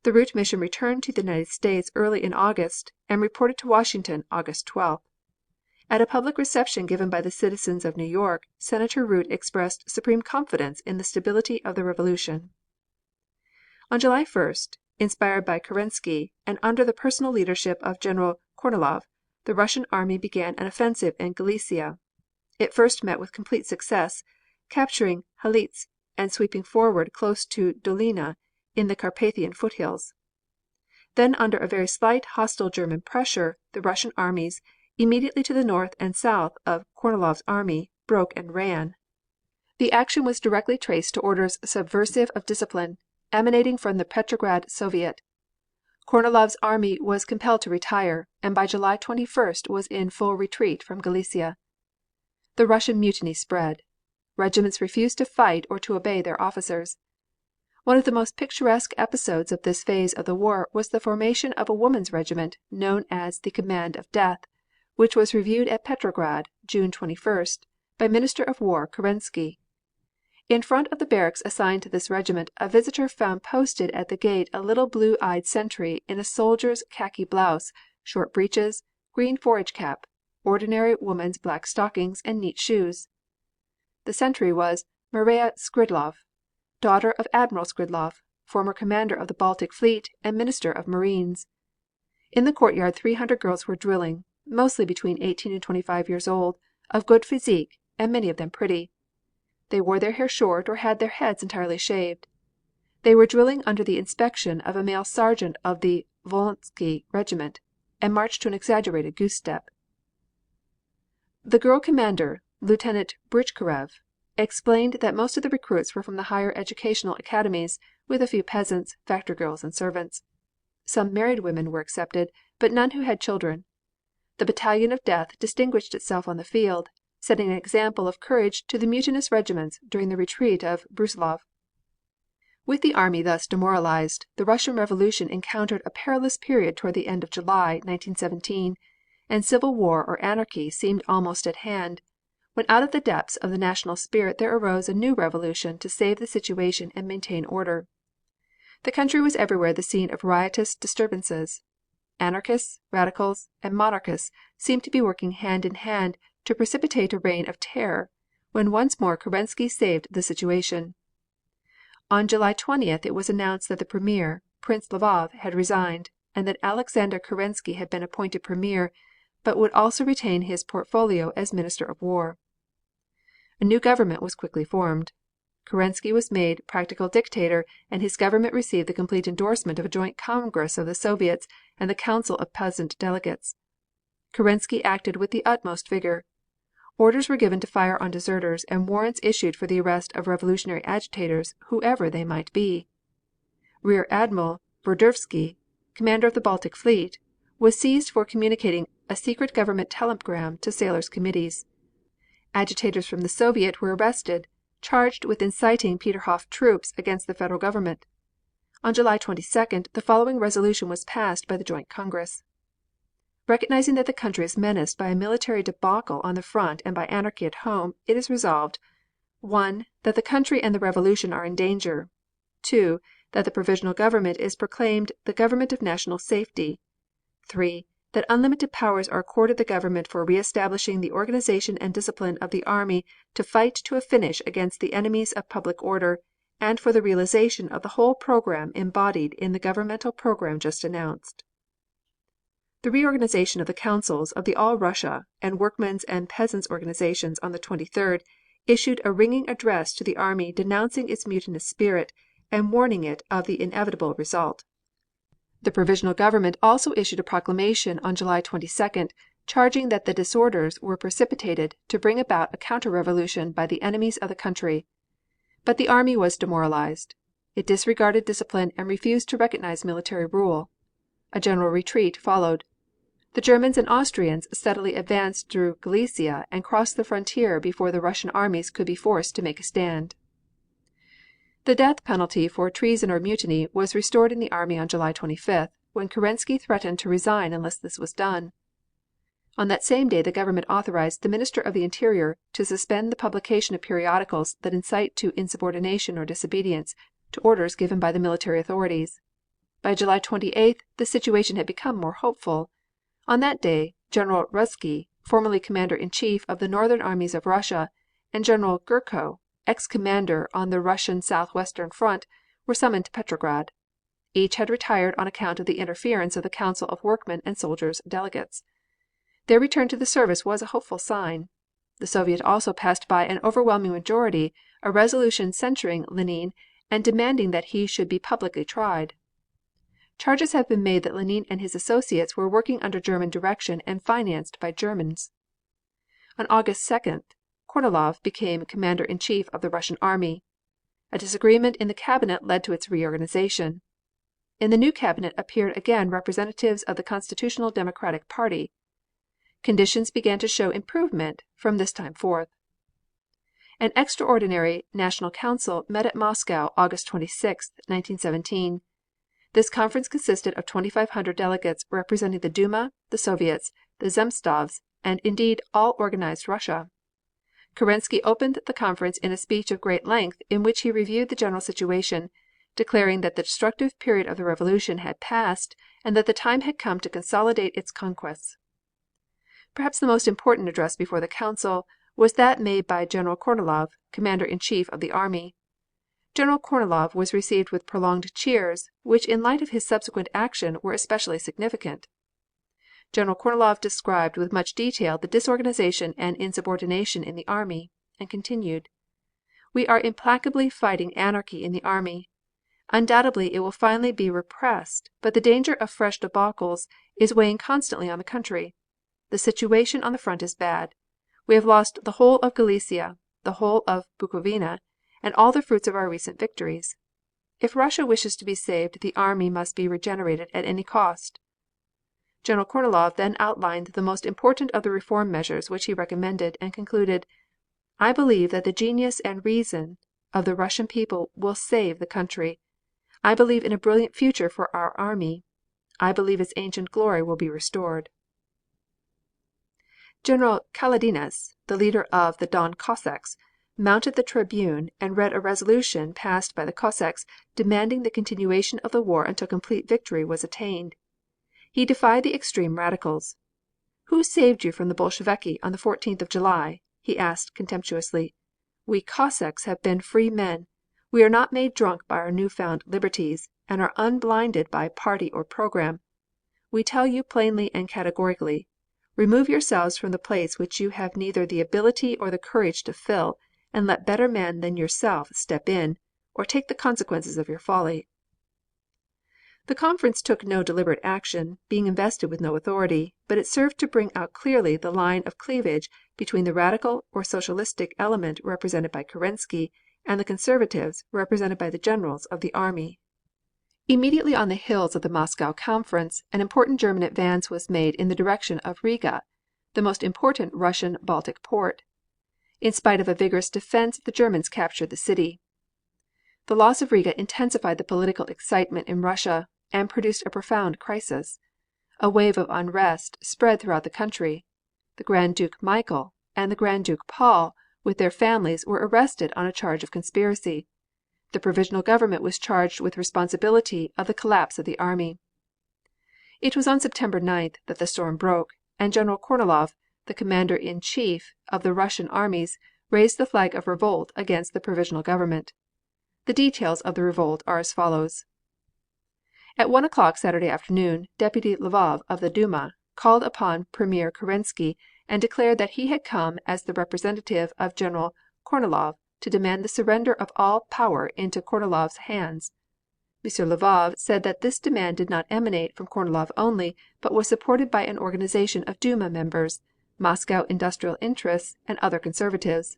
B: The Root mission returned to the United States early in August and reported to Washington August 12th. At a public reception given by the citizens of New York, Senator Root expressed supreme confidence in the stability of the revolution. On July 1st, inspired by Kerensky and under the personal leadership of General Kornilov, the Russian army began an offensive in Galicia. It first met with complete success, capturing Halitz and sweeping forward close to Dolina in the Carpathian foothills. Then under a very slight hostile German pressure, the Russian armies, immediately to the north and south of Kornilov's army, broke and ran. The action was directly traced to orders subversive of discipline, emanating from the Petrograd Soviet. Kornilov's army was compelled to retire, and by July 21st was in full retreat from Galicia. The Russian mutiny spread. Regiments refused to fight or to obey their officers. One of the most picturesque episodes of this phase of the war was the formation of a woman's regiment known as the Command of Death, which was reviewed at Petrograd, June 21st, by Minister of War Kerensky. In front of the barracks assigned to this regiment a visitor found posted at the gate a little blue-eyed sentry in a soldier's khaki blouse, short breeches, green forage cap, ordinary woman's black stockings and neat shoes. The sentry was Maria Skridlov, daughter of Admiral Skridlov, former commander of the Baltic fleet and Minister of Marines. In the courtyard 300 girls were drilling, mostly between 18 and 25 years old, of good physique and many of them pretty. They wore their hair short or had their heads entirely shaved. They were drilling under the inspection of a male sergeant of the Volonsky regiment, and marched to an exaggerated goose step. The girl commander, Lieutenant Britchkarev, explained that most of the recruits were from the higher educational academies, with a few peasants, factory girls and servants. Some married women were accepted, but none who had children. The Battalion of Death distinguished itself on the field, setting an example of courage to the mutinous regiments during the retreat of Brusilov. With the army thus demoralized, the Russian Revolution encountered a perilous period toward the end of July, 1917, and civil war or anarchy seemed almost at hand, when out of the depths of the national spirit there arose a new revolution to save the situation and maintain order. The country was everywhere the scene of riotous disturbances. Anarchists, radicals, and monarchists seemed to be working hand in hand to precipitate a reign of terror, when once more Kerensky saved the situation. On July 20th it was announced that the premier, Prince Lvov, had resigned, and that Alexander Kerensky had been appointed premier, but would also retain his portfolio as Minister of War. A new government was quickly formed. Kerensky was made practical dictator, and his government received the complete endorsement of a joint congress of the Soviets and the Council of Peasant Delegates. Kerensky acted with the utmost vigor. Orders were given to fire on deserters and warrants issued for the arrest of revolutionary agitators, whoever they might be. Rear Admiral Verdovsky, commander of the Baltic fleet, was seized for communicating a secret government telegram to sailors' committees. Agitators from the Soviet were arrested, charged with inciting Peterhof troops against the federal government. On July 22nd, the following resolution was passed by the Joint Congress. Recognizing that the country is menaced by a military debacle on the front and by anarchy at home, it is resolved: 1. That the country and the revolution are in danger. 2. That the provisional government is proclaimed the government of national safety. 3. That unlimited powers are accorded the government for reestablishing the organization and discipline of the army to fight to a finish against the enemies of public order, and for the realization of the whole program embodied in the governmental program just announced. The reorganization of the councils of the All Russia and Workmen's and Peasants' organizations on the 23rd issued a ringing address to the army denouncing its mutinous spirit and warning it of the inevitable result. The Provisional Government also issued a proclamation on July 22d charging that the disorders were precipitated to bring about a counter revolution by the enemies of the country. But the army was demoralized. It disregarded discipline and refused to recognize military rule. A general retreat followed. The Germans and Austrians steadily advanced through Galicia and crossed the frontier before the Russian armies could be forced to make a stand. The death penalty for treason or mutiny was restored in the army on July 25th, when Kerensky threatened to resign unless this was done. On that same day the government authorized the Minister of the Interior to suspend the publication of periodicals that incite to insubordination or disobedience to orders given by the military authorities. By July 28th the situation had become more hopeful. On that day General Ruzsky, formerly Commander-in-Chief of the Northern Armies of Russia, and General Gurko, ex-commander on the Russian southwestern front, were summoned to Petrograd. Each had retired on account of the interference of the Council of Workmen and Soldiers delegates. Their return to the service was a hopeful sign. The Soviet also passed by an overwhelming majority a resolution censuring Lenine and demanding that he should be publicly tried. Charges have been made that Lenine and his associates were working under German direction and financed by Germans. On August 2nd, Kornilov became Commander-in-Chief of the Russian army. A disagreement in the cabinet led to its reorganization. In the new cabinet appeared again representatives of the Constitutional Democratic Party. Conditions began to show improvement from this time forth. An extraordinary National Council met at Moscow August 26, 1917. This conference consisted of 2,500 delegates representing the Duma, the Soviets, the Zemstvos, and indeed all organized Russia. Kerensky opened the conference in a speech of great length in which he reviewed the general situation, declaring that the destructive period of the revolution had passed and that the time had come to consolidate its conquests. Perhaps the most important address before the council was that made by General Kornilov, Commander-in-Chief of the army. General Kornilov was received with prolonged cheers, which in light of his subsequent action were especially significant. General Kornilov described with much detail the disorganization and insubordination in the army, and continued: "We are implacably fighting anarchy in the army. Undoubtedly it will finally be repressed, but the danger of fresh debacles is weighing constantly on the country. The situation on the front is bad. We have lost the whole of Galicia, the whole of Bukovina, and all the fruits of our recent victories. If Russia wishes to be saved, the army must be regenerated at any cost." General Kornilov then outlined the most important of the reform measures which he recommended, and concluded: "I believe that the genius and reason of the Russian people will save the country. I believe in a brilliant future for our army. I believe its ancient glory will be restored." General Kaledines, the leader of the Don Cossacks, mounted the tribune and read a resolution passed by the Cossacks demanding the continuation of the war until complete victory was attained. He defied the extreme radicals. "Who saved you from the Bolsheviki on the 14th of July?" he asked contemptuously. "We Cossacks have been free men. We are not made drunk by our newfound liberties, and are unblinded by party or program. We tell you plainly and categorically: remove yourselves from the place which you have neither the ability or the courage to fill, and let better men than yourself step in, or take the consequences of your folly." The conference took no deliberate action, being invested with no authority, but it served to bring out clearly the line of cleavage between the radical or socialistic element represented by Kerensky and the conservatives represented by the generals of the army. Immediately on the heels of the Moscow conference, an important German advance was made in the direction of Riga, the most important Russian Baltic port. In spite of a vigorous defense the Germans captured the city. The loss of Riga intensified the political excitement in Russia and produced a profound crisis. A wave of unrest spread throughout the country. The Grand Duke Michael and the Grand Duke Paul with their families were arrested on a charge of conspiracy. The Provisional Government was charged with responsibility of the collapse of the army. It was on September 9th that the storm broke, and General Kornilov, the Commander-in-Chief of the Russian armies, raised the flag of revolt against the Provisional Government. The details of the revolt are as follows: At 1 o'clock Saturday afternoon, Deputy Lvov of the Duma called upon Premier Kerensky and declared that he had come as the representative of General Kornilov to demand the surrender of all power into Kornilov's hands. M. Lvov said that this demand did not emanate from Kornilov only, but was supported by an organization of Duma members, Moscow industrial interests, and other conservatives.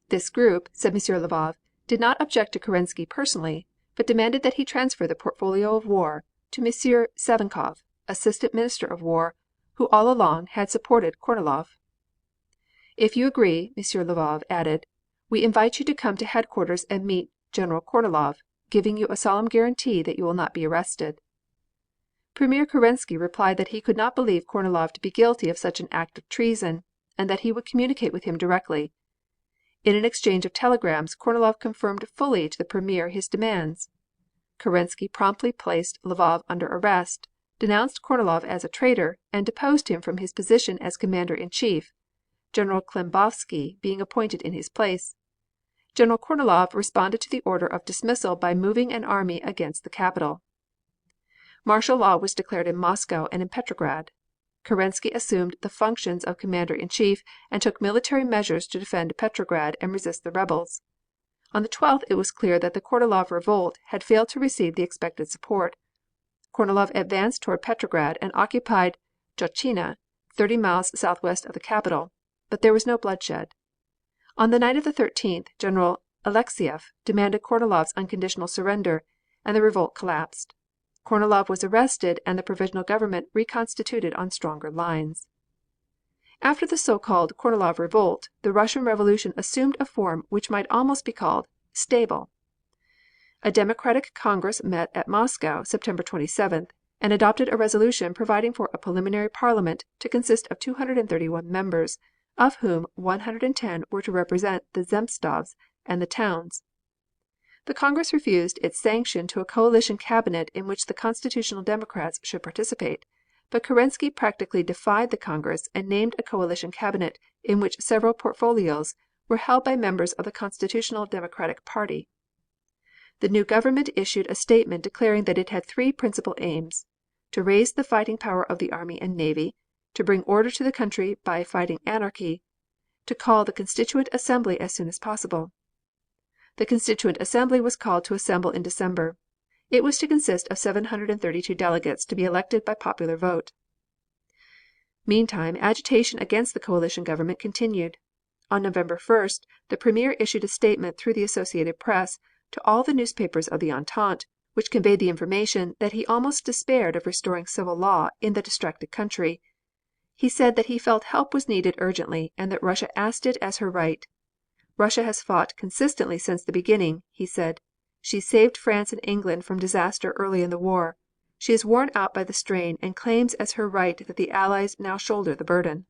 B: This group, said M. Lvov, did not object to Kerensky personally, but demanded that he transfer the portfolio of war to M. Savinkov, Assistant Minister of War, who all along had supported Kornilov. If you agree, M. Lvov added, we invite you to come to headquarters and meet General Kornilov, giving you a solemn guarantee that you will not be arrested. Premier Kerensky replied that he could not believe Kornilov to be guilty of such an act of treason, and that he would communicate with him directly. In an exchange of telegrams, Kornilov confirmed fully to the Premier his demands. Kerensky promptly placed Lvov under arrest, denounced Kornilov as a traitor, and deposed him from his position as Commander-in-Chief, General Klembovsky being appointed in his place. General Kornilov responded to the order of dismissal by moving an army against the capital. Martial law was declared in Moscow and in Petrograd. Kerensky assumed the functions of Commander-in-Chief and took military measures to defend Petrograd and resist the rebels. On the 12th it was clear that the Kornilov revolt had failed to receive the expected support. Kornilov advanced toward Petrograd and occupied Jochina, 30 miles southwest of the capital, but there was no bloodshed. On the night of the 13th, General Alexiev demanded Kornilov's unconditional surrender, and the revolt collapsed. Kornilov was arrested and the provisional government reconstituted on stronger lines. After the so-called Kornilov revolt, the Russian Revolution assumed a form which might almost be called stable. A democratic congress met at Moscow September 27th and adopted a resolution providing for a preliminary parliament to consist of 231 members, of whom 110 were to represent the Zemstvos and the towns. The Congress refused its sanction to a coalition cabinet in which the Constitutional Democrats should participate, but Kerensky practically defied the Congress and named a coalition cabinet in which several portfolios were held by members of the Constitutional Democratic Party. The new government issued a statement declaring that it had three principal aims: to raise the fighting power of the army and navy, to bring order to the country by fighting anarchy, to call the Constituent Assembly as soon as possible. The Constituent Assembly was called to assemble in December. It was to consist of 732 delegates to be elected by popular vote. Meantime, agitation against the coalition government continued. On November 1st, the Premier issued a statement through the Associated Press to all the newspapers of the Entente, which conveyed the information that he almost despaired of restoring civil law in the distracted country. He said that he felt help was needed urgently and that Russia asked it as her right. Russia has fought consistently since the beginning, he said. She saved France and England from disaster early in the war. She is worn out by the strain and claims as her right that the Allies now shoulder the burden.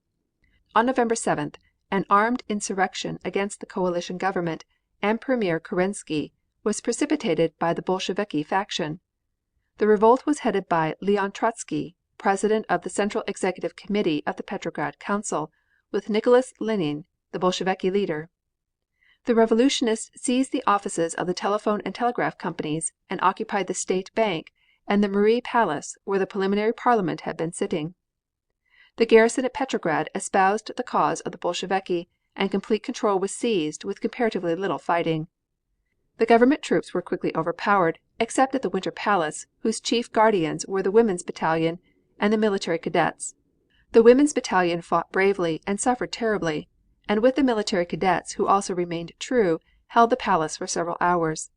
B: On November 7th, an armed insurrection against the coalition government and Premier Kerensky was precipitated by the Bolsheviki faction. The revolt was headed by Leon Trotsky, president of the Central Executive Committee of the Petrograd Council, with Nicholas Lenine, the Bolsheviki leader. The revolutionists seized the offices of the telephone and telegraph companies and occupied the State Bank and the Marie Palace, where the preliminary parliament had been sitting. The garrison at Petrograd espoused the cause of the Bolsheviki, and complete control was seized with comparatively little fighting. The government troops were quickly overpowered, except at the Winter Palace, whose chief guardians were the Women's Battalion and the military cadets. The Women's Battalion fought bravely and suffered terribly, and with the military cadets, who also remained true, held the palace for several hours.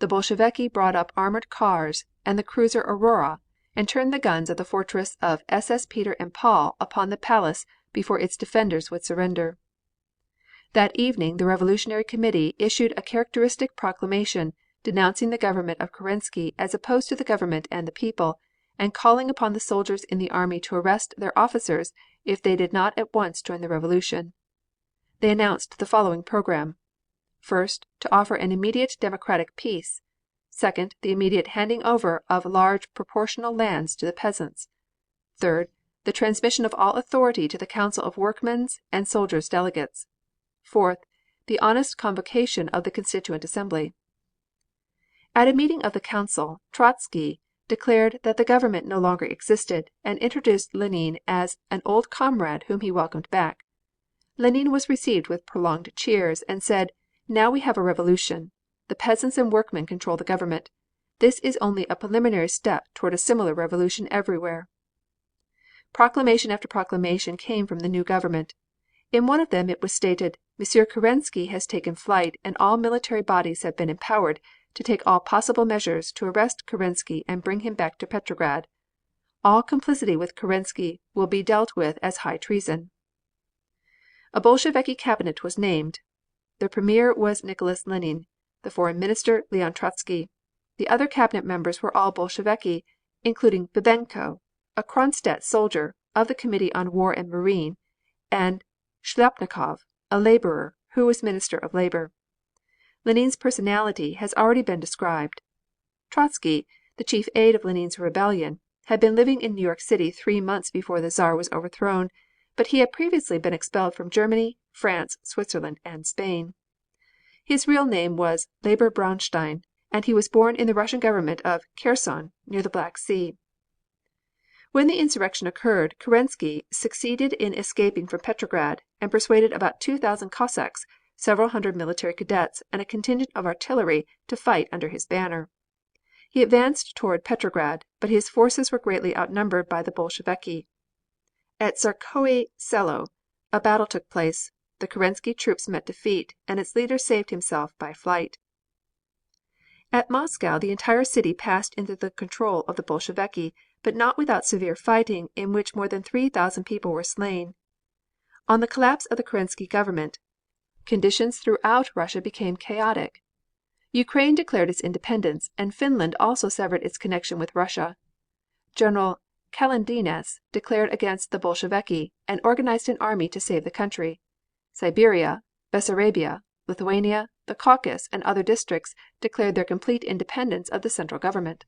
B: The Bolsheviki brought up armored cars and the cruiser Aurora, and turned the guns of the fortress of SS Peter and Paul upon the palace before its defenders would surrender. That evening the Revolutionary Committee issued a characteristic proclamation denouncing the government of Kerensky as opposed to the government and the people, and calling upon the soldiers in the army to arrest their officers if they did not at once join the revolution. They announced the following program: First, to offer an immediate democratic peace. Second, the immediate handing over of large proportional lands to the peasants. Third, the transmission of all authority to the Council of Workmen's and Soldiers' Delegates. Fourth, the honest convocation of the Constituent Assembly. At a meeting of the Council, Trotsky declared that the government no longer existed, and introduced Lenine as an old comrade whom he welcomed back. Lenine was received with prolonged cheers and said, "Now we have a revolution. The peasants and workmen control the government. This is only a preliminary step toward a similar revolution everywhere." Proclamation after proclamation came from the new government. In one of them it was stated, "M. Kerensky has taken flight and all military bodies have been empowered to take all possible measures to arrest Kerensky and bring him back to Petrograd. All complicity with Kerensky will be dealt with as high treason." A Bolsheviki cabinet was named. The premier was Nicholas Lenine, the foreign minister Leon Trotsky. The other cabinet members were all Bolsheviki, including Bibenko, a Kronstadt soldier, of the Committee on War and Marine, and Shliapnikov, a laborer, who was Minister of Labor. Lenine's personality has already been described. Trotsky, the chief aide of Lenine's rebellion, had been living in New York City 3 months before the Czar was overthrown, but he had previously been expelled from Germany, France, Switzerland and Spain. His real name was Leber Braunstein, and he was born in the Russian government of Kherson, near the Black Sea. When the insurrection occurred, Kerensky succeeded in escaping from Petrograd and persuaded about 2,000 Cossacks, several hundred military cadets, and a contingent of artillery to fight under his banner. He advanced toward Petrograd, but his forces were greatly outnumbered by the Bolsheviki. At Tsarskoye Selo a battle took place. The Kerensky troops met defeat, and its leader saved himself by flight. At Moscow the entire city passed into the control of the Bolsheviki, but not without severe fighting in which more than 3,000 people were slain. On the collapse of the Kerensky government, conditions throughout Russia became chaotic. Ukraine declared its independence, and Finland also severed its connection with Russia. General Kaledines declared against the Bolsheviki and organized an army to save the country. Siberia, Bessarabia, Lithuania, the Caucasus and other districts declared their complete independence of the central government.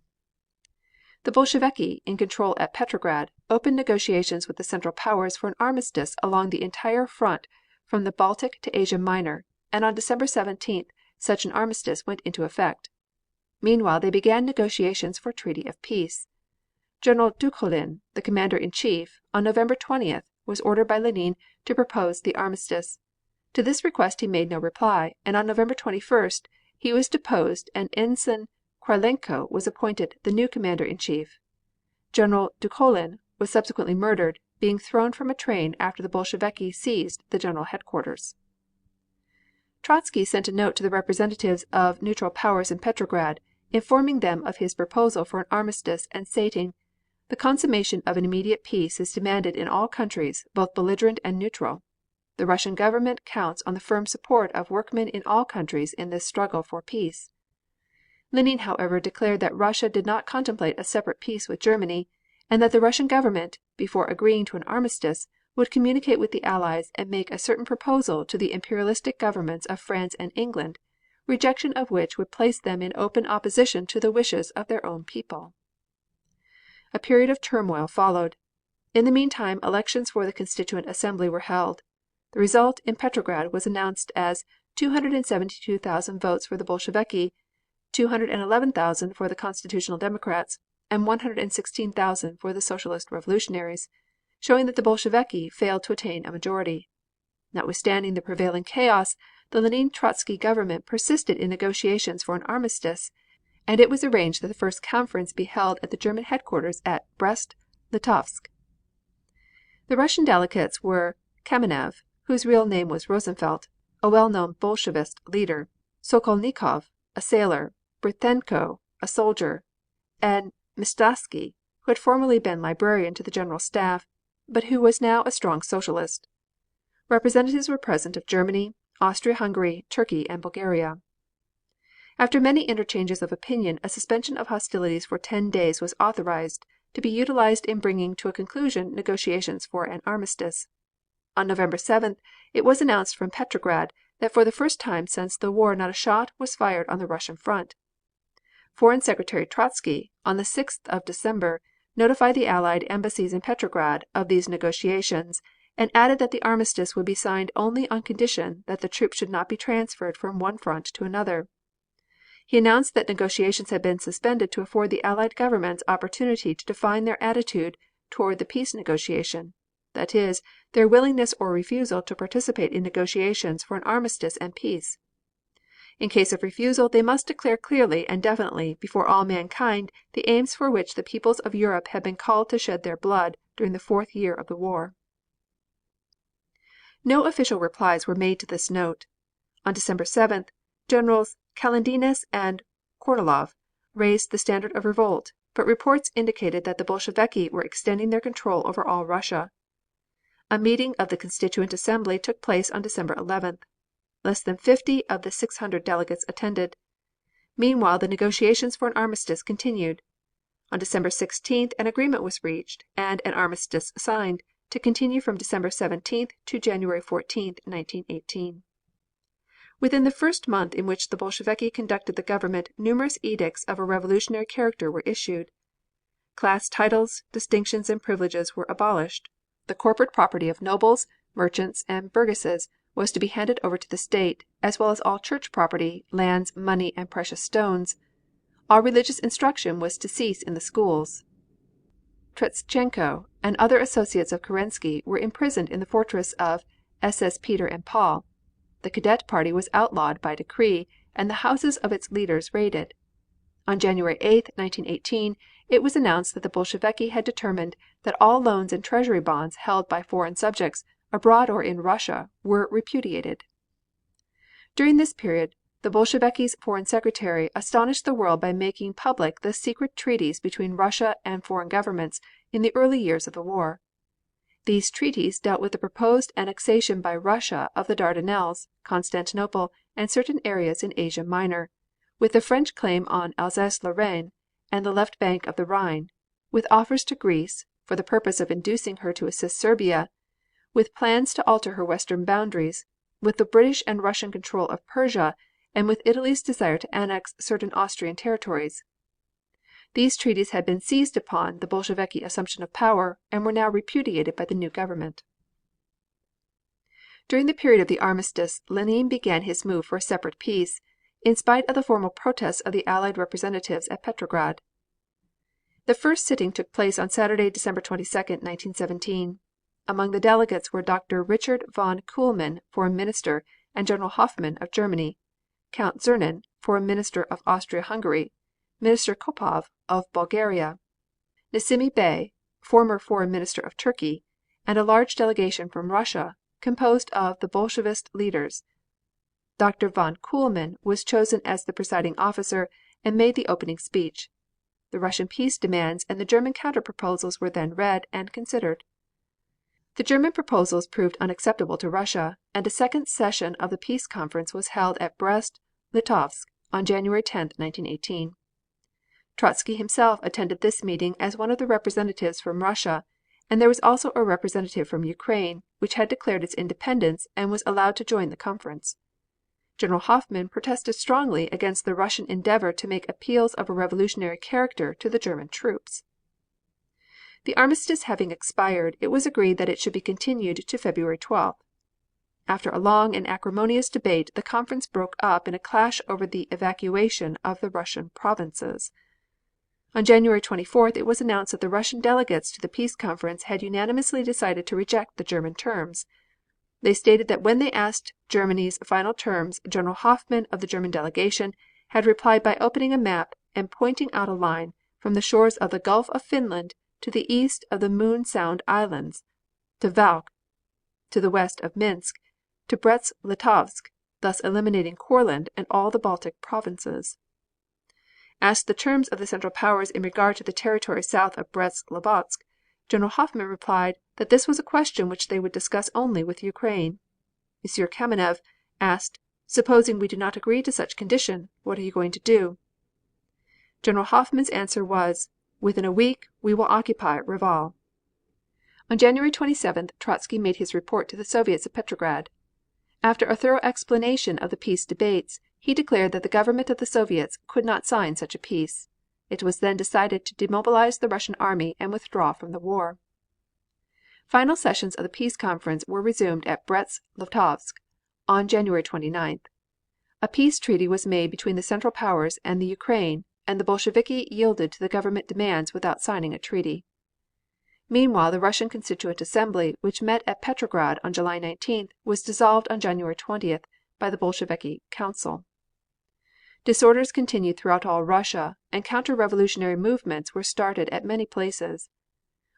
B: The Bolsheviki, in control at Petrograd, opened negotiations with the Central Powers for an armistice along the entire front from the Baltic to Asia Minor, and on December 17th such an armistice went into effect. Meanwhile they began negotiations for a treaty of peace. General Dukholin, the commander-in-chief, on November 20th was ordered by Lenine to propose the armistice. To this request he made no reply, and on November 21st he was deposed and Ensign Krylenko was appointed the new commander-in-chief. General Dukholin was subsequently murdered, being thrown from a train after the Bolsheviki seized the general headquarters. Trotsky sent a note to the representatives of neutral powers in Petrograd, informing them of his proposal for an armistice and stating, "The consummation of an immediate peace is demanded in all countries, both belligerent and neutral. The Russian government counts on the firm support of workmen in all countries in this struggle for peace." Lenine, however, declared that Russia did not contemplate a separate peace with Germany, and that the Russian government, before agreeing to an armistice, would communicate with the Allies and make a certain proposal to the imperialistic governments of France and England, rejection of which would place them in open opposition to the wishes of their own people. A period of turmoil followed. In the meantime elections for the Constituent Assembly were held. The result in Petrograd was announced as 272,000 votes for the Bolsheviki, 211,000 for the Constitutional Democrats, and 116,000 for the Socialist Revolutionaries, showing that the Bolsheviki failed to attain a majority. Notwithstanding the prevailing chaos, the Lenin-Trotsky government persisted in negotiations for an armistice, and it was arranged that the first conference be held at the German headquarters at Brest-Litovsk. The Russian delegates were Kamenev, whose real name was Rosenfeld, a well-known Bolshevist leader, Sokolnikov, a sailor, Brithenko, a soldier, and Mstasky, who had formerly been librarian to the General Staff, but who was now a strong socialist. Representatives were present of Germany, Austria-Hungary, Turkey and Bulgaria. After many interchanges of opinion, a suspension of hostilities for 10 days was authorized, to be utilized in bringing to a conclusion negotiations for an armistice. On November 7th it was announced from Petrograd that for the first time since the war not a shot was fired on the Russian front. Foreign Secretary Trotsky, on the 6th of December, notified the Allied embassies in Petrograd of these negotiations, and added that the armistice would be signed only on condition that the troops should not be transferred from one front to another. He announced that negotiations had been suspended to afford the Allied governments opportunity to define their attitude toward the peace negotiation, that is, their willingness or refusal to participate in negotiations for an armistice and peace. In case of refusal they must declare clearly and definitely before all mankind the aims for which the peoples of Europe had been called to shed their blood during the fourth year of the war. No official replies were made to this note. On December 7th, Generals Kaledines and Kornilov raised the standard of revolt, but reports indicated that the Bolsheviki were extending their control over all Russia. A meeting of the Constituent Assembly took place on December 11th. Less than 50 of the 600 delegates attended. Meanwhile the negotiations for an armistice continued. On December 16th an agreement was reached and an armistice signed, to continue from December 17th to January 14th, 1918. Within the first month in which the Bolsheviki conducted the government numerous edicts of a revolutionary character were issued. Class titles, distinctions and privileges were abolished. The corporate property of nobles, merchants and burgesses was to be handed over to the state, as well as all church property, lands, money and precious stones. All religious instruction was to cease in the schools. Terestchenko and other associates of Kerensky were imprisoned in the fortress of SS Peter and Paul. The cadet party was outlawed by decree, and the houses of its leaders raided. On January 8, 1918, it was announced that the Bolsheviki had determined that all loans and treasury bonds held by foreign subjects, abroad or in Russia, were repudiated. During this period, the Bolsheviki's foreign secretary astonished the world by making public the secret treaties between Russia and foreign governments in the early years of the war. These treaties dealt with the proposed annexation by Russia of the Dardanelles, Constantinople, and certain areas in Asia Minor, with the French claim on Alsace-Lorraine and the left bank of the Rhine, with offers to Greece, for the purpose of inducing her to assist Serbia, with plans to alter her western boundaries, with the British and Russian control of Persia, and with Italy's desire to annex certain Austrian territories. These treaties had been seized upon the Bolsheviki assumption of power and were now repudiated by the new government. During the period of the armistice, Lenine began his move for a separate peace, in spite of the formal protests of the Allied representatives at Petrograd. The first sitting took place on Saturday, December 22, 1917. Among the delegates were Dr. Richard von Kuhlmann, Foreign Minister, and General Hoffmann of Germany, Count Czernin, Foreign Minister of Austria-Hungary, Minister Kopov of Bulgaria, Nesimi Bey, former Foreign Minister of Turkey, and a large delegation from Russia, composed of the Bolshevist leaders. Dr. von Kuhlmann was chosen as the presiding officer and made the opening speech. The Russian peace demands and the German counter-proposals were then read and considered. The German proposals proved unacceptable to Russia, and a second session of the peace conference was held at Brest-Litovsk on January 10, 1918. Trotsky himself attended this meeting as one of the representatives from Russia, and there was also a representative from Ukraine, which had declared its independence and was allowed to join the conference. General Hoffmann protested strongly against the Russian endeavor to make appeals of a revolutionary character to the German troops. The armistice having expired, it was agreed that it should be continued to February 12th. After a long and acrimonious debate, the conference broke up in a clash over the evacuation of the Russian provinces. On January 24th it was announced that the Russian delegates to the peace conference had unanimously decided to reject the German terms. They stated that when they asked Germany's final terms, General Hoffmann of the German delegation had replied by opening a map and pointing out a line from the shores of the Gulf of Finland to the east of the Moon Sound Islands, to Valk, to the west of Minsk, to Brest-Litovsk, thus eliminating Courland and all the Baltic provinces. Asked the terms of the Central Powers in regard to the territory south of Brest-Litovsk, General Hoffmann replied that this was a question which they would discuss only with Ukraine. M. Kamenev asked, "Supposing we do not agree to such condition, what are you going to do?" General Hoffmann's answer was, "Within a week we will occupy Reval." On January 27th Trotsky made his report to the Soviets at Petrograd. After a thorough explanation of the peace debates, he declared that the government of the Soviets could not sign such a peace. It was then decided to demobilize the Russian army and withdraw from the war. Final sessions of the peace conference were resumed at Brest-Litovsk on January 29th. A peace treaty was made between the Central Powers and the Ukraine, and the Bolsheviki yielded to the government demands without signing a treaty. Meanwhile the Russian Constituent Assembly, which met at Petrograd on July 19th, was dissolved on January 20th by the Bolsheviki Council. Disorders continued throughout all Russia, and counter revolutionary movements were started at many places.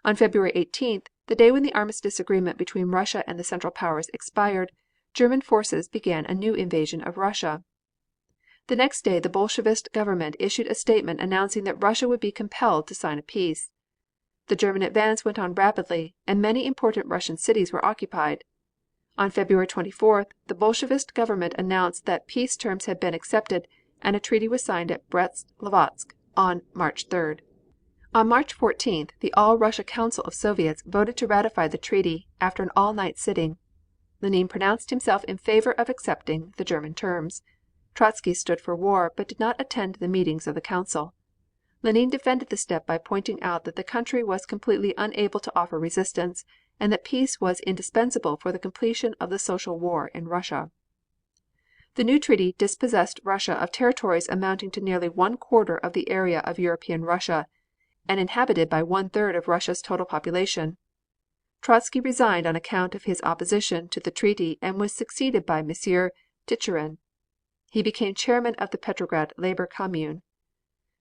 B: On February 18th, the day when the armistice agreement between Russia and the Central Powers expired, German forces began a new invasion of Russia. The next day the Bolshevist government issued a statement announcing that Russia would be compelled to sign a peace. The German advance went on rapidly, and many important Russian cities were occupied. On February 24th, the Bolshevist government announced that peace terms had been accepted and a treaty was signed at Brest-Litovsk on March 3rd. On March 14th, the All Russia Council of Soviets voted to ratify the treaty, after an all-night sitting. Lenin pronounced himself in favor of accepting the German terms. Trotsky stood for war, but did not attend the meetings of the council. Lenin defended the step by pointing out that the country was completely unable to offer resistance, and that peace was indispensable for the completion of the social war in Russia. The new treaty dispossessed Russia of territories amounting to nearly one-quarter of the area of European Russia, and inhabited by one-third of Russia's total population. Trotsky resigned on account of his opposition to the treaty and was succeeded by Monsieur Tchitcherin. He became chairman of the Petrograd Labor Commune.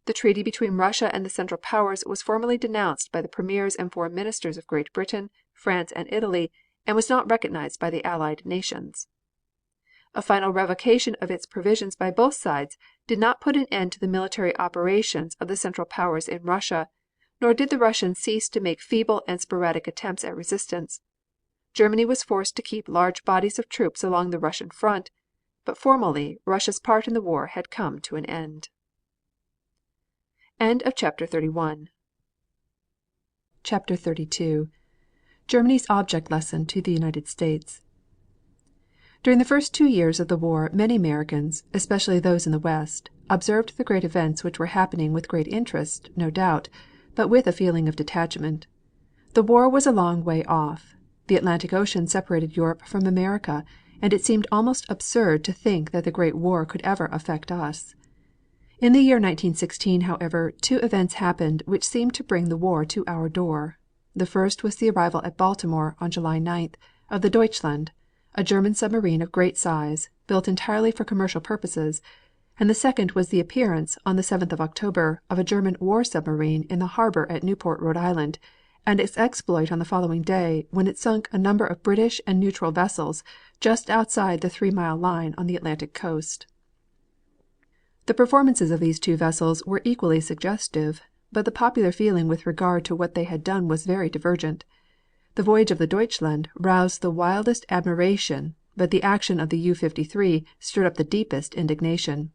B: The treaty between Russia and the Central Powers was formally denounced by the premiers and foreign ministers of Great Britain, France and Italy, and was not recognized by the Allied nations. A final revocation of its provisions by both sides did not put an end to the military operations of the Central Powers in Russia, nor did the Russians cease to make feeble and sporadic attempts at resistance. Germany was forced to keep large bodies of troops along the Russian front, but formally Russia's part in the war had come to an end. End of chapter 31.
A: Chapter 32. Germany's object lesson to the United States. During the first 2 years of the war many Americans, especially those in the West, observed the great events which were happening with great interest, no doubt, but with a feeling of detachment. The war was a long way off. The Atlantic Ocean separated Europe from America, and it seemed almost absurd to think that the great war could ever affect us. In the year 1916, however, two events happened which seemed to bring the war to our door. The first was the arrival at Baltimore on July 9th of the Deutschland, a German submarine of great size, built entirely for commercial purposes, and the second was the appearance, on the 7th of October, of a German war submarine in the harbor at Newport, Rhode Island, and its exploit on the following day, when it sunk a number of British and neutral vessels just outside the 3-mile line on the Atlantic coast. The performances of these two vessels were equally suggestive, but the popular feeling with regard to what they had done was very divergent. The voyage of the Deutschland roused the wildest admiration, but the action of the U-53 stirred up the deepest indignation.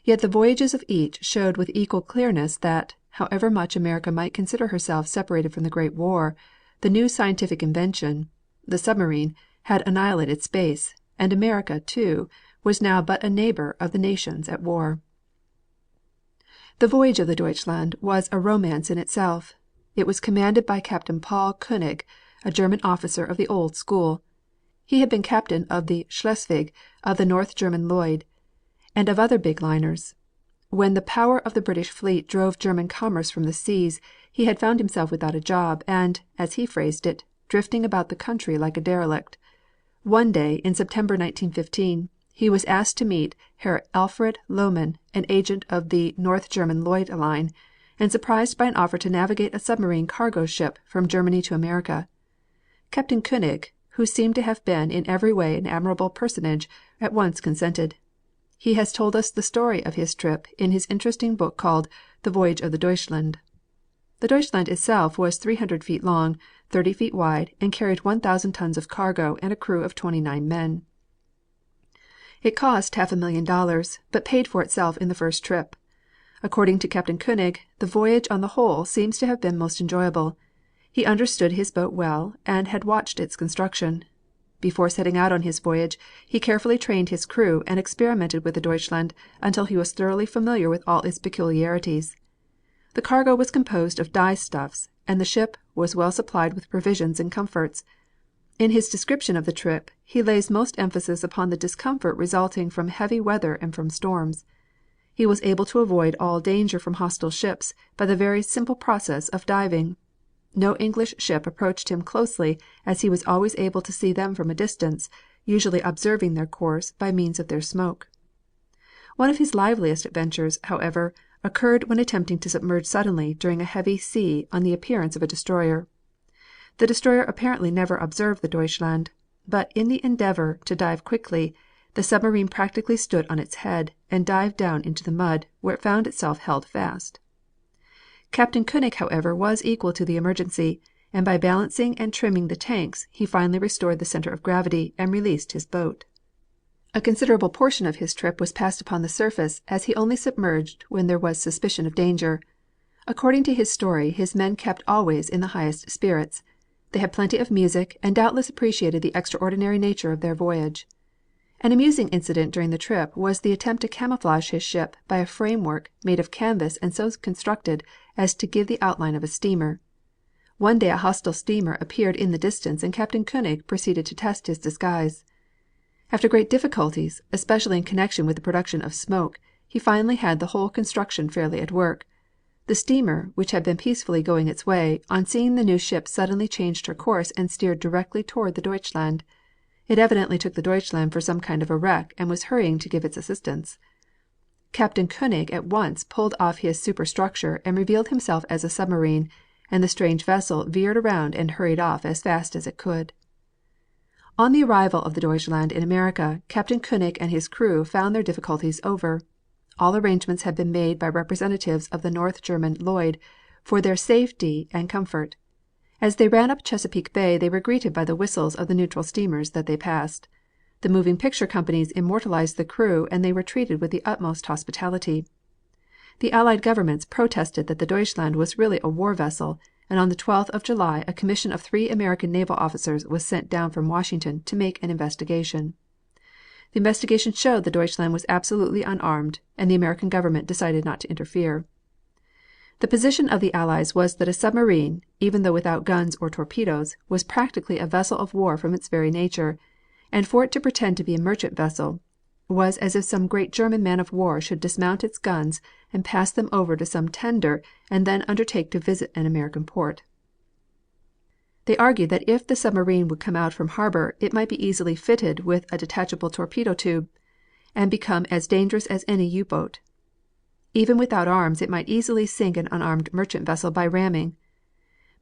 A: Yet the voyages of each showed with equal clearness that, however much America might consider herself separated from the Great War, the new scientific invention, the submarine, had annihilated space, and America, too, was now but a neighbor of the nations at war. The voyage of the Deutschland was a romance in itself. It was commanded by Captain Paul Koenig, a German officer of the old school. He had been captain of the Schleswig, of the North German Lloyd, and of other big liners. When the power of the British fleet drove German commerce from the seas, he had found himself without a job and, as he phrased it, drifting about the country like a derelict. One day, in September 1915, he was asked to meet Herr Alfred Lohmann, an agent of the North German Lloyd line, and surprised by an offer to navigate a submarine cargo ship from Germany to America. Captain Koenig, who seemed to have been in every way an admirable personage, at once consented. He has told us the story of his trip in his interesting book called The Voyage of the Deutschland. The Deutschland itself was 300 feet long, 30 feet wide, and carried 1,000 tons of cargo and a crew of 29 men. It cost $500,000, but paid for itself in the first trip. According to Captain Koenig, the voyage on the whole seems to have been most enjoyable. He understood his boat well and had watched its construction. Before setting out on his voyage, he carefully trained his crew and experimented with the Deutschland until he was thoroughly familiar with all its peculiarities. The cargo was composed of dye stuffs, and the ship was well supplied with provisions and comforts. In his description of the trip, he lays most emphasis upon the discomfort resulting from heavy weather and from storms. He was able to avoid all danger from hostile ships by the very simple process of diving. No English ship approached him closely, as he was always able to see them from a distance, usually observing their course by means of their smoke.
B: One of his liveliest adventures, however, occurred when attempting to submerge suddenly during a heavy sea on the appearance of a destroyer. The destroyer apparently never observed the Deutschland, but in the endeavor to dive quickly, the submarine practically stood on its head and dived down into the mud, where it found itself held fast. Captain Koenig, however, was equal to the emergency, and by balancing and trimming the tanks he finally restored the center of gravity and released his boat. A considerable portion of his trip was passed upon the surface, as he only submerged when there was suspicion of danger. According to his story his men kept always in the highest spirits. They had plenty of music and doubtless appreciated the extraordinary nature of their voyage. An amusing incident during the trip was the attempt to camouflage his ship by a framework made of canvas and so constructed as to give the outline of a steamer. One day a hostile steamer appeared in the distance and Captain Koenig proceeded to test his disguise. After great difficulties, especially in connection with the production of smoke, he finally had the whole construction fairly at work. The steamer, which had been peacefully going its way, on seeing the new ship suddenly changed her course and steered directly toward the Deutschland. It evidently took the Deutschland for some kind of a wreck and was hurrying to give its assistance. Captain Koenig at once pulled off his superstructure and revealed himself as a submarine, and the strange vessel veered around and hurried off as fast as it could. On the arrival of the Deutschland in America, Captain Koenig and his crew found their difficulties over. All arrangements had been made by representatives of the North German Lloyd for their safety and comfort. As they ran up Chesapeake Bay they were greeted by the whistles of the neutral steamers that they passed. The moving picture companies immortalized the crew and they were treated with the utmost hospitality. The Allied governments protested that the Deutschland was really a war vessel, and on the 12th of July a commission of 3 American naval officers was sent down from Washington to make an investigation. The investigation showed the Deutschland was absolutely unarmed, and the American government decided not to interfere. The position of the Allies was that a submarine, even though without guns or torpedoes, was practically a vessel of war from its very nature, and for it to pretend to be a merchant vessel was as if some great German man of war should dismount its guns and pass them over to some tender and then undertake to visit an American port. They argued that if the submarine would come out from harbor it might be easily fitted with a detachable torpedo tube, and become as dangerous as any U boat. Even without arms it might easily sink an unarmed merchant vessel by ramming.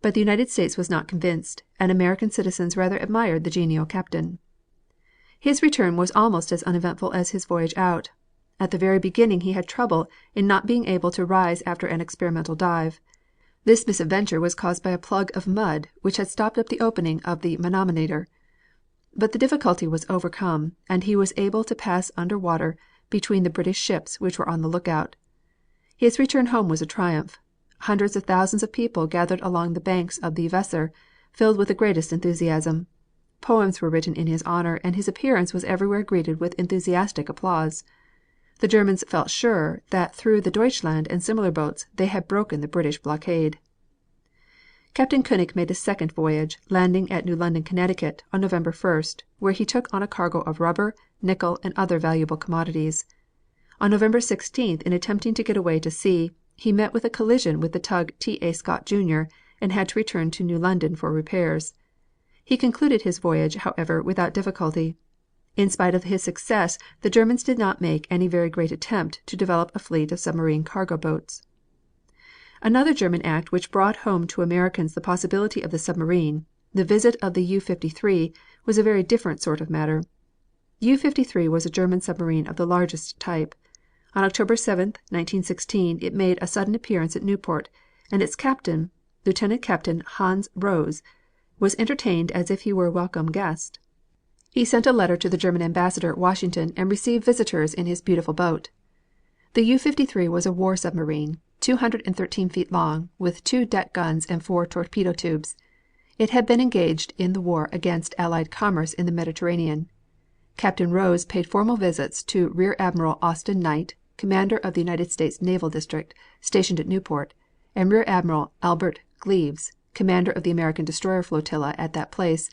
B: But the United States was not convinced, and American citizens rather admired the genial captain. His return was almost as uneventful as his voyage out. At the very beginning he had trouble in not being able to rise after an experimental dive. This misadventure was caused by a plug of mud which had stopped up the opening of the manometer. But the difficulty was overcome, and he was able to pass under water between the British ships which were on the lookout. His return home was a triumph. Hundreds of thousands of people gathered along the banks of the Weser, filled with the greatest enthusiasm. Poems were written in his honor and his appearance was everywhere greeted with enthusiastic applause. The Germans felt sure that through the Deutschland and similar boats they had broken the British blockade. Captain Koenig made a second voyage, landing at New London, Connecticut, on November 1st, where he took on a cargo of rubber, nickel and other valuable commodities. On November 16th, in attempting to get away to sea, he met with a collision with the tug T.A. Scott, Jr., and had to return to New London for repairs. He concluded his voyage, however, without difficulty. In spite of his success, the Germans did not make any very great attempt to develop a fleet of submarine cargo boats. Another German act which brought home to Americans the possibility of the submarine, the visit of the U-53, was a very different sort of matter. U-53 was a German submarine of the largest type. On October 7, 1916, it made a sudden appearance at Newport, and its captain, Lieutenant Captain Hans Rose, was entertained as if he were a welcome guest. He sent a letter to the German ambassador at Washington and received visitors in his beautiful boat. The U-53 was a war submarine, 213 feet long, with 2 deck guns and 4 torpedo tubes. It had been engaged in the war against Allied commerce in the Mediterranean. Captain Rose paid formal visits to Rear Admiral Austin Knight, commander of the United States Naval District, stationed at Newport, and Rear Admiral Albert Gleaves, commander of the American destroyer flotilla at that place,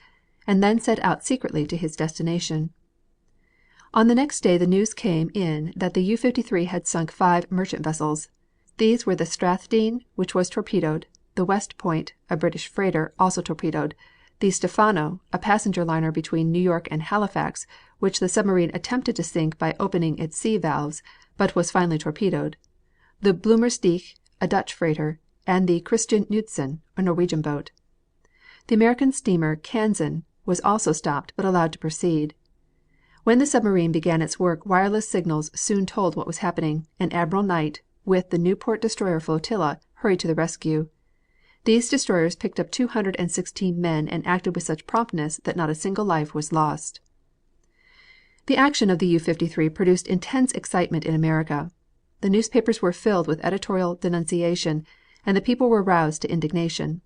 B: and then set out secretly to his destination. On the next day the news came in that the U-53 had sunk 5 merchant vessels. These were the Strathdean, which was torpedoed, the West Point, a British freighter, also torpedoed, The Stefano, a passenger liner between New York and Halifax, which the submarine attempted to sink by opening its sea valves, but was finally torpedoed; the Blommersdijk, a Dutch freighter; and the Christian Knudsen, a Norwegian boat. The American steamer Kansan was also stopped but allowed to proceed. When the submarine began its work wireless signals soon told what was happening, and Admiral Knight, with the Newport destroyer flotilla, hurried to the rescue. These destroyers picked up 216 men and acted with such promptness that not a single life was lost. The action of the U-53 produced intense excitement in America. The newspapers were filled with editorial denunciation, and the people were roused to indignation.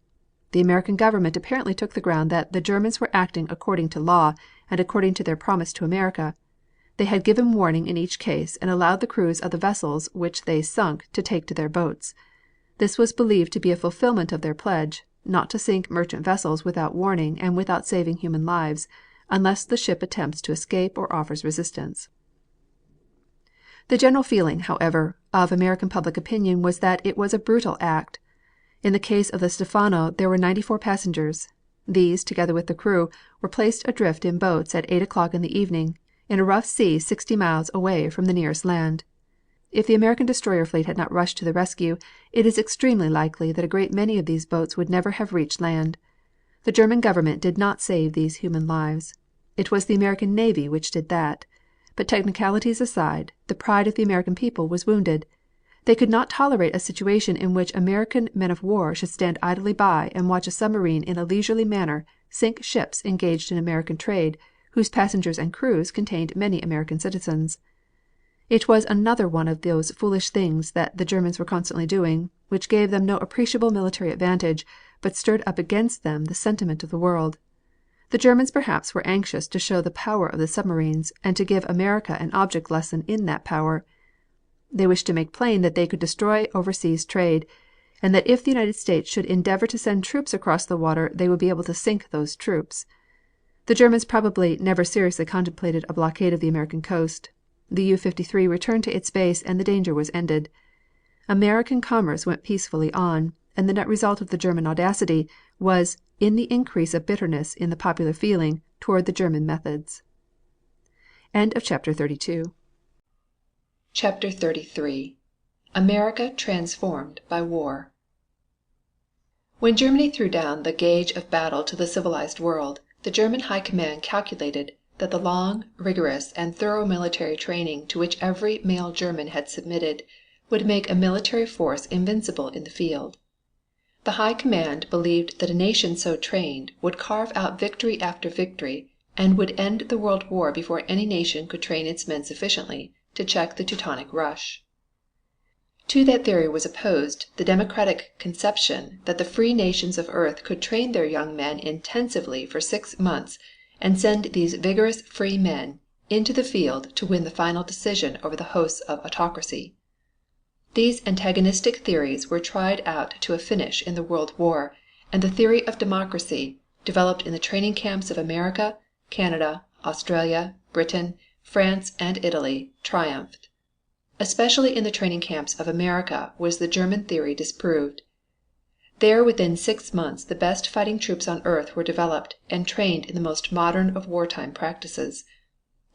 B: The American government apparently took the ground that the Germans were acting according to law and according to their promise to America. They had given warning in each case and allowed the crews of the vessels which they sunk to take to their boats. This was believed to be a fulfillment of their pledge, not to sink merchant vessels without warning and without saving human lives, unless the ship attempts to escape or offers resistance. The general feeling, however, of American public opinion was that it was a brutal act. In the case of the Stefano there were 94 passengers. These, together with the crew, were placed adrift in boats at 8 o'clock in the evening, in a rough sea 60 miles away from the nearest land. If the American destroyer fleet had not rushed to the rescue, it is extremely likely that a great many of these boats would never have reached land. The German government did not save these human lives. It was the American Navy which did that. But technicalities aside, the pride of the American people was wounded. They could not tolerate a situation in which American men of war should stand idly by and watch a submarine in a leisurely manner sink ships engaged in American trade, whose passengers and crews contained many American citizens. It was another one of those foolish things that the Germans were constantly doing, which gave them no appreciable military advantage, but stirred up against them the sentiment of the world. The Germans perhaps were anxious to show the power of the submarines and to give America an object lesson in that power. They wished to make plain that they could destroy overseas trade, and that if the United States should endeavor to send troops across the water they would be able to sink those troops. The Germans probably never seriously contemplated a blockade of the American coast. The U-53 returned to its base and the danger was ended. American commerce went peacefully on, and the net result of the German audacity was in the increase of bitterness in the popular feeling toward the German methods. Chapter
A: 33. America Transformed by War. When Germany threw down the gauge of battle to the civilized world, the German High Command calculated that the long, rigorous, and thorough military training to which every male German had submitted would make a military force invincible in the field. The High Command believed that a nation so trained would carve out victory after victory and would end the World War before any nation could train its men sufficiently to check the Teutonic rush. To that theory was opposed the democratic conception that the free nations of earth could train their young men intensively for 6 months and send these vigorous free men into the field to win the final decision over the hosts of autocracy. These antagonistic theories were tried out to a finish in the World War, and the theory of democracy, developed in the training camps of America, Canada, Australia, Britain, France, and Italy, triumphed. Especially in the training camps of America was the German theory disproved. There within 6 months the best fighting troops on earth were developed and trained in the most modern of wartime practices.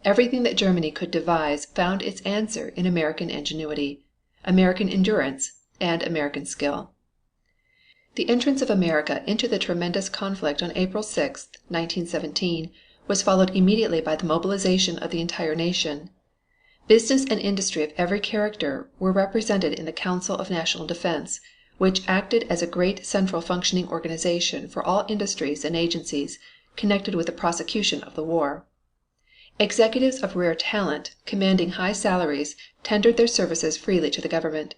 A: Everything that Germany could devise found its answer in American ingenuity, American endurance, and American skill. The entrance of America into the tremendous conflict on April 6, 1917, was followed immediately by the mobilization of the entire nation. Business and industry of every character were represented in the Council of National Defense, which acted as a great central functioning organization for all industries and agencies connected with the prosecution of the war. Executives of rare talent, commanding high salaries, tendered their services freely to the government.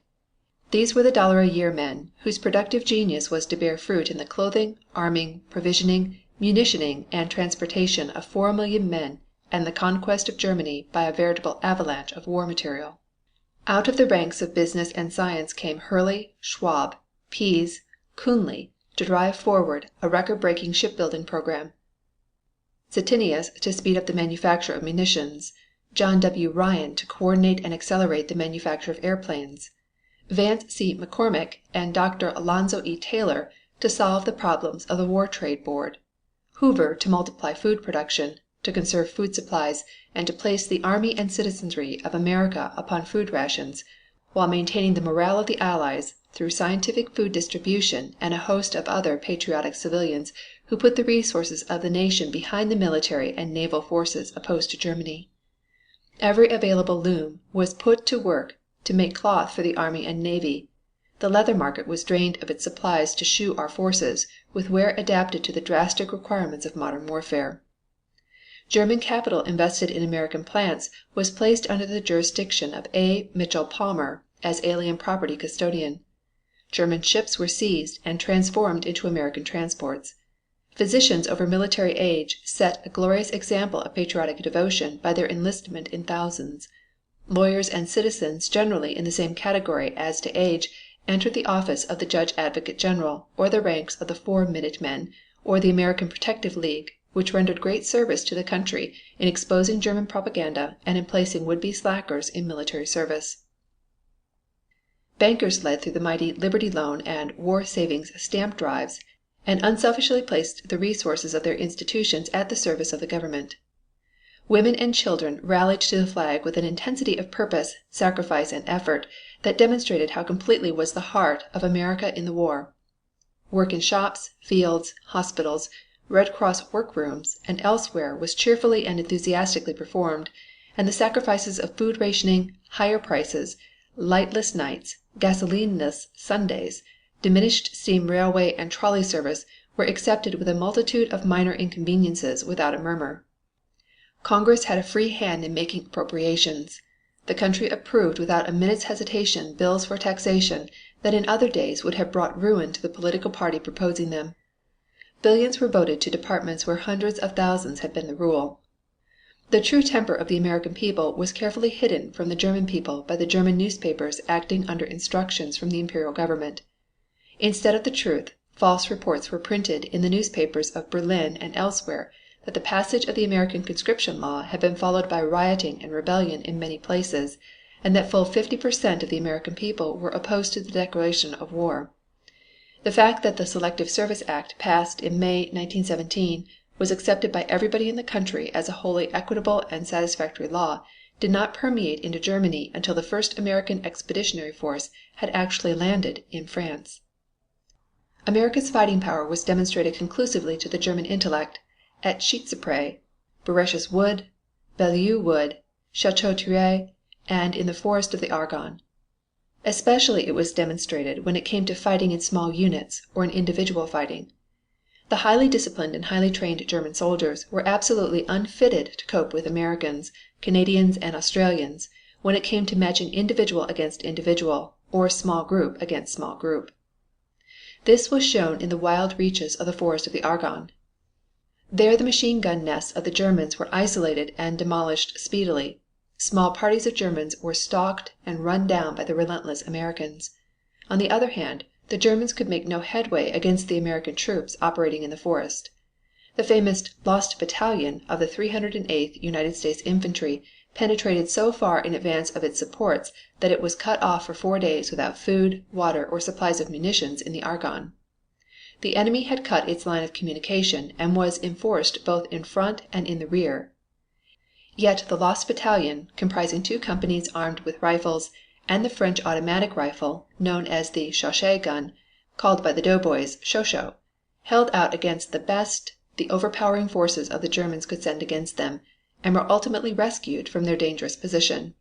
A: These were the $1-a-year men, whose productive genius was to bear fruit in the clothing, arming, provisioning, munitioning, and transportation of 4 million men and the conquest of Germany by a veritable avalanche of war material. Out of the ranks of business and science came Hurley, Schwab, Pease, Kuhnle to drive forward a record-breaking shipbuilding program. Stettinius to speed up the manufacture of munitions, John W. Ryan to coordinate and accelerate the manufacture of airplanes, Vance C. McCormick and Dr. Alonzo E. Taylor to solve the problems of the War Trade Board. Hoover to multiply food production, to conserve food supplies, and to place the army and citizenry of America upon food rations, while maintaining the morale of the Allies through scientific food distribution and a host of other patriotic civilians who put the resources of the nation behind the military and naval forces opposed to Germany. Every available loom was put to work to make cloth for the army and navy. The leather market was drained of its supplies to shoe our forces with wear adapted to the drastic requirements of modern warfare. German capital invested in American plants was placed under the jurisdiction of A. Mitchell Palmer as alien property custodian. German ships were seized and transformed into American transports. Physicians over military age set a glorious example of patriotic devotion by their enlistment in thousands. Lawyers and citizens generally in the same category as to age entered the office of the Judge Advocate General or the ranks of the 4-Minute Men or the American Protective League, which rendered great service to the country in exposing German propaganda and in placing would-be slackers in military service. Bankers led through the mighty Liberty Loan and War Savings Stamp Drives and unselfishly placed the resources of their institutions at the service of the government. Women and children rallied to the flag with an intensity of purpose, sacrifice, and effort that demonstrated how completely was the heart of America in the war. Work in shops, fields, hospitals, Red Cross workrooms, and elsewhere was cheerfully and enthusiastically performed, and the sacrifices of food rationing, higher prices, lightless nights, gasolineless Sundays, diminished steam railway and trolley service were accepted with a multitude of minor inconveniences without a murmur. Congress had a free hand in making appropriations. The country approved without a minute's hesitation bills for taxation that in other days would have brought ruin to the political party proposing them. Billions were voted to departments where hundreds of thousands had been the rule. The true temper of the American people was carefully hidden from the German people by the German newspapers acting under instructions from the imperial government. Instead of the truth, false reports were printed in the newspapers of Berlin and elsewhere that the passage of the American conscription law had been followed by rioting and rebellion in many places, and that full 50% of the American people were opposed to the declaration of war. The fact that the Selective Service Act passed in May 1917 was accepted by everybody in the country as a wholly equitable and satisfactory law did not permeate into Germany until the first American expeditionary force had actually landed in France. America's fighting power was demonstrated conclusively to the German intellect at Schietspre, Bouresches Wood, Belleau Wood, Chateau-Thierry, and in the forest of the Argonne. Especially it was demonstrated when it came to fighting in small units or in individual fighting. The highly disciplined and highly trained German soldiers were absolutely unfitted to cope with Americans, Canadians, and Australians when it came to matching individual against individual or small group against small group. This was shown in the wild reaches of the forest of the Argonne. There the machine gun nests of the Germans were isolated and demolished speedily. Small parties of Germans were stalked and run down by the relentless Americans. On the other hand, the Germans could make no headway against the American troops operating in the forest. The famous "Lost Battalion" of the 308th United States Infantry penetrated so far in advance of its supports that it was cut off for 4 days without food, water, or supplies of munitions in the Argonne. The enemy had cut its line of communication and was enforced both in front and in the rear. Yet the Lost Battalion, comprising 2 companies armed with rifles, and the French automatic rifle, known as the Chauchat gun, called by the doughboys Shosho, held out against the best the overpowering forces of the Germans could send against them, and were ultimately rescued from their dangerous position.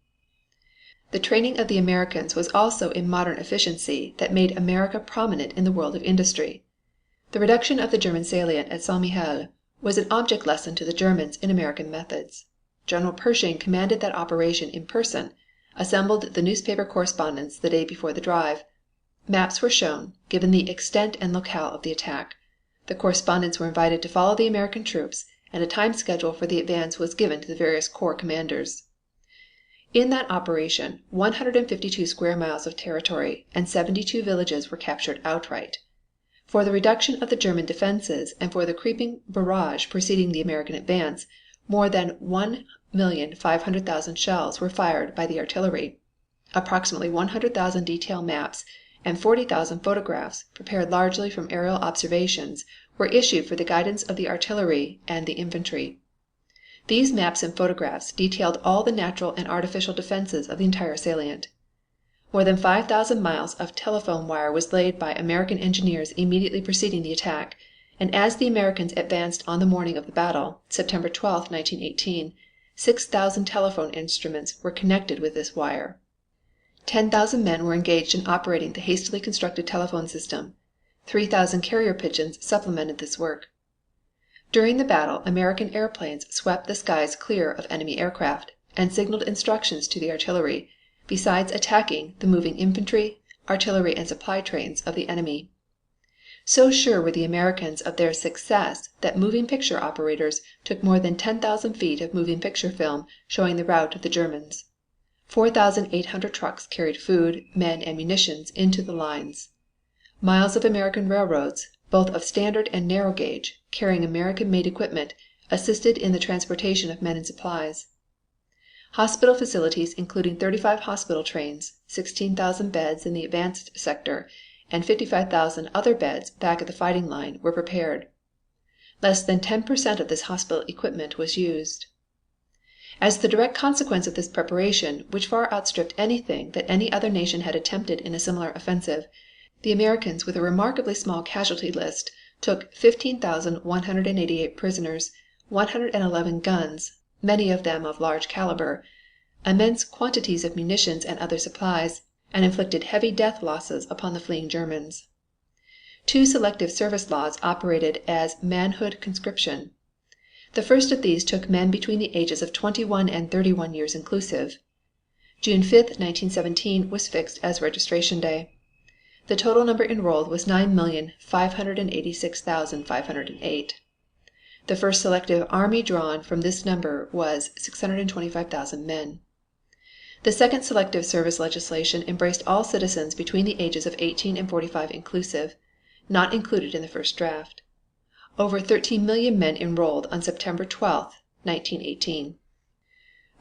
A: The training of the Americans was also in modern efficiency that made America prominent in the world of industry. The reduction of the German salient at Saint-Mihiel was an object lesson to the Germans in American methods. General Pershing commanded that operation in person, assembled the newspaper correspondents the day before the drive. Maps were shown, given the extent and locale of the attack. The correspondents were invited to follow the American troops, and a time schedule for the advance was given to the various corps commanders. In that operation 152 square miles of territory and 72 villages were captured outright. For the reduction of the German defenses and for the creeping barrage preceding the American advance, more than 1,500,000 shells were fired by the artillery. Approximately 100,000 detail maps and 40,000 photographs, prepared largely from aerial observations, were issued for the guidance of the artillery and the infantry. These maps and photographs detailed all the natural and artificial defenses of the entire salient. More than 5,000 miles of telephone wire was laid by American engineers immediately preceding the attack, and as the Americans advanced on the morning of the battle, September 12, 1918, 6,000 telephone instruments were connected with this wire. 10,000 men were engaged in operating the hastily constructed telephone system. 3,000 carrier pigeons supplemented this work. During the battle, American airplanes swept the skies clear of enemy aircraft and signaled instructions to the artillery, besides attacking the moving infantry, artillery, and supply trains of the enemy. So sure were the Americans of their success that moving picture operators took more than 10,000 feet of moving picture film showing the route of the Germans. 4,800 trucks carried food, men, and munitions into the lines. Miles of American railroads, both of standard and narrow gauge, carrying American-made equipment, assisted in the transportation of men and supplies. Hospital facilities, including 35 hospital trains, 16,000 beds in the advanced sector, and 55,000 other beds back at the fighting line, were prepared. Less than 10% of this hospital equipment was used. As the direct consequence of this preparation, which far outstripped anything that any other nation had attempted in a similar offensive, the Americans, with a remarkably small casualty list, took 15,188 prisoners, 111 guns, many of them of large caliber, immense quantities of munitions and other supplies, and inflicted heavy death losses upon the fleeing Germans. 2 selective service laws operated as manhood conscription. The first of these took men between the ages of 21 and 31 years inclusive. June 5, 1917 was fixed as registration day. The total number enrolled was 9,586,508. The first selective army drawn from this number was 625,000 men. The second selective service legislation embraced all citizens between the ages of 18 and 45 inclusive, not included in the first draft. Over 13 million men enrolled on September 12, 1918.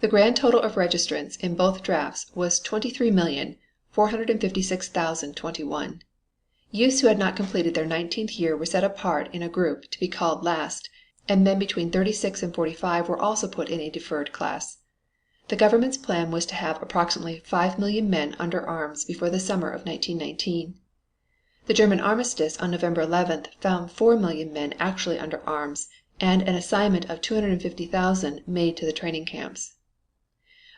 A: The grand total of registrants in both drafts was 23,456,021. Youths who had not completed their 19th year were set apart in a group to be called last, and men between 36 and 45 were also put in a deferred class. The government's plan was to have approximately 5 million men under arms before the summer of 1919. The German armistice on November 11th found 4 million men actually under arms and an assignment of 250,000 made to the training camps.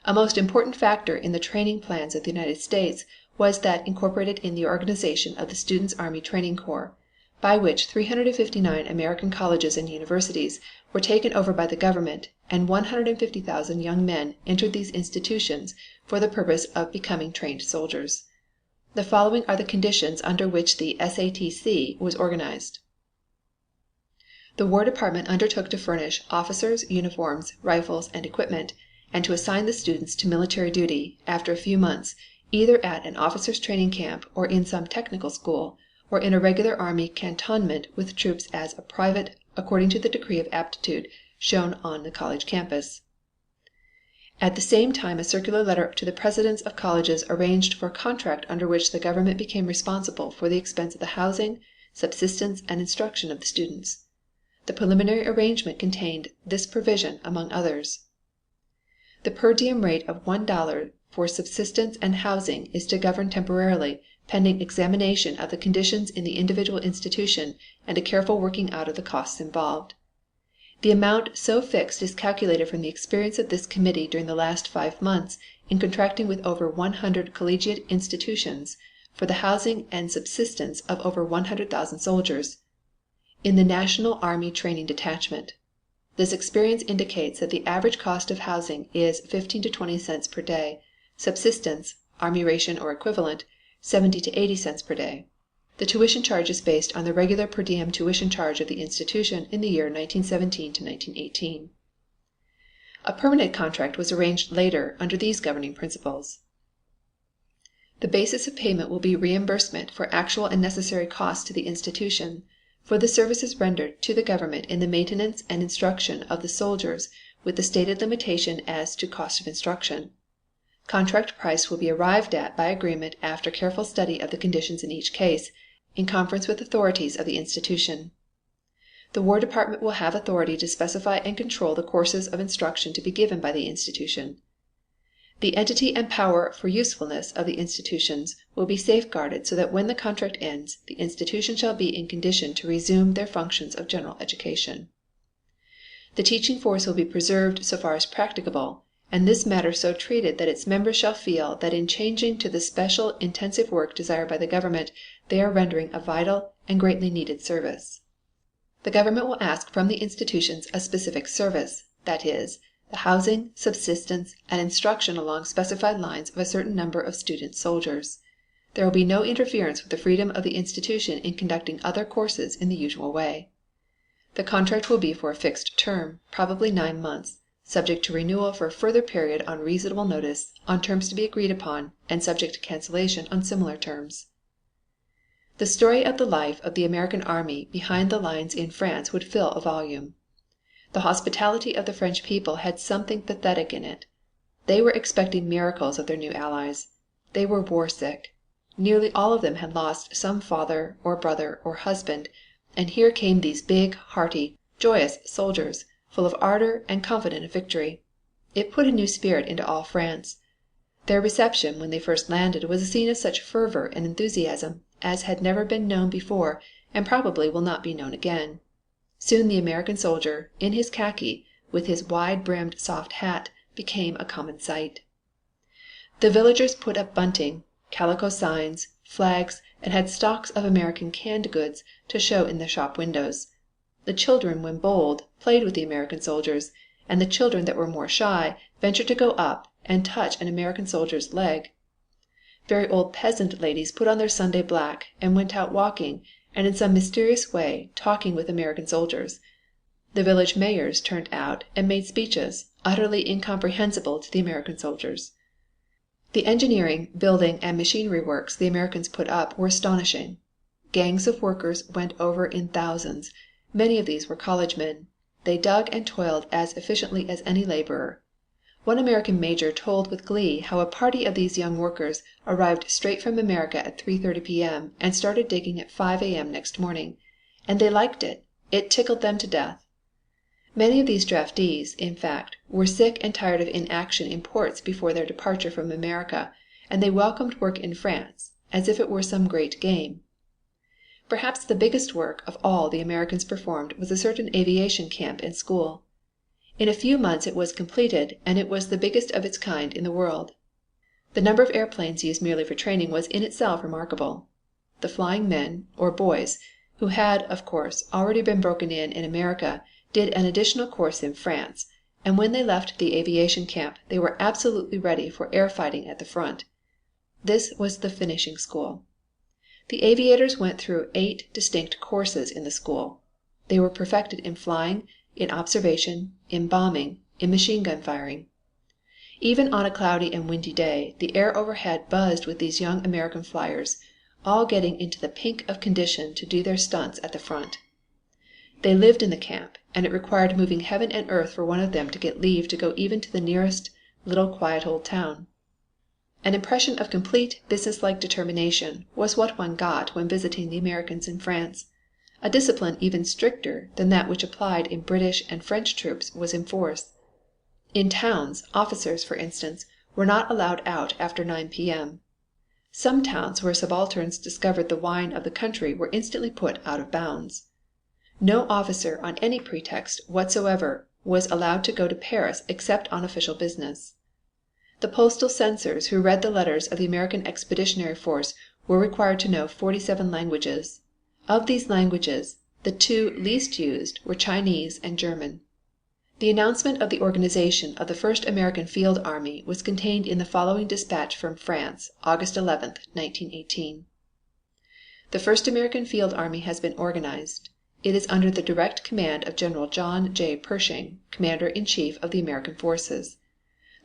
A: A most important factor in the training plans of the United States was that incorporated in the organization of the Students' Army Training Corps, by which 359 American colleges and universities were taken over by the government, and 150,000 young men entered these institutions for the purpose of becoming trained soldiers. The following are the conditions under which the SATC was organized. The War Department undertook to furnish officers, uniforms, rifles, and equipment, and to assign the students to military duty, after a few months, either at an officers' training camp or in some technical school, or in a regular army cantonment with troops as a private, according to the degree of aptitude shown on the college campus. At the same time, a circular letter to the presidents of colleges arranged for a contract under which the government became responsible for the expense of the housing, subsistence, and instruction of the students. The preliminary arrangement contained this provision among others. The per diem rate of $1 for subsistence and housing is to govern temporarily, pending examination of the conditions in the individual institution and a careful working out of the costs involved. The amount so fixed is calculated from the experience of this committee during the last 5 months in contracting with over 100 collegiate institutions for the housing and subsistence of over 100,000 soldiers in the National Army Training Detachment. This experience indicates that the average cost of housing is 15 to 20 cents per day, subsistence, army ration or equivalent, 70 to 80 cents per day. The tuition charge is based on the regular per diem tuition charge of the institution in the year 1917 to 1918. A permanent contract was arranged later under these governing principles. The basis of payment will be reimbursement for actual and necessary costs to the institution for the services rendered to the government in the maintenance and instruction of the soldiers, with the stated limitation as to cost of instruction. Contract price will be arrived at by agreement after careful study of the conditions in each case, in conference with authorities of the institution. The War Department will have authority to specify and control the courses of instruction to be given by the institution. The entity and power for usefulness of the institutions will be safeguarded so that when the contract ends, the institution shall be in condition to resume their functions of general education. The teaching force will be preserved so far as practicable, and this matter so treated that its members shall feel that in changing to the special intensive work desired by the government, they are rendering a vital and greatly needed service. The government will ask from the institutions a specific service, that is, the housing, subsistence, and instruction along specified lines of a certain number of student soldiers. There will be no interference with the freedom of the institution in conducting other courses in the usual way. The contract will be for a fixed term, probably 9 months, subject to renewal for a further period on reasonable notice, on terms to be agreed upon, and subject to cancellation on similar terms. The story of the life of the American army behind the lines in France would fill a volume. The hospitality of the French people had something pathetic in it. They were expecting miracles of their new allies. They were war sick. Nearly all of them had lost some father or brother or husband, and here came these big, hearty, joyous soldiers, full of ardor and confident of victory. It put a new spirit into all France. Their reception when they first landed was a scene of such fervor and enthusiasm as had never been known before and probably will not be known again. Soon the American soldier, in his khaki, with his wide-brimmed soft hat, became a common sight. The villagers put up bunting, calico signs, flags, and had stocks of American canned goods to show in the shop windows. The children, when bold, played with the American soldiers, and the children that were more shy ventured to go up and touch an American soldier's leg. Very old peasant ladies put on their Sunday black and went out walking, and in some mysterious way talking with American soldiers. The village mayors turned out and made speeches, utterly incomprehensible to the American soldiers. The engineering, building, and machinery works the Americans put up were astonishing. Gangs of workers went over in thousands. Many of these were college men. They dug and toiled as efficiently as any laborer. One American major told with glee how a party of these young workers arrived straight from America at 3:30 p.m. and started digging at 5 a.m. next morning. And they liked it. It tickled them to death. Many of these draftees, in fact, were sick and tired of inaction in ports before their departure from America, and they welcomed work in France as if it were some great game. Perhaps the biggest work of all the Americans performed was a certain aviation camp and school. In a few months it was completed, and it was the biggest of its kind in the world. The number of airplanes used merely for training was in itself remarkable. The flying men, or boys, who had, of course, already been broken in America, did an additional course in France, and when they left the aviation camp they were absolutely ready for air fighting at the front. This was the finishing school. The aviators went through 8 distinct courses in the school. They were perfected in flying, in observation, in bombing, in machine gun firing. Even on a cloudy and windy day, the air overhead buzzed with these young American flyers, all getting into the pink of condition to do their stunts at the front. They lived in the camp, and it required moving heaven and earth for one of them to get leave to go even to the nearest little quiet old town. An impression of complete businesslike determination was what one got when visiting the Americans in France. A discipline even stricter than that which applied in British and French troops was in force. In towns, officers, for instance, were not allowed out after 9 p.m. Some towns where subalterns discovered the wine of the country were instantly put out of bounds. No officer on any pretext whatsoever was allowed to go to Paris except on official business. The postal censors who read the letters of the American Expeditionary Force were required to know 47 languages. Of these languages, the 2 least used were Chinese and German. The announcement of the organization of the First American Field Army was contained in the following dispatch from France, August 11, 1918. The First American Field Army has been organized. It is under the direct command of General John J. Pershing, Commander-in-Chief of the American Forces.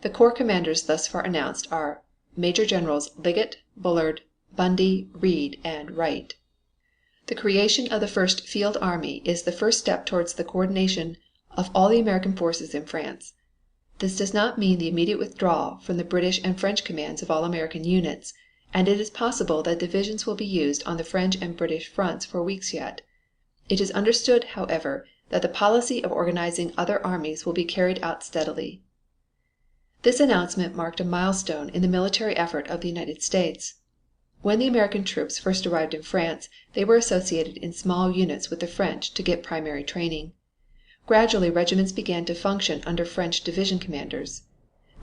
A: The corps commanders thus far announced are Major Generals Liggett, Bullard, Bundy, Reed, and Wright. The creation of the First Field Army is the first step towards the coordination of all the American forces in France. This does not mean the immediate withdrawal from the British and French commands of all American units, and it is possible that divisions will be used on the French and British fronts for weeks yet. It is understood, however, that the policy of organizing other armies will be carried out steadily. This announcement marked a milestone in the military effort of the United States. When the American troops first arrived in France, they were associated in small units with the French to get primary training. Gradually regiments began to function under French division commanders.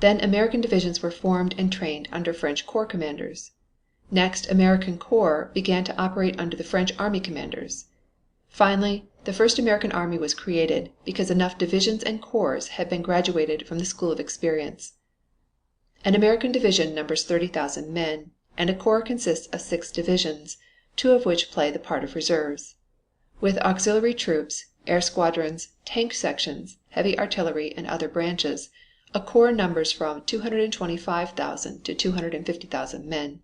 A: Then American divisions were formed and trained under French corps commanders. Next, American corps began to operate under the French army commanders. Finally, the first American army was created because enough divisions and corps had been graduated from the school of experience. An American division numbers 30,000 men, and a corps consists of 6 divisions, 2 of which play the part of reserves. With auxiliary troops, air squadrons, tank sections, heavy artillery, and other branches, a corps numbers from 225,000 to 250,000 men.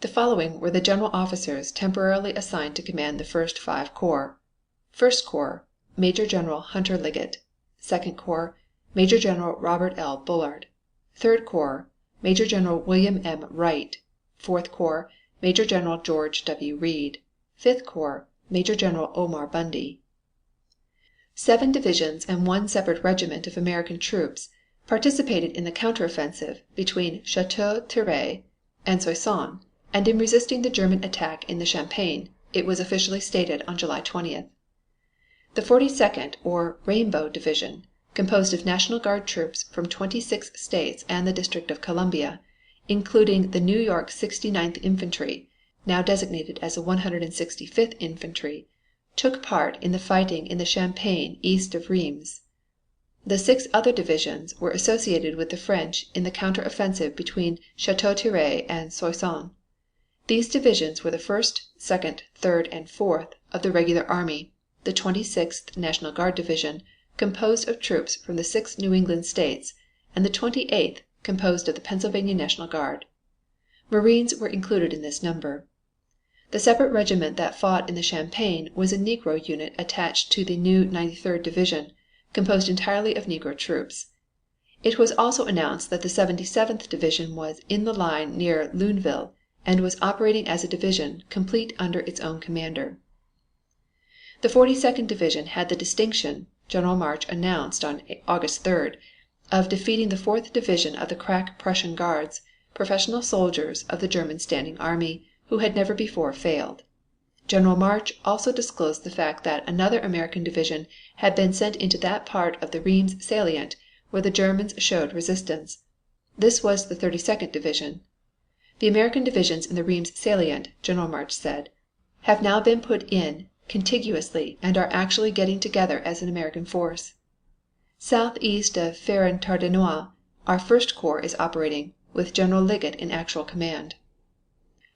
A: The following were the general officers temporarily assigned to command the first 5 corps. First Corps, Major General Hunter Liggett. Second Corps, Major General Robert L. Bullard. Third Corps, Major General William M. Wright. Fourth Corps, Major General George W. Reed. Fifth Corps, Major General Omar Bundy. 7 divisions and 1 separate regiment of American troops participated in the counteroffensive between Château Thierry and Soissons, and in resisting the German attack in the Champagne, it was officially stated on July 20th. The 42nd, or Rainbow Division, composed of National Guard troops from 26 states and the District of Columbia, including the New York 69th Infantry, now designated as the 165th Infantry, took part in the fighting in the Champagne east of Reims. The 6 other divisions were associated with the French in the counter-offensive between Château Thierry and Soissons. These divisions were the 1st, 2nd, 3rd, and 4th of the regular army, the 26th National Guard Division, composed of troops from the 6 New England states, and the 28th, composed of the Pennsylvania National Guard. Marines were included in this number. The separate regiment that fought in the Champagne was a Negro unit attached to the new 93rd Division, composed entirely of Negro troops. It was also announced that the 77th Division was in the line near Luneville, and was operating as a division, complete under its own commander. The 42nd Division had the distinction, General March announced on August 3rd, of defeating the 4th Division of the crack Prussian Guards, professional soldiers of the German Standing Army, who had never before failed. General March also disclosed the fact that another American division had been sent into that part of the Reims salient where the Germans showed resistance. This was the 32nd Division. The American divisions in the Reims salient, General March said, have now been put in contiguously and are actually getting together as an American force. Southeast of Ferin-Tardenois, our 1st Corps is operating, with General Liggett in actual command.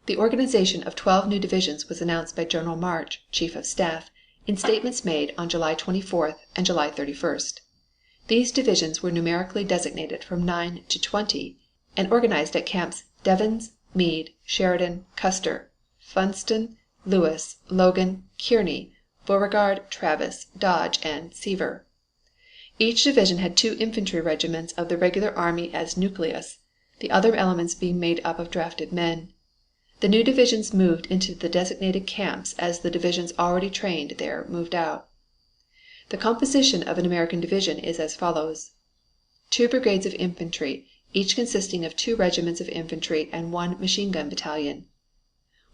A: The organization of 12 new divisions was announced by General March, Chief of Staff, in statements made on July 24th and July 31st. These divisions were numerically designated from 9 to 20 and organized at camps Devens, Meade, Sheridan, Custer, Funston, Lewis, Logan, Kearney, Beauregard, Travis, Dodge, and Sevier. Each division had 2 infantry regiments of the regular army as nucleus, the other elements being made up of drafted men. The new divisions moved into the designated camps as the divisions already trained there moved out. The composition of an American division is as follows: 2 brigades of infantry, each consisting of 2 regiments of infantry and 1 machine gun battalion.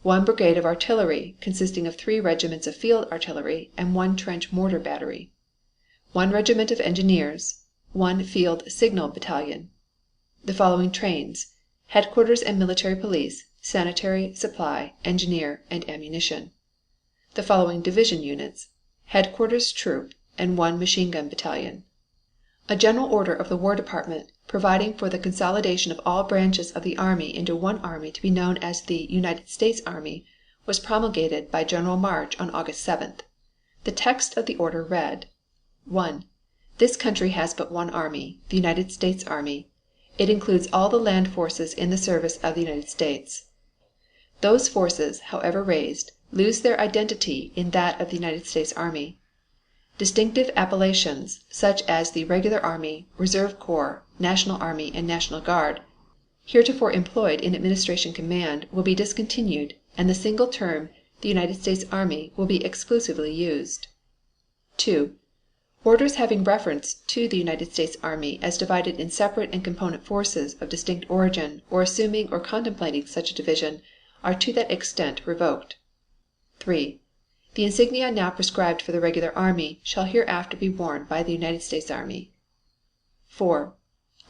A: 1 brigade of artillery, consisting of 3 regiments of field artillery and 1 trench mortar battery. 1 regiment of engineers, 1 field signal battalion. The following trains: headquarters and military police, sanitary, supply, engineer, and ammunition. The following division units: headquarters troop and 1 machine gun battalion. A general order of the War Department, providing for the consolidation of all branches of the Army into one army to be known as the United States Army, was promulgated by General March on August 7th. The text of the order read: 1. This country has but one army, the United States Army. It includes all the land forces in the service of the United States. Those forces, however raised, lose their identity in that of the United States Army. Distinctive appellations, such as the Regular Army, Reserve Corps, National Army, and National Guard, heretofore employed in administration command, will be discontinued, and the single term, the United States Army, will be exclusively used. 2. Orders having reference to the United States Army as divided in separate and component forces of distinct origin, or assuming or contemplating such a division, are to that extent revoked. 3. The insignia now prescribed for the Regular Army shall hereafter be worn by the United States Army. 4.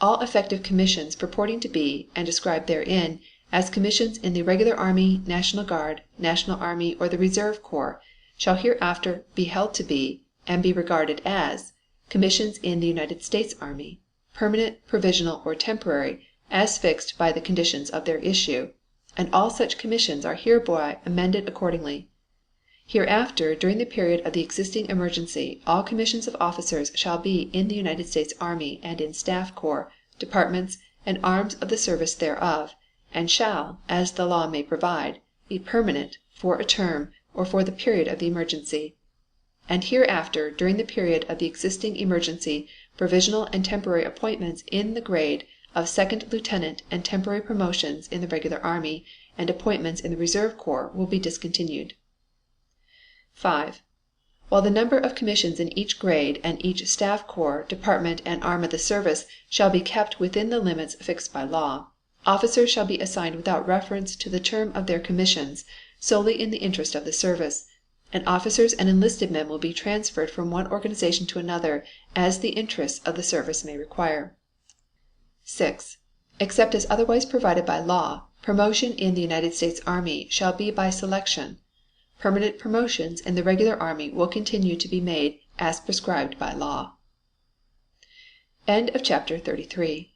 A: All effective commissions purporting to be, and described therein, as commissions in the Regular Army, National Guard, National Army, or the Reserve Corps, shall hereafter be held to be, and be regarded as, commissions in the United States Army, permanent, provisional, or temporary, as fixed by the conditions of their issue, and all such commissions are hereby amended accordingly. Hereafter, during the period of the existing emergency, all commissions of officers shall be in the United States Army and in staff corps, departments, and arms of the service thereof, and shall, as the law may provide, be permanent, for a term, or for the period of the emergency. And hereafter, during the period of the existing emergency, provisional and temporary appointments in the grade of second lieutenant and temporary promotions in the Regular Army and appointments in the Reserve Corps will be discontinued. 5. While the number of commissions in each grade and each staff corps, department, and arm of the service shall be kept within the limits fixed by law, officers shall be assigned without reference to the term of their commissions, solely in the interest of the service, and officers and enlisted men will be transferred from one organization to another as the interests of the service may require. 6. Except as otherwise provided by law, promotion in the United States Army shall be by selection. Permanent promotions in the Regular Army will continue to be made as prescribed by law. End of chapter 33.